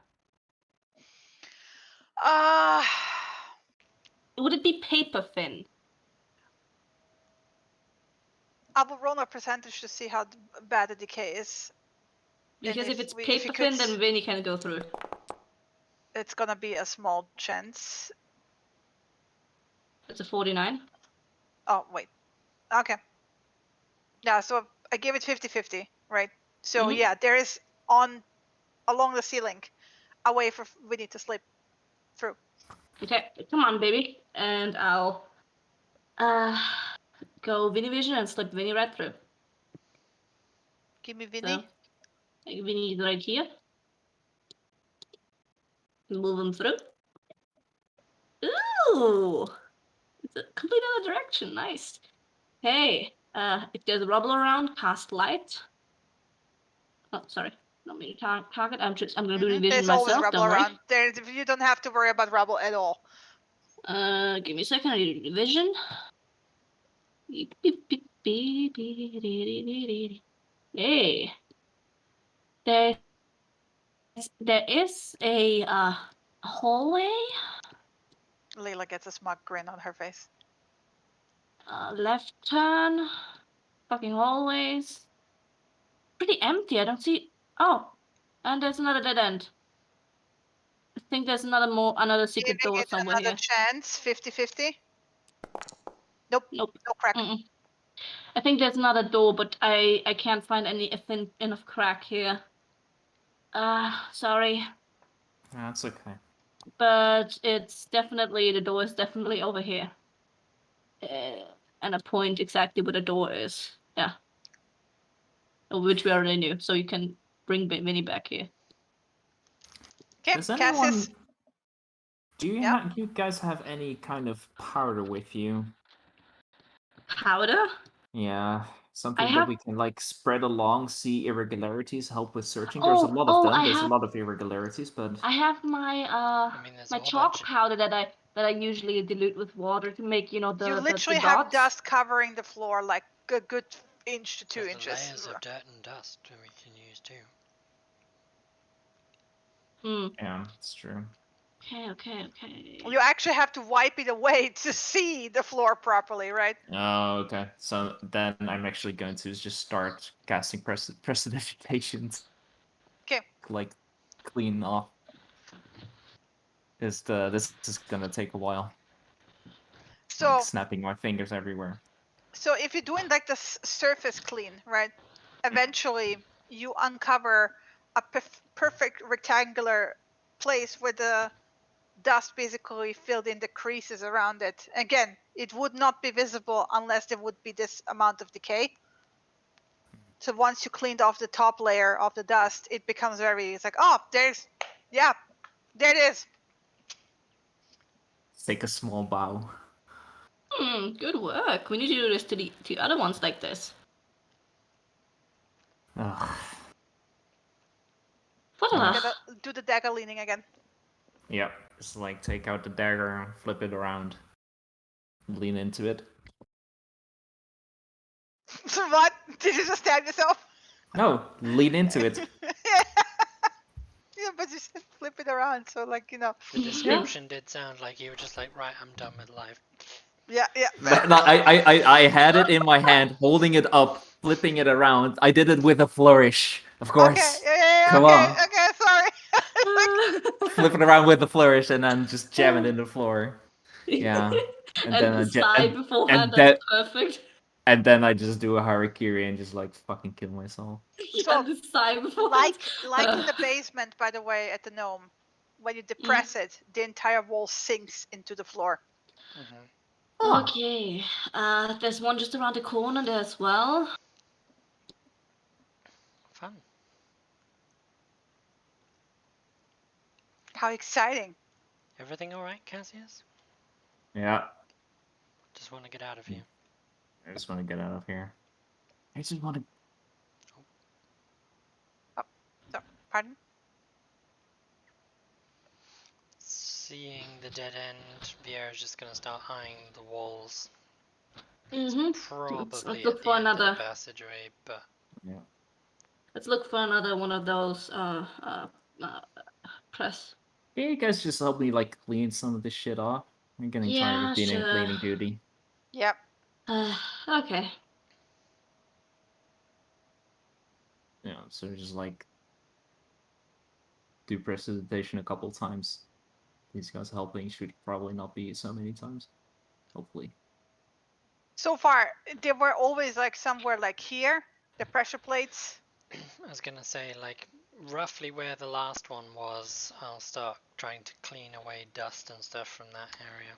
Would it be paper thin? I will roll a percentage to see how bad the decay is. And Because if it's if you paper could thin, then Vinny can go through. it's gonna be a small chance. It's a 49. Oh, wait. Okay. Yeah, so I gave it 50-50, right? So Mhm. yeah, there is along the ceiling, a way for Winnie to slip through. Okay, come on, baby. And I'll go Vinny Vision and slip Vinny right through. Give me Winnie. So Vinny is right here. Move him through. Ooh! It's a complete other direction. Nice. Hey, if there's a rubble around, cast light. Oh, sorry. Not me to target. I'm gonna do the vision There's always myself. rubble Don't worry. around. You don't have to worry about rubble at all. Give me a second. I do the vision. Beep, beep, beep, beep, beep, beep, beep, beep. Hey, there is a hallway. Layla gets a smug grin on her face. Left turn. Fucking hallways. Pretty empty. I don't see. Oh, and there's another dead end. I think there's another secret Giving door it somewhere another here. chance, 50-50. Nope. Nope. No crack. Mm-mm. I think there's another door, but I can't find any enough crack here. Sorry, That's okay. but the door is definitely over here. And a point exactly where the door is. Yeah. Which we already knew, so you can bring Vinny back here. Okay, Does anyone? Cassius. Do you Yeah. do you guys have any kind of powder with you? Powder? Yeah, something I that have- we can like spread along, see irregularities, help with searching. There's a lot of them. There's a lot of irregularities, but I have my I mean, there's a my whole chalk bunch of- powder that I usually dilute with water to make You the literally the have dots. dust covering the floor like a good inch to 2 there's the inches. layers of dirt and dust that we can use too. yeah, it's true. Okay. You actually have to wipe it away to see the floor properly, right? Oh, okay. So then I'm actually going to just start casting prestidigitations. Okay. Like, clean off. This is gonna take a while. So Like snapping my fingers everywhere. So if you're doing like the surface clean, right? Eventually you uncover a perfect rectangular place where the dust basically filled in the creases around it. Again, it would not be visible unless there would be this amount of decay. So once you cleaned off the top layer of the dust, it becomes it's like, oh, there it is. Take a small bow. Good work. We need to do this to the other ones like this. Ugh. Do the dagger leaning again. Yep. Just like take out the dagger, flip it around, lean into it. So what? Did you just stab yourself? No, lean into it. Yeah, but you said flip it around, so like, you know. The description did sound like you were just like, right, I'm done with life. Yeah. No, I had it in my hand, holding it up, flipping it around. I did it with a flourish, of course. Okay, yeah, Come okay, on. okay, sorry. Flip it around with the flourish and then just jam it in the floor. Yeah. And then the sigh beforehand, that's perfect. And then I just do a harakiri and just like fucking kill myself. So, the sigh beforehand. like in the basement, by the way, at the gnome, when you depress it, the entire wall sinks into the floor. Oh. Okay, there's one just around the corner there as well. Fun. How exciting. Everything alright, Cassius? Yeah. Just want to get out of here. I just want to get out of here. I just want to... So, pardon? Seeing the dead end, Vieira's just gonna start eyeing the walls. Probably Let's at look the for end of another. the passageway, but Yeah. Let's look for another one of those press. Yeah, you guys just help me like clean some of this shit off. I'm getting tired of being in cleaning duty. Yep. Okay. Yeah, so just like do prestidigitation a couple times. these guys helping should probably not be so many times. Hopefully. So far, they were always like somewhere like here, the pressure plates. I was gonna say, like, roughly where the last one was, I'll start trying to clean away dust and stuff from that area.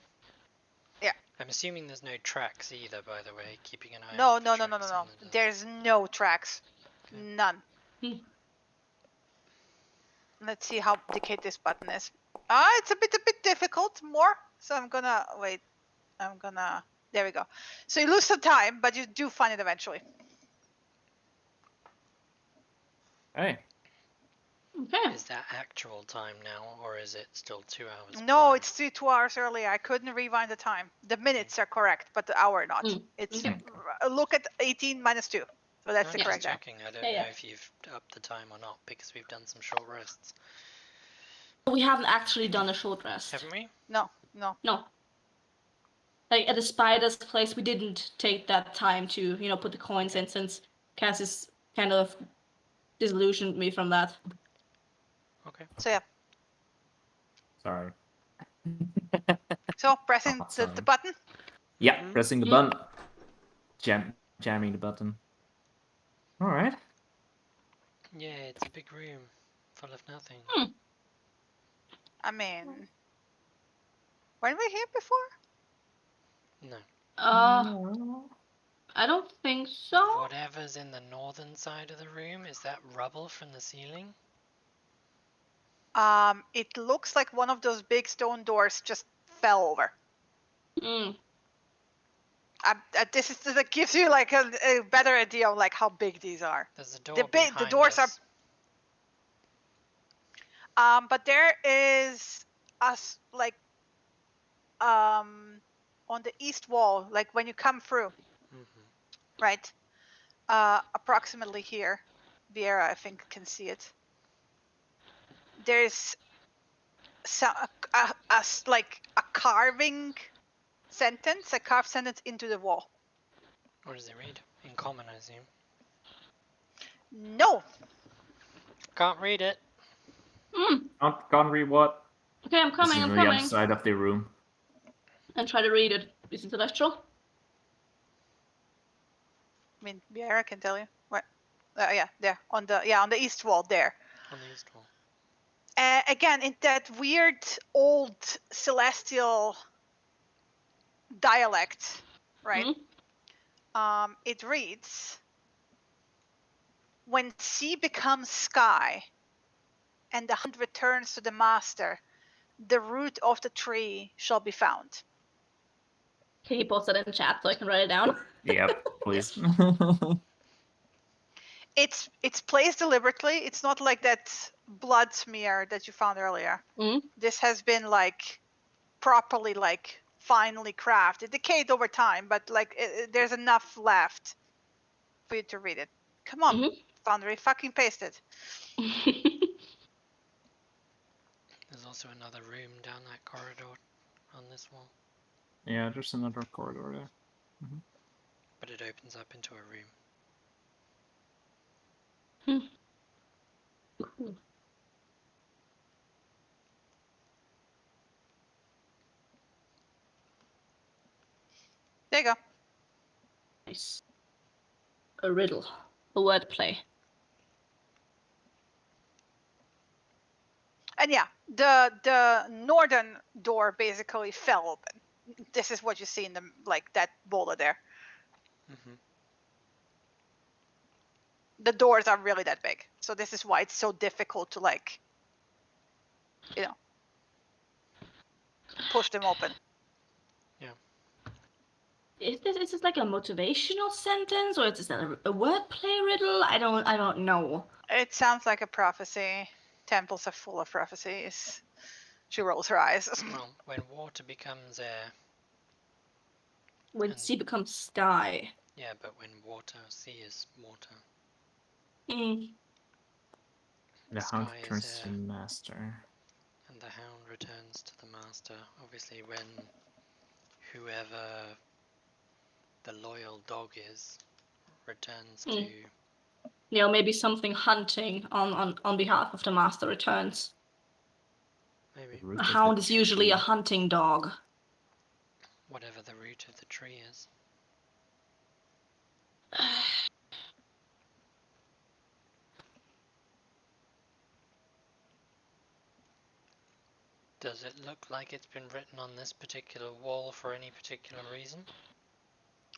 Yeah. I'm assuming there's no tracks either, by the way, keeping an eye No, out no, for no, no, no, tracks no. in the dust. There's no tracks. Okay. None. Hmm. Let's see how decayed this button is. It's a bit difficult. More. So I'm gonna wait. There we go. So you lose some time, but you do find it eventually. Hey. Okay. Is that actual time now, or is it still 2 hours? No, prior? it's still 2 hours earlier. I couldn't rewind the time. The minutes are correct, but the hour not. Mm, It's okay. look at 18 minus 2. So that's I'm the just correct time. checking. I don't Yeah, know yeah. if you've upped the time or not, because we've done some short rests, We haven't actually done a short rest. haven't we? No. No. Like at the spider's place, we didn't take that time to, put the coins in, since Cassius kind of disillusioned me from that. Okay. So yeah. Sorry. So pressing Oh, the sorry. button. Yeah, pressing the Mhm. button. Jamming the button. Alright. Yeah, it's a big room full of nothing. I mean, weren't we here before? No. I don't think so. Whatever's in the northern side of the room, is that rubble from the ceiling? It looks like one of those big stone doors just fell over. Mm. This that gives you like a better idea of like how big these are. There's a door The behind doors us. are. But there is on the east wall, like when you come through, right? Approximately here, Viera I think can see it. There's like a carving sentence, a carved sentence into the wall. What does it read? In common, I assume. No, Can't read it. Can't read what? Okay, I'm This coming, is I'm on the other coming. side of the room. And try to read it. Is it celestial? I mean Viera can tell you. What? Yeah, there on the east wall there. On the east wall. Again, in that weird old celestial dialect, right? It reads, "When sea becomes sky, and the hunt returns to the master, the root of the tree shall be found." Can you post that in chat so I can write it down? Yep, please. It's placed deliberately. It's not like that blood smear that you found earlier. This has been like properly, like finely crafted. It decayed over time, but like there's enough left for you to read it. Come on, Foundry, fucking paste it. There's also another room down that corridor on this wall. Yeah, there's another corridor there. But it opens up into a room. There you go. Nice. A riddle. A wordplay. And yeah, the northern door basically fell open. This is what you see in the like that boulder there. The doors are really that big, so this is why it's so difficult to like, push them open. Is this like a motivational sentence, or is this a wordplay riddle? I don't know. It sounds like a prophecy. Temples are full of prophecies. She rolls her eyes. Well, when water becomes air. When sea becomes sky. Yeah, but when sea is water. The Sky hound is returns to air. the master. And the hound returns to the master. Obviously, when whoever the loyal dog is returns to. Maybe something hunting on behalf of the master returns. Maybe. The root A of the hound is usually a tree. hunting dog. Whatever the root of the tree is. Does it look like it's been written on this particular wall for any particular reason?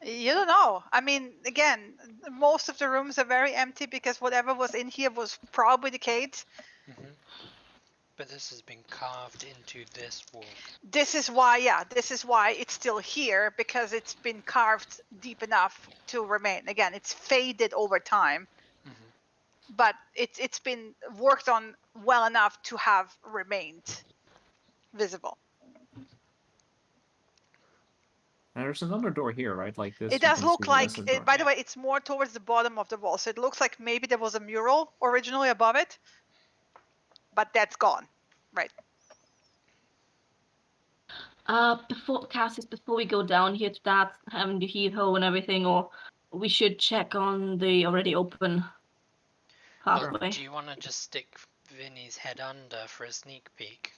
You don't know. I mean, again, most of the rooms are very empty because whatever was in here was probably decayed. But this has been carved into this wall. This is why, yeah, this is why it's still here, because it's been carved deep enough to remain. Again, it's faded over time, but it's been worked on well enough to have remained visible. And there's another door here, right? Like this. It does look like, by the Yeah. way, it's more towards the bottom of the wall, so it looks like maybe there was a mural originally above it, but that's gone, right? Cassius, before we go down here to that, having the heat hole and everything, or we should check on the already open pathway. Do you want to just stick Vinny's head under for a sneak peek?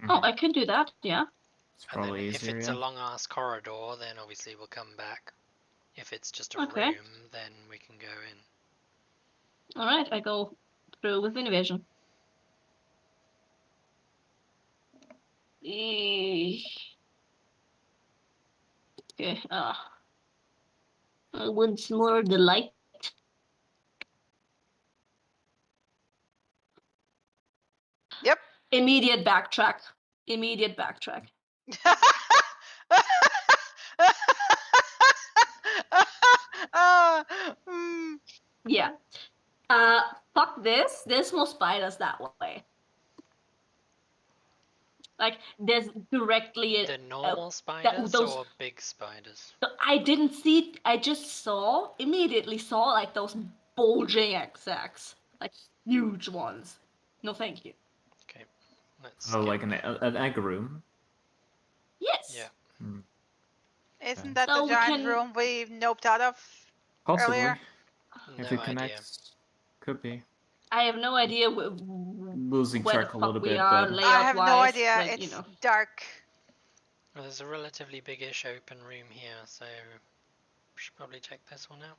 Oh, I can do that, yeah. It's And then probably if easier. it's Yeah. a long ass corridor, then obviously we'll come back. If it's just a Okay. room, then we can go in. Alright, I go through with Vision. Okay, once more the light. Yep. Immediate backtrack. Mm. Yeah. Fuck this. There's no spiders that way. Like, there's directly The normal spiders those- or big spiders? I didn't see. I just immediately saw like those bulging exacts, like huge ones. No, thank you. Okay, let's. Oh, skip. like an egg room. Yes. Yeah. Isn't that So the we giant can- room we noped out of Possibly. earlier? If No it idea. connects, could be. I have no idea Losing where the track a fuck little we bit, are but I have no layout-wise, idea. but, It's you know. dark. Well, there's a relatively big-ish open room here, so we should probably check this one out.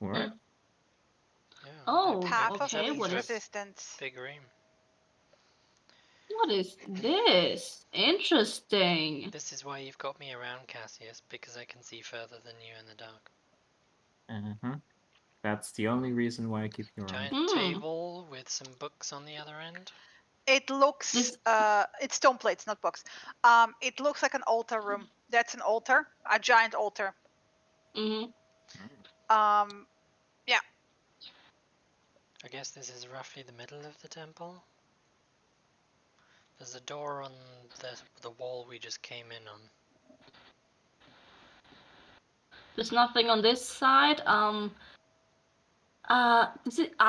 alright. Yeah. Oh, Path opens okay, up of what this is- resistance. big room. What is this? Interesting. This is why you've got me around, Cassius, because I can see further than you in the dark. That's the only reason why I keep you around. Giant table with some books on the other end. It looks This- it's stone plates, not books. It looks like an altar room. That's an altar, a giant altar. Mm-hmm. I guess this is roughly the middle of the temple. There's a door on the wall we just came in on. There's nothing on this side. Are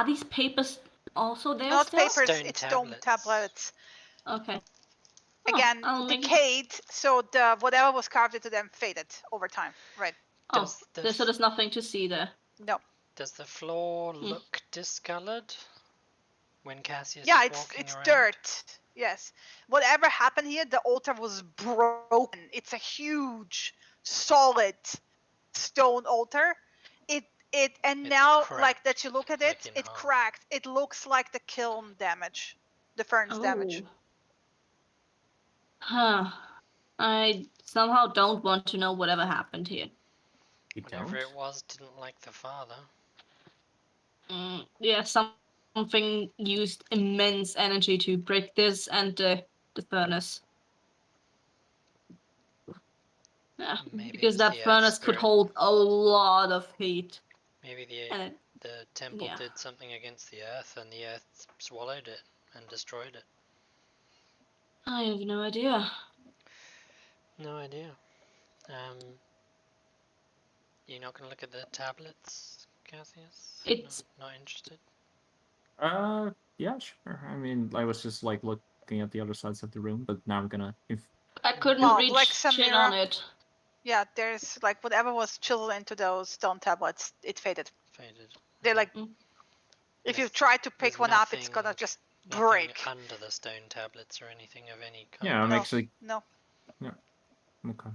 these papers also there Not still? papers, Stone it's stone tablets. Okay. Again, I'll make- decayed, so the whatever was carved into them faded over time. Right. Oh, Does the so there's nothing to see there. No. Does the floor look discolored when Cassius Yeah, is walking it's around? dirt. Yes. Whatever happened here, the altar was broken. It's a huge, solid stone altar. And It's now, cracked, like that, you look at it, like in it half. cracked. It looks like the kiln damage, the furnace damage. Oh. Huh. I somehow don't want to know whatever happened here. You Whatever don't? it was didn't like the father. Yeah, something used immense energy to break this and the furnace. Yeah, Maybe because it's that the Earth furnace could Spirit. hold a lot of heat. Maybe And it, the temple yeah. did something against the earth and the earth swallowed it and destroyed it. I have no idea. No idea. You're not gonna look at the tablets, Cassius? It's- not interested. Yeah, sure. I mean, I was just like looking at the other sides of the room, but now I'm gonna. I couldn't Well, reach like shit on Samira- it. Yeah, there's like whatever was chiseled into those stone tablets, it faded. Faded. They're like, Mm. if you There's- try to pick there's one up, it's nothing- gonna just Nothing break. under the stone tablets or anything of any kind. Yeah, I'm No. actually No. okay.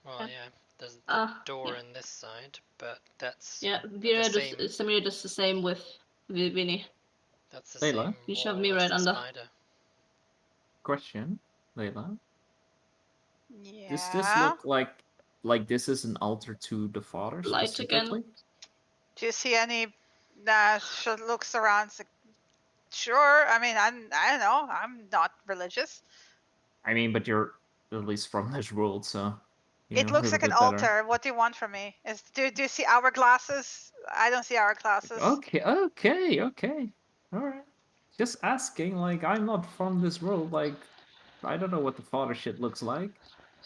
Well, Yeah. yeah, there's the door Yeah. in this side, but that's Yeah, same- Samira does the same with Vinny. that's the Layla? same You shoved wall me as right the under. spider. Question, Layla. Yeah. Does this look like this is an altar to the father Light again. specifically? Do you see any? She looks around. Like, sure. I mean, I don't know. I'm not religious. I mean, but you're at least from this world, so you know It a looks little like an bit better. altar. What do you want from me? Do you see hourglasses? I don't see hourglasses. Okay. All right. Just asking. Like, I'm not from this world. Like, I don't know what the father shit looks like.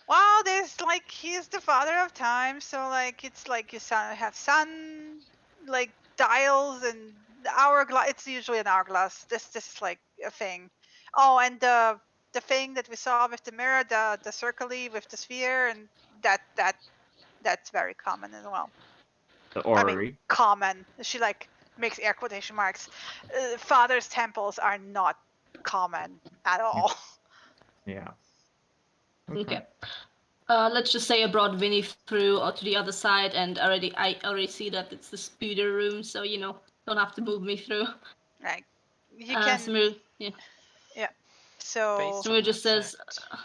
Well, there's like he's the father of time, so like it's like you have sun like dials and the hourglass. It's usually an hourglass. This is like a thing. Oh, and the thing that we saw with the mirror, the circle-y with the sphere, and that's very common as well. The I mean, orrery. common. She like makes air quotation marks. Father's temples are not common at all. Yeah. Okay. Let's just say I brought Vinny through or to the other side, and I already see that it's the speeder room, so you know, don't have to move me through. Like you can. Samir, yeah. So Based Samir on just that says fact-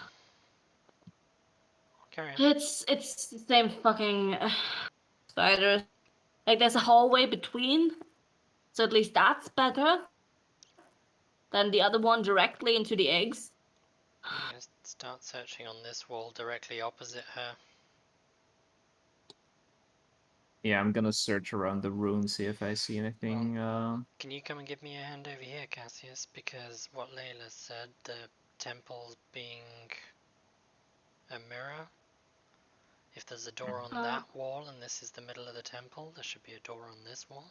Carry on. it's the same fucking spider. Like there's a hallway between, so at least that's better than the other one directly into the eggs. I'm gonna start searching on this wall directly opposite her. Yeah, I'm gonna search around the room, see if I see anything. Can you come and give me a hand over here, Cassius? Because what Layla said, the temple being a mirror. If there's a door on that wall and this is the middle of the temple, there should be a door on this wall.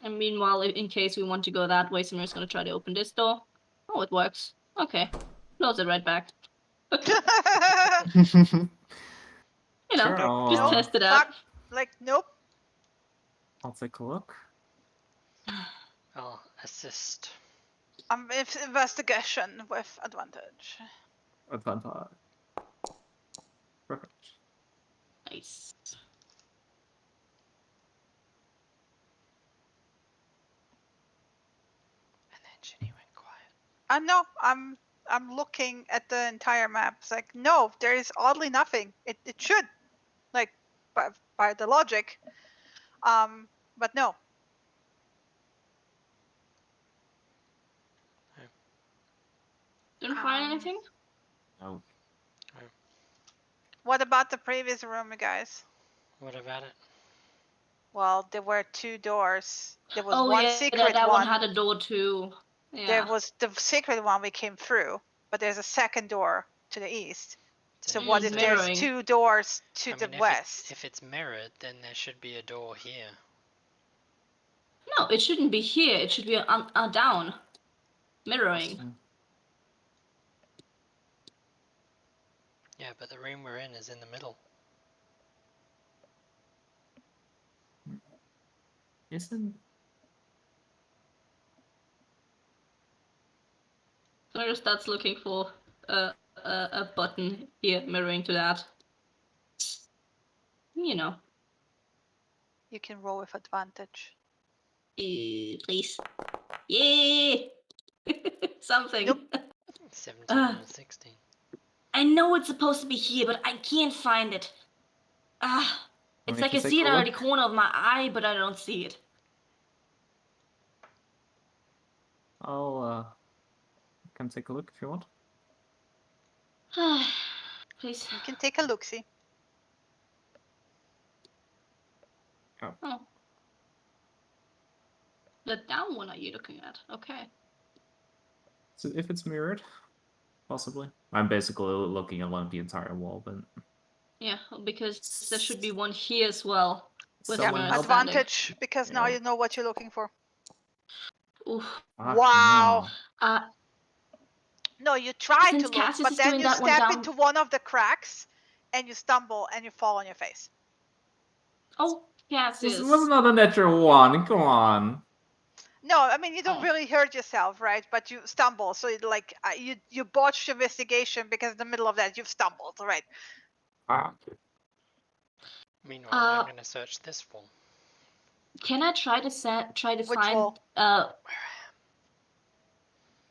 And meanwhile, in case we want to go that way, Samir's gonna try to open this door. Oh, it works. Okay, close it right back. You know, Sure, just I'll, test it out. fuck. Like nope. I'll take a look. I'll assist. Investigation with advantage. Advantage. Perfect. Nice. And then Ginny went quiet. No, I'm looking at the entire map. It's like no, there is oddly nothing. It should, like by the logic, but no. Didn't find anything? No. What about the previous room, you guys? What about it? Well, there were two doors. There was Oh one yeah, secret that one. one had a door too. Yeah. There was the secret one we came through, but there's a second door to the east. So what if mirroring. there's two doors to the west? If it's mirrored, then there should be a door here. No, it shouldn't be here. It should be down. Mirroring. Yeah, but the room we're in is in the middle. Isn't So just starts looking for a button here mirroring to that. You know. You can roll with advantage. Please. Yay! Something. Nope. 17 Ah. and 16. I know it's supposed to be here, but I can't find it. It's like I see it out of the corner of my eye, but I don't see it. I'll can take a look if you want. Please. You can take a look-see. Oh. The down one are you looking at? Okay. So if it's mirrored, possibly. I'm basically looking along the entire wall, but Yeah, because there should be one here as well. With someone mirror help. standing. Advantage, because now Yeah. you know what you're looking for. Oof. Wow. no. No, you try Since to look, Cassius but is then doing you that one step down- into one of the cracks, and you stumble, and you fall on your face. Oh, This Cassius. was not a natural one. Come on. No, I mean you don't Oh. really hurt yourself, right? But you stumble, so it, like you botched your investigation because in the middle of that you've stumbled, right? Ah. Meanwhile, I'm Uh, going to search this wall. Can I try to Which find wall?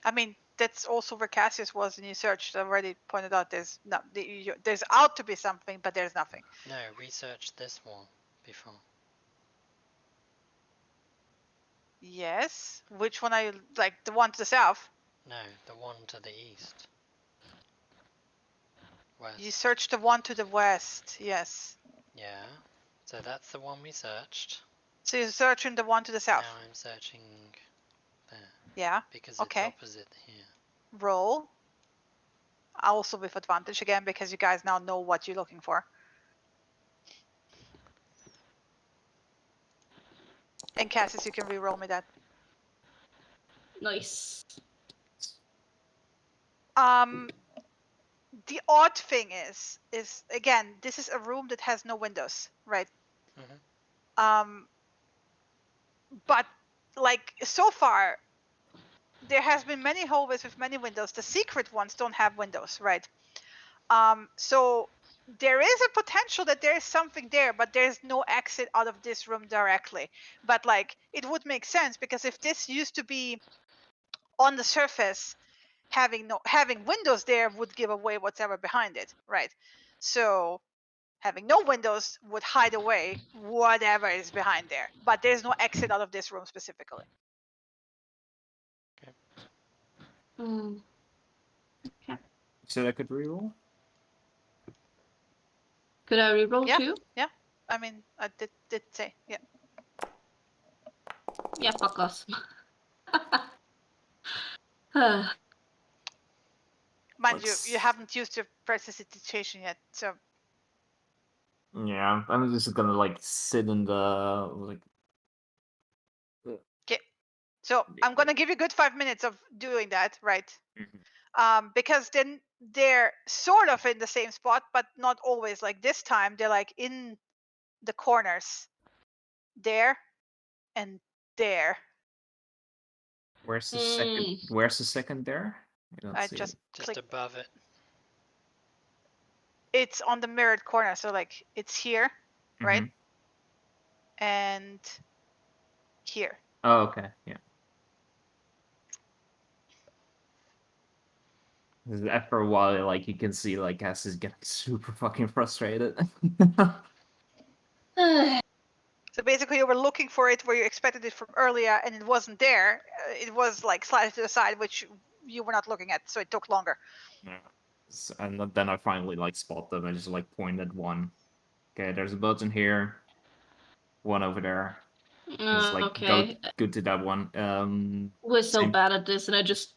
I mean that's also where Cassius was, and you searched. I already pointed out there's not there's out to be something, but there's nothing. No, we searched this wall before. Yes. Which one are you like? The one to the south? No, the one to the east. West. You searched the one to the west. Yes. Yeah. So that's the one we searched. So you're searching the one to the south. Now I'm searching there Yeah. because Okay. it's opposite here. Roll. Also with advantage again because you guys now know what you're looking for. And Cassius, you can re-roll me that. nice. The odd thing is again, this is a room that has no windows, right? Mhm. But like so far, there has been many hallways with many windows. The secret ones don't have windows, right? So there is a potential that there is something there, but there's no exit out of this room directly. But like it would make sense because if this used to be on the surface, having windows there would give away whatever behind it, right? So having no windows would hide away whatever is behind there, but there's no exit out of this room specifically. Hmm. So I could reroll? Could I reroll Yeah. too? I mean, I did say, yeah. Yeah, fuck us. Mind Let's- you haven't used your prestidigitation yet, so Yeah, I'm just gonna like sit in the like. so I'm gonna give you a good 5 minutes of doing that, right? Mhm. Because then they're sort of in the same spot, but not always. Like this time, they're like in the corners, there and there. Where's the second? Where's the second there? I don't I see just it. Just click. above it. It's on the mirrored corner, so like it's here, right? Mhm. And here. Oh, okay, yeah. 'Cause after a while, like you can see, like Cass is getting super fucking frustrated. So basically, you were looking for it where you expected it from earlier, and it wasn't there. It was like slightly to the side, which you were not looking at, so it took longer. Yeah. And then I finally like spot them. I just like point at one. Okay, there's a button here. One over there. Just like Okay. go to that one. We're so same- bad at this, and I just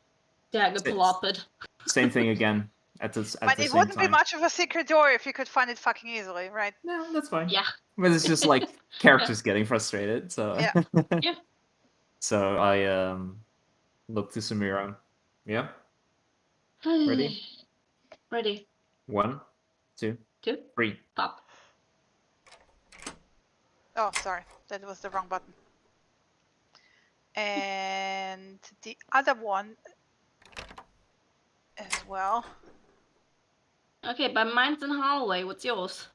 dagger Same- plop it. Same thing again at the But the it same wouldn't be time. much of a secret door if you could find it fucking easily, right? No, that's fine. Yeah. But it's just like characters getting frustrated. So Yeah. Yeah. So I look to Samira. Yeah. Ready? Ready. 1, 2, 2, 3. pop. Oh, sorry, that was the wrong button. And the other one as well. Okay, but mine's in hallway. What's yours?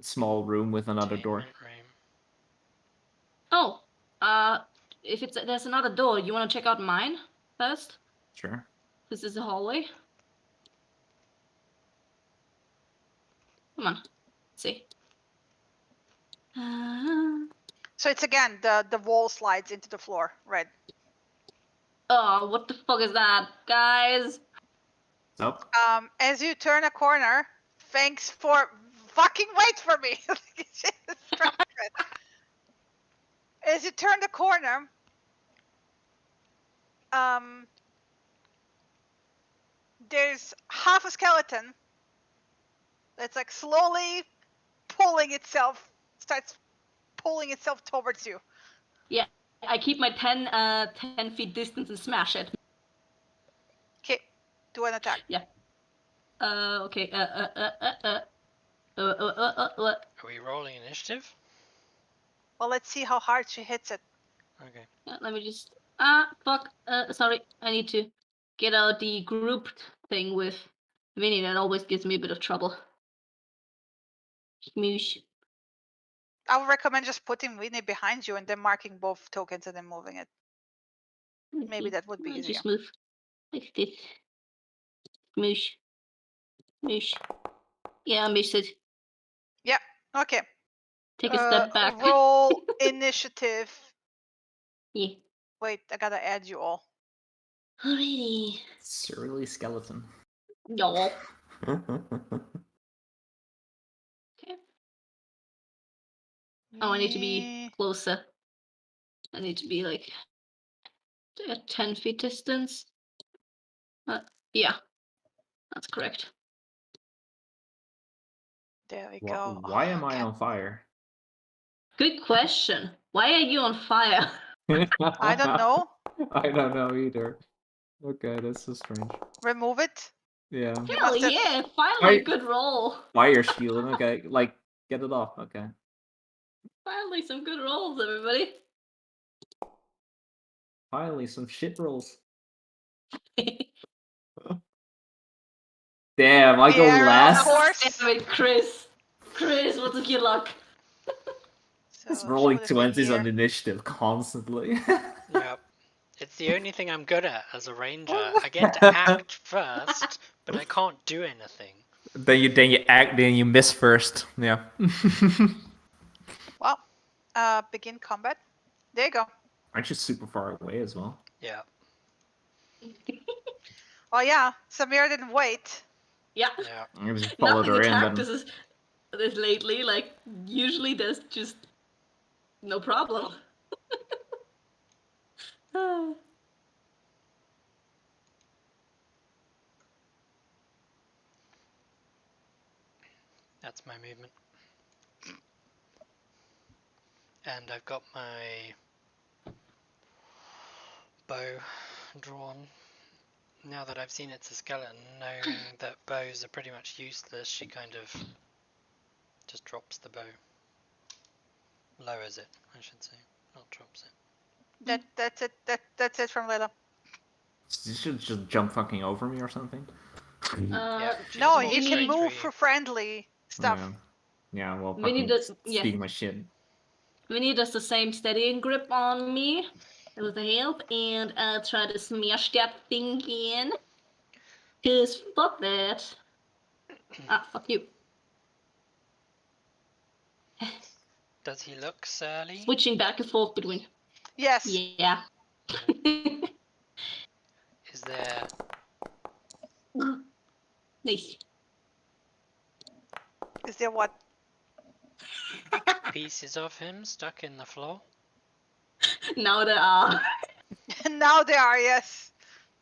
Small room with another door. Containment room. Oh, if there's another door, you want to check out mine first? Sure. This is a hallway. Come on, let's see. So it's again the wall slides into the floor, right? Oh, what the fuck is that, guys? Nope. As you turn a corner, thanks for fucking wait for me. As you turn the corner, there's half a skeleton that's like slowly starts pulling itself towards you. Yeah, I keep my 10 feet distance and smash it. Okay, do an attack. Yeah. Okay. Are we rolling initiative? Well, let's see how hard she hits it. Okay. Yeah, let me just. Fuck. Sorry. I need to get out the group thing with Vinny. That always gives me a bit of trouble. Smoosh. I would recommend just putting Winnie behind you and then marking both tokens and then moving it. Maybe that would be I'll easier. just move like this. Smoosh. Smoosh. Yeah, I missed it. Okay. Take a step back. Roll initiative. Yeah. Wait, I gotta add you all. Alrighty. Surly skeleton. Y'all. Oh, I need to be closer. I need to be like at 10 feet distance. Yeah, that's correct. There we go. Why am I Okay. on fire? Good question. Why are you on fire? I don't know. I don't know either. Okay, that's so strange. Remove it. Yeah. You Hell must have- yeah, finally I- a good roll. Fire shield. Okay, like get it off. Okay. Finally some good rolls, everybody. Finally, some shit rolls. Damn, I go Yeah, of last. course. Damn it, Chris. Chris, what's with your luck? It's So rolling should put it in 20s on here. initiative constantly. Yep. It's the only thing I'm good at as a ranger. I get to act first, but I can't do anything. then you act, then you miss first. Yeah. Well, begin combat. There you go. Aren't you super far away as well? Yeah. Oh yeah, Samira didn't wait. Yeah. Yeah. I just followed Nothing her in. attacked Then... this lately. Like, usually there's just no problem. That's my movement. And I've got my bow drawn. Now that I've seen it's a skeleton, knowing that bows are pretty much useless, she kind of just drops the bow. Lowers it, I should say, not drops it. That's it. That's it from Layla. You should just jump fucking over me or something. Yeah, she's No, more you can straight move for for you. friendly stuff. Yeah, well, Vinny fucking does- yeah. speak my shit. Vinny does the same steadying grip on me with the help, and I'll try to smash that thing in. Cause fuck that. Fuck you. Does he look surly? Switching back and forth between. Yes. Yeah. Is there Nice. Is there what? pieces of him stuck in the floor? Now there are. Now there are, yes.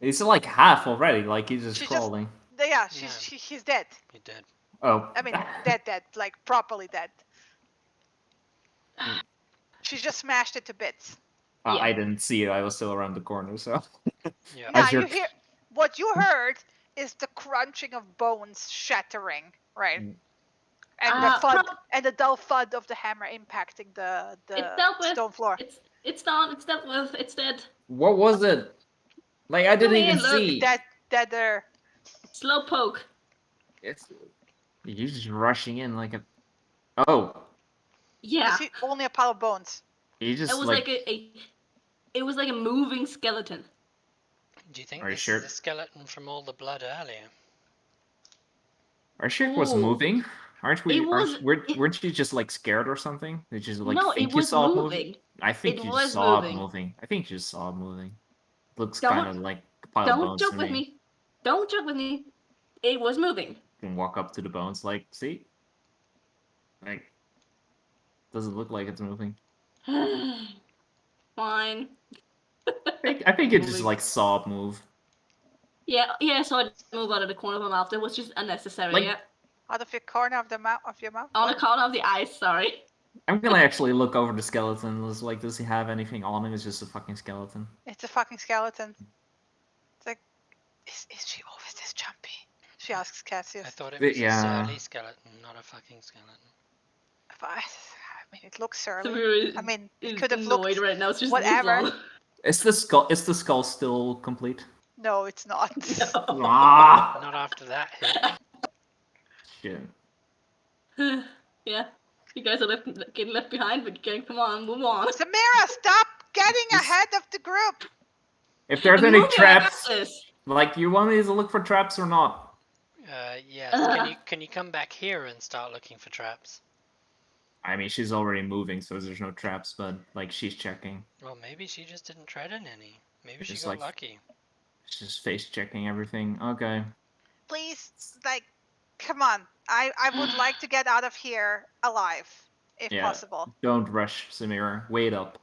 It's like half already. Like he's just She just- crawling. Yeah, Yeah. he's dead. He did. Oh. I mean, dead, like properly dead. Mm. She just smashed it to bits. Yeah. I didn't see it. I was still around the corner, so. Yeah. Now As you you're- hear what you heard is the crunching of bones shattering, right? Mm. And the thud and the dull thud of the hammer impacting the It's dealt with. stone floor. It's done. It's dealt with. It's dead. What was it? Like I didn't Come even here, look, see. That there. Slow poke. It's you're just rushing in like a. Oh, You Yeah. see only a pile of bones. you just It was like it was like a moving skeleton. Do you think Are you this sure? is the skeleton from all the blood earlier? our ship was Ooh. moving. Aren't we? It was- Weren't you just like scared or something? Did you just like No, think it you was saw moving. it moving? I think It you was just saw moving. it moving. I think you just saw it moving. Looks Don't- kind of like a pile of Don't bones joke to with me. me. Don't joke with me. It was moving. You can walk up to the bones, like, see, like, doesn't look like it's moving. Fine. I think it just Moving. like saw it move. Yeah, I saw it move out of the corner of my mouth. It was just unnecessary. Like- Yeah. Out of your corner of the mouth of your mouth. On account of the eyes, sorry. I'm gonna actually look over the skeleton. It's like, does he have anything on him? It's just a fucking skeleton. It's a fucking skeleton. It's like, is she always this jumpy? She asks I Cassius. thought it But was yeah. a surly skeleton, not a fucking skeleton. But mean, it looks surly. Samira I mean, it is could have annoyed looked right now. It's just whatever. moves Is the skull still complete? No, it's not. on. Ah, Not after that hit. shit. Yeah. You guys are getting left behind, but you come on, move on. Samira, stop getting This- ahead of the group. If there's I'm any moving, I got traps, this. like you want me to look for traps or not? Yes. Can you come back here and start looking for traps? I mean, she's already moving, so there's no traps, but like she's checking. Well, maybe she just didn't tread in any. Maybe she It's got like- lucky. She's face checking everything. Okay. Please, like, come on. I would like to get out of here alive, if Yeah. possible. Don't rush, Samira. Wait up.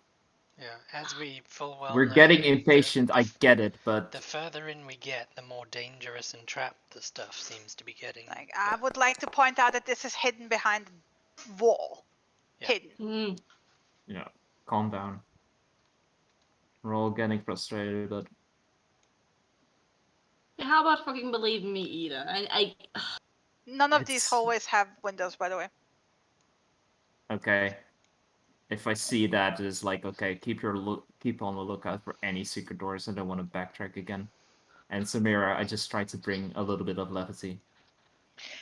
Yeah, as we full well We're know, getting the- impatient, I get it, but The further in we get, the more dangerous and trapped the stuff seems to be getting. Like, I would like to point out that this is hidden behind the wall. Yeah. Hidden. Mm. yeah, calm down. We're all getting frustrated, but How about fucking believe me, Ida? None of these It's- hallways have windows, by the way. okay. If I see that, it's like okay, keep on the lookout for any secret doors. I don't want to backtrack again. And Samira, I just tried to bring a little bit of levity.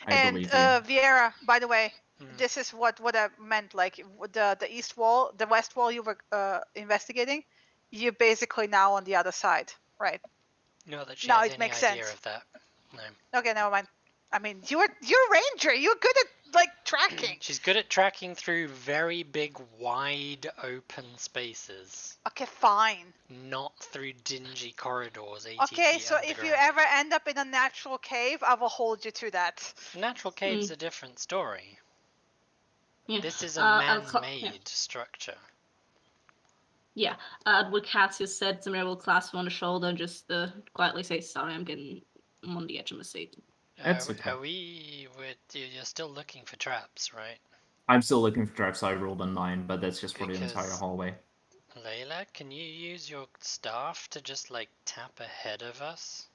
I And believe you. Vieira, by the way, Mm. this is what I meant. Like the east wall, the west wall you were investigating, you're basically now on the other side, right? Not that she Now has it any makes idea sense. of that. No. Okay, never mind. I mean, you're a ranger. You're good at like tracking. She's good at tracking through very big, wide open spaces, Okay, fine. not through dingy corridors 80 Okay, feet so if you underground. ever end up in a natural cave, I will hold you to that. Natural cave's a different story. Yeah. This is a I'll cl- man-made yeah. structure. Yeah. What Cassius said, Samira will clasp him on the shoulder and just quietly say, "Sorry, I'm on the edge of my seat." That's okay. You're still looking for traps, right? I'm still looking for traps. I rolled a 9, but that's just for the entire Because- hallway. Layla, can you use your staff to just like tap ahead of us?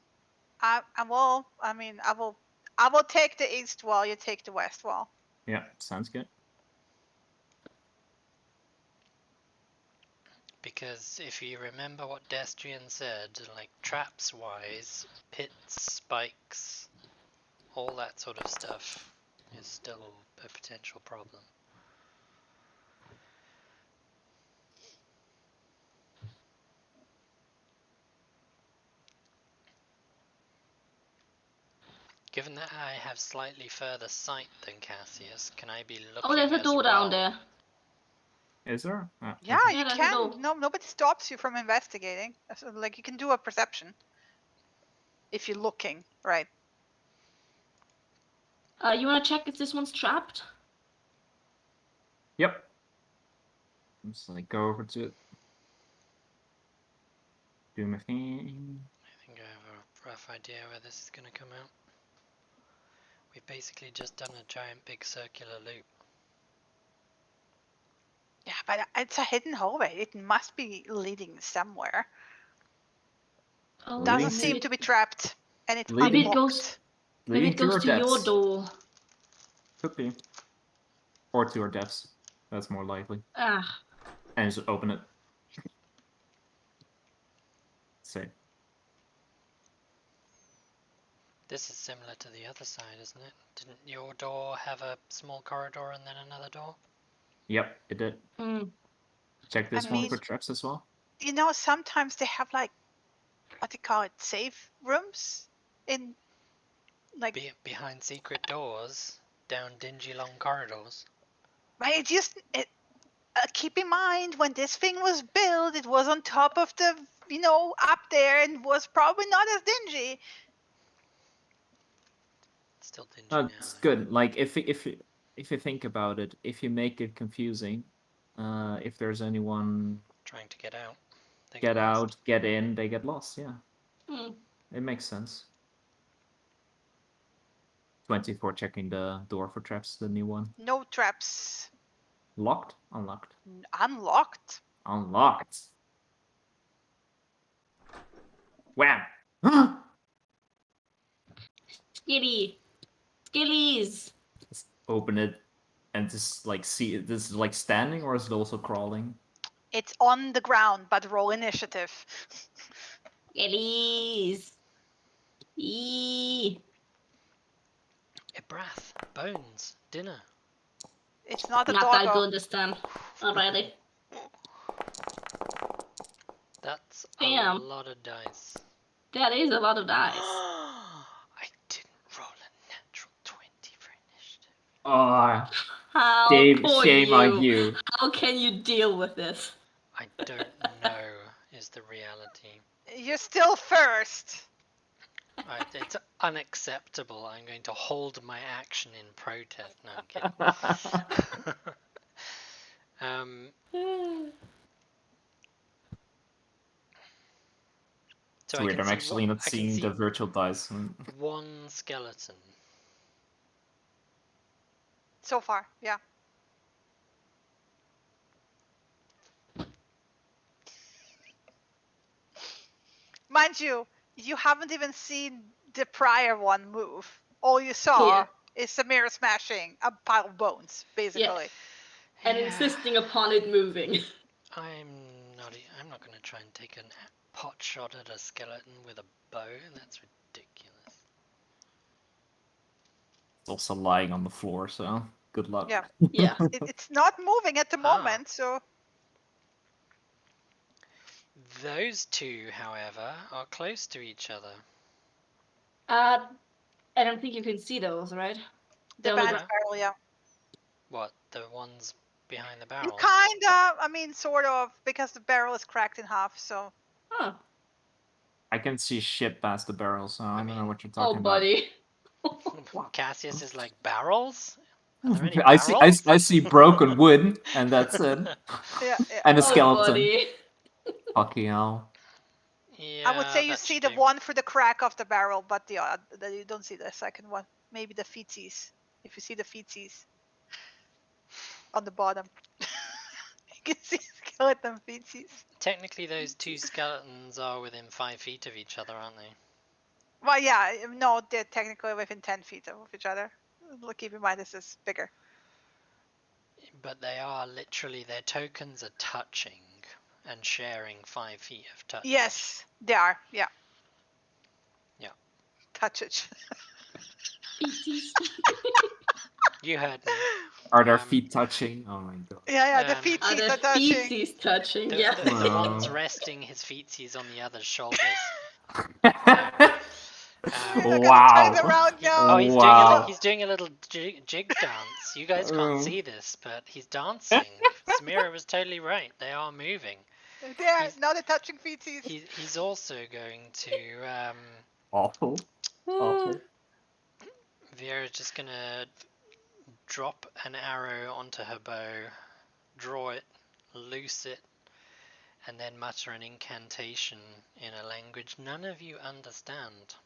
I will. I mean, I will take the east wall. You take the west wall. Yeah, sounds good. Because if you remember what Destrian said, like traps wise, pits, spikes, all that sort of stuff is still a potential problem. Given that I have slightly further sight than Cassius, can I be looking Oh, there's a as door down well? there. Is there? Ah, Yeah, okay. you there's a can. door. No, nobody stops you from investigating. So, like you can do a perception if you're looking, right? You wanna check if this one's trapped? Yep. I'm just like go over to it. Do my thing. I think I have a rough idea where this is going to come out. We've basically just done a giant big circular loop. Yeah, but it's a hidden hallway. It must be leading somewhere. Oh, Doesn't Leading seem to- to be trapped, and it's Leading- Maybe it unlocked. goes. Maybe Leading it goes to your depths. door. Could be. Or to our depths. That's more likely. Ah. And just open it. Say. This is similar to the other side, isn't it? Didn't your door have a small corridor and then another door? Yep, it did. Mm. Check this I one mean- for traps as well. You know, sometimes they have like, what do you call it, safe rooms in, like, Behind secret doors, down dingy long corridors. right? Keep in mind when this thing was built, it was on top of the, up there, and was probably not as dingy. It's still dingy Oh, now. it's though. good. Like if you think about it, if you make it confusing, if there's anyone Trying to get out. They get lost. out, get in, they get lost. Yeah, Mm. it makes sense. 24 checking the door for traps, the new one. No traps. Locked? Unlocked. Unlocked. Unlocked. Wham! Skilly. Skillies. Just open it And this is like standing, or is it also crawling? It's on the ground, but roll initiative. Elise. Eee. Ibrath, bones, dinner. It's not a Not that doggo. good this time already. That's Damn. a lot of dice. That is a lot of dice. I didn't roll a natural 20 for initiative. Oh, How poor shame you. on you. How can you deal with this? I don't know is the reality. You're still first. It's unacceptable. I'm going to hold my action in protest. No, I'm kidding. So It's weird. I'm see actually not I can seeing see the virtual dice. one skeleton. So far, yeah. Mind you, you haven't even seen the prior one move. All you saw Yeah. is Samira smashing a pile of bones, basically. And Yeah. insisting upon it moving. I'm not going to try and take a pot shot at a skeleton with a bow. That's ridiculous. It's also lying on the floor, so good luck. Yeah. Yeah. It's not moving at the Ah. moment, so Those two, however, are close to each other. I don't think you can see those, right? the They'll band's look- barrel, yeah. What, the ones behind the You barrel? kinda, I mean, sort of, because the barrel is cracked in half, so. Huh. I can see shit past the barrel, so I don't know mean- what you're Oh, talking about. buddy. Cassius is like, barrels? Are there any I barrels? I see broken wood, and that's it. Yeah, yeah. And a Oh, skeleton. buddy. Fucking hell. Yeah, I would say you that see should the do. one for the crack of the barrel, but you don't see the second one. Maybe the feetsies. If you see the feetsies on the bottom, you can see skeleton feetsies. Technically, those two skeletons are within 5 feet of each other, aren't they? Well, yeah, no, they're technically within 10 feet of each other. Keep in mind this is bigger. But they are literally, their tokens are touching and sharing 5 feet of touch. Yes, they are. Yeah. Yeah. Touch it. Feetsies. You heard me. Are their Um, feet touching? Oh my god. Yeah, the Um, feetsies Are the are touching. feetsies touching? The, Yeah. the one's Wow. resting his feetsies on the other's shoulders. We're not gonna Wow. turn around now. Oh, Wow. he's doing a little jig dance. You guys can't Oh. see this, but he's dancing. Samira was totally right. They are moving. There, He's- now they're touching feetsies. He's also going to Awful. Awful. Vieira's just gonna drop an arrow onto her bow, draw it, loose it, and then mutter an incantation in a language none of you understand.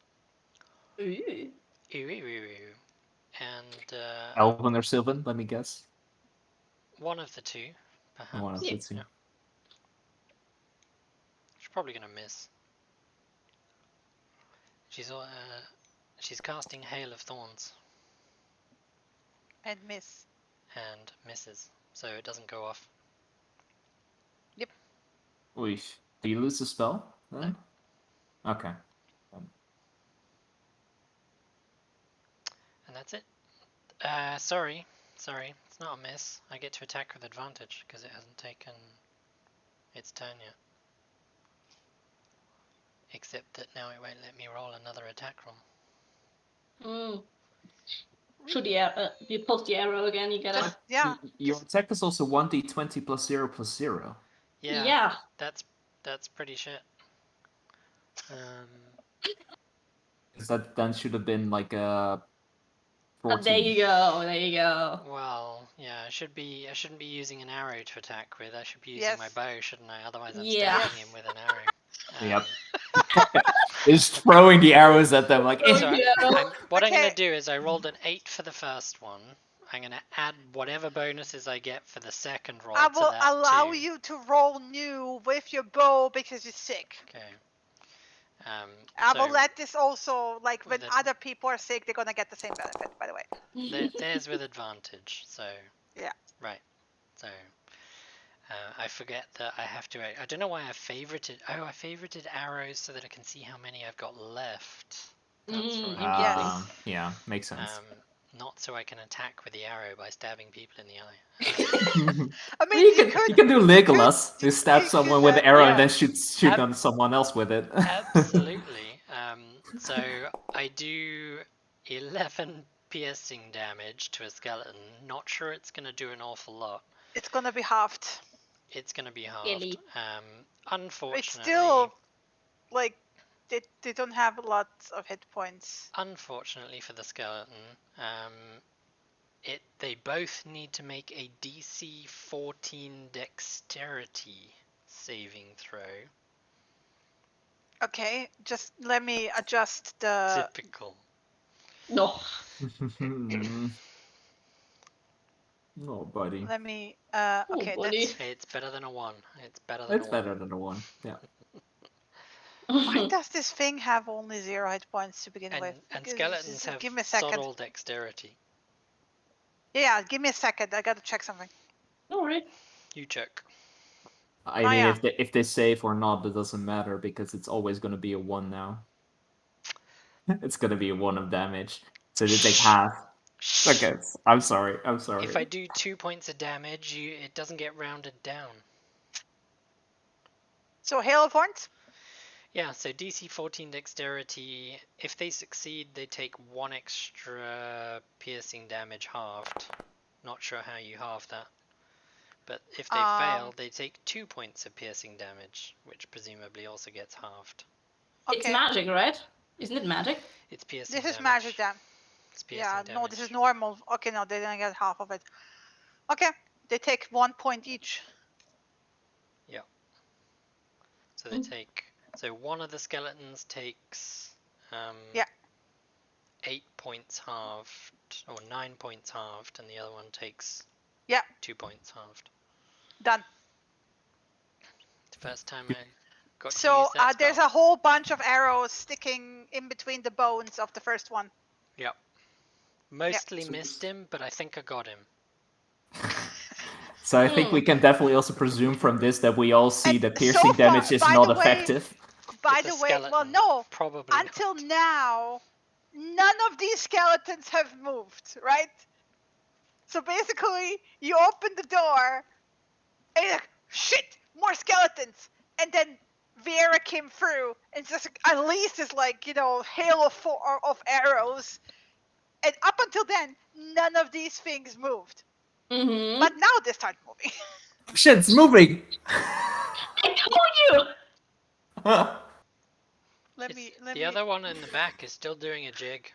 Ooh. Ooh, ooh, ooh, ooh. And Elven or Sylvan, let me guess. one of the two, perhaps. One of Yeah. the two. Yeah. She's probably gonna miss. She's casting Hail of Thorns And miss. and misses, so it doesn't go off. Oy. Do you lose the spell? Then? Okay. And that's it. Sorry, it's not a miss. I get to attack with advantage because it hasn't taken its turn yet. Except that now it won't let me roll another attack roll. Mm. Shoot the arrow. You post the arrow again. You gotta. Just, yeah. Your attack is also 1d20 plus 0 plus 0. Yeah, Yeah. that's pretty shit. Because that then should have been like a 14. There you go. There you go. Well, yeah, I shouldn't be using an arrow to attack with. I should be using Yes. my bow, shouldn't I? Otherwise, I'm Yeah. stabbing him with an arrow. Yep. Just throwing the arrows at them like, Oh, So yeah. what I'm Okay. gonna do is I rolled an 8 for the first one. I'm gonna add whatever bonuses I get for the second roll I to will that allow too. you to roll new with your bow because you're sick. Okay. I will so let this also, like, when With it- other people are sick, they're gonna get the same benefit, by the way. There's with advantage, so Yeah. Right. So I forget that I have to. I don't know why I favorited. Oh, I favorited arrows so that I can see how many I've got left. That's Mm, right. interesting. Yes. Yeah, makes sense. Not so I can attack with the arrow by stabbing people in the eye. I mean, you can do Legolas, who stabs you someone could, with the arrow yeah. and then shoot on someone else with it. Absolutely. So I do 11 piercing damage to a skeleton. Not sure it's going to do an awful lot. it's gonna be halved. It's going to be halved. Really? Unfortunately, It's still like they don't have lots of hit points. unfortunately for the skeleton, they both need to make a DC 14 dexterity saving throw. Okay, just let me adjust the. Typical. No. Oh, buddy. Let me. Oh, Okay, buddy. that's. It's better than a 1. It's better than It's a 1. better than a 1. Yeah. Why does this thing have only 0 hit points to begin with? And Just skeletons have give me a second. subtle dexterity. Yeah, give me a second. I gotta check something. No worries. You check. I Oh, mean, yeah. if they save or not, it doesn't matter because it's always going to be a 1 now. It's going to be a 1 of damage. So they take half. Okay, I'm sorry. If I do 2 points of damage, it doesn't get rounded down. So Hail of Horns. Yeah, so DC 14 dexterity. If they succeed, they take 1 extra piercing damage halved. Not sure how you halve that. But if they fail, they take 2 points of piercing damage, which presumably also gets halved. Okay. It's magic, right? Isn't it magic? It's piercing This damage. is magic damage. It's piercing Yeah, damage. no, this is normal. Okay, no, they didn't get half of it. Okay, they take 1 point each. So they take. So one of the skeletons takes. 8 points halved, or 9 points halved, and the other one takes. 2 points halved. Done. The first time I got to So use that there's spell. a whole bunch of arrows sticking in between the bones of the first one. Yep. Mostly So missed him, but I think I got him. So I think we can definitely also presume from this that we all see And that so piercing far, damage is by not the way- effective. By It's a the way, well, skeleton. no. Probably Until not. now, none of these skeletons have moved, right? So basically, you open the door, and you're like, shit, more skeletons. And then Vera came through and just unleashed this, hail of arrows. And up until then, none of these things moved. Mm-hmm. But now they start moving. Shit, it's moving! I told you! Let me. The other one in the back is still doing a jig.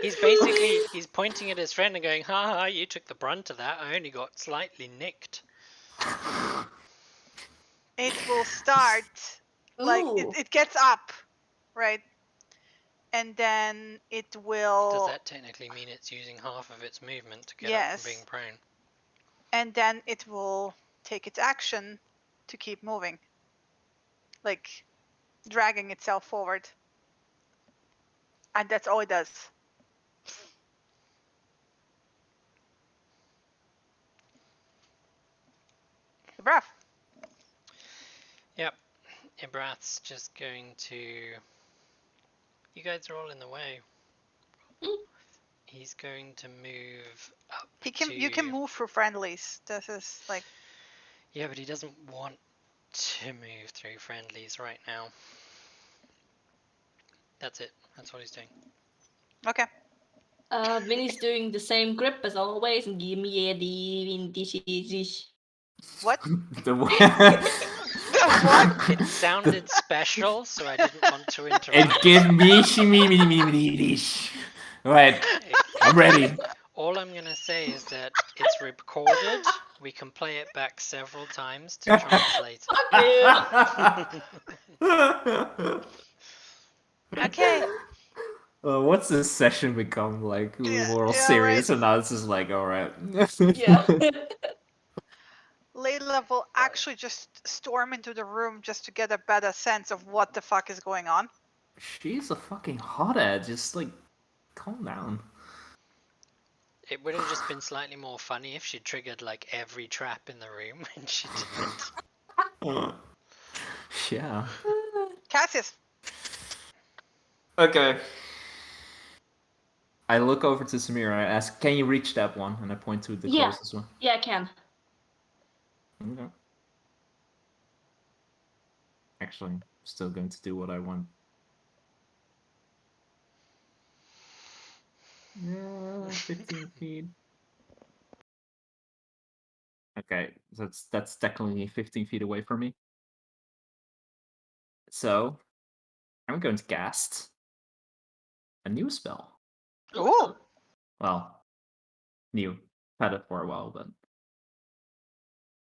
He's pointing at his friend and going, "Ha ha! You took the brunt of that. I only got slightly nicked." It will start. Ooh. It gets up, right? And then it will. Does that technically mean it's using half of its movement to get up Yes. from being prone? And then it will take its action to keep moving, like dragging itself forward. And that's all it does. The breath. Yep. Ibrath's just going to. You guys are all in the way. He's going to move up. You can move through friendlies. This is like. Yeah, but he doesn't want to move through friendlies right now. That's it. That's what he's doing. Okay. Vinny's doing the same grip as always and give me the vintage. What? The What? It sounded special, so I didn't want to And interrupt. give me shimmy. Right, I'm ready. All I'm gonna say is that it's recorded. We can play it back several times to translate it. Okay. What's this session become like? Yeah, We're all yeah, serious, right. and now it's just like, alright. Yeah. Layla will actually just storm into the room just to get a better sense of what the fuck is going on. She's a fucking hothead. Just like, calm down. It would have just been slightly more funny if she triggered like every trap in the room when she did. Yeah. Cassius. Okay. I look over to Samira. I ask, "Can you reach that one?" And I point to the Yeah. closest one. Yeah, I can. Okay. Actually, I'm still going to do what I want. Yeah, 15 feet. Okay, that's technically 15 feet away from me. So, I'm going to cast a new spell. Ooh. Well, new. Had it for a while, but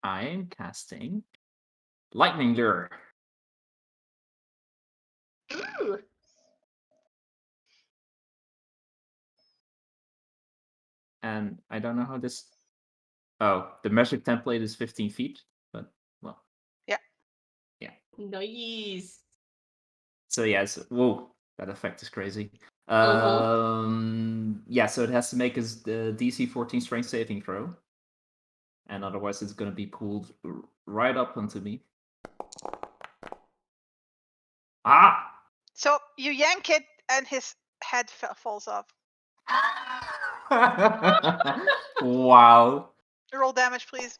I am casting Lightning Lure. Ooh. And I don't know how this. Oh, the magic template is 15 feet, but well. Yeah. Yeah. Nice. So yes, whoa, that effect is crazy. Mhm. Yeah, so it has to make us the DC 14 strength saving throw, and otherwise it's gonna be pulled right up onto me. Ah! So you yank it, and his head falls off. Wow. Roll damage, please.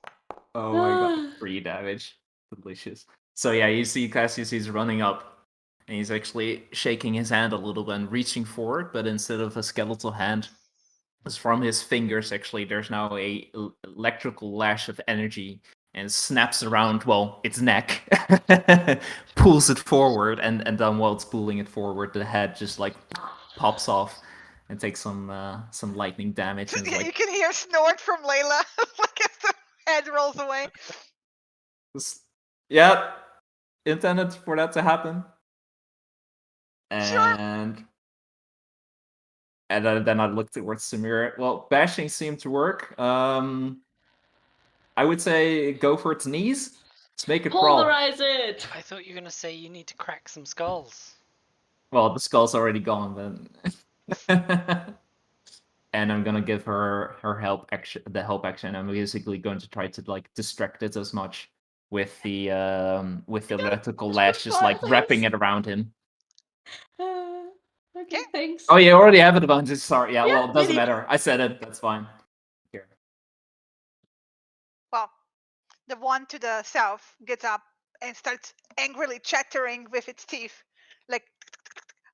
Oh my god, 3 damage. Delicious. So yeah, you see Cassius, he's running up, and he's actually shaking his hand a little bit and reaching forward, but instead of a skeletal hand, it's from his fingers, actually, there's now a electrical lash of energy and snaps around, well, its neck, pulls it forward, and then while it's pulling it forward, the head just like pops off and takes some lightning damage, and it's You like, can hear snort from Layla like as the head rolls away. yeah, intended for that to happen. Sure. And then I looked towards Samira. Well, bashing seemed to work. I would say go for its knees. Let's make it brawl. Pulverize it. I thought you were gonna say you need to crack some skulls. Well, the skull's already gone, then. And I'm gonna give her help action. The help action. I'm basically going to try to like distract it as much with the electrical lash, just like wrapping it around him. Okay, thanks. Oh, you already have advantage. Sorry. Yeah. Yeah, Well, it doesn't maybe. matter. I said it. That's fine. Here. Well, the one to the south gets up and starts angrily chattering with its teeth, like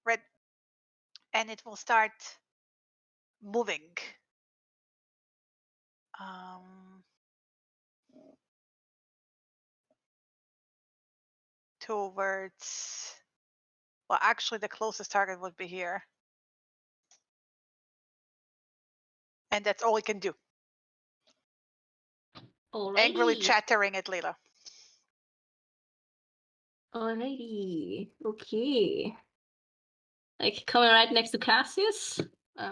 red, and it will start moving. Towards. Well, actually, the closest target would be here, and that's all it can do. Angrily Alrighty. chattering at Layla. Alrighty. Okay. Like coming right next to Cassius.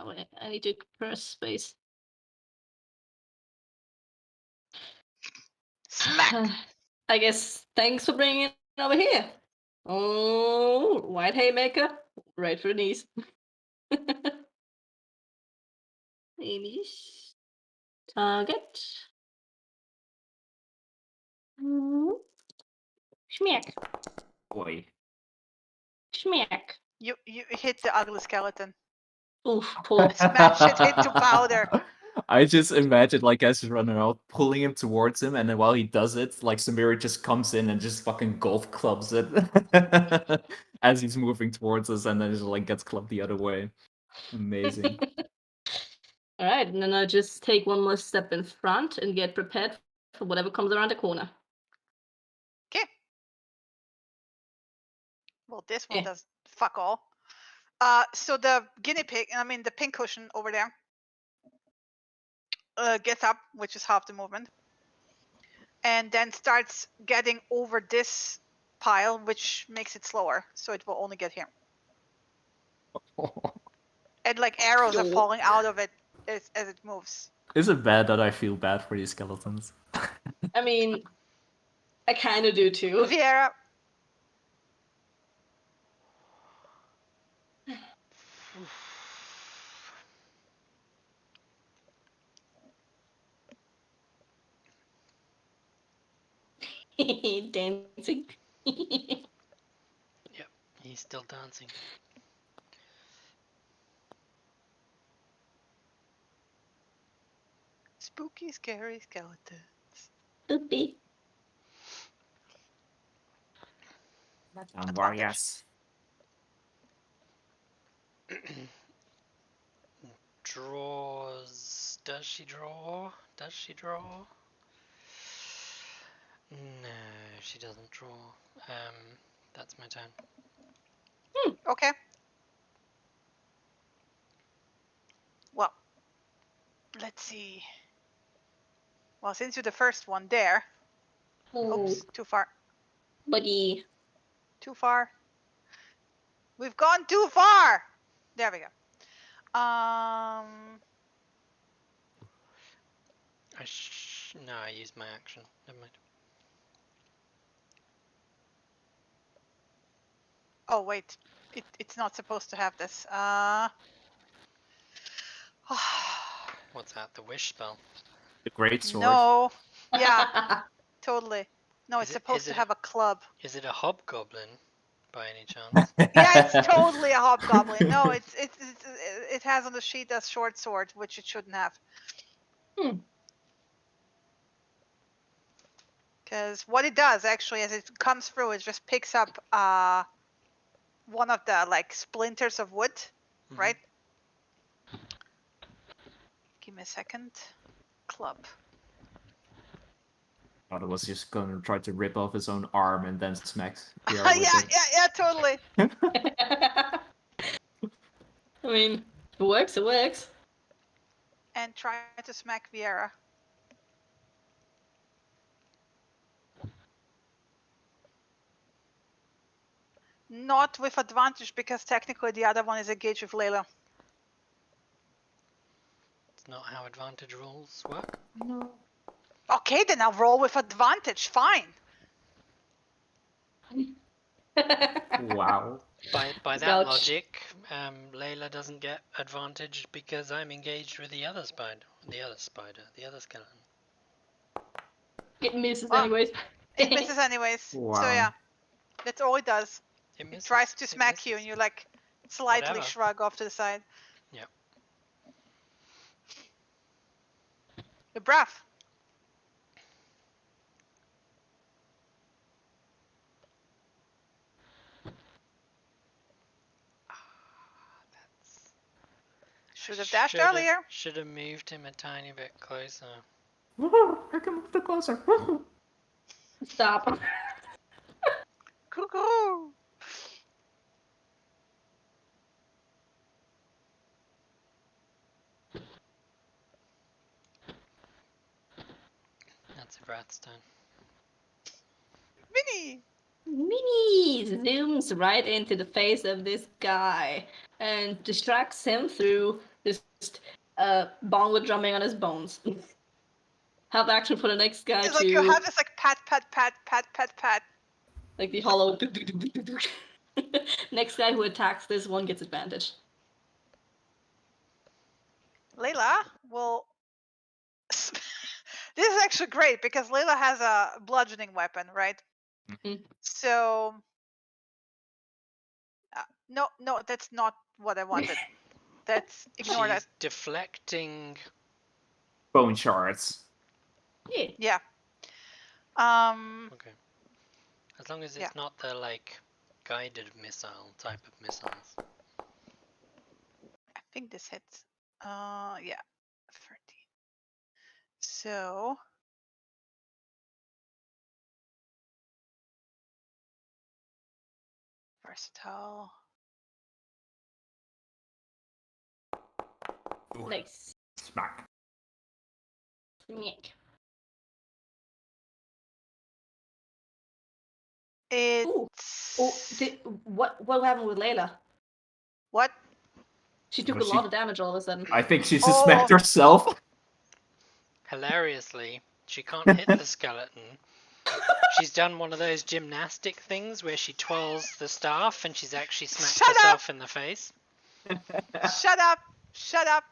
Wait, I need to press space. Smack. I guess thanks for bringing it over here. Oh, white haymaker, right for the knees. Knees. Target. Schmeck. Boy. Schmeck. You hit the ugly skeleton. Oof, poor. Smash it into powder. I just imagine like as he's running out, pulling him towards him, and then while he does it, like Samira just comes in and just fucking golf clubs it as he's moving towards us, and then just like gets clubbed the other way. Amazing. Alright, and then I'll just take one more step in front and get prepared for whatever comes around the corner. Okay. Well, this one Yeah. does fuck all. So the guinea pig, I mean the pincushion over there, gets up, which is half the movement, and then starts getting over this pile, which makes it slower, so it will only get here. And like arrows are Yo. falling out of it as it moves. Is it bad that I feel bad for these skeletons? I mean, I kind of do too. Viera, Dancing. Yep, he's still dancing. Spooky, scary skeleton. Oopie. Warriors. Draws. Does she draw? Does she draw? No, she doesn't draw. That's my turn. Okay. Well, let's see. Well, since you're the first one there. Oh, Oops, too far. buddy. Too far. We've gone too far. There we go. No, I used my action. Never mind. Oh wait, it's not supposed to have this. What's that? The wish spell. The great sword. No. Yeah, totally. No, Is it's it- supposed is to it- have a club. Is it a hobgoblin, by any chance? Yeah, it's totally a hobgoblin. No, it has on the sheet a short sword, which it shouldn't have. Hmm. Because what it does actually, as it comes through, it just picks up one of the like splinters of wood, Mhm. right? Give me a second. Club. Thought it was just gonna try to rip off his own arm and then smacks. Yeah, totally. I mean, if it works, it works. And try to smack Viera. Not with advantage because technically the other one is engaged with Layla. It's not how advantage rules work. No. Okay, then I'll roll with advantage. Fine. Wow. By that Ouch. logic, Layla doesn't get advantage because I'm engaged with the other spider, the other skeleton. It misses Well, anyways. It misses anyways. So Wow. yeah, that's all it does. It It misses. tries to It smack you, misses. and you like slightly Whatever. shrug off to the side. Yep. You're brav. Should have dashed earlier. Should have moved him a tiny bit closer. I can move the closer. Stop. Cuckoo. That's a rat's turn. Minnie. Minnie zooms right into the face of this guy and distracts him through just bongo drumming on his bones. Have action for the next guy It's like you to have this like pat, pat, pat, pat, pat, pat. like the hollow. Next guy who attacks this one gets advantage. Layla will. This is actually great because Layla has a bludgeoning weapon, right? Mhm. So. No, that's not what I wanted. That's ignore She's that. deflecting. Bone shards. Yeah. Yeah. Okay. As long as it's Yeah. not the like guided missile type of missiles. I think this hits. Yeah, 13. So. Versatile. Nice. Smack. Smack. It's. Oh, what happened with Layla? What? She took Was a lot of damage all of a sudden. I think she Oh. smacked herself. Hilariously, she can't hit the skeleton. She's done one of those gymnastic things where she twirls the staff and she's actually smacked Shut up! herself in the face. Shut up! Shut up!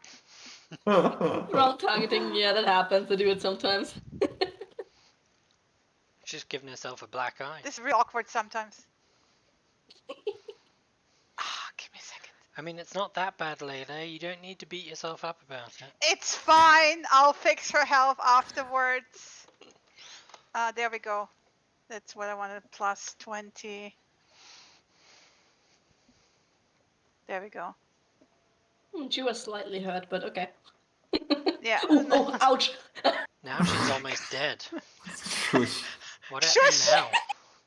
Wrong targeting, yeah, that happens. I do it sometimes. just given herself a black eye. This is real awkward sometimes. Give me a second. I mean, it's not that bad, Layla. You don't need to beat yourself up about it. It's fine. I'll fix her health afterwards. There we go. That's what I wanted. Plus 20. There we go. She was slightly hurt, but okay. Yeah. Oh, ouch! Now she's almost dead. Shush. What happened Shush! now?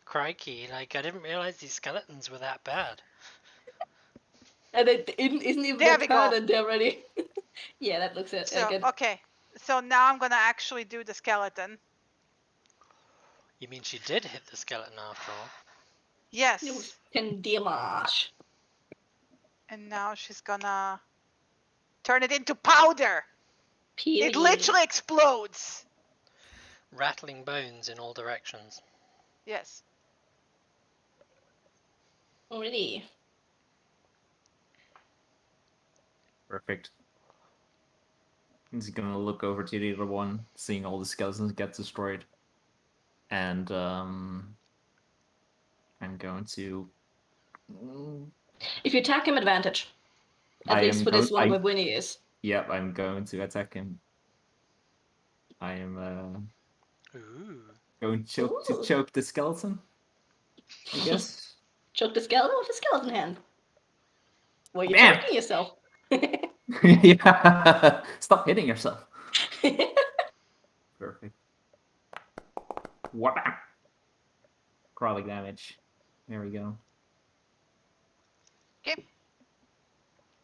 Crikey, like, I didn't realize these skeletons were that bad. And it isn't even There that we hurt go. and they're ready. Yeah, that looks it. So, Good. okay. So now I'm gonna actually do the skeleton. You mean she did hit the skeleton after all? Yes. You can damage. And now she's gonna turn it into powder. Period. It literally explodes. Rattling bones in all directions. Yes. Already. Perfect. He's gonna look over to the other one, seeing all the skeletons get destroyed. And I'm going to. If you attack him, advantage. At I least am for this going- one I- where Winnie is. Yep, I'm going to attack him. I am Ooh. going to Ooh. choke the skeleton. I guess. Choke the skeleton with a skeleton hand. Well, you're Man. choking yourself. Yeah. Stop hitting yourself. Perfect. What? Crawling damage. There we go. Okay.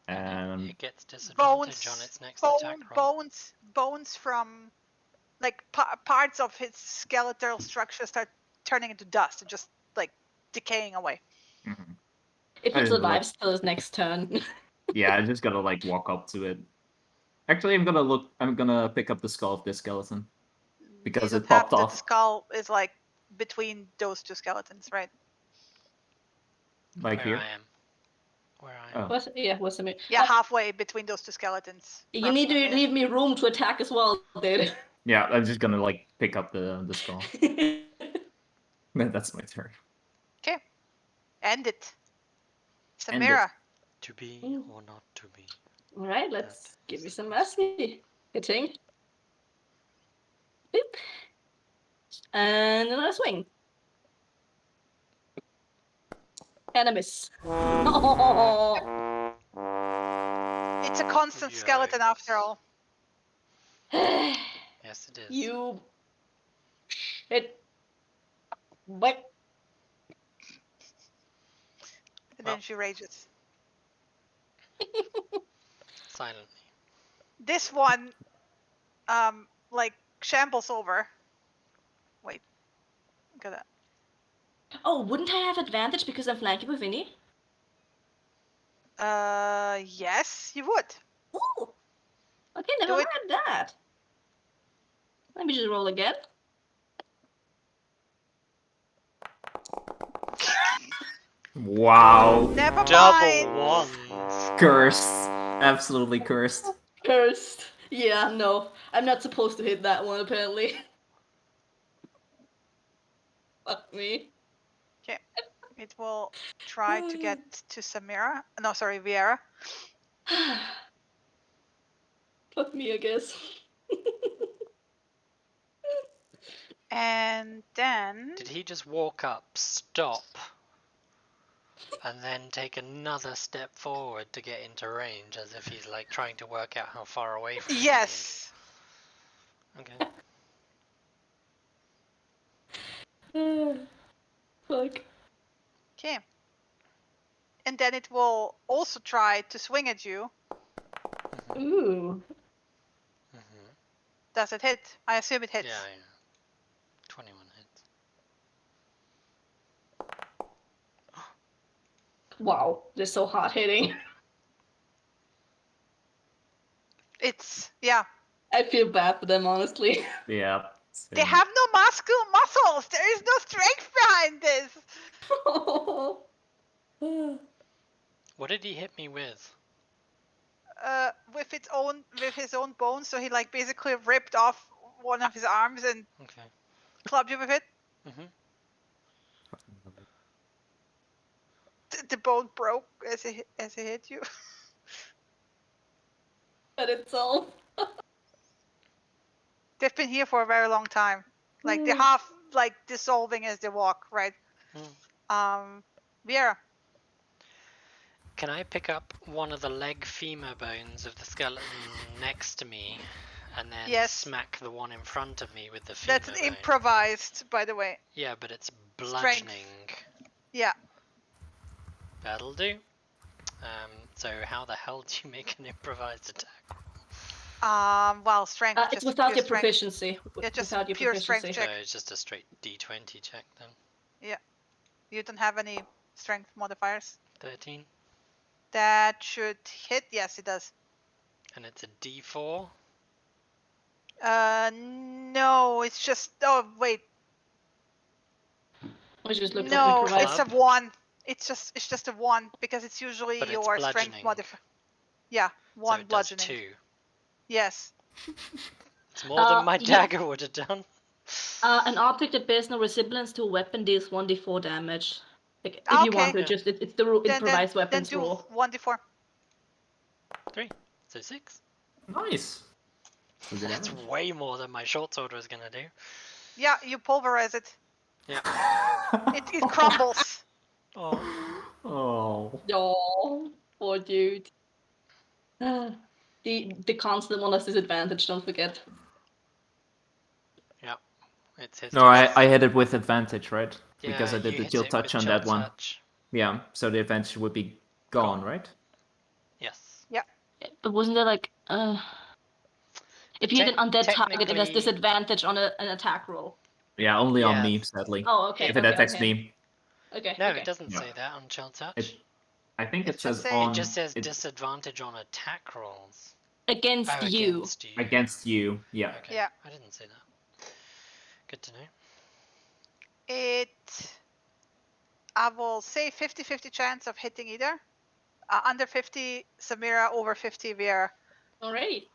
And It gets disadvantage Bones. on its next attack roll. Bones from, like, parts of his skeletal structure start turning into dust and just like decaying away. mhm. If I it didn't survives till his next turn. Yeah, I just gotta like walk up to it. Actually, I'm gonna pick up the skull of this skeleton. Because You it don't have popped that off. The skull is like between those two skeletons, right? Like Where here. I am. Where I am. Oh. What's the Yeah, halfway between those two skeletons. You need to roughly. leave me room to attack as well, dude. Yeah, I'm just gonna like pick up the skull. That's my turn. End it. End it. Samira. To be Mm. or not to be. Alright, let's give you some mercy. Hitting. Boop. And another swing. And a miss. Oh. It's a constant skeleton after all. Yes, it is. You shit. What? And then Well. she rages. Silently. This one, like shambles over. Wait, gotta. Oh, wouldn't I have advantage because I'm flanking with Vinny? Yes, you would. Ooh. Okay, never Do it. mind that. Let me just roll again. Wow. Never Double mind. ones. Cursed. Absolutely cursed. Cursed. Yeah, no. I'm not supposed to hit that one, apparently. Fuck me. It will try to get to Samira. No, sorry, Viera. Fuck me, I guess. And then Did he just walk up, stop, and then take another step forward to get into range as if he's like trying to work out how far away from me yes. he is? Okay. Fuck. Okay. And then it will also try to swing at you. Ooh. Mm-hmm. Does it hit? I assume it hits. Yeah, yeah. 21 hits. Wow, they're so hard hitting. It's yeah. I feel bad for them, honestly. Yeah. They same. have no muscles. There is no strength behind this. What did he hit me with? With his own bones. So he like basically ripped off one of his arms and Okay. clubbed you with it. Mm-hmm. The bone broke as it hit you. But it's all. They've been here for a very long time. Like they're half like dissolving as they walk, right? Viera. Can I pick up one of the leg femur bones of the skeleton next to me, and then Yes. smack the one in front of me with the femur That's bone? improvised, by the way. Yeah, but it's bludgeoning. Yeah. That'll do. So how the hell do you make an improvised attack? Well, strength. It's just without pure your strength. proficiency. Yeah, just without your pure strength proficiency. So check. it's just a straight D20 check then. You don't have any strength modifiers. 13. That should hit. Yes, it does. And it's a D4. No, it's just. Oh, wait. I just looked No, up improvised. it's a 1. It's just a 1 because it's usually But it's your strength bludgeoning. modifier. Yeah, 1 So it bludgeoning. does 2. Yes. It's more than my yeah. dagger would have done. An object that bears no resemblance to a weapon deals 1d4 damage. Like, if you want to, Okay. just it's the improvised weapons then do rule. 1d4. 3. So 6. Nice. So good That's damage. way more than my short sword was gonna do. Yeah, you pulverize it. Yeah. It crumbles. Oh. Oh. Oh, poor dude. The constant one has disadvantage, don't forget. It's his No, turn. I hit it with advantage, right? Because Yeah, I did you the hit chill it touch with on chill that one. touch. Yeah, so the advantage would be gone, right? Yes. But wasn't there like if you hit an undead target, it has technically- disadvantage on an attack roll. Yeah, only on Yeah. me, sadly. Oh, okay. If it okay, attacks okay. me, Okay. No, okay. it doesn't Yeah. say that on chill touch. It- I think It it should says say- on. It just says it- disadvantage on attack rolls. Against Oh, you. against you. against you. Yeah. Okay. Yeah. I didn't say that. Good to know. I will say 50-50 chance of hitting either. Under 50, Samira. Over 50, Viera. Alrighty.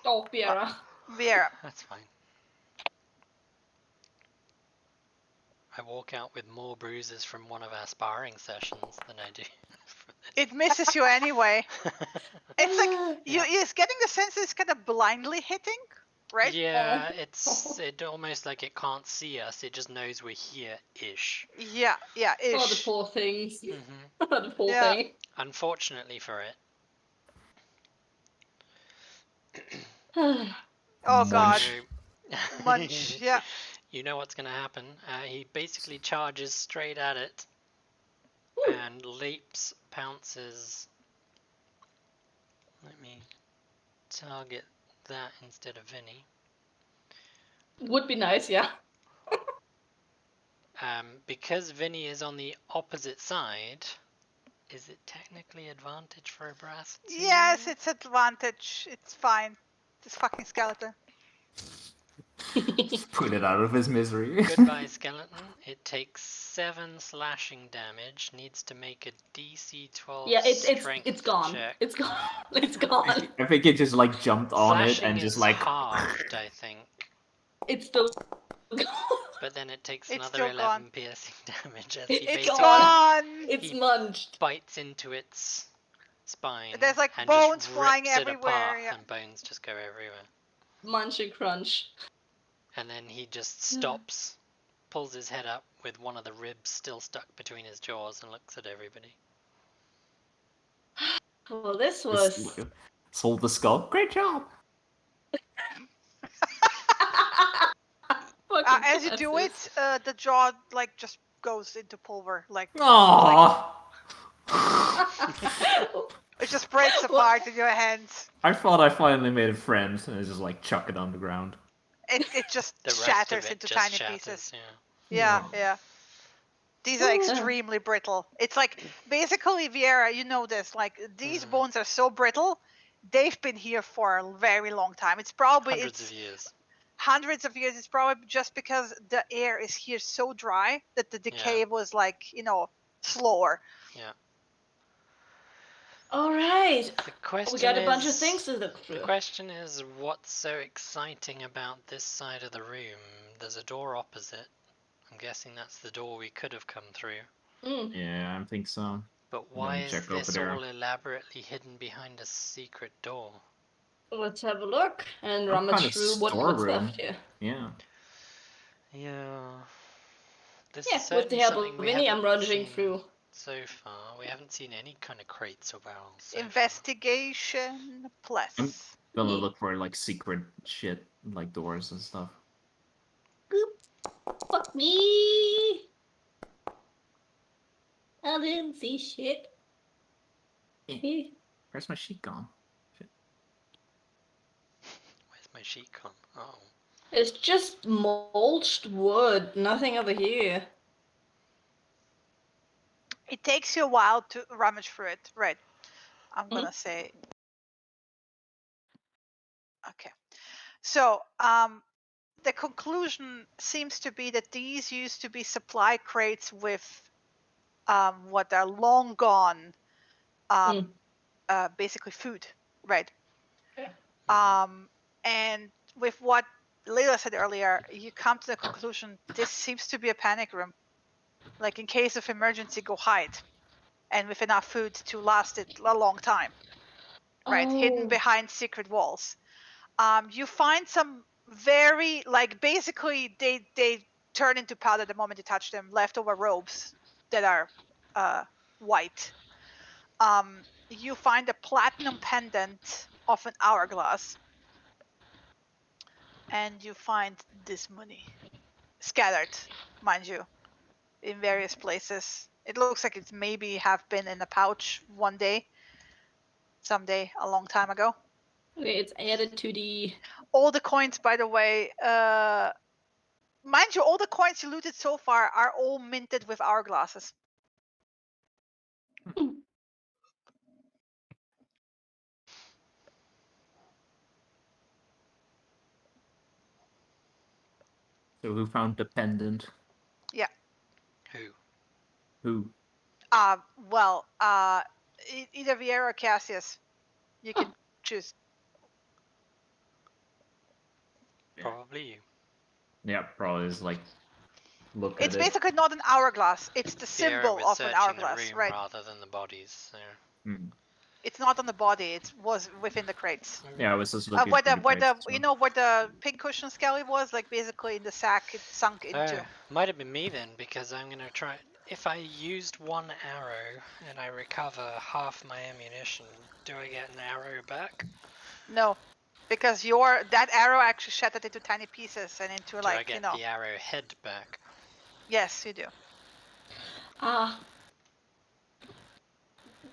Oh, Viera. Viera. That's fine. I walk out with more bruises from one of our sparring sessions than I do. It misses you anyway. It's like it's getting the sense it's kind of blindly hitting, right? Yeah, it almost like it can't see us. It just knows we're here-ish. Yeah, Oh, the ish. poor things. Mm-hmm. The poor Yeah. thing. Unfortunately for it. Oh god. So- Munch. Yeah. You know what's gonna happen. He basically charges straight at it and leaps, pounces. Let me target that instead of Vinny. Would be nice, yeah. Because Vinny is on the opposite side, is it technically advantage for a brass? Yes, it's advantage. It's fine. This fucking skeleton. Put it out of his misery. Goodbye, skeleton. It takes 7 slashing damage. Needs to make a DC 12 Yeah, strength it's gone. check. It's gone. It's gone. I think it just like jumped on it Slashing and just is like. halved, I think. It's still But then it takes It's another still 11 gone. piercing damage as he It's basically Gone. It's He- munched. bites into its spine. There's, like, and bones just flying rips it everywhere, apart, yeah. and bones just go everywhere. Munch and crunch. And then he just stops, pulls his head up with one of the ribs still stuck between his jaws, and looks at everybody. Well, this was. Sold the skull. Great job. As you do it, the jaw like just goes into pulver. Like Aww. it just breaks apart in your hands. I thought I finally made a friend, and I just like chuck it on the ground. It just The rest shatters of it into just tiny shatters, pieces. Yeah. Yeah. These are extremely brittle. It's like basically Viera, you know this. Like these bones are so brittle, they've been here for a very long time. It's probably Hundreds of years. hundreds of years. It's probably just because the air is here so dry that the decay was like slower. Yeah. All right. The question We got a bunch of is- things to look The through. question is, what's so exciting about this side of the room? There's a door opposite. I'm guessing that's the door we could have come through. Mm. Yeah, I think so. But why me is check over this there. all elaborately hidden behind a secret door? Let's have a look and Some rummage kind of through what's storeroom. left here. Yeah. Yeah. This Yeah, is with the certainly help something of we Vinny, haven't I'm rummaging seen through. so far. We haven't seen any kind of crates or barrels so far. Investigation plus. Gonna Yeah. look for like secret shit, like doors and stuff. Boop. Fuck me. I didn't see shit. Eh. Where's my sheet gone? Shit. Where's my sheet gone? Oh. It's just mulched wood, nothing over here. It takes you a while to rummage through it, right? I'm Mhm. gonna say. Okay. So, the conclusion seems to be that these used to be supply crates with what are long gone, basically food, right? And with what Layla said earlier, you come to the conclusion this seems to be a panic room. Like in case of emergency, go hide, and with enough food to last it a long time, right? Hidden Oh. behind secret walls. You find some very like basically they turn into powder the moment you touch them. Leftover robes that are white. You find a platinum pendant of an hourglass, and you find this money scattered, mind you, in various places. It looks like it's maybe have been in a pouch one day, someday, a long time ago. Okay, it's added to the. All the coins, by the way, mind you, all the coins you looted so far are all minted with hourglasses. So who found the pendant? Who? Who? Well, either Vieira or Cassius. You can choose. Probably you. Yeah, probably is like look It's at it. basically not an hourglass. It's the Sierra symbol was of an searching hourglass, the room right? rather than the bodies. So. It's not on the body. It was within the crates. Yeah, I was just looking Where for the where the crates as you well. know where the pink cushion skelly was, like basically in the sack it sunk into. Oh, might have been me then, because I'm gonna try. If I used one arrow and I recover half my ammunition, do I get an arrow back? No, because that arrow actually shattered into tiny pieces and into Do I like get the arrow head back? Yes, you do.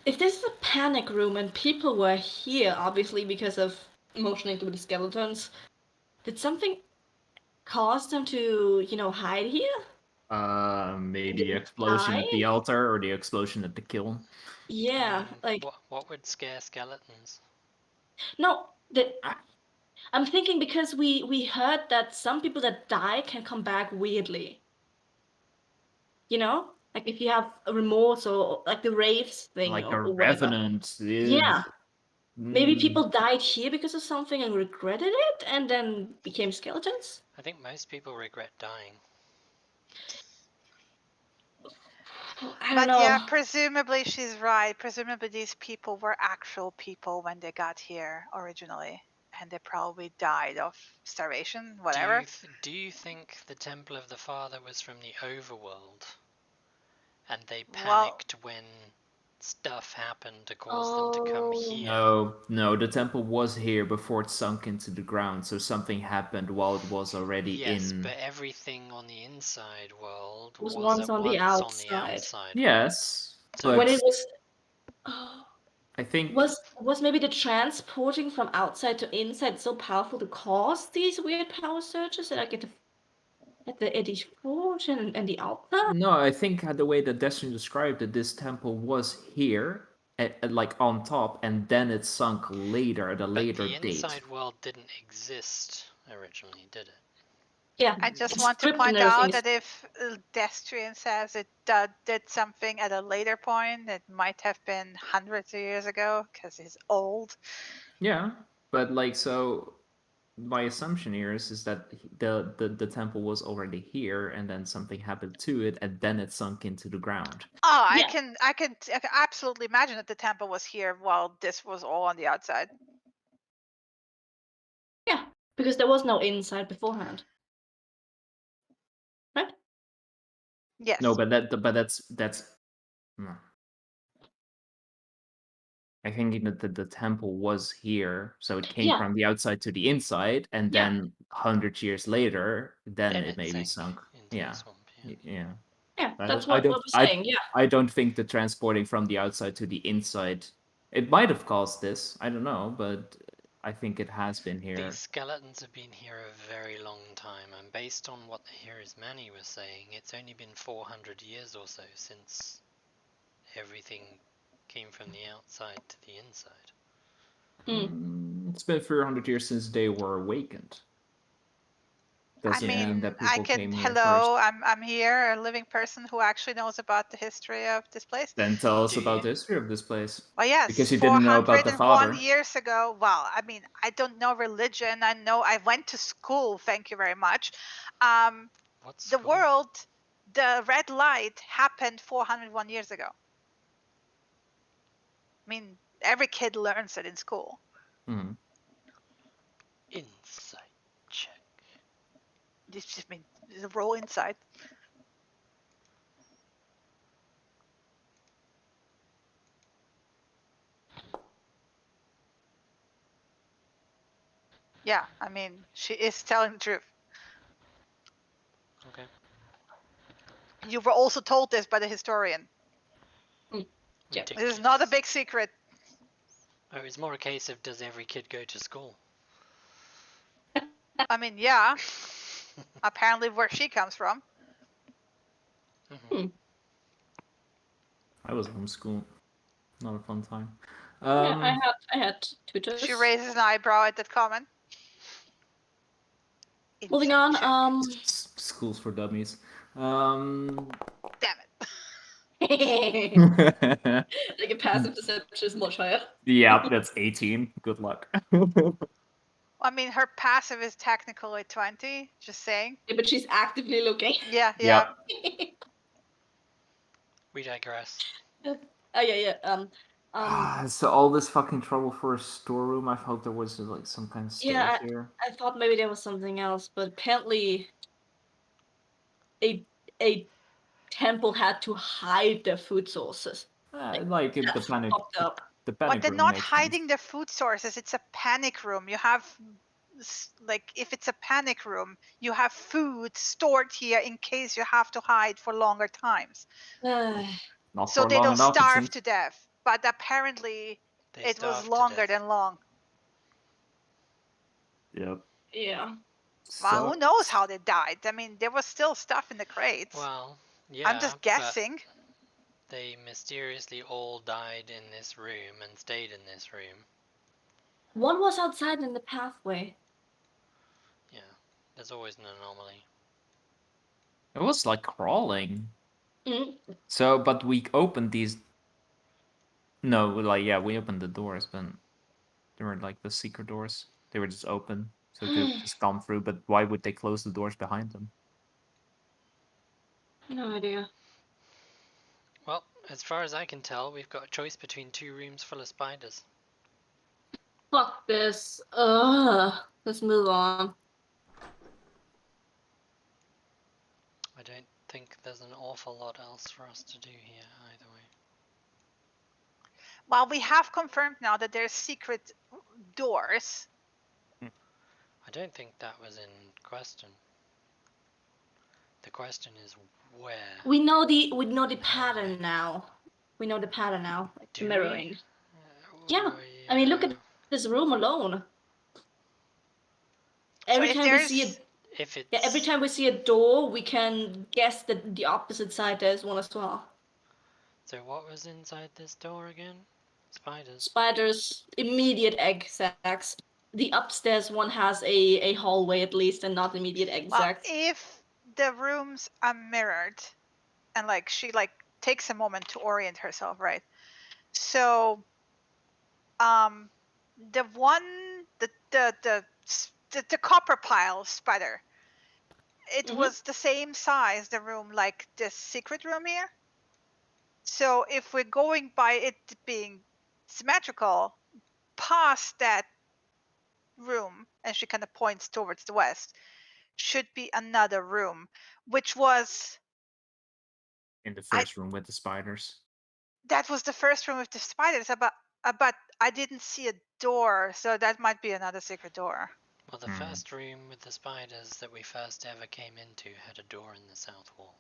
If this is a panic room and people were here, obviously because of motioning through the skeletons, did something cause them to, hide here? Maybe explosion at the altar or the explosion at the kiln. Yeah, like what would scare skeletons? no, I'm thinking because we heard that some people that die can come back weirdly. You know, like if you have a remorse or like the wraiths thing, Like or a whatever. revenant. Yeah. Maybe people died here because of something and regretted it and then became skeletons? I think most people regret dying. I don't know. Yeah, presumably she's right. Presumably these people were actual people when they got here originally, and they probably died of starvation, whatever. Do you think the Temple of the Father was from the overworld, and they panicked when stuff happened to cause them to come here? No, the temple was here before it sunk into the ground, so something happened while it was already yes, in. But everything on the inside world was was once on the on outside. the outside. Yes, So but when it was, I think was maybe the transporting from outside to inside so powerful to cause these weird power surges that I get at the forge and the altar? no, I think the way that Destiny described it, this temple was here, like on top, and then it sunk later at a later the date. inside world didn't exist originally, did it? Yeah. I just it's want to scripted point and everything out is- that if Destrian says it did something at a later point, it might have been hundreds of years ago because he's old. Yeah, but like so, my assumption here is that the temple was already here, and then something happened to it, and then it sunk into the ground. Oh, Yeah. I can absolutely imagine that the temple was here while this was all on the outside. Yeah, because there was no inside beforehand. Right? Yes. No, but that's. Hmm. I think the temple was here, so it came Yeah. from the outside to the inside, and Yeah. then 100 years later, then Then it maybe sunk. into Yeah, the swamp. Yeah. yeah. Yeah, But that's I what don't. we're saying. Yeah. I don't think the transporting from the outside to the inside. It might have caused this. I don't know, but I think it has been here. These skeletons have been here a very long time, and based on what the Hero's Manny was saying, it's only been 400 years or so since everything came from the outside to the inside. It's been 400 years since they were awakened. Doesn't mean that I people came can. here Hello, first. I'm here, a living person who actually knows about the history of this place. Then tell us Do about you? the history of this place. Well, yes, Because you didn't know about the 401 father. years ago. Well, I mean, I don't know religion. I know I went to school. Thank you very much. What's The world, the red light happened 401 years ago. I mean, every kid learns it in school. Hmm. Insight check. This just means the roll inside. Yeah, I mean, she is telling the truth. Okay. You were also told this by the historian. Yeah. This is not a big secret. Oh, it's more a case of does every kid go to school? I mean, yeah, apparently where she comes from. I was homeschooled. Not a fun time. Yeah, I had tutors. She raises an eyebrow at that comment. Moving Insight on. check. Schools for dummies. Damn it. Like a passive deception is much higher. Yeah, that's 18. Good luck. I mean, her passive is technically 20. Just saying. Yeah, but she's actively looking. Yeah. We digress. So all this fucking trouble for a storeroom. I thought there was like some kind of stairs here. I thought maybe there was something else, but apparently a temple had to hide their food sources. Like the That's panic. fucked up. The But panic they're room not makes hiding their food sources. It's a panic room. You have, like, if it's a panic room, you have food stored here in case you have to hide for longer times. Not So for they long don't enough, it starve seems. to death. But apparently They it was starved to longer death. than long. Yep. Yeah. Well, who knows how they died? I mean, there was still stuff in the crates. Well, yeah. I'm just guessing. They mysteriously all died in this room and stayed in this room. One was outside in the pathway. Yeah, there's always an anomaly. It was like crawling. Mm. So, but we opened these. No, like yeah, we opened the doors, but they were like the secret doors. They were just open, so they could just come through. But why would they close the doors behind them? No idea. Well, as far as I can tell, we've got a choice between 2 rooms full of spiders. Fuck this. Let's move on. I don't think there's an awful lot else for us to do here either way. Well, we have confirmed now that there's secret doors. I don't think that was in question. The question is where. We know the pattern now. We know the pattern now. Like Do we? mirroring. Yeah. I mean, look at this room alone. Every if time we there's- see it, If it's... yeah, every time we see a door, we can guess that the opposite side there's one as well. So what was inside this door again? Spiders. Spiders, immediate egg sacs, the upstairs one has a hallway at least, and not immediate Well, exit. if the rooms are mirrored, and like she like takes a moment to orient herself, right? So, the one, the copper pile spider, it Mhm. was the same size, the room, like the secret room here. So if we're going by it being symmetrical, past that room, and she kind of points towards the west, should be another room, which was In the first room with the spiders. that was the first room with the spiders. But I didn't see a door, so that might be another secret door. Well, the first room with the spiders that we first ever came into had a door in the south wall.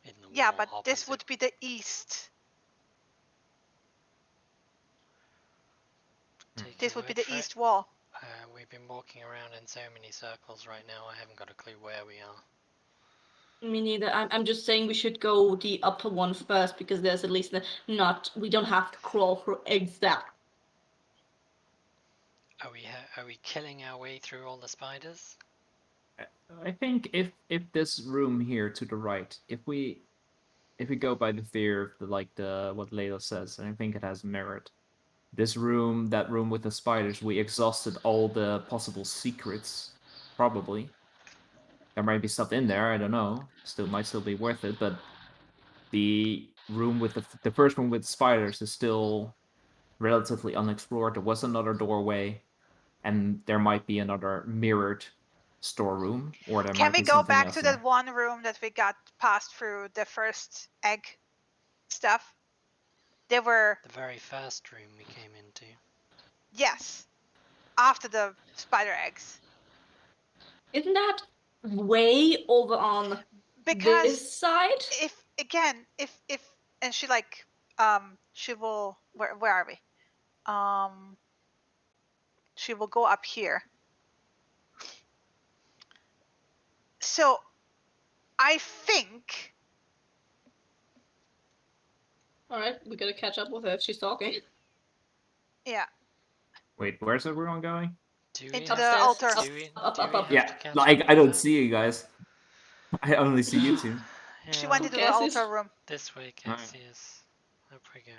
In the Yeah, wall but this opposite. would be the east. Take This your would be word the for it. east wall. We've been walking around in so many circles right now, I haven't got a clue where we are. Me neither. I'm just saying we should go the upper one first, because there's at least we don't have to crawl through exact. Are we killing our way through all the spiders? I think if this room here to the right, if we go by the theory of what Layla says, and I think it has merit. This room, that room with the spiders, we exhausted all the possible secrets. Probably. There might be stuff in there, I don't know. Might still be worth it, but the room with the first room with spiders is still relatively unexplored. There was another doorway, and there might be another mirrored storeroom, or there Can might we be go something back else to there. that one room that we got passed through the first egg stuff? There were, The very first room we came into. yes, after the spider eggs. Isn't that way over on Because this side? if again, if and she like she will, where are we? She will go up here. So I think All right, we gotta catch up with her if she's talking. yeah, Wait, where's everyone going? Do we into have the to, altar. do we, Up, do up, we up. have Yeah, to catch like up I with don't her? see you guys. I only see you two. She Yeah, went into the Cassius. altar room. this way, Alright. Cassius. Up we go.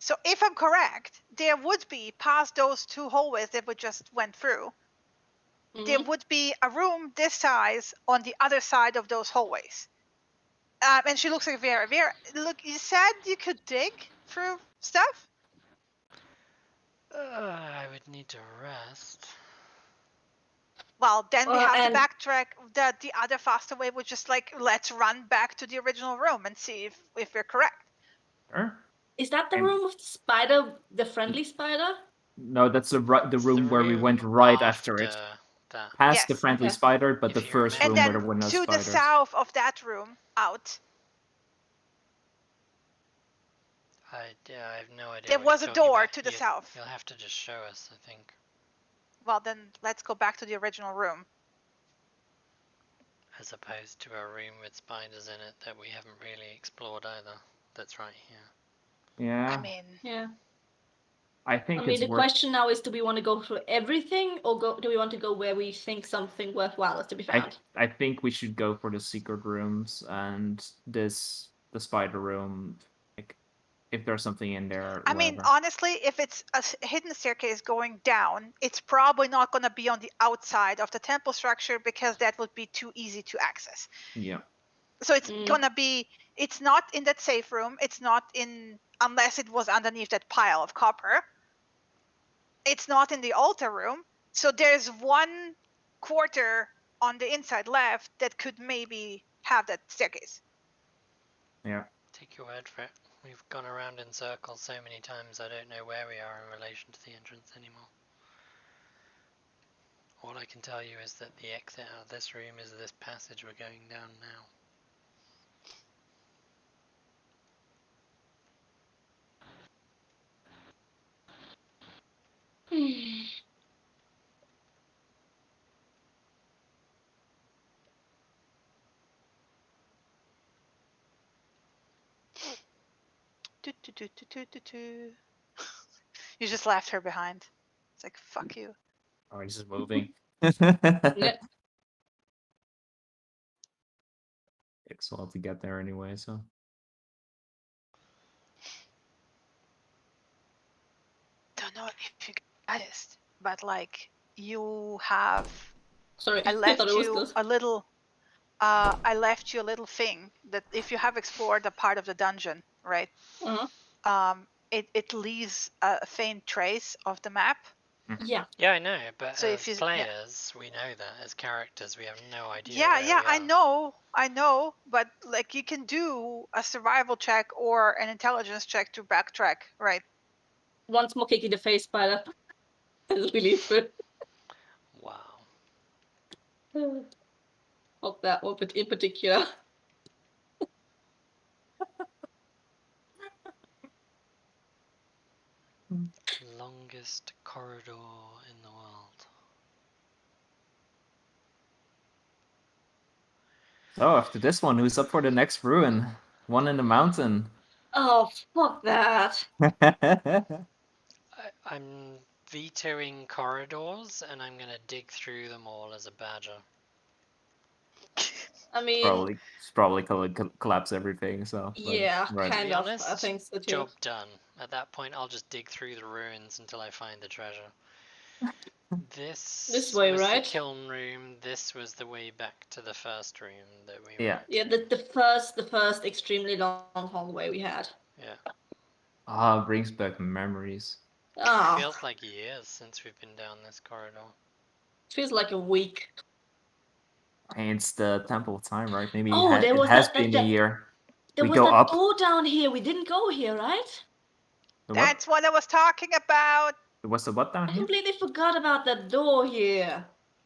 So if I'm correct, there would be, past those two hallways that we just went through, there Mhm. would be a room this size on the other side of those hallways. And she looks like Vera. Vera, look, you said you could dig through stuff? I would need to rest. Well, then we have And- to backtrack. The other faster way was just like, let's run back to the original room and see if we're correct. Sure. Is that the And- room with the spider, the friendly spider? No, that's the room where we went room right after it. That. Past the Yes. friendly Okay. spider, but If the you first remember. And room where then there were no to spiders. the south of that room, out, I have no idea. there what was you're a talking door about. to the south. You'll have to just show us, I think. Well, then let's go back to the original room. As opposed to a room with spiders in it that we haven't really explored either. That's right here. Yeah, I mean, Yeah. I think I mean, it's the worth. question now is, do we want to go through everything, or do we want to go where we think something worthwhile is to be found? I think we should go for the secret rooms and the spider room. Like, if there's something in there. I mean, whatever. honestly, if it's a hidden staircase going down, it's probably not going to be on the outside of the temple structure, because that would be too easy to access. Yeah. So it's Mm. going to be, it's not in that safe room. It's not in, unless it was underneath that pile of copper. It's not in the altar room. So there's 1/4 on the inside left that could maybe have that staircase. Yeah. Take your word for it. We've gone around in circles so many times I don't know where we are in relation to the entrance anymore. All I can tell you is that the exit out of this room is this passage we're going down now. Do, do, do, do, do, do, do. You just left her behind. It's like, fuck you. Oh, he's just moving. Yeah. Takes a while to get there anyway, so. Don't know if you noticed, but like you have. Sorry, I I left thought it was you good. a little. I left you a little thing that if you have explored a part of the dungeon, right? Uh-huh. It leaves a faint trace of the map. Yeah. Yeah, I know, but So if as you- yeah. players, we know that. As characters, we have no idea. Yeah, where yeah, we I are. know, but like you can do a survival check or an intelligence check to backtrack, right? Once more kick in the face, Spider. It's really good. Wow. Not that one, but in particular. Longest corridor in the world. So after this one, who's up for the next ruin? One in the mountain. Oh, fuck that. I'm vetoing corridors, and I'm gonna dig through them all as a badger. I mean, probably collapse everything. So but- yeah, right. To kind be of. honest, I think so too. job done. At that point, I'll just dig through the ruins until I find the treasure. This way, was right? the kiln room. This was the way back to the first room that we Yeah. went Yeah, through. the first extremely long hallway we had. Yeah. Ah, brings back memories. Ah, Feels like years since we've been down this corridor. feels like a week. And it's the Temple of Time, right? Maybe Oh, there it was has that- been that- a year. There We was go that up. door down here. We didn't go here, right? The what? That's what I was talking about. What's the what down I here? completely forgot about that door here.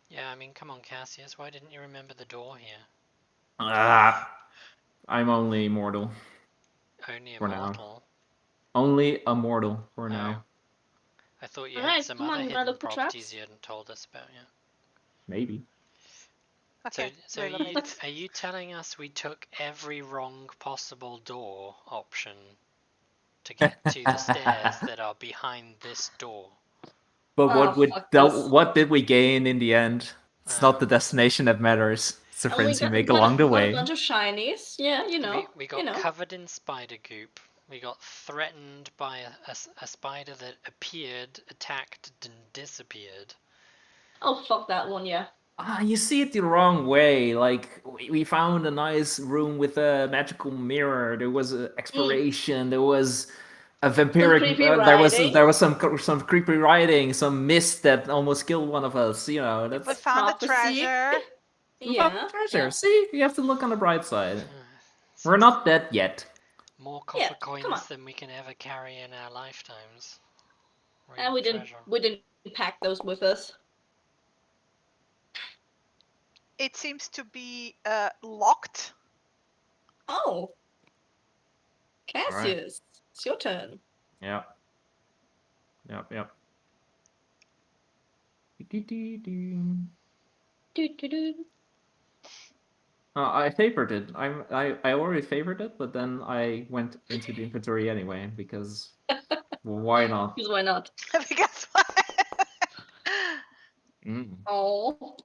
Yeah, I mean, come on, Cassius. Why didn't you remember the door here? Ah, I'm only mortal. Only For now. immortal. Only a mortal for now. I thought you Alright, had some come other on, hidden look for properties traps. you hadn't told us about yet. Maybe. Okay, So Layla made it. are you telling us we took every wrong possible door option to get to the stairs that are behind this door? But Oh, fuck this. what did we gain in the end? It's not the destination that matters. It's the And we friends you got, make got along the got a way. bunch of shinies. Yeah, you know. We got you know. covered in spider goop. We got threatened by a spider that appeared, attacked, and disappeared. Oh, fuck that one, yeah. Ah, you see it the wrong way. Like we found a nice room with a magical mirror. There was an exploration. There was a vampiric. creepy There was some creepy writing. Some mist that almost killed one of us. You know, We that's found the Prophecy. treasure. we found Yeah. treasure. yeah. See, you have to look on the bright side. Seems We're not dead yet. more Yeah, copper come on. coins than we can ever carry in our lifetimes. And we Real didn't treasure. we didn't pack those with us. It seems to be locked. Oh. Cassius, it's your turn. Yep. Yep. Doo-doo-doo-doo. Doo-doo-doo. I favored it. I already favored it, but then I went into the inventory anyway because why not? Because why not? Because what? Mm. Oh.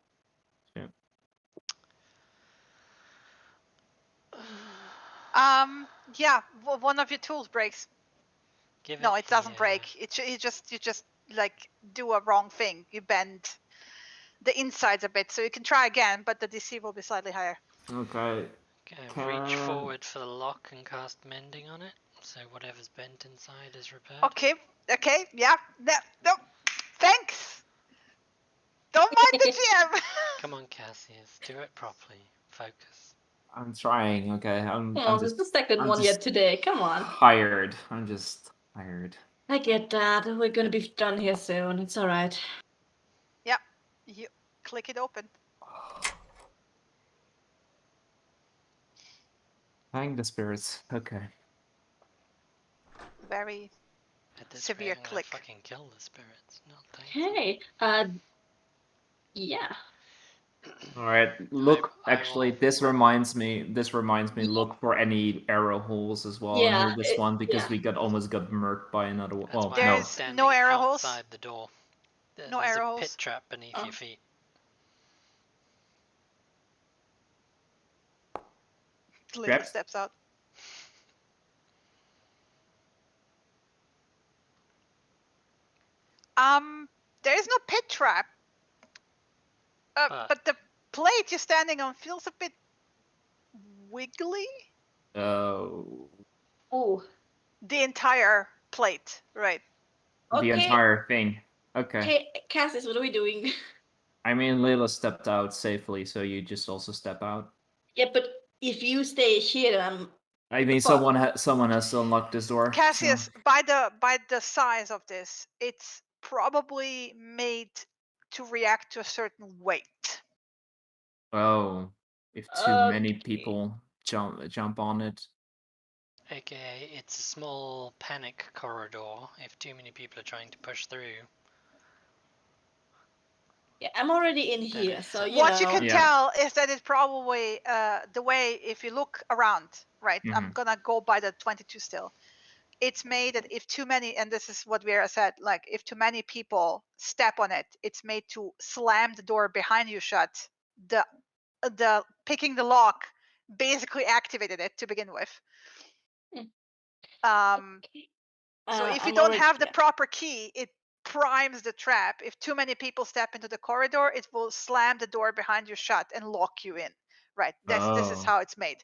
Yeah, one of your tools breaks. Give No, it doesn't here. break. You just like do a wrong thing. You bend the insides a bit, so you can try again, but the DC will be slightly higher. Okay. Okay, reach Can- forward for the lock and cast mending on it. So whatever's bent inside is repaired. Okay, yeah. No, thanks. Don't mind the GM. Come on, Cassius, do it properly. Focus. I'm trying. Okay. I'm Come on, just this is the 2nd I'm one yet just- today. Come on. tired. I'm just tired. I get that. We're gonna be done here soon. It's alright. You click it open. Hang the spirits. Okay. Very. At this Severe rate, I'm gonna click. fucking kill the spirits. No, thank you. Okay. Yeah. All right. Look, I actually, will- this reminds me. Yeah. Look for any arrow holes as well Yeah, near this one because yeah. we almost got murked by another one. That's Well, why no. I'm There's standing no arrow holes? outside the door. No There's arrow a holes? pit trap beneath Oh. your feet. Layla Traps? steps out. There is no pit trap. But the plate you're standing on feels a bit wiggly. Oh, Oh, The entire plate, right? the okay. entire thing. Okay. Hey, Cassis, what are we doing? I mean, Layla stepped out safely, so you just also step out. Yeah, but if you stay here, then I'm. I mean, fuck? someone has to unlock this door. so- Cassius, by the size of this, it's probably made to react to a certain weight. Oh, if too many Okay. people jump on it. AKA, it's a small panic corridor if too many people are trying to push through. Yeah, I'm already in Then here, it's so up. you What you know. can Yeah. tell is that it's probably the way if you look around, right? I'm Mhm. gonna go by the 22 still. It's made that if too many, and this is what Vera said, like if too many people step on it, it's made to slam the door behind you shut. The picking the lock basically activated it to begin with. Okay. So if you I'm don't already- have the yeah. proper key, it primes the trap. If too many people step into the corridor, it will slam the door behind you shut and lock you in. Right. This is Oh. how it's made.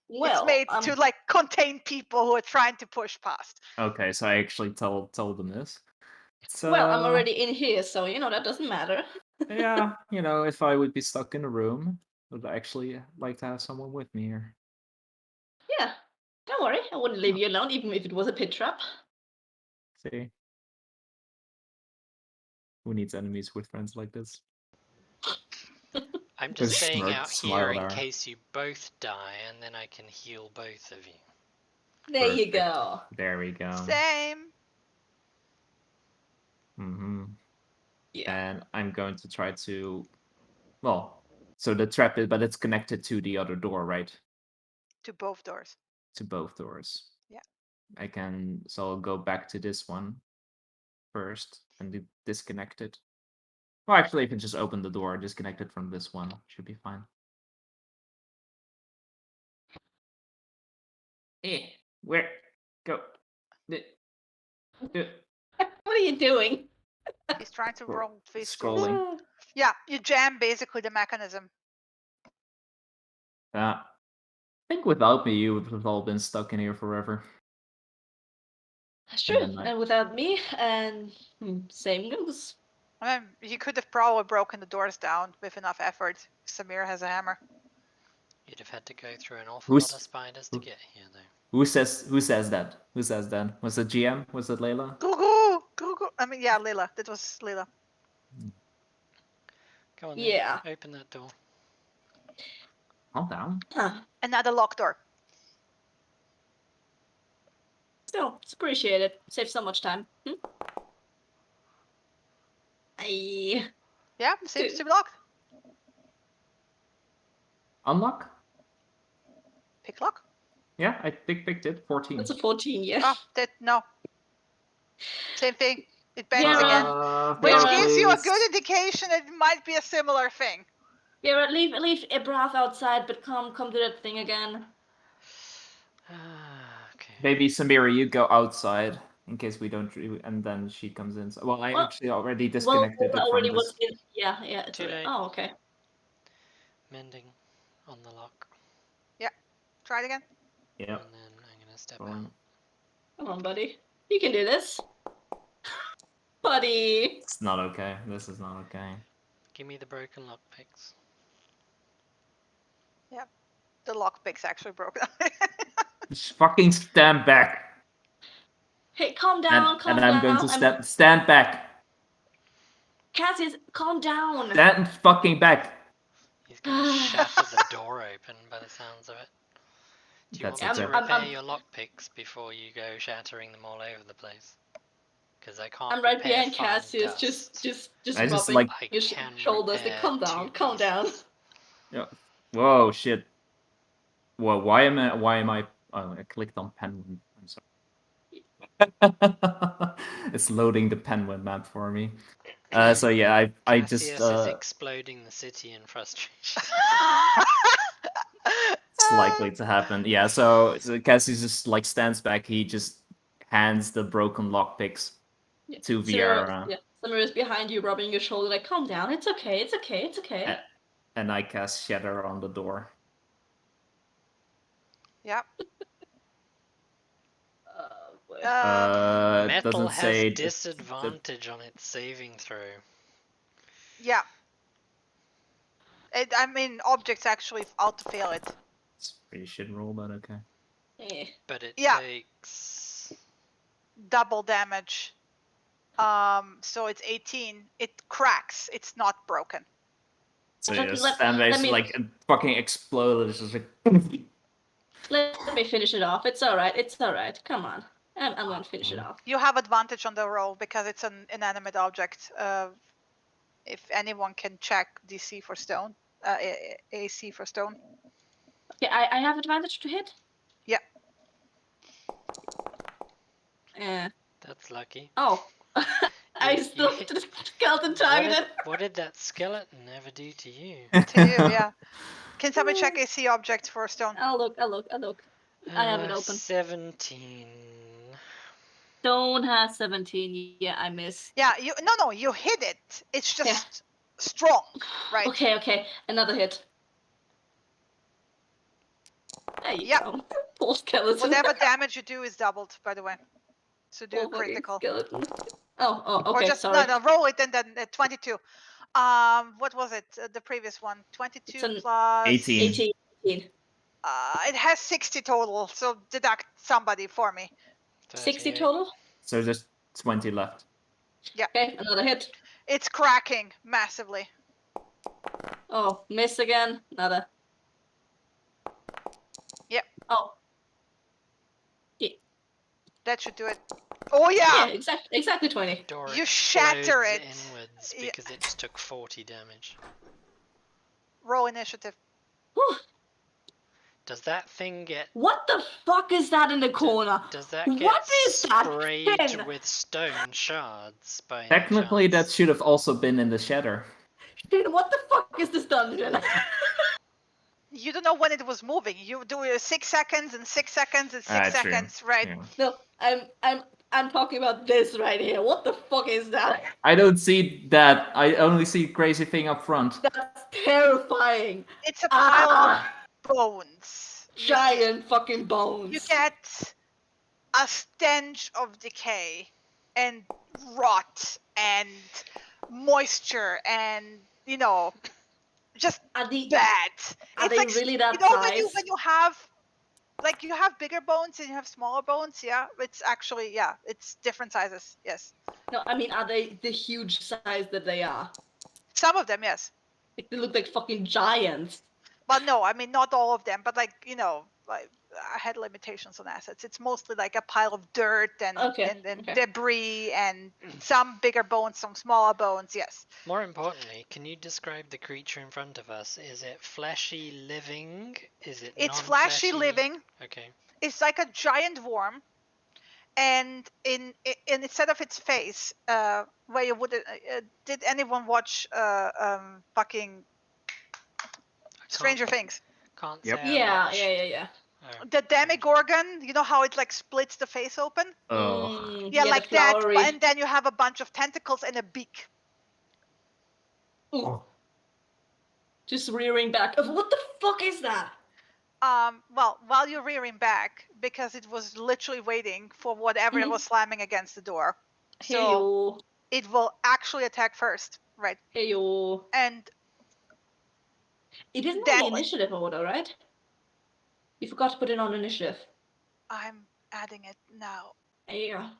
Well, It's made to like contain people who are trying to push past. Okay, so I actually told them this. So, well, I'm already in here, so you know that doesn't matter. yeah, you know, if I would be stuck in a room, I'd actually like to have someone with me here. Yeah, don't worry, I wouldn't leave you alone, even if it was a pit trap. See? Who needs enemies with friends like this? I'm just Just staying smirk- out here smiled in at her. case you both die, and then I can heal both of you. There you Perfect. go. There we go. Same. Mm-hmm. Yeah. And I'm going to try to, well, so the trap is, but it's connected to the other door, right? To both doors. To both doors. Yeah. So I'll go back to this one first and disconnect it. Well, actually, if I just open the door, disconnect it from this one, should be fine. Where? Go. What are you doing? He's trying to roll face Scrolling. Yeah, you jam basically the mechanism. I think without me, you would have all been stuck in here forever. That's true. then I- And without me, and same goes. I mean, you could have probably broken the doors down with enough effort. Samir has a hammer. You'd have had to go through an awful Who's- lot of spiders to get here, though. Who says that? Who says that? Was it GM? Was it Layla? Goo. I mean, yeah, Lila. That was Lila. Go on Yeah. then, open that door. Calm down. Huh. Another locked door. Still, it's appreciated. Saves so much time. Aye. Yeah, seems to be locked. Unlock? Pick lock. Yeah, I picked it. 14. That's a 14, yeah. Oh, no. Same thing. It bends Yeah, again. Which Vera, gives you a please. good indication it might be a similar thing. Yeah, leave Ibrath outside, but come to that thing again. Okay. Maybe Samira, you go outside in case we don't, and then she comes in. Well, I Well- actually already Well, disconnected it that already from was this. in. Yeah, it's Too already- late. Oh, okay. Mending on the lock. Try it again. Yeah. And then I'm gonna step Going. out. Come on, buddy. You can do this. Buddy. It's not okay. This is not okay. Give me the broken lockpicks. The lockpick's actually broken. Just fucking stand back. Hey, calm down, calm And down. I'm going to stand back. Cassius, calm down. Stand fucking back. He's gonna shatter the door open by the sounds of it. Do you That's want me to exactly- repair I'm- your lockpicks before you go shattering them all over the place? Because I can't. I'm right prepare behind fine Cassius, dust. just I just, rubbing like- I your can shoulders. Like, repair calm down, 2 calm down. pieces. Yeah. Whoa, shit. Well, why am I? Oh, I clicked on Penguin. I'm sorry. It's loading the Penguin map for me. So yeah, I just Cassius is exploding the city in frustration. it's likely to happen. Yeah. So Cassius just like stands back. He just hands the broken lockpicks to Viera. Yeah, Samira is behind you, rubbing your shoulder. Like, calm down. It's okay. It's okay. It's okay. And I cast Shatter on the door. Yep. Boy. It Metal doesn't has say disadvantage on its saving throw. Yeah. I mean, objects actually auto-fail it. It's a pretty shit roll, but okay. Eh. But it Yeah. takes. Double damage. So it's 18. It cracks. It's not broken. So Let- you just let- stand there, let it's me- like it fucking exploded. It's just like. Let me finish it off. It's alright. It's alright. Come on. I'm going to finish it off. You have advantage on the roll because it's an inanimate object. If anyone can check DC for stone, AC for stone. Okay, I have advantage to hit? Yeah. Yeah. That's lucky. Oh. I You still hit- just skeleton What targeted. did, what did that skeleton ever do to you? To you, yeah. Can somebody check AC objects for stone? I'll look. I have it open. 17. Stone has 17. Yeah, I missed. Yeah, you hit it. It's just strong, right? Okay. Another hit. There you Yep. go. Poor skeleton. Whatever damage you do is doubled, by the way. So do Poor a fucking critical. skeleton. Oh, Or okay, just sorry. no, roll it and then 22. What was it? The previous one. 22 It's an plus 18. 18. It has 60 total, so deduct somebody for me. 60 38. total? So there's 20 left. Okay, another hit. It's cracking massively. Oh, miss again. Another. Yep. Oh, That should do it. Oh yeah, yeah. exactly 20. Door You shatter explodes it. inwards Yeah. because it just took 40 damage. Roll initiative. Whew. Does that thing get? What the fuck is that in the corner? Does that get What is that sprayed thing? with stone shards by any Technically, that chance? should have also been in the Shatter. Shit, what the fuck is this dungeon? You don't know when it was moving. You do 6 seconds and 6 seconds and 6 True. seconds, right? Yeah. No, I'm talking about this right here. What the fuck is that? I don't see that. I only see crazy thing up front. That's terrifying. It's a pile Ah, of bones. giant fucking bones. You get a stench of decay and rot and moisture and just Are the bad. are It's they like really that when size? you have you have bigger bones and you have smaller bones, yeah. It's actually it's different sizes. Yes. No, I mean, are they the huge size that they are? Some of them, yes. Like, they look like fucking giants. But no, I mean not all of them, but I had limitations on assets. It's mostly like a pile of dirt and Okay, and okay. debris and some bigger bones, some smaller bones. Yes. More importantly, can you describe the creature in front of us? Is it fleshy living? Is it It's flashy non-fleshy? living. Okay. It's like a giant worm, and in instead of its face, where you would did anyone watch fucking Stranger Things? Can't Yep. say I watched. Yeah. Oh. The Demigorgon, you know how it like splits the face open? Oh. Yeah, the like that. flowery- And then you have a bunch of tentacles and a beak. Ooh. Just rearing back. What the fuck is that? Well, while you're rearing back, because it was literally waiting for whatever it Mhm. was slamming against the door. Hey So yo. it will actually attack first, right? Hey yo. And It isn't on Then- the initiative order, right? You forgot to put it on initiative. I'm adding it now. Yeah.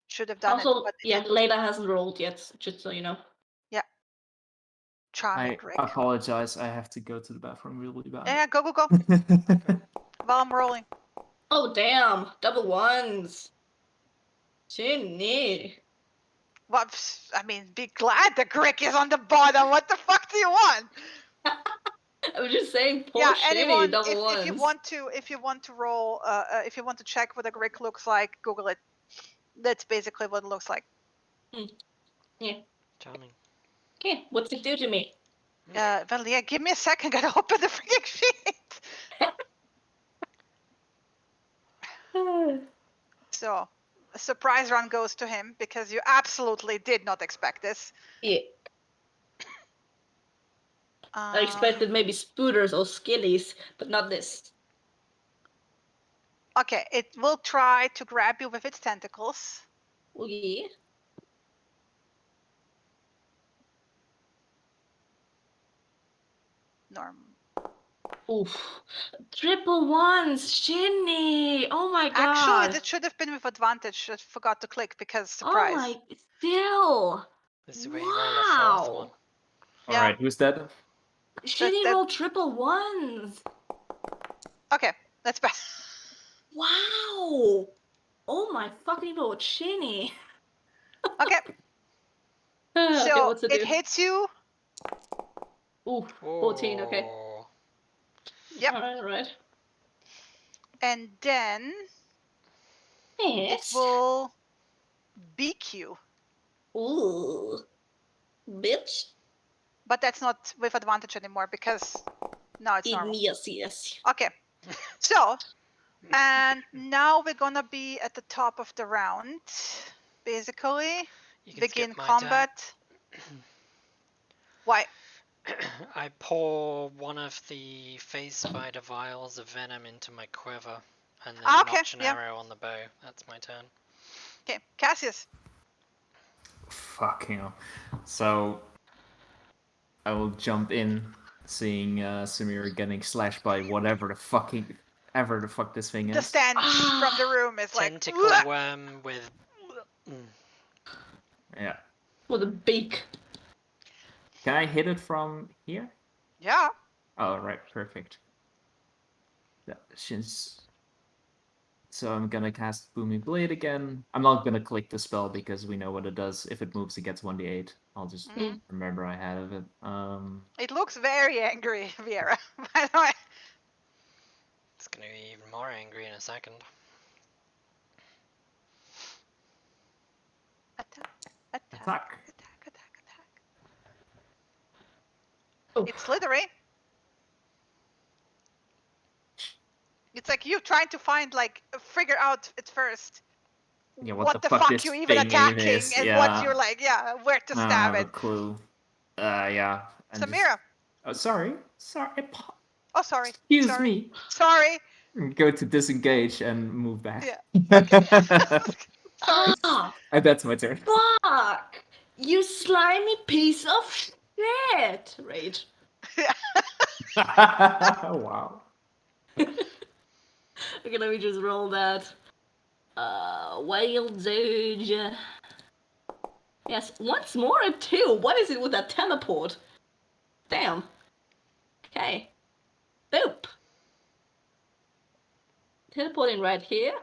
Should have done Also, it, but it yeah, didn't. Layla hasn't rolled yet, just so you know. Charming I Greg. apologize. I have to go to the bathroom really bad. Yeah, go. while I'm rolling. Oh damn! Double ones. Ginny. Well, I mean, be glad the Grick is on the bottom. What the fuck do you want? I was just saying, poor Yeah, Shinny, anyone, double ones. if you want to roll, if you want to check what a Grick looks like, Google it. That's basically what it looks like. Yeah. Charming. Okay, what's it do to me? Well, yeah, give me a second. Gotta open the freaking sheet. So, a surprise run goes to him because you absolutely did not expect this. Yeah, I expected maybe spooters or skillies, but not this. Okay, it will try to grab you with its tentacles. Oh yeah. Norm. Oof. Triple ones, Shinny. Oh my god. Actually, that should have been with advantage. I forgot to click because surprise. Oh my, still. This is where you roll a fourth one. Yeah. All right, who's that? Shinny that- rolled triple ones. Okay, that's bad. Wow. Oh my fucking lord, Shinny. Okay, Okay, so what's it it do? hits you. Ooh, 14, okay. Oh, Yep. Alright. And then Yes. it will beak you. Ooh. Bitch. But that's not with advantage anymore because now it's normal. Yes. Okay, so, and now we're gonna be at the top of the round, basically. you can Begin skip my combat. Why? turn. I pour one of the phase spider vials of venom into my quiver, and then Ah, okay, notch an yeah. arrow on the bow. That's my turn. Okay, Cassius. Fucking hell. So I will jump in, seeing Samira getting slashed by whatever the fuck this thing is. The stench from the room is like. Tentacle "Ugh!" worm with. Yeah. With a beak. Can I hit it from here? Yeah. Oh, right, perfect. Yeah, so I'm gonna cast Booming Blade again. I'm not gonna click the spell because we know what it does. If it moves, it gets 1d8. I'll just Mhm. remember I have it. It looks very angry, Viera. By the way. It's gonna be even more angry in a second. Attack. Attack. Oh. It's slithery. It's like you trying to find, like, figure out at first Yeah, what the fuck this you even thing attacking is, and yeah. what you're like, yeah, where to I don't stab have it. a clue. Yeah. and just- Samira. Oh, sorry. Oh, sorry. Excuse Sorry. me. Sorry. Go to disengage and move back. Yeah. Sorry. Ah, And that's my turn. fuck! You slimy piece of shit! Rage. Wow. Okay, let me just roll that. Wild Surge. Yes, once more a 2. What is it with that teleport? Damn. Okay. Boop. Teleporting right here.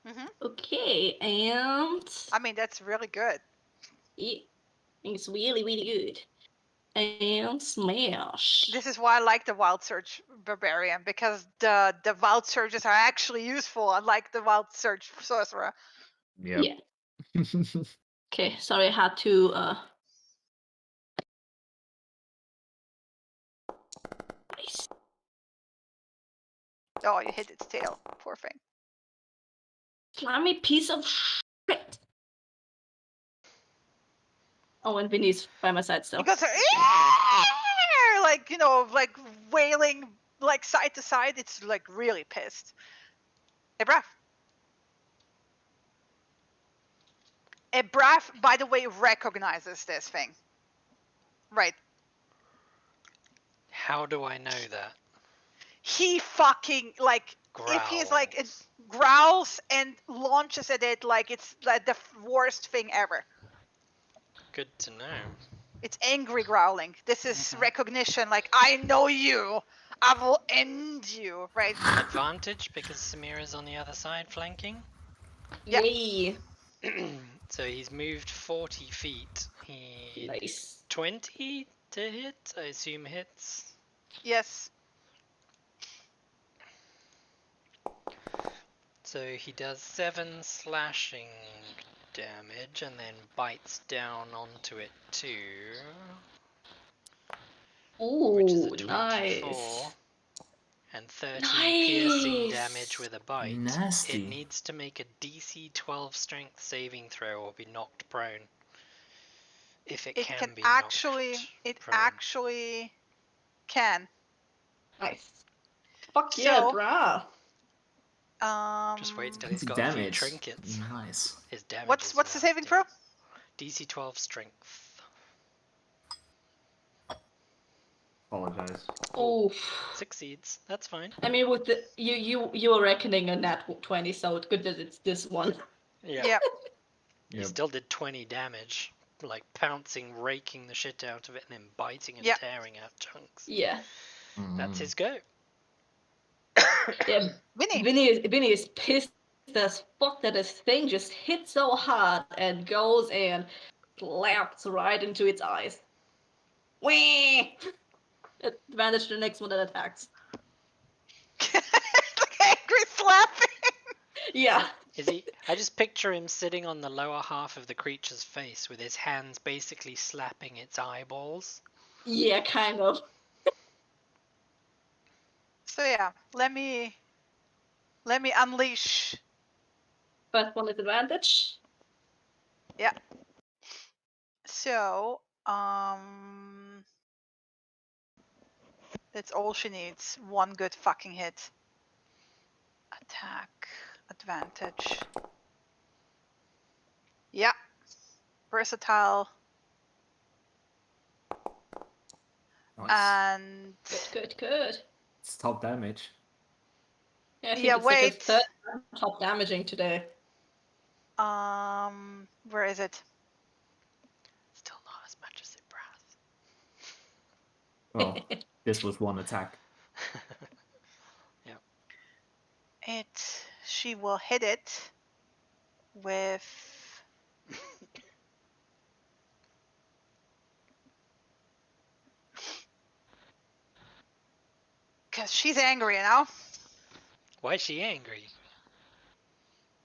Mhm. Okay, and I mean, that's really good. yeah, it's really, really good. And smash. This is why I like the Wild Surge Barbarian, because the Wild Surges are actually useful, unlike the Wild Surge Sorcerer. Yep. Yeah. Okay, sorry, I had to Nice. Oh, you hit its tail. Poor thing. Slimy piece of shit. Oh, and Vinny's by my side still. He goes like, you know, like wailing like side to side. It's like really pissed. Hey, Braff. Braff, by the way, recognizes this thing. Right. How do I know that? He fucking like if he's like it growls and launches at it like it's like the worst thing ever. Good to know. It's angry growling. This is recognition. Like, I know you. I will end you, right? Advantage because Samira's on the other side flanking. Yep. Yay. So he's moved 40 feet. He Nice. 20 to hit, I assume hits. Yes. So he does 7 slashing damage and then bites down onto it too. Which is a Ooh, 24. nice. And 13 piercing Nice. damage with a bite. Nasty. It needs to make a DC 12 strength saving throw or be knocked prone. If it, It can can be actually. knocked It prone. actually can. Nice. Fuck yeah, So- brah. Just wait till he's got Damage. a few trinkets. Nice. His damage What's is the saving throw? nasty. DC 12 strength. Apologize. Oof. Succeeds. That's fine. I mean, with the you were reckoning a nat 20, so it's good that it's this one. Yeah. Yep. He Yep. still did 20 damage. Like pouncing, raking the shit out of it, and then biting and Yep. tearing out chunks. Yeah. That's his go. Yeah. Winnie. Vinny is pissed as fuck that his thing just hit so hard and goes and slaps right into its eyes. Whee! Advantage to the next one that attacks. Angry slapping. Yeah. Is he? I just picture him sitting on the lower half of the creature's face with his hands basically slapping its eyeballs. Yeah, kind of. So yeah, let me unleash. First one is advantage. So that's all she needs. One good fucking hit. Attack advantage. Yeah. Versatile Nice. and Good. It's top damage. Yeah, I think Yeah, it's like wait. his third top damaging today. where is it? Still not as much as it Well, this was one attack. She will hit it with because she's angry, you know? Why is she angry?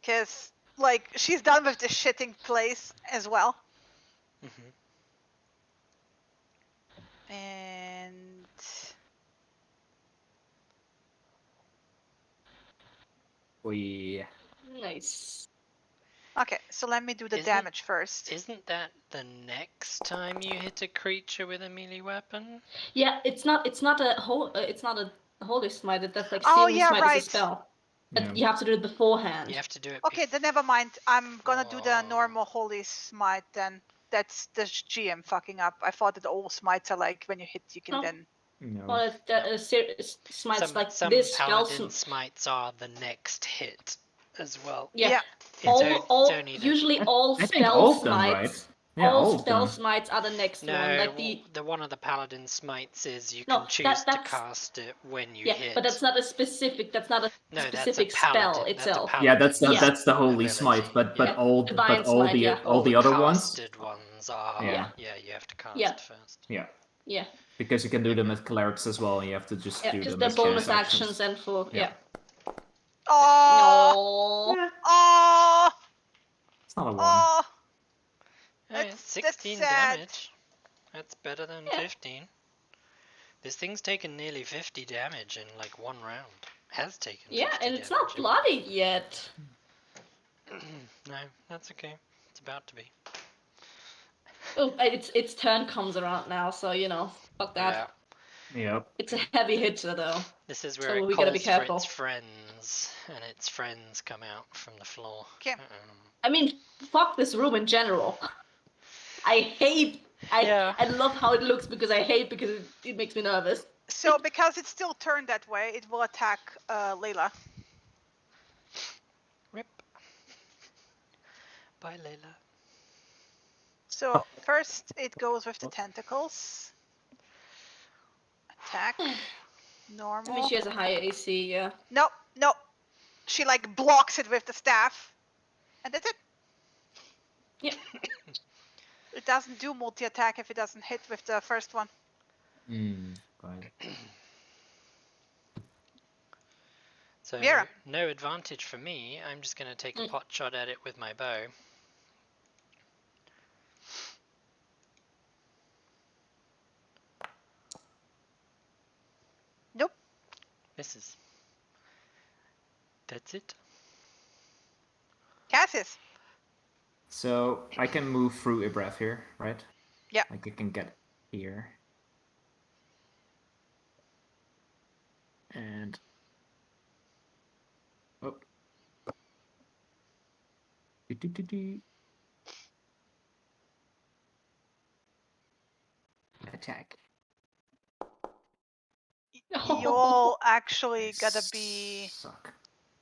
Because like she's done with the shitting place as well. Mhm. And We Nice. okay, so let me do the Isn't- damage first. Isn't that the next time you hit a creature with a melee weapon? Yeah, it's not a whole. It's not a holy smite. That's like Oh, searing yeah, smite right. is a spell. But Yeah. you have to do it beforehand. You have to do it. Okay, then never mind. I'm gonna do the Oh. normal holy smite then. That's the GM fucking up. I thought that all smites are like when you hit, you can No. then. no. Well, smites like some this spell. paladin smites are the next hit as well. Yeah. It's All only the- usually all I think spell all of them, smites. right? Yeah, all all of spell them. smites are the next No, one. Like the one of the paladin smites is you No, can choose that's- to cast it when you yeah, hit. but that's not a specific. That's not a no, specific that's a paladin. spell That's a itself. paladin Yeah, that's the Yeah. that's the holy ability. smite, but Yeah. Divine all smite, the yeah. all the the other ones. casted ones are Yeah. you have to cast Yeah. first. Yeah, Yeah, because you can do them as clerics as well. And you have to just yeah, do because them they're as bonus actions and for Yeah. Oh, No. oh, It's not a one. oh. Oh, yeah, That's 16 sad. damage. That's better than Yeah. 15. This thing's taken nearly 50 damage in like one round. Has taken. Yeah, 50 and it's damage not in- bloodied yet. No, that's okay. It's about to be. Oh, its turn comes around now, so you know, fuck that. Yeah. Yep. It's a heavy hitter though. This is where So it we calls gotta be careful. for its friends, and its friends come out from the floor. Okay. I mean, fuck this room in general. I hate. Yeah. I love how it looks because I hate because it makes me nervous. So because it's still turned that way, it will attack Layla. Rip. Bye, Layla. So first it goes with the tentacles. Attack. Normal. I mean, she has a higher AC, yeah. Nope, nope. She like blocks it with the staff, and that's it. Yep. It doesn't do multi-attack if it doesn't hit with the first one. Got it. So Vera. no advantage for me. I'm just going to take a pot shot at it with my bow. Nope. Misses. That's it. Cassius. So I can move through a breath here, right? Yeah. Like I can get here. And oh. Do-do-do-do. Attack. You all actually gotta I be suck.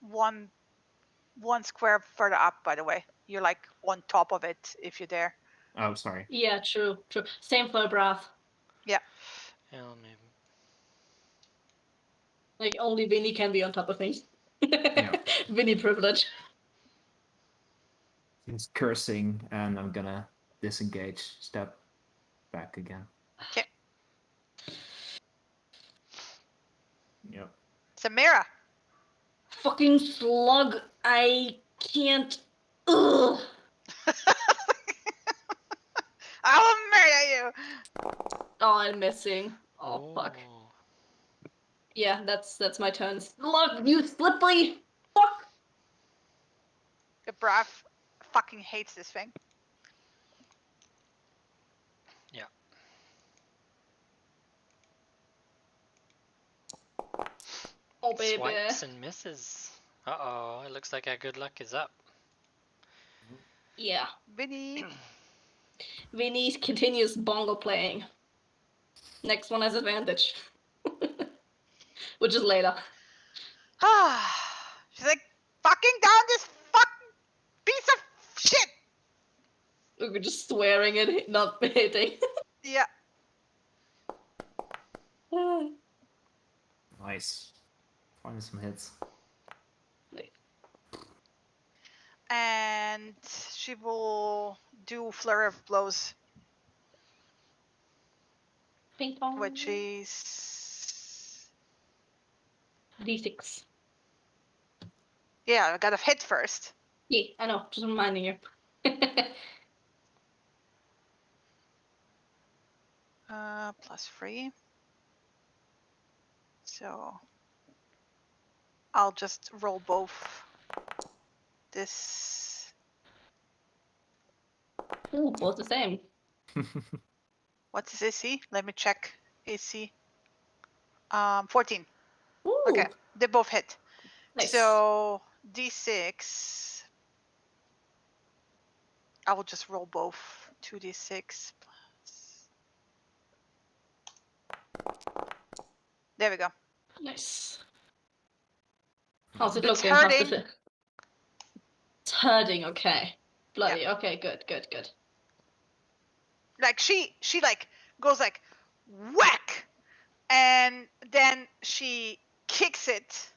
one square further up, by the way. You're like on top of it if you're there. Oh, sorry. Yeah, true. Same for Brath. Hell no. Like, only Vinny can be on top of things. Yeah. Vinny privilege. He's cursing, and I'm gonna disengage, step back again. Okay. Yep. Samira. Fucking slug. I can't. Ugh. I will murder you. Oh, I'm missing. Oh, fuck. Yeah, that's my turn. Slug, you slippery fuck! The Brav fucking hates this thing. Yeah. Oh, baby. Swipes and misses. Uh-oh, it looks like our good luck is up. Yeah. Vinny. Vinny continues bongo playing. Next one has advantage. Which is later. She's like, fucking down this fucking piece of shit. We're just swearing and not hitting. Yeah. Nice. Find some hits. And she will do flurry of blows, Ping pong. which is D6. yeah, I gotta hit first. Yeah, I know. Just reminding you. +3. So I'll just roll both. This Ooh, both the same. what's his AC? Let me check AC. 14. Ooh, Okay, they both hit. nice. So D6. I will just roll both. 2d6 plus. There we go. Nice. How's it It's looking? How's hurting. it? It's hurting. Okay. Bloody. Okay. Good. Good. Good. Like she like goes like whack, and then she kicks it,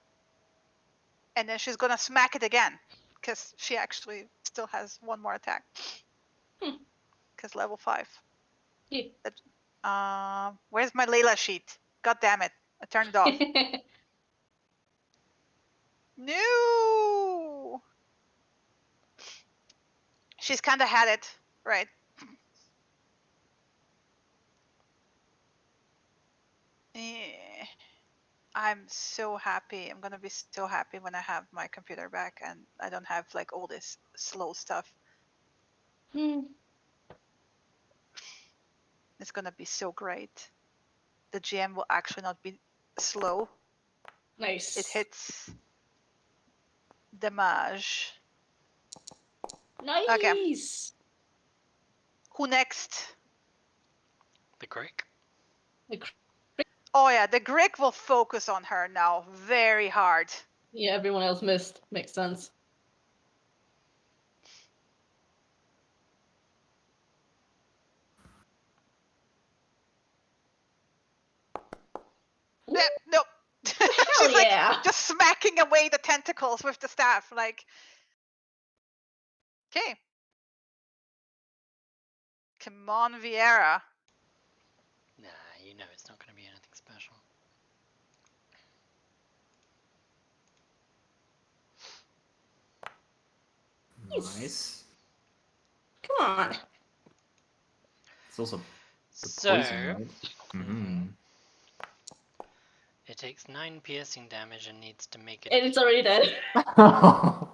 and then she's gonna smack it again because she actually still has one more attack. Because level 5. Yeah. Where's my Layla sheet? God damn it! I turned it off. No. She's kind of had it, right? Yeah. I'm so happy. I'm gonna be so happy when I have my computer back and I don't have like all this slow stuff. It's gonna be so great. The GM will actually not be slow. Nice. It hits damage. Nice. Okay. Who next? The Greek. Oh yeah, the Greek will focus on her now very hard. Yeah, everyone else missed. Makes sense. Nope. just smacking away the tentacles with the staff. Like, okay. Come on, Viera. Nah, you know it's not going to be anything special. Nice. Come on. It's also the So, poison, right? Mm-hmm. it takes 9 piercing damage and needs to make it. And it's already dead. Damn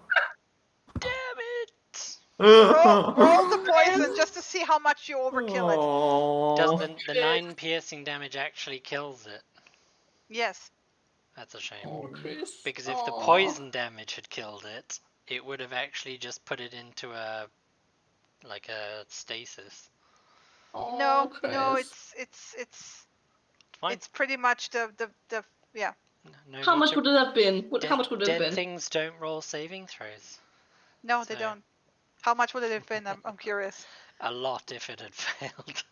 it! Roll the poison just to see how much you overkill it. Does Oh. the 9 piercing damage actually kills it? Yes. That's a shame. Oh, Chris. Because if the Aw. poison damage had killed it, it would have actually just put it into a stasis. Aw, No, Chris. no, it's It's fine. it's pretty much the yeah. No How need much to- would it have been? How Dead- much would it have Dead been? things don't roll saving throws. No, they So- don't. How much would it have been? I'm curious. A lot if it had failed.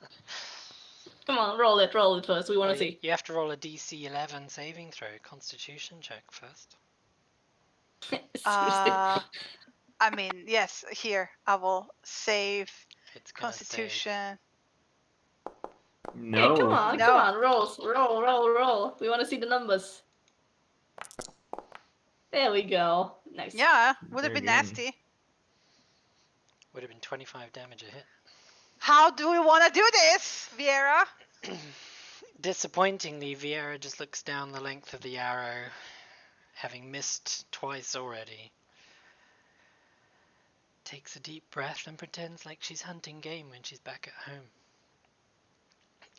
Come on, roll it first. We want Oh, to see. You have to roll a DC 11 saving throw, Constitution check first. Seriously. I mean, yes. Here, I will save It's gonna Constitution. No. Hey, come on, No. come on, roll. We want to see the numbers. There we go. Nice. Yeah, would have There been again. nasty. Save. Would have been 25 damage a hit. How do we want to do this, Viera? Disappointingly, Vieira just looks down the length of the arrow, having missed twice already. Takes a deep breath and pretends like she's hunting game when she's back at home.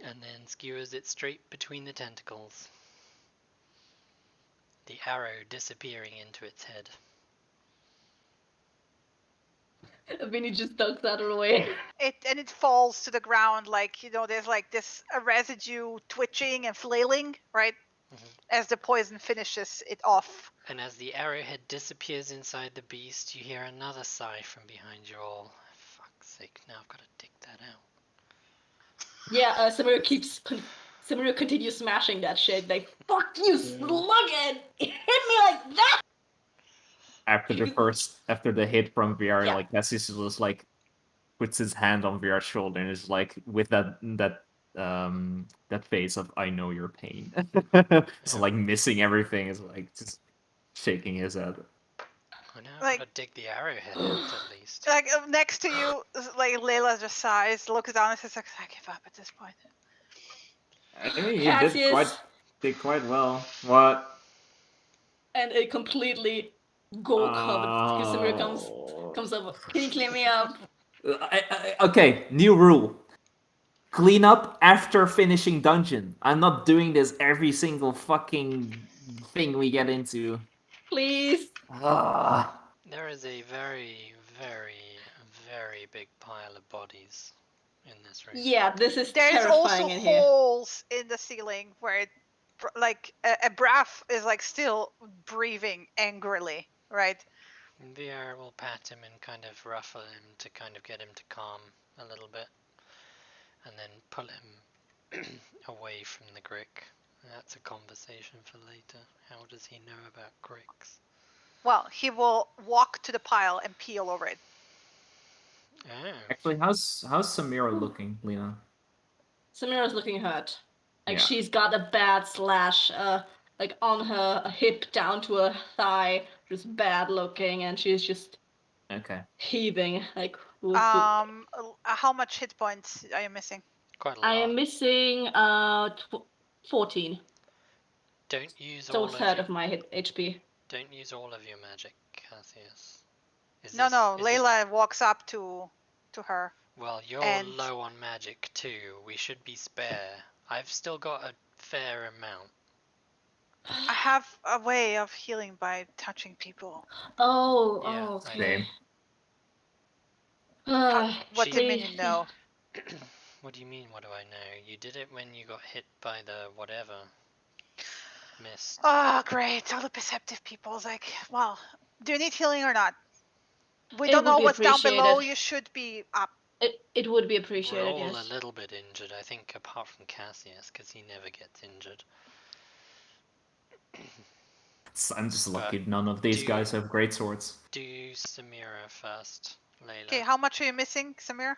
And then skewers it straight between the tentacles. The arrow disappearing into its head. Vinny just ducks that away. It falls to the ground like there's like this residue twitching and flailing, right? Mhm. As the poison finishes it off. And as the arrowhead disappears inside the beast, you hear another sigh from behind you all. Fuck's sake, now I've got to dig that out. Yeah, Samira continues smashing that shit. Like, fuck you, slughead! It hit me like that! After the hit from VR, Yeah. like Cassius just like puts his hand on VR's shoulder and is like with that face of I know your pain. So like missing everything is like just shaking his head. I know I've Like- got to dig the arrowhead out at least. Like next to you, like Layla just sighs, looks down and says, "I give up at this point." I mean, he Cassius, did quite well. What? and a completely gold-covered Samira comes up. Can you clean me up? Okay, new rule. Clean up after finishing dungeon. I'm not doing this every single fucking thing we get into. Please? Ah. There is a very, very, very big pile of bodies in this room. Yeah, this is There's terrifying also in here. holes in the ceiling where it, like a Braff is like still breathing angrily, right? VR will pat him and kind of ruffle him to kind of get him to calm a little bit. And then pull him away from the Grick. That's a conversation for later. How does he know about Gricks? Well, he will walk to the pile and peel over it. Oh. Actually, how's Samira looking, Lena? Samira's looking hurt. Like Yeah. she's got a bad slash, like on her hip down to her thigh, just bad looking, and she's just Okay. heaving. Like, whoop, whoop. How much hit points are you missing? Quite a lot. I am missing 14. Don't use So all a third of of my HP. Don't use all of your magic, Cassius. Is No, this- no. is this- Layla walks up to her. Well, you're and- low on magic too. We should be spare. I've still got a fair amount. I have a way of healing by touching people. Oh, Yeah, oh, I okay. Same. What do you mean She- you know? What do you mean, what do I know? You did it when you got hit by the whatever. Missed. Oh, great. All the perceptive people is like, well, do you need healing or not? We It don't would know be what's down below. appreciated. You should be up. It would be We're appreciated, all yes. a little bit injured, I think, apart from Cassius, because he never gets injured. I'm just But lucky none of these do- guys have great swords. Do Samira first, Layla. Okay, how much are you missing, Samir?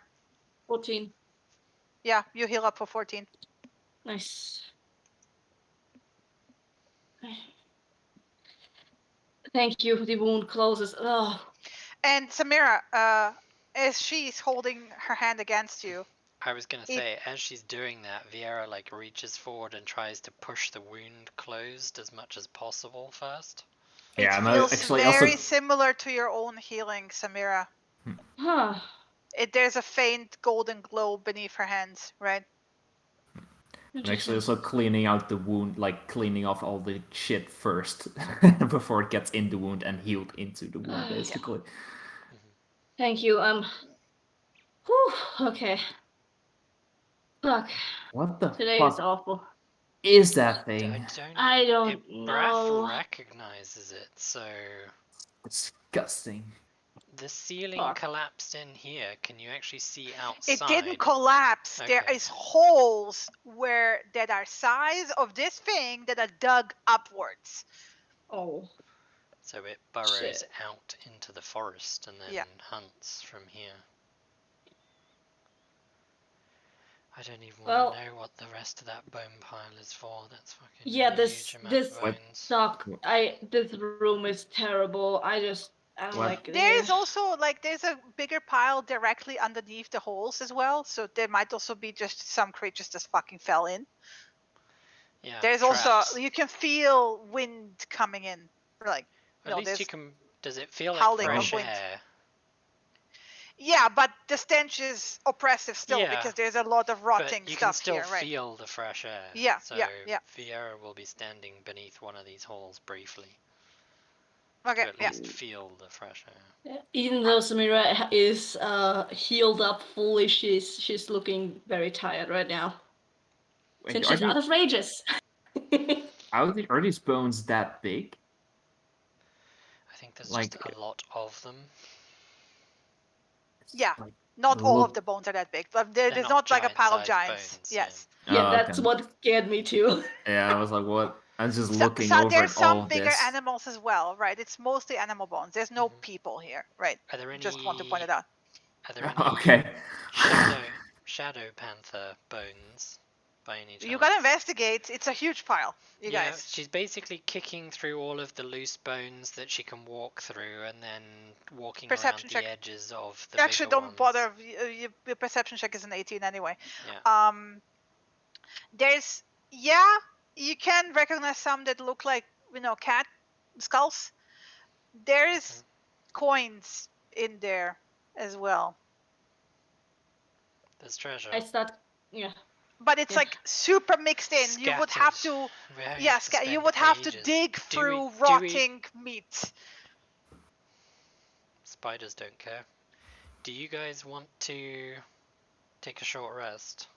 14. Yeah, you heal up for 14. Nice. Thank you. The wound closes. Oh, And Samira, as she's holding her hand against you, I was gonna It- say, as she's doing that, Viera like reaches forward and tries to push the wound closed as much as possible first. Yeah, it I'm feels actually very also. similar to your own healing, Samira. huh. There's a faint golden glow beneath her hands, right? I'm actually also cleaning out the wound, like cleaning off all the shit first before it gets in the wound and healed into the wound, Yeah. basically. Thank you. Whew, okay. Fuck. What the Today fuck is awful. is that thing? I don't It Braff know. recognizes it, so Disgusting. the ceiling Fuck. collapsed in here. Can you actually see It outside? didn't collapse. There Okay. is holes where that are size of this thing that are dug upwards. Oh. So it burrows Shit. out into the forest and then Yeah. hunts from here. I don't even Well- want to know what the rest of that bone pile is for. That's fucking Yeah, huge this amount this of What? bones. suck. This room is terrible. I don't What? like it. There is here. also there's a bigger pile directly underneath the holes as well. So there might also be just some creatures just fucking fell in. Yeah. There's traps. also you can feel wind coming in. Like At no, least you there's can. Does it feel howling like of fresh wind. air? yeah, but the stench is oppressive still Yeah, because there's a lot of rotting But you can stuff still here, right? feel the fresh air. Yeah, So yeah. Vieira will be standing beneath one of these holes briefly Okay, to at yeah. least feel the fresh air. Even though Samira is healed up fully, she's looking very tired right now. Wait, Since are, she's out these, of rages. are these bones that big? I think there's Like, just a lot of them. Yeah. Like, Not all of look- the bones are that big, but They're there's not not like a pile of giant-sized giants. bones, Yes. Yeah, Oh, that's okay. what scared me too. Yeah, I was like, what? I was just So, looking over there's at all some of bigger this. animals as well, right? It's mostly animal bones. There's no Mhm. people here, right? Are there any? Just want to point it out. Are there any Okay. shadow panther bones by any chance? You gotta investigate. It's a huge pile, you Yeah, guys. she's basically kicking through all of the loose bones that she can walk through, and then walking Perception around check. the edges of the Actually, bigger don't ones. bother. Your perception check is an 18 anyway. Yeah. There's you can recognize some that look like cat skulls. There's coins in there as well, There's treasure. I start. Yeah. but it's Yeah. like super mixed in. You would have to Scattered. We yes, have to you spend would have to ages. dig Do through we- rotting meat. Spiders don't care. Do you guys want to take a short rest?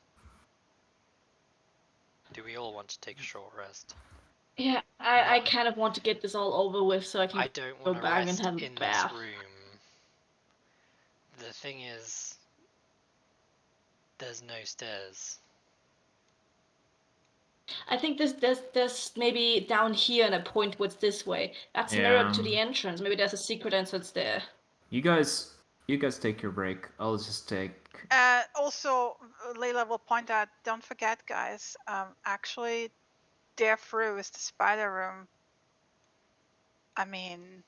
Do we all want to take a short rest? Yeah, I kind of want to get this all over with so I can I don't go want to back and rest have a in this bath. room. The thing is, there's no stairs. I think there's maybe down here and a point what's this way. That's a mirror to the Yeah. entrance. Maybe there's a secret entrance there. You guys take your break. I'll just take. Also, Layla will point out. Don't forget, guys. Actually, there through is the spider room. I mean,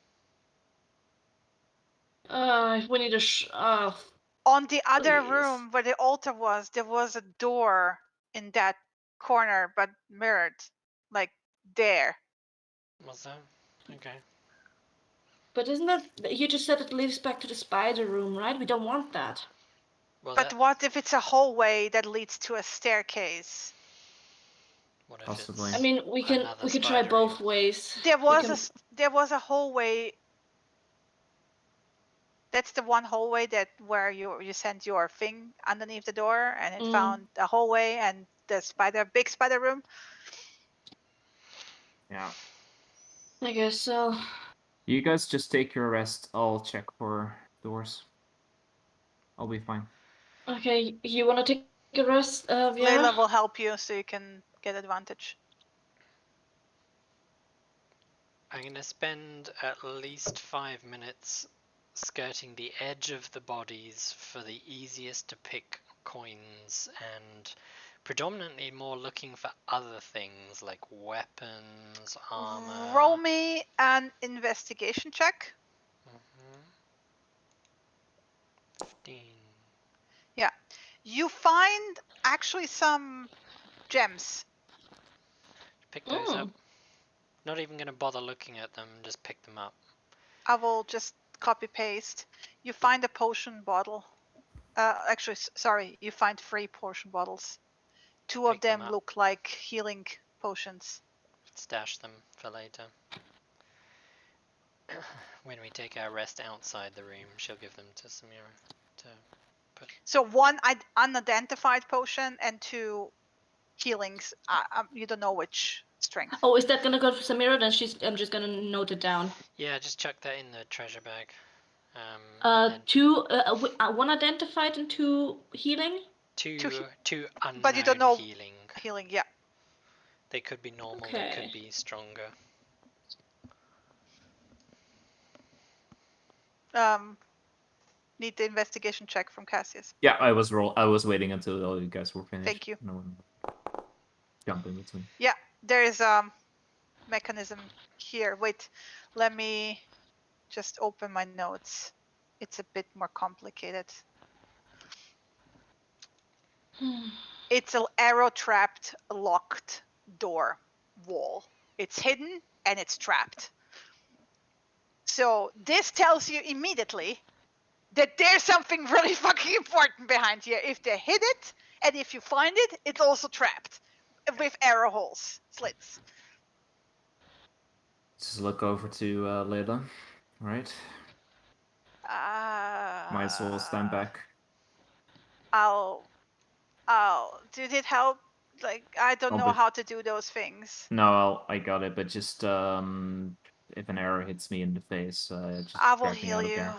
We need a on the other Please. room where the altar was, there was a door in that corner, but mirrored, like there. Was that? Okay. But isn't that you just said it leads back to the spider room, right? We don't want that. Well, But what if it's a hallway that leads to a staircase? what if Possibly. it's I mean, we can another try spider both room? ways. There We was can- there was a hallway. That's the one hallway where you sent your thing underneath the door, and it Mm. found a hallway and the big spider room. Yeah. I guess so. You guys just take your rest. I'll check for doors. I'll be fine. Okay, you wanna take a rest, Layla Viera? will help you so you can get advantage. I'm gonna spend at least 5 minutes skirting the edge of the bodies for the easiest to pick coins, and predominantly more looking for other things like weapons, armor. Roll me an investigation check. 15. You find actually some gems. Pick those up. Mm. Not even gonna bother looking at them, just pick them up. I will just copy paste. You find a potion bottle. Actually, sorry, you find 3 potion bottles. 2 of Pick them them up. look like healing potions. Stash them for later. When we take our rest outside the room, she'll give them to Samira to put. So 1 unidentified potion and 2 healings. You don't know which strength. Oh, is that gonna go for Samira? Then I'm just gonna note it down. Yeah, just chuck that in the treasure bag. And then 2, one identified and 2 healing. two he- unknown but you don't know- healing. Healing, yeah. They could be normal, they Okay. could be stronger. Need the investigation check from Cassius. Yeah, I was waiting until all you guys were finished. Thank you. No one jump in between. There is a mechanism here. Wait, let me just open my notes. It's a bit more complicated. It's an arrow-trapped, locked door wall. It's hidden and it's trapped. So this tells you immediately that there's something really fucking important behind here. If they hid it, and if you find it, it's also trapped with arrow holes, slits. Just look over to Layla. Right. Might as well stand back. I'll. Did it help? Like, I don't Oh, know but- how to do those things. No, I got it. But just if an arrow hits me in the face, just I will drag me heal out of you. there.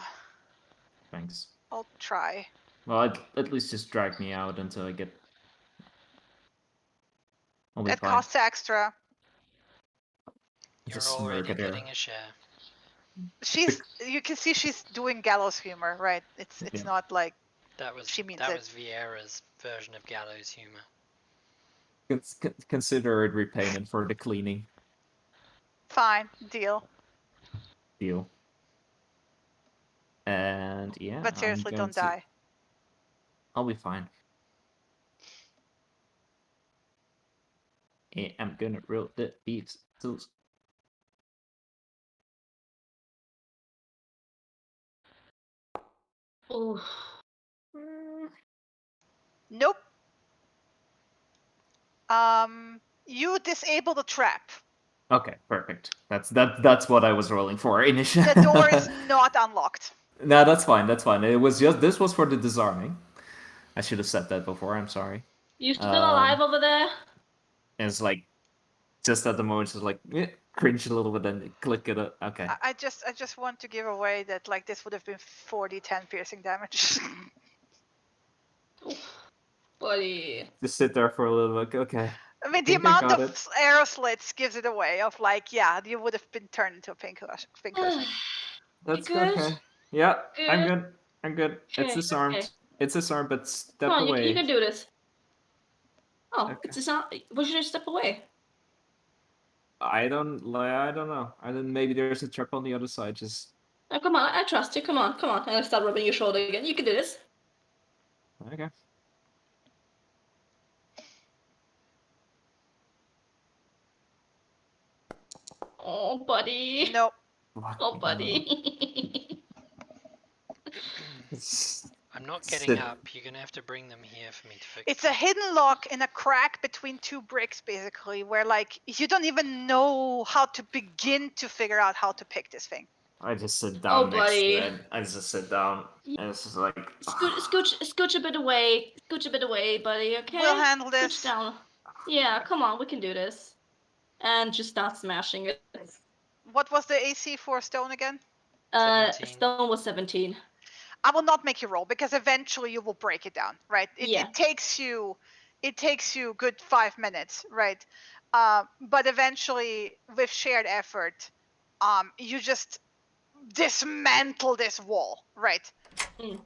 Thanks. I'll try. Well, at least just drag me out until I get. I'll be That fine. costs extra. You're Just already murder there. getting a share. You can see she's doing gallows humor, right? It's Yeah. not like That was She means it. Vieira's version of gallows humor. Consider it repayment for the cleaning fine deal. deal. And yeah, But seriously, don't die. I'll be fine. Yeah, I'm gonna roll the beats. Oh, Nope. You disable the trap. Okay, perfect. That's what I was rolling for initially. The door is not unlocked. No, that's fine. That's fine. It was just this was for the disarming. I should have said that before. I'm sorry. you still alive over there? And it's like, just at the moment, it's like cringe a little bit, then click it. Okay. I just want to give away that like this would have been 40-10 piercing damage. Buddy. Just sit there for a little bit. Okay. I mean, the think I amount got of it. arrow slits gives it away. Of like, yeah, you would have been turned into a pincushion. That's good? okay. Yeah, I'm Good? good. I'm good. It's Okay, disarmed. okay. It's disarmed, but step Come on, away. you can do this. Oh, Okay. it's not. Why should I step away? I don't know. I don't. Maybe there's a trap on the other side. Just Oh, come on, I trust you. Come on, come on. And I start rubbing your shoulder again. You can do this. okay. Oh, buddy. Nope. Oh, buddy. I'm not getting Sit. up. You're gonna have to bring them here for me to fix. It's a hidden lock in a crack between 2 bricks, basically, where like you don't even know how to begin to figure out how to pick this thing. I just sit down next buddy. to it. I just sit down, and it's just like. Scooch a bit away. Scooch a bit away, buddy. Okay. We'll handle Scooch this. down. Yeah, come on, we can do this. And just start smashing it. What was the AC for stone again? 17. Stone was 17. I will not make you roll because eventually you will break it down, right? Yeah. It takes you good 5 minutes, right? But eventually, with shared effort, you just dismantle this wall, right? Mm.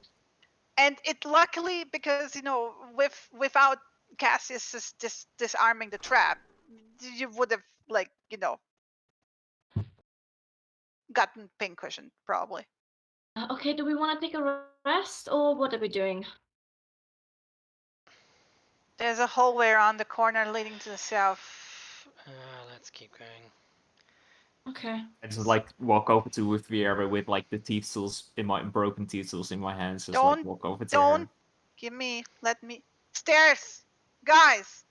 And it luckily, because without Cassius disarming the trap, you would have gotten pincushion probably. Okay, do we want to take a rest or what are we doing? There's a hallway around the corner leading to the south. Let's keep going. Okay. I just like walk over to with Viera with like the teeth tools in my broken teeth tools in my hands. Just like walk over to her. Let me. Stairs! Guys!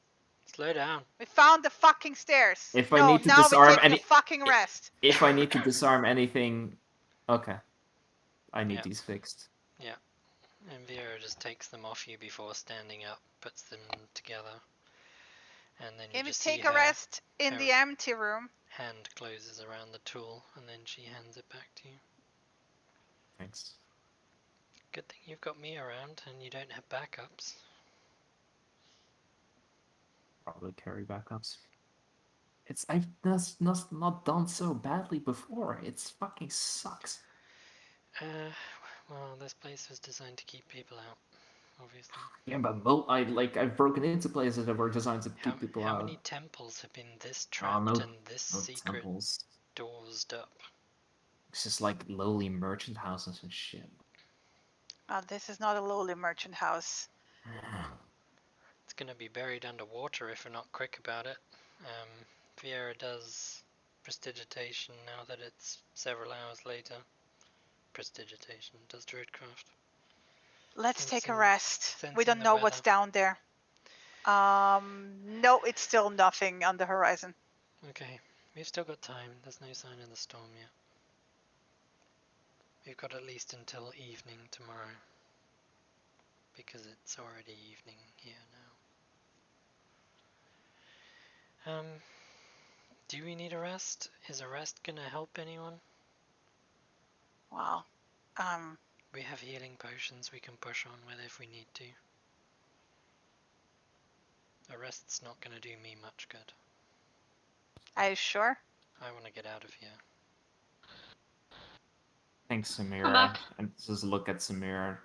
Slow down. We found the fucking stairs. If I need to now disarm we take the fucking rest. If I need to disarm anything, okay. I need Yeah. these fixed. And Vera just takes them off you before standing up, puts them together, and then you Can we just see take a her rest in her- the empty room? hand closes around the tool, and then she hands it back to you. Thanks. Good thing you've got me around, and you don't have backups. Probably carry backups. I've not done so badly before. It's fucking sucks. Well, this place was designed to keep people out, obviously. Yeah, but I've broken into places that were designed to keep people How out. many temples have been this trapped no- and this No secret temples. doorsed up? It's just like lowly merchant houses and shit. This is not a lowly merchant house. It's gonna be buried underwater if we're not quick about it. Viera does prestidigitation now that it's several hours later. Prestidigitation does Druidcraft. Let's take a Sensing- rest. We sensing don't the know what's weather. down there. No, it's still nothing on the horizon. Okay, we've still got time. There's no sign of the storm yet. We've got at least until evening tomorrow. Because it's already evening here now. Do we need a rest? Is a rest gonna help anyone? Wow. We have healing potions we can push on with if we need to. A rest's not gonna do me much good. Are you sure? I wanna get out of here. Thanks, Samira. back. And just look at Samira.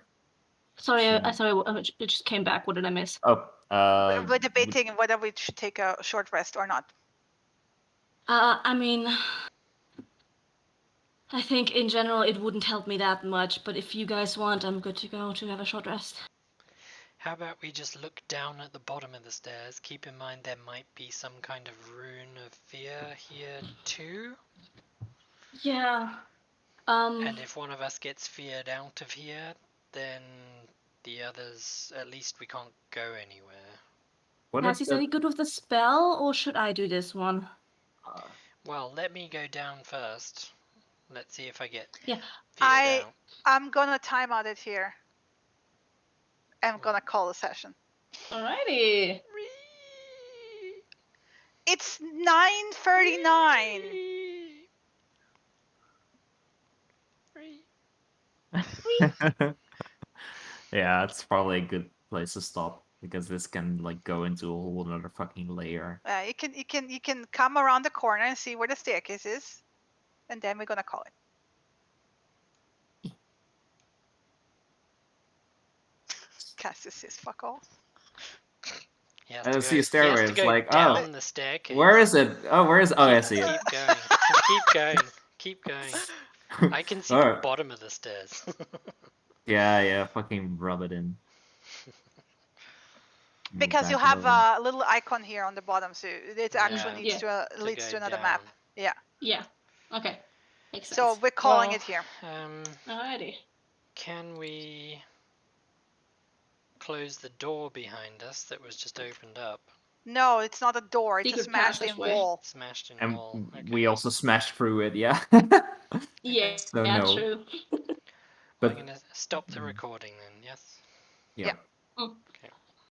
Sorry, Sure. sorry, I just came back. What did I miss? Oh, We're debating whether we should take a short rest or not. I mean, I think in general it wouldn't help me that much, but if you guys want, I'm good to go to have a short rest. How about we just look down at the bottom of the stairs? Keep in mind there might be some kind of rune of fear here too. Yeah. And if one of us gets feared out of here, then the others, at least we can't go anywhere. what Cassie's any good with the spell, or should I do this one? Well, let me go down first. Let's see if I get Yeah. feared out. I'm gonna time out it here. I'm gonna call a session. Alrighty. It's 9:39. Yeah, it's probably a good place to stop because this can like go into a whole other fucking layer. You can come around the corner and see where the staircase is, and then we're gonna call it. Cassius says, "Fuck off." He has I to don't see a he has stairway, to it's go like, down oh, the staircase. Where is it? Oh, where is? Oh, I see it. Keep going. Keep going. Keep going. I can see the Alright. bottom of the stairs. Yeah, fucking rub it in. Move Because you back have over. a little icon here on the bottom, so it actually Yeah. leads go to another down. map. Yeah. Yeah. Okay. Makes sense. So we're calling Well, it here. Alrighty. Can we close the door behind us that was just opened up? No, it's not a door. It's a Secret smashed in passageway. wall. Smashed in And wall. Okay. we also smashed through it, yeah. Yeah. So yeah, no. true. We're But gonna stop the recording then, yes? yeah. Yeah.